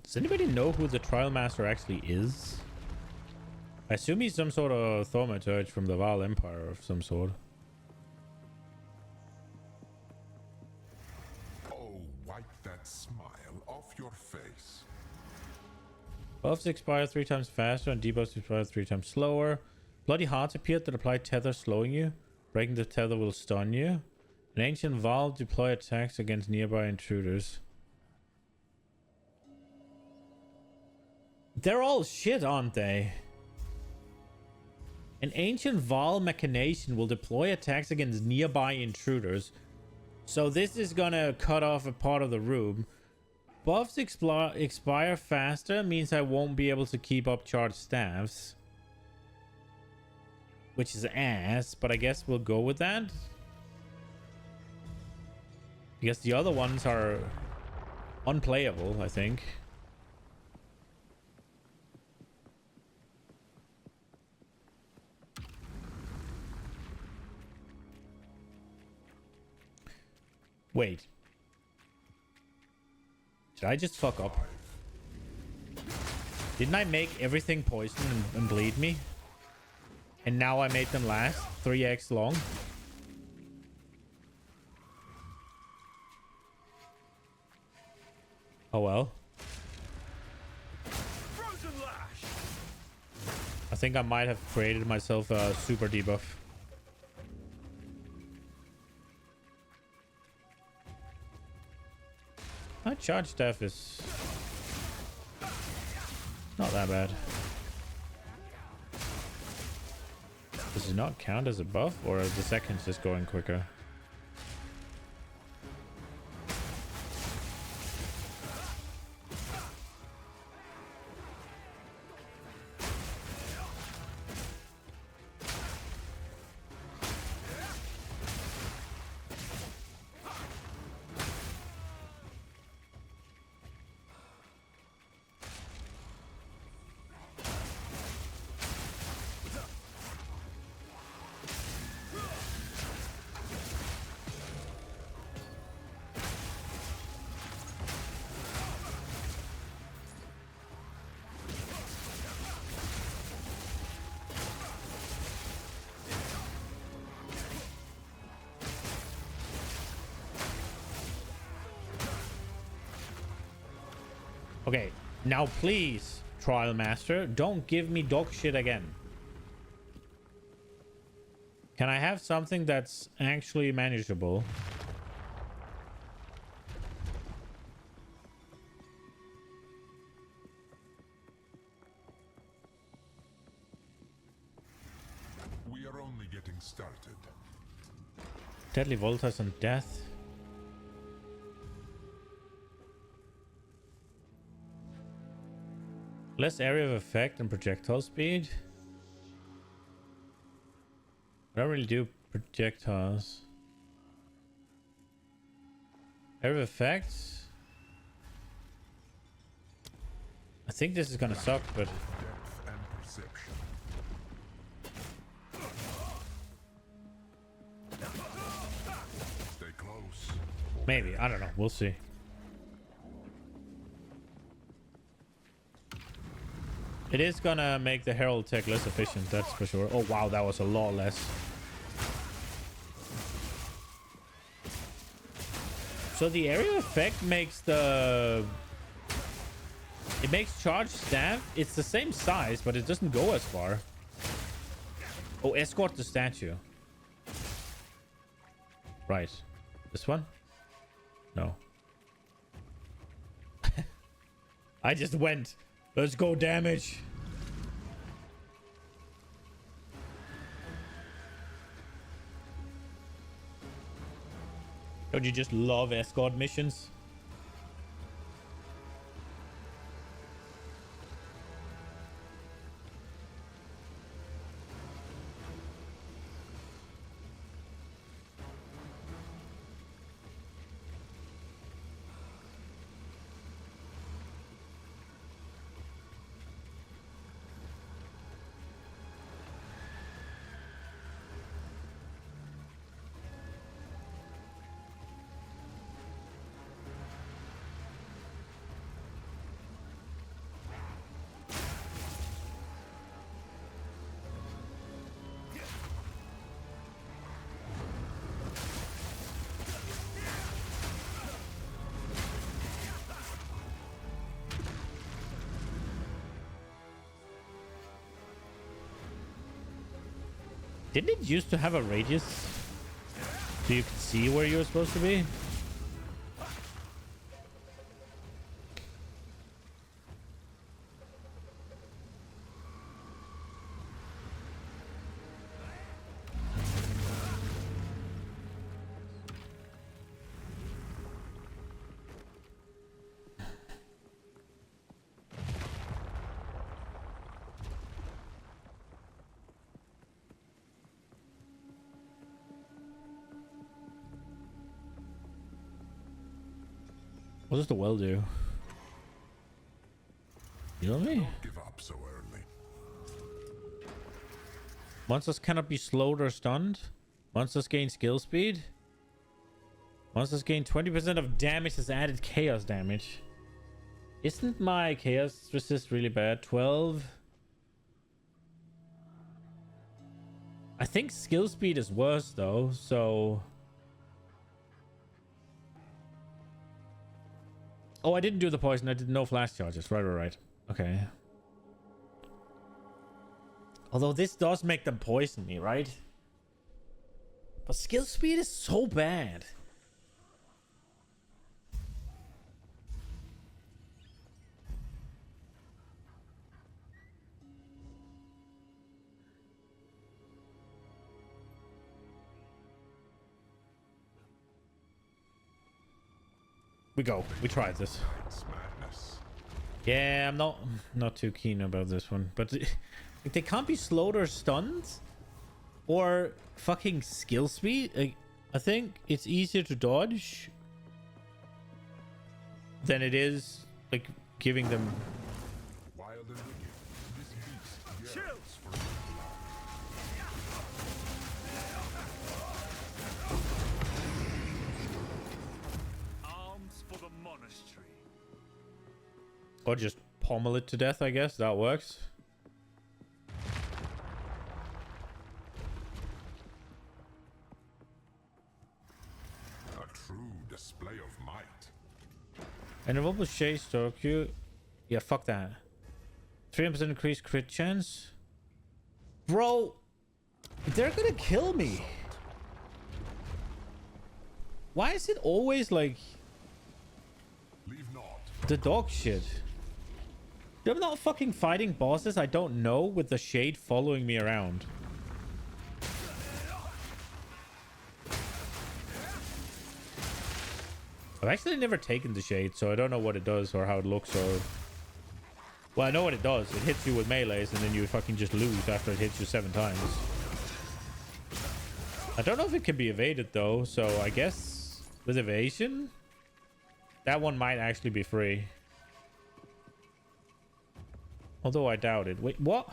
Does anybody know who the Trial Master actually is? I assume he's some sort of thaumaturge from the Val Empire of some sort. Wipe that smile off your face. Buffs expire 3 times faster and debuffs expire 3 times slower. Bloody hearts appear that apply tether, slowing you. Breaking the tether will stun you. An ancient valve deploy attacks against nearby intruders. They're all shit, aren't they? An ancient Val machination will deploy attacks against nearby intruders. So this is gonna cut off a part of the room. Buffs expire faster means I won't be able to keep up charged staffs. Which is ass, but I guess we'll go with that. I guess the other ones are unplayable, I think. Wait. Did I just fuck up? Didn't I make everything poison and bleed me? And now I made them last 3x long? Oh well. I think I might have created myself a super debuff. My charge staff is not that bad. This Does it not count as a buff, or are the seconds just going quicker? Okay, now please, Trial Master, don't give me dog shit again. Can I have something that's actually manageable? We are only getting started. Deadly Voltage and Death. Less area of effect and projectile speed. I don't really do projectiles. Area of effect. I think this is gonna suck, but Depth and perception. Stay close. maybe. I don't know. We'll see. It is gonna make the Herald tech less efficient, that's for sure. Oh wow, that was a lot less. So the area effect makes the... It makes charge staff. It's the same size, but it doesn't go as far. Oh, escort the statue. Right. This one? No. I just went. Let's go damage. Don't you just love escort missions? Didn't it used to have a radius so you could see where you were supposed to be? What does the well do? You know me? Don't give up so early. Monsters cannot be slowed or stunned. Monsters gain skill speed. Monsters gain 20% of damage as added chaos damage. Isn't my chaos resist really bad? 12. I think skill speed is worse though, so... Oh, I didn't do the poison. I did no flash charges. Right. Okay. Although this does make them poison me, right? But skill speed is so bad. We go. We tried this. Yeah, I'm not too keen about this one. But like, they can't be slowed or stunned. Or fucking skill speed. Like, I think it's easier to dodge than it is like giving them. Arms for the monastery. Or just pommel it to death, I guess. That works. A true display of might. And a what was Chase Tokyo? Yeah, fuck that. 3% increased crit chance. Bro, they're gonna kill me. Why is it always like the dog shit? I'm not fucking fighting bosses I don't know with the shade following me around. I've actually never taken the shade, so I don't know what it does or how it looks or... Well, I know what it does. It hits you with melees and then you fucking just lose after it hits you 7 times. I don't know if it can be evaded though, so I guess with evasion, that one might actually be free. Although I doubt it. Wait, what?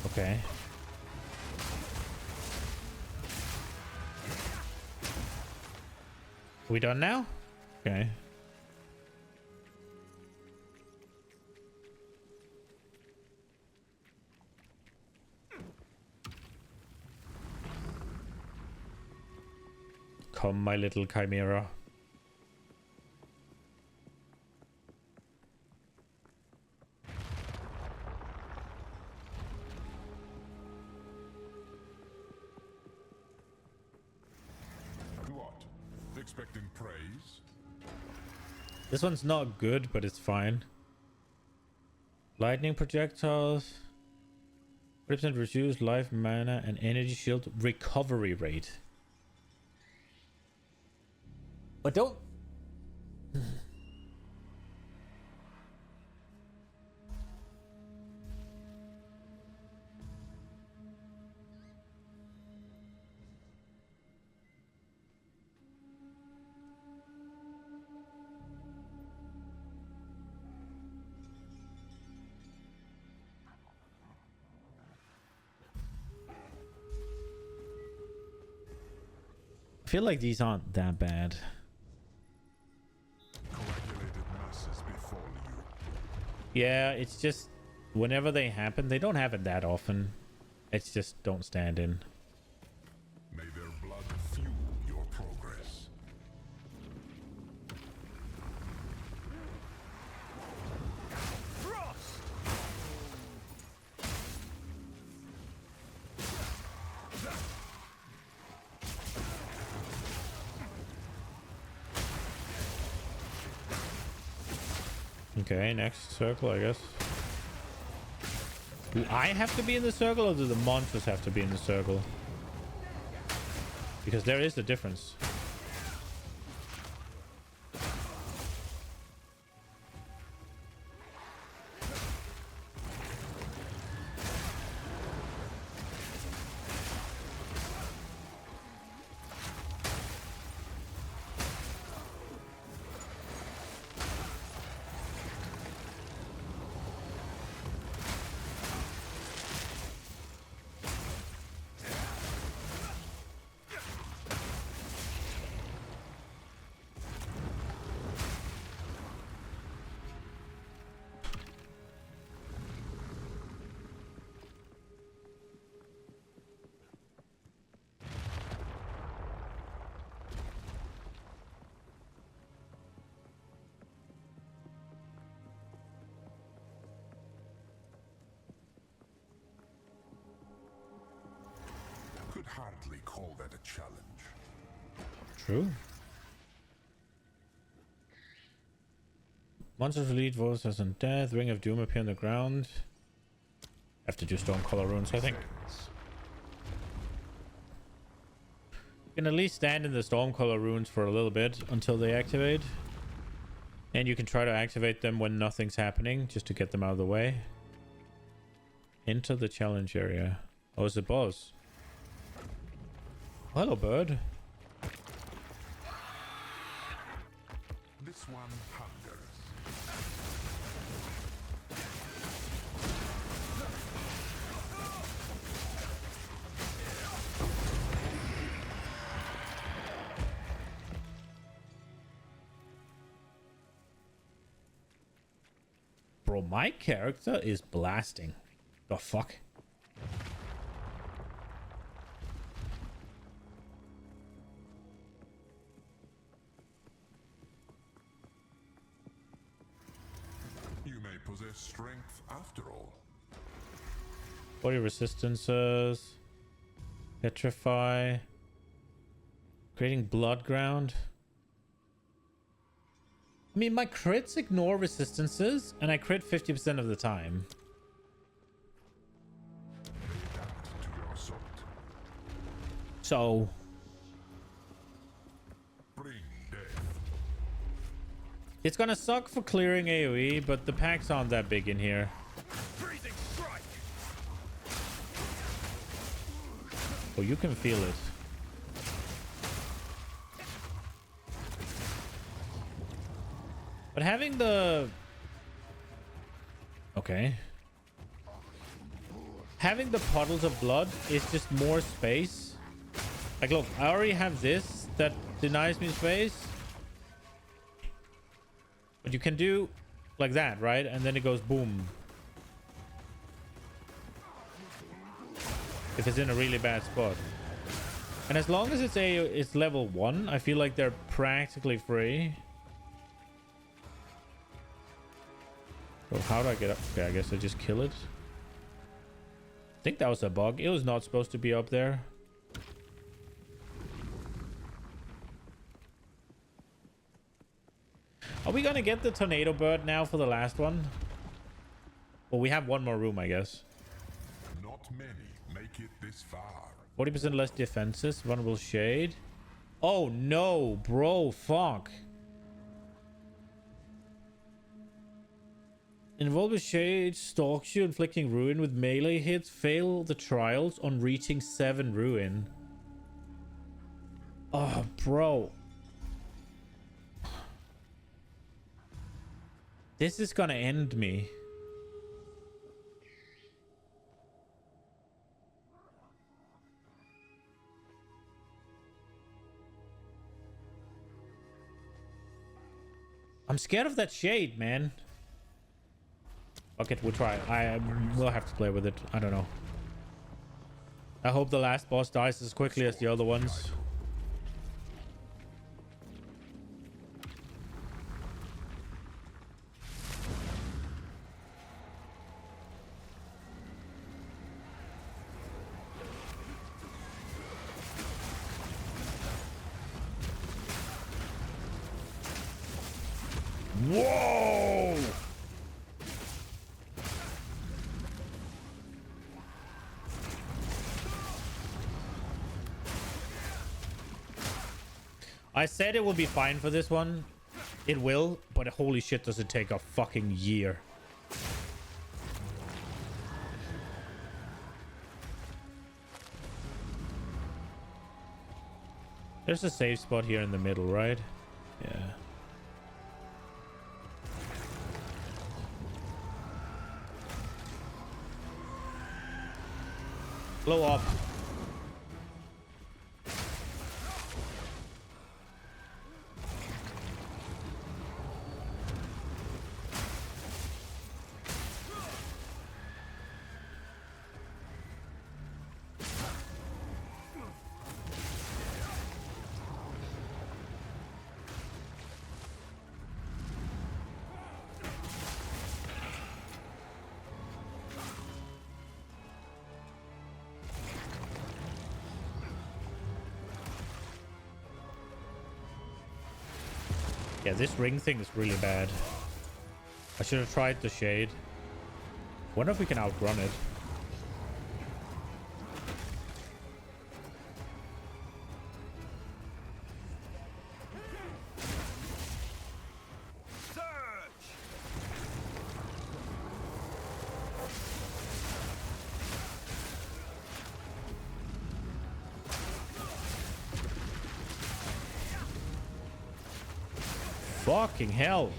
Okay. We done now? Okay. Come, my little chimera. What? Expecting praise? This one's not good, but it's fine. Lightning projectiles. 30% reduced life, mana, and energy shield recovery rate. But don't... I feel like these aren't that bad. Yeah, it's just whenever they happen, they don't happen that often. It's just don't stand in. May their blood fuel your progress. Okay, next circle, I guess. Do I have to be in the circle or do the monsters have to be in the circle? Because there is a difference. Could hardly call that a challenge. True. Monsters lead voice as on death. Ring of Doom appear on the ground. Have to do Stormcaller runes, I think. You can at least stand in the Stormcaller runes for a little bit until they activate. And you can try to activate them when nothing's happening, just to get them out of the way. Enter the challenge area. Oh, it's a boss. Hello, bird. This one hungers. Bro, my character is blasting. The fuck? You may possess strength after all. Body resistances. Petrify. Creating blood ground. I mean, my crits ignore resistances, and I crit 50% of the time. So... It's gonna suck for clearing AoE, but the packs aren't that big in here. Oh, you can feel it. But having the... Okay. Having the puddles of blood is just more space. Like, look, I already have this that denies me space. But you can do like that, right? And then it goes boom. If it's in a really bad spot. And as long as it's level 1, I feel like they're practically free. So how do I get up? Okay, I guess I just kill it. I think that was a bug. It was not supposed to be up there. Are we gonna get the tornado bird now for the last one? Well, we have one more room, I guess. Not many make it this far. 40% less defenses, vulnerable shade. Oh no, bro, fuck. Invulnerable shade stalks you, inflicting ruin with melee hits. Fail the trials on reaching 7 ruin. Oh, bro. This is gonna end me. I'm scared of that shade, man. Okay, we'll try. We'll have to play with it. I don't know. I hope the last boss dies as quickly as the other ones. Whoa! I said it will be fine for this one. It will, but holy shit, does it take a fucking year. There's a safe spot here in the middle, right? Yeah. Blow up. Yeah, this ring thing is really bad. I should have tried the shade. Wonder if we can outrun it. Fucking hell.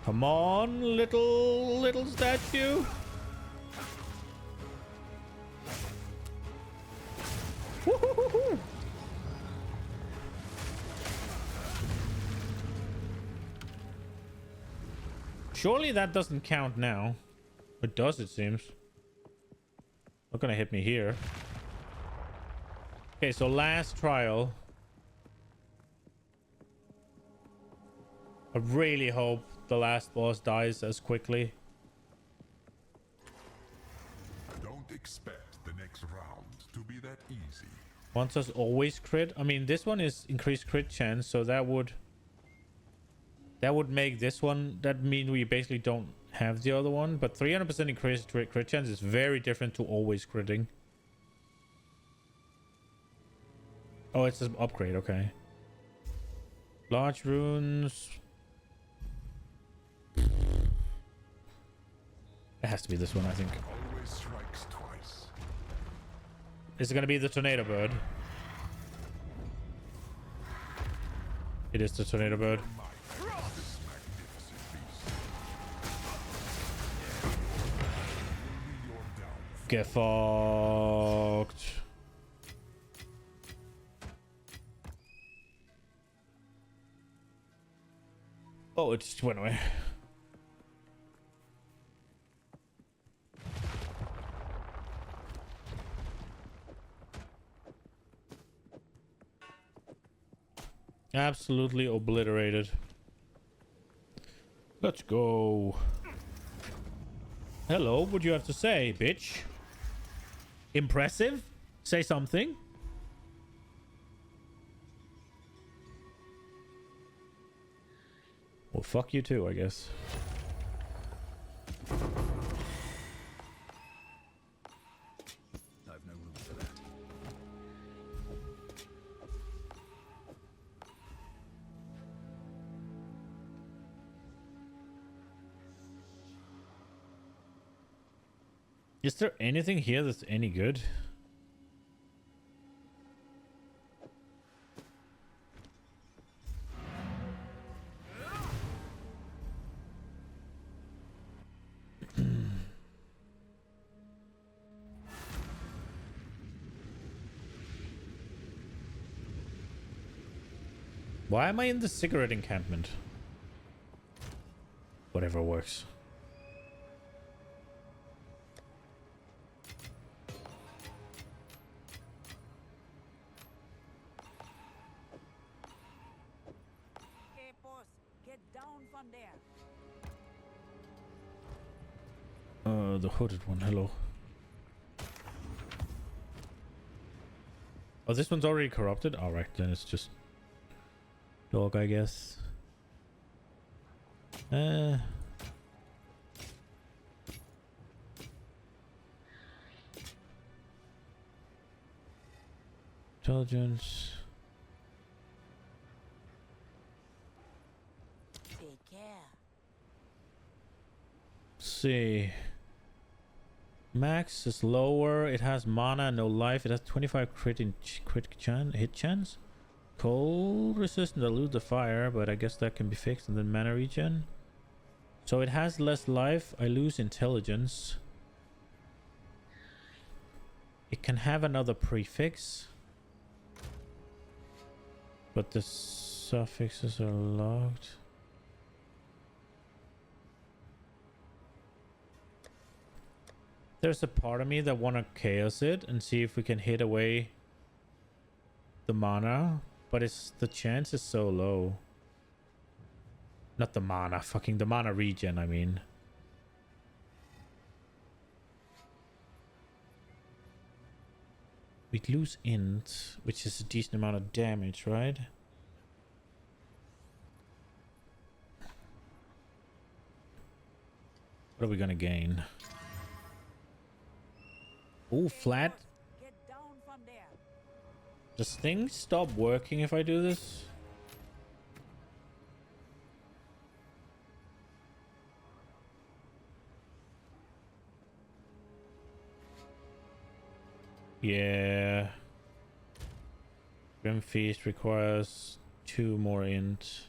Come on, little statue. Woo-hoo-hoo-hoo. Surely that doesn't count now. It does, it seems. Not gonna hit me here. Okay, so last trial. I really hope the last boss dies as quickly. Don't expect the next round to be that easy. Wants us always crit. I mean, this one is increased crit chance, so that would make this one, that mean we basically don't have the other one, but 300% increased crit chance is very different to always critting. Oh, it's an upgrade, okay. Large runes. It has to be this one, I think. Always strikes twice. Is it gonna be the tornado bird? It is the tornado bird. Get fucked. Oh, it just went away. Absolutely obliterated. Let's go. Hello, what do you have to say, bitch? Impressive? Say something. Well, fuck you too, I guess. I've no room for that. Is there anything here that's any good? Why am I in the cigarette encampment? Whatever works. Okay, boss, get down from there. The hooded one, hello. Oh, this one's already corrupted? Alright, then it's just dog, I guess. Intelligence. Take care. Let's see. Max is lower. It has mana, no life. It has 25 hit chance. Cold resistant, dilute the fire, but I guess that can be fixed. And then mana regen. So it has less life. I lose intelligence. It can have another prefix, but the suffixes are locked. There's a part of me that want to chaos it and see if we can hit away the mana, but it's the chance is so low. Not the mana, fucking the mana regen, I mean. We lose int, which is a decent amount of damage, right? What are we gonna gain? Oh, flat. Does things stop working if I do this? Yeah. Grim Feast requires 2 more int.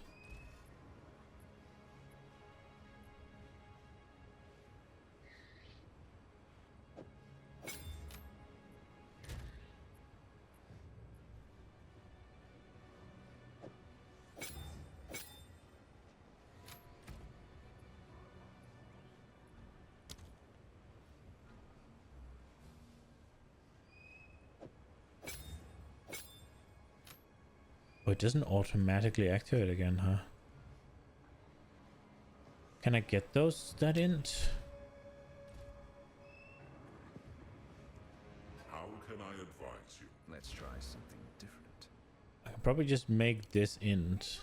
Oh, it doesn't automatically activate again, huh? Can I get that int? How can I advise you? Let's try something different. I can probably just make this int.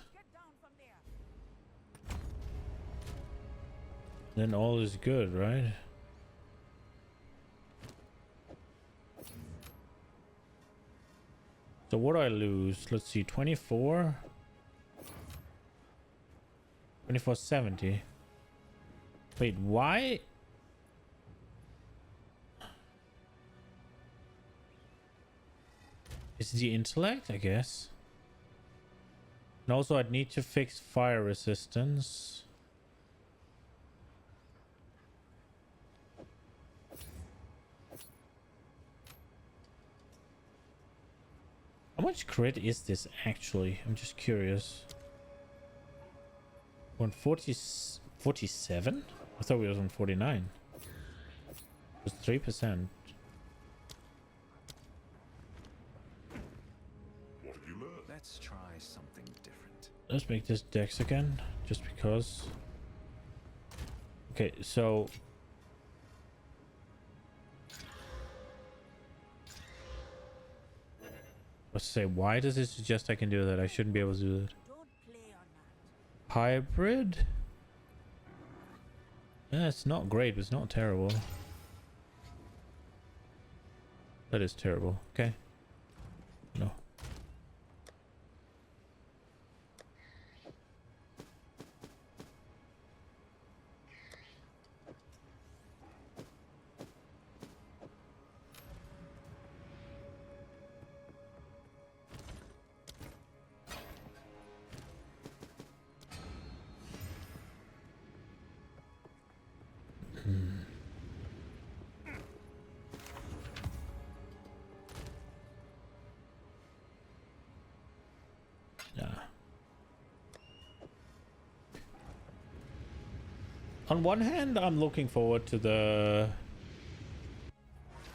Then all is good, right? So what do I lose? Let's see, 24? 2470. Wait, why? Is the intellect, I guess? And also I'd need to fix fire resistance. How much crit is this actually? I'm just curious. 47? I thought we was on 49. It was 3%. Let's try something different. Let's make this dex again, just because. Okay, so let's say, why does it suggest I can do that? I shouldn't be able to do that. Hybrid? Yeah, it's not great, but it's not terrible. That is terrible. Okay. No. On one hand, I'm looking forward to the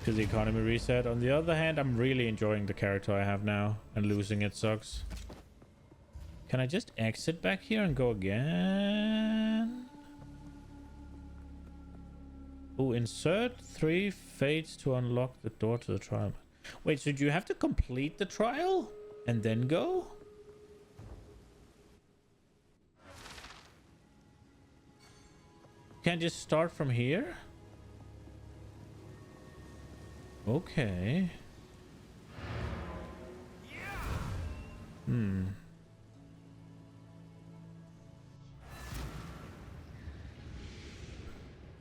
economy reset. On the other hand, I'm really enjoying the character I have now, and losing it sucks. Can I just exit back here and go again? Oh, insert 3 fates to unlock the door to the trial. Wait, so do you have to complete the trial and then go? Can't just start from here? Okay. Hmm.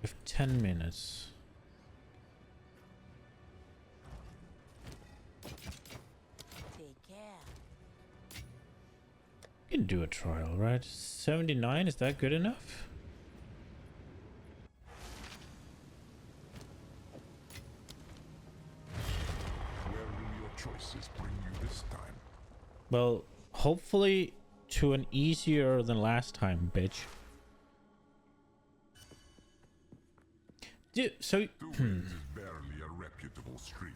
We have 10 minutes. Take care. You can do a trial, right? 79, is that good enough? Choices bring you this time. Well, hopefully to an easier than last time, bitch. Dude, so 2 wins is barely a reputable streak.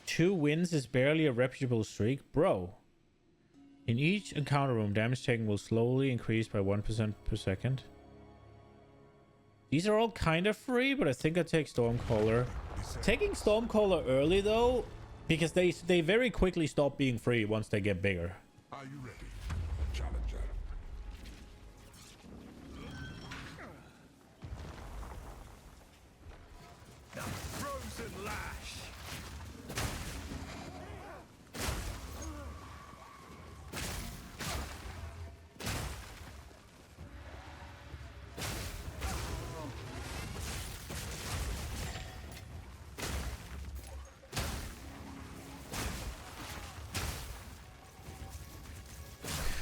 2 wins is barely a reputable streak, bro. In each encounter room, damage taken will slowly increase by 1% per second. These are all kind of free, but I think I take Stormcaller. Taking Stormcaller early though, because they very quickly stop being free once they get bigger. Are you ready, challenger? Frozen lash.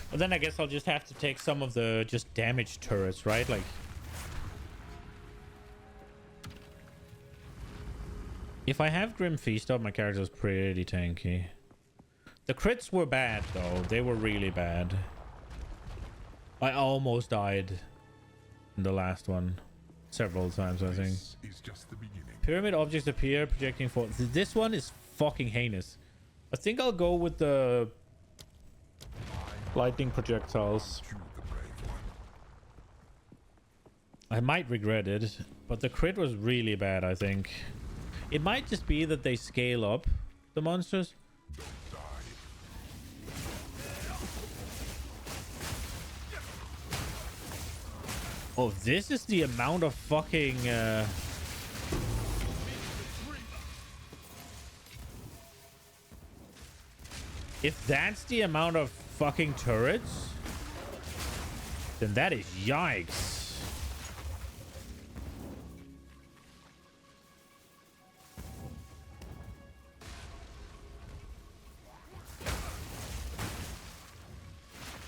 But then I guess I'll just have to take some of the just damaged turrets, right? Like, if I have Grim Feast up, my character's pretty tanky. The crits were bad though. They were really bad. I almost died in the last one several times, I think. Pyramid objects appear projecting for this one is fucking heinous. I think I'll go with the lightning projectiles. I might regret it, but the crit was really bad, I think. It might just be that they scale up the monsters. Oh, this is the amount of fucking if that's the amount of fucking turrets, then that is yikes.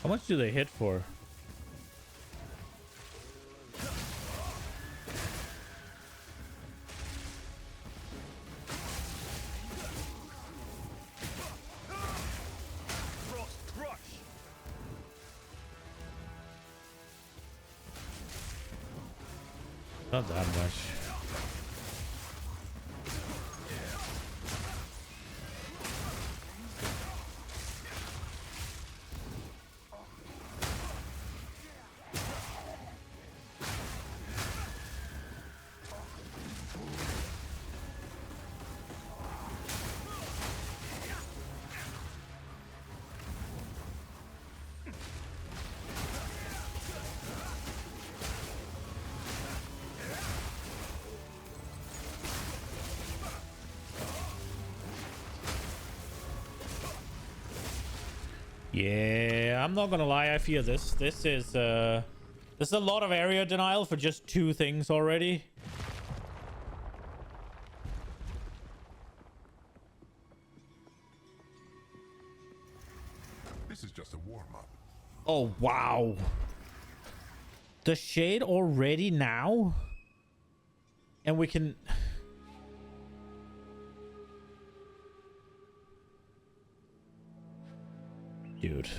How much do they hit for? Not that much. Yeah, I'm not gonna lie, I fear this. This is a lot of area denial for just 2 things already. This is just a warm-up. Oh, wow. The shade already now? And we can... Dude.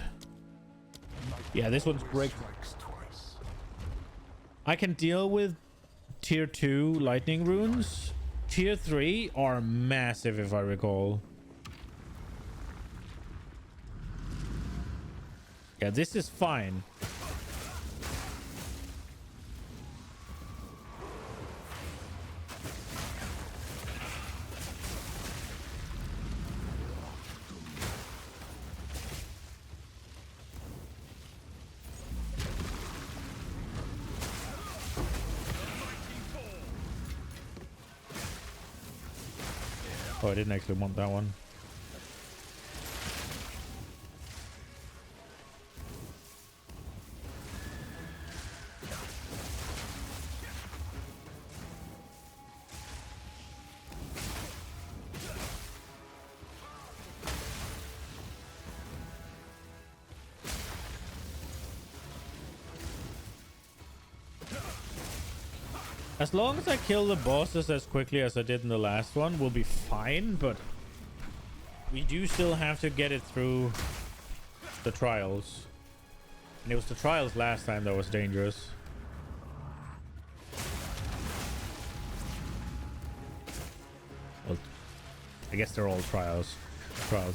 Yeah, this one's break. I can deal with tier 2 lightning runes. Tier 3 are massive, if I recall. Yeah, this is fine. Oh, I didn't actually want that one. As long as I kill the bosses as quickly as I did in the last one, we'll be fine, but we do still have to get it through the trials. And it was the trials last time that was dangerous. Well, I guess they're all trials.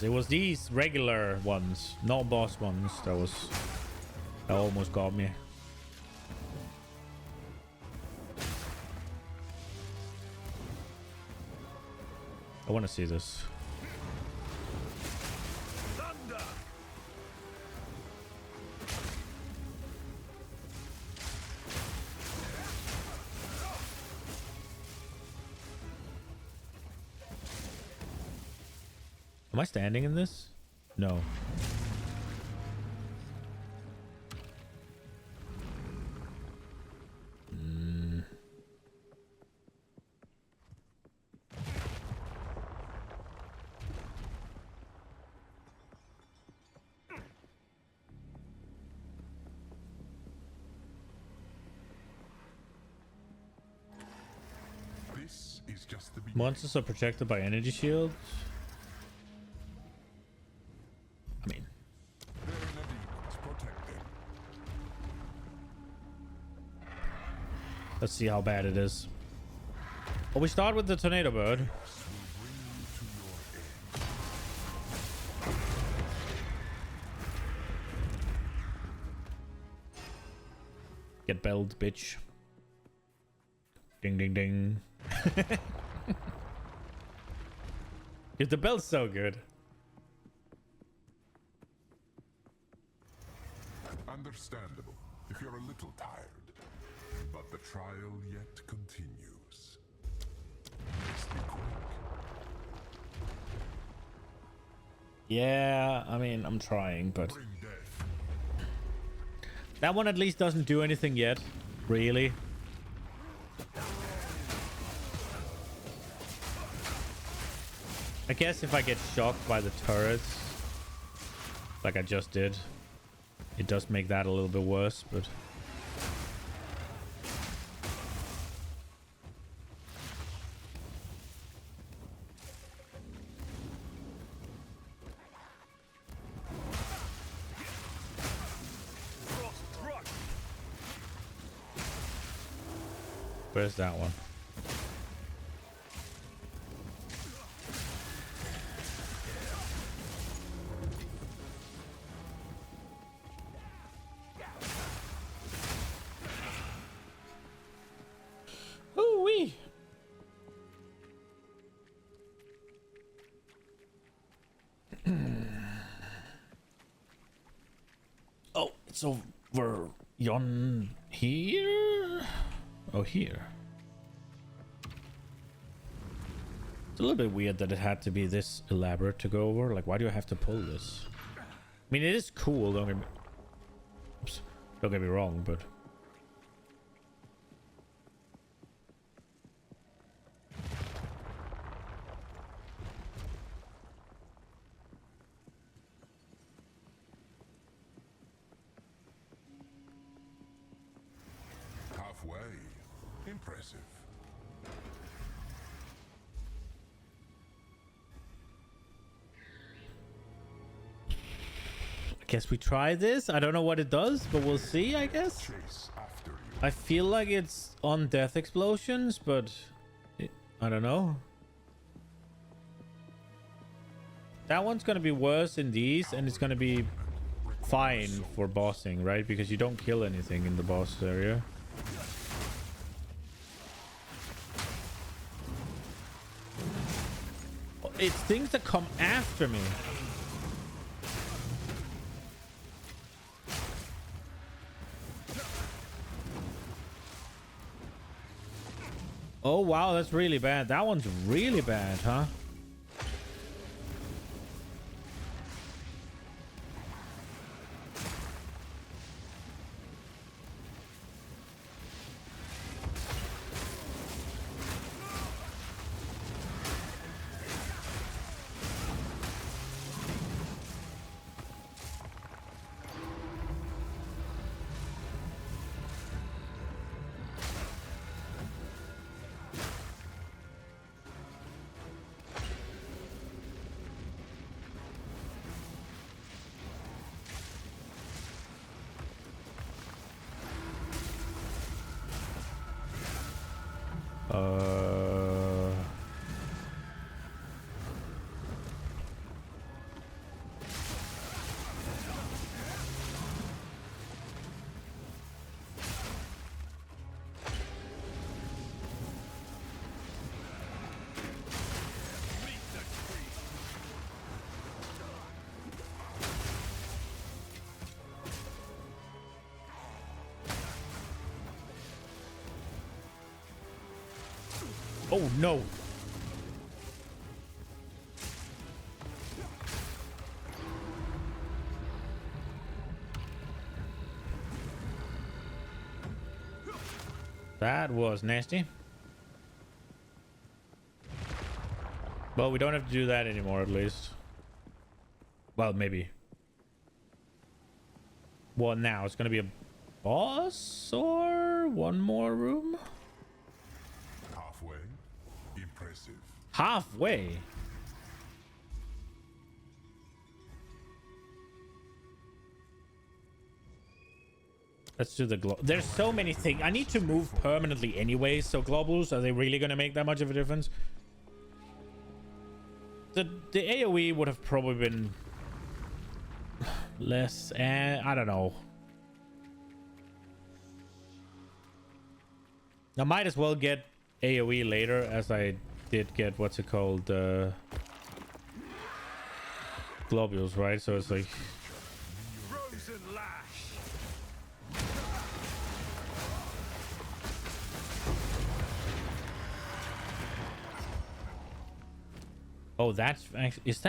It was these regular ones, not boss ones, that almost got me. I want to see this. Am I standing in this? No. This is just the Monsters are protected by energy shields. I mean, let's see how bad it is. Well, we start with the tornado bird. Get belled, bitch. Ding, ding, ding. Dude, the bell's so good. Understandable if you're a little tired, but the trial yet continues. Let's be quick. Yeah, I mean, I'm trying, but that one at least doesn't do anything yet, really. I guess if I get shocked by the turrets, like I just did, it does make that a little bit worse, but... Where's that one? Ooh-wee. Oh, it's over yon here. Oh, here. It's a little bit weird that it had to be this elaborate to go over. Like, why do I have to pull this? I mean, it is cool. Don't get me wrong, but. Halfway. Impressive. I guess we try this. I don't know what it does, but we'll see, I guess. I feel like it's on death explosions, but I don't know. That one's gonna be worse in these, and it's gonna be fine for bossing, right? Because you don't kill anything in the boss area. It's things that come after me. Oh wow, that's really bad. That one's really bad, huh? Oh, no. That was nasty. Well, we don't have to do that anymore, at least. Well, maybe. Well, now it's gonna be a boss or one more room? Halfway. Impressive. Halfway? Let's do the globe. There's so many things. I need to move permanently anyway, so globals, are they really gonna make that much of a difference? The AoE would have probably been less, and I don't know. I might as well get AoE later, as I did get what's it called, globules, right? So it's like oh, that's actually, is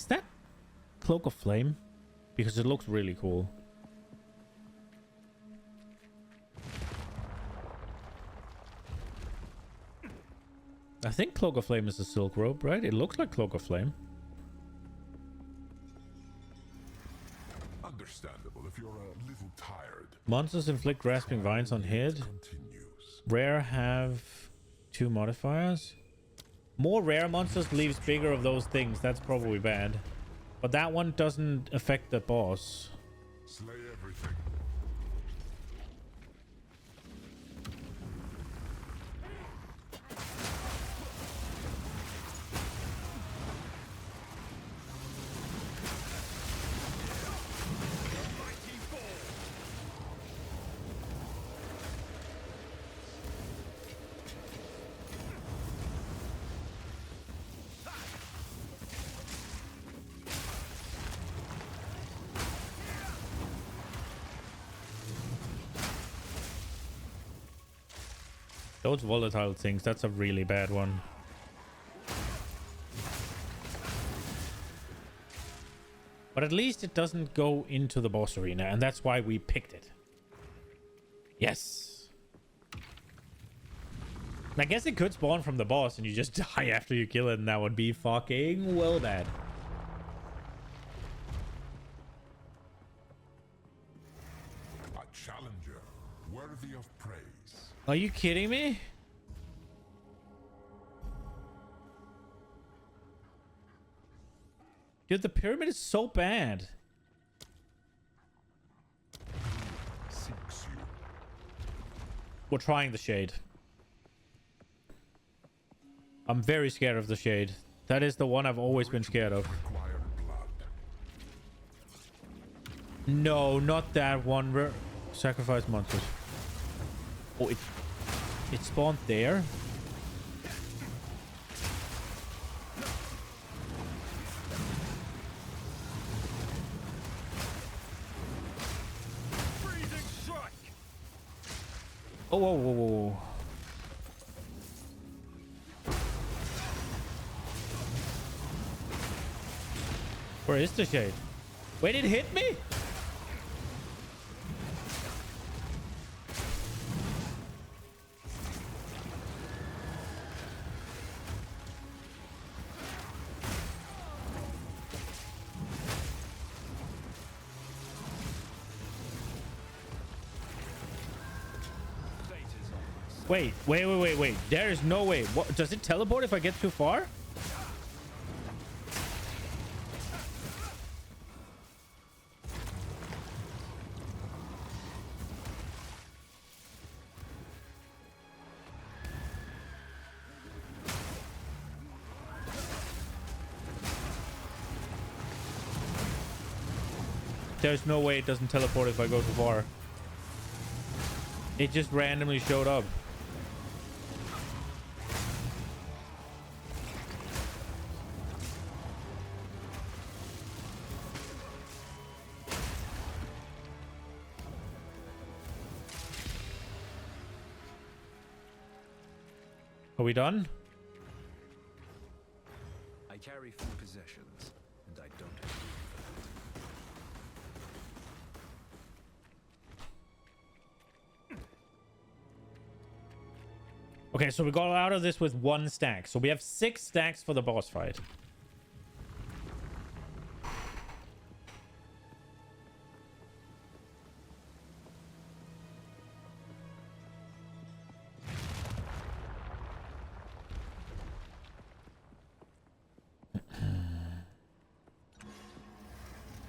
that Cloak of Flame? Because it looks really cool. I think Cloak of Flame is a silk robe, right? It looks like Cloak of Flame. Understandable if you're a little tired. Monsters inflict grasping vines on hit. Rare have 2 modifiers. More rare monsters leaves bigger of those things. That's probably bad. But that one doesn't affect the boss. Slay everything. Those volatile things, that's a really bad one. But at least it doesn't go into the boss arena, and that's why we picked it. Yes. I guess it could spawn from the boss and you just die after you kill it, and that would be fucking well bad. A challenger worthy of praise. Are you kidding me? Dude, the pyramid is so bad. We're trying the shade. I'm very scared of the shade. That is the one I've always been scared of. No, not that one. Sacrifice monsters. Oh, it spawned there. Oh, whoa, whoa, whoa. Where is the shade? Wait, it hit me? Wait. There is no way. What, does it teleport if I get too far? There's no way it doesn't teleport if I go too far. It just randomly showed up. we done? I carry few possessions, and I don't have Okay, so we got out of this with 1 stack. So we have 6 stacks for the boss fight.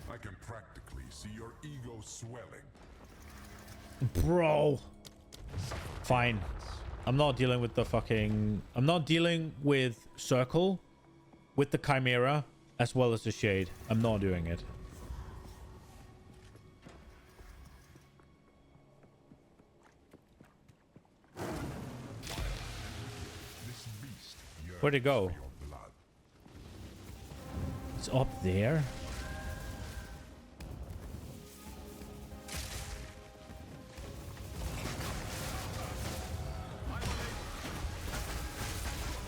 I can practically see your ego swelling. Bro. Fine. I'm not dealing with the fucking... I'm not dealing with Circle, with the Chimera, as well as the Shade. I'm not doing it. Where'd it go? It's up there.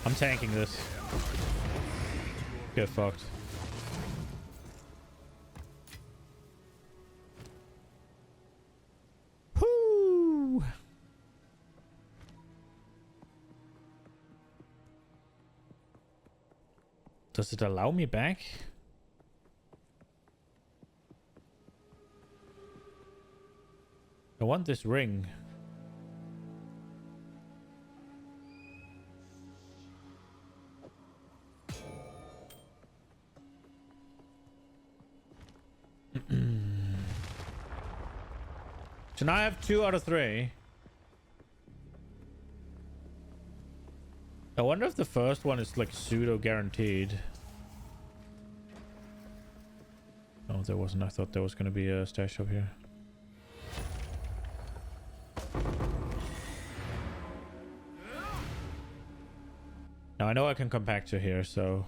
I'm tanking this. Get fucked. Whoo! Does it allow me back? I want this ring. So now I have 2 out of 3. I wonder if the first one is like pseudo guaranteed. Oh, there wasn't. I thought there was going to be a stash up here. Now I know I can come back to here, so...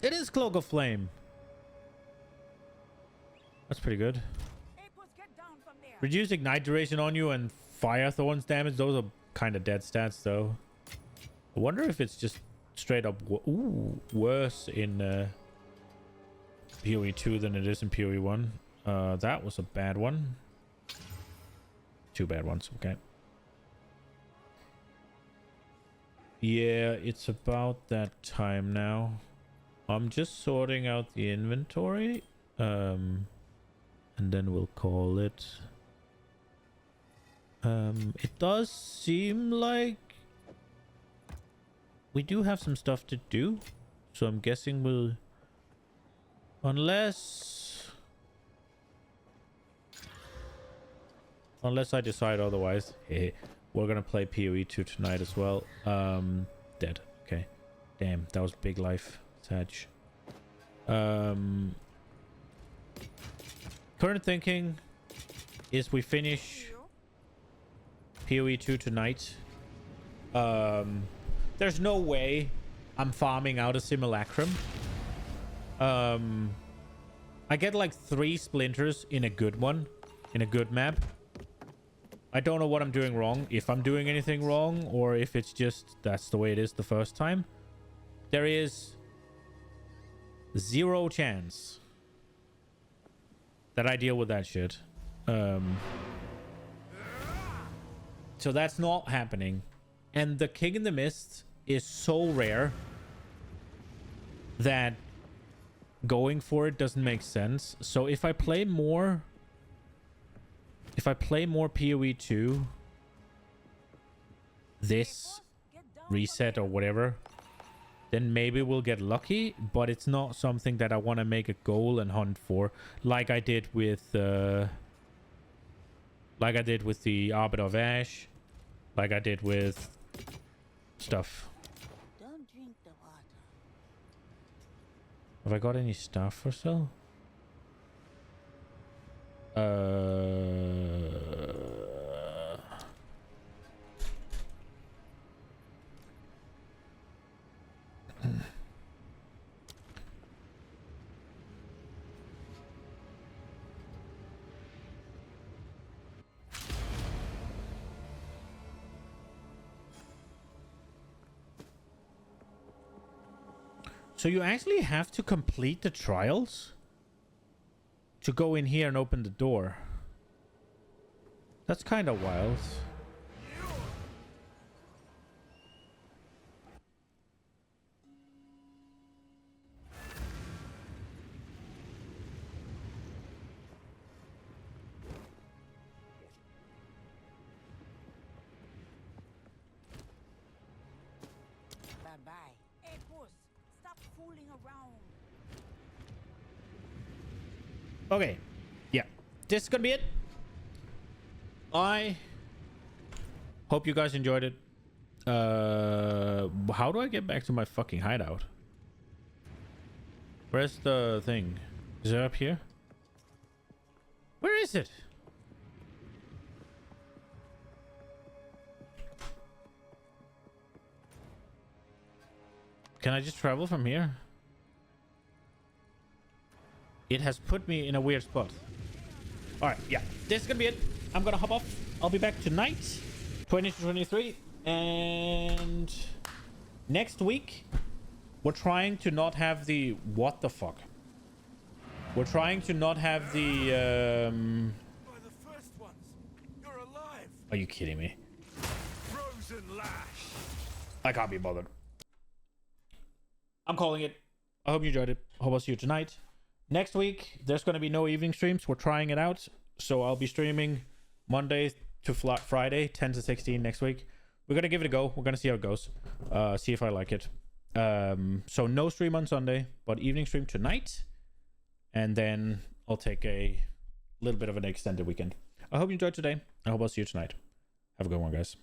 It is Cloak of Flame. That's pretty good. Reduce ignite duration on you and fire thorns damage. Those are kind of dead stats, though. I wonder if it's just straight up worse in PoE 2 than it is in PoE 1. That was a bad one. 2 bad ones. Okay. Yeah, it's about that time now. I'm just sorting out the inventory, and then we'll call it. It does seem like we do have some stuff to do, so I'm guessing we'll, unless I decide otherwise. Hey, we're gonna play PoE 2 tonight as well. Dead. Okay. Damn, that was big life. Sag. Current thinking is we finish PoE 2 tonight. There's no way I'm farming out a simulacrum. I get like 3 splinters in a good one, in a good map. I don't know what I'm doing wrong, if I'm doing anything wrong, or if it's just that's the way it is the first time. There is 0 chance that I deal with that shit. So that's not happening. And the King in the Mist is so rare that going for it doesn't make sense. So if I play more PoE 2 this reset or whatever, then maybe we'll get lucky, but it's not something that I want to make a goal and hunt for, like I did with the Arbiter of Ash, like I did with stuff. Don't drink the water. Have I got any stuff for sale? So you actually have to complete the trials to go in here and open the door. That's kind of wild. Bye-bye. Hey, boss, stop fooling around. Okay. Yeah. This is gonna be it. I hope you guys enjoyed it. How do I get back to my fucking hideout? Where's the thing? Is it up here? Where is it? Can I just travel from here? It has put me in a weird spot. Alright, yeah. This is gonna be it. I'm gonna hop off. I'll be back tonight. 20 to 23. And next week, we're trying to not have the... What the fuck? We're trying to not have the... By the first ones, you're alive. Are you kidding me? Frozen lash. I can't be bothered. I'm calling it. I hope you enjoyed it. I hope I'll see you tonight. Next week, there's going to be no evening streams. We're trying it out. So I'll be streaming Monday to Friday, 10 to 16 next week. We're going to give it a go. We're going to see how it goes. See if I like it. So no stream on Sunday, but evening stream tonight. And then I'll take a little bit of an extended weekend. I hope you enjoyed today. I hope I'll see you tonight. Have a good one, guys.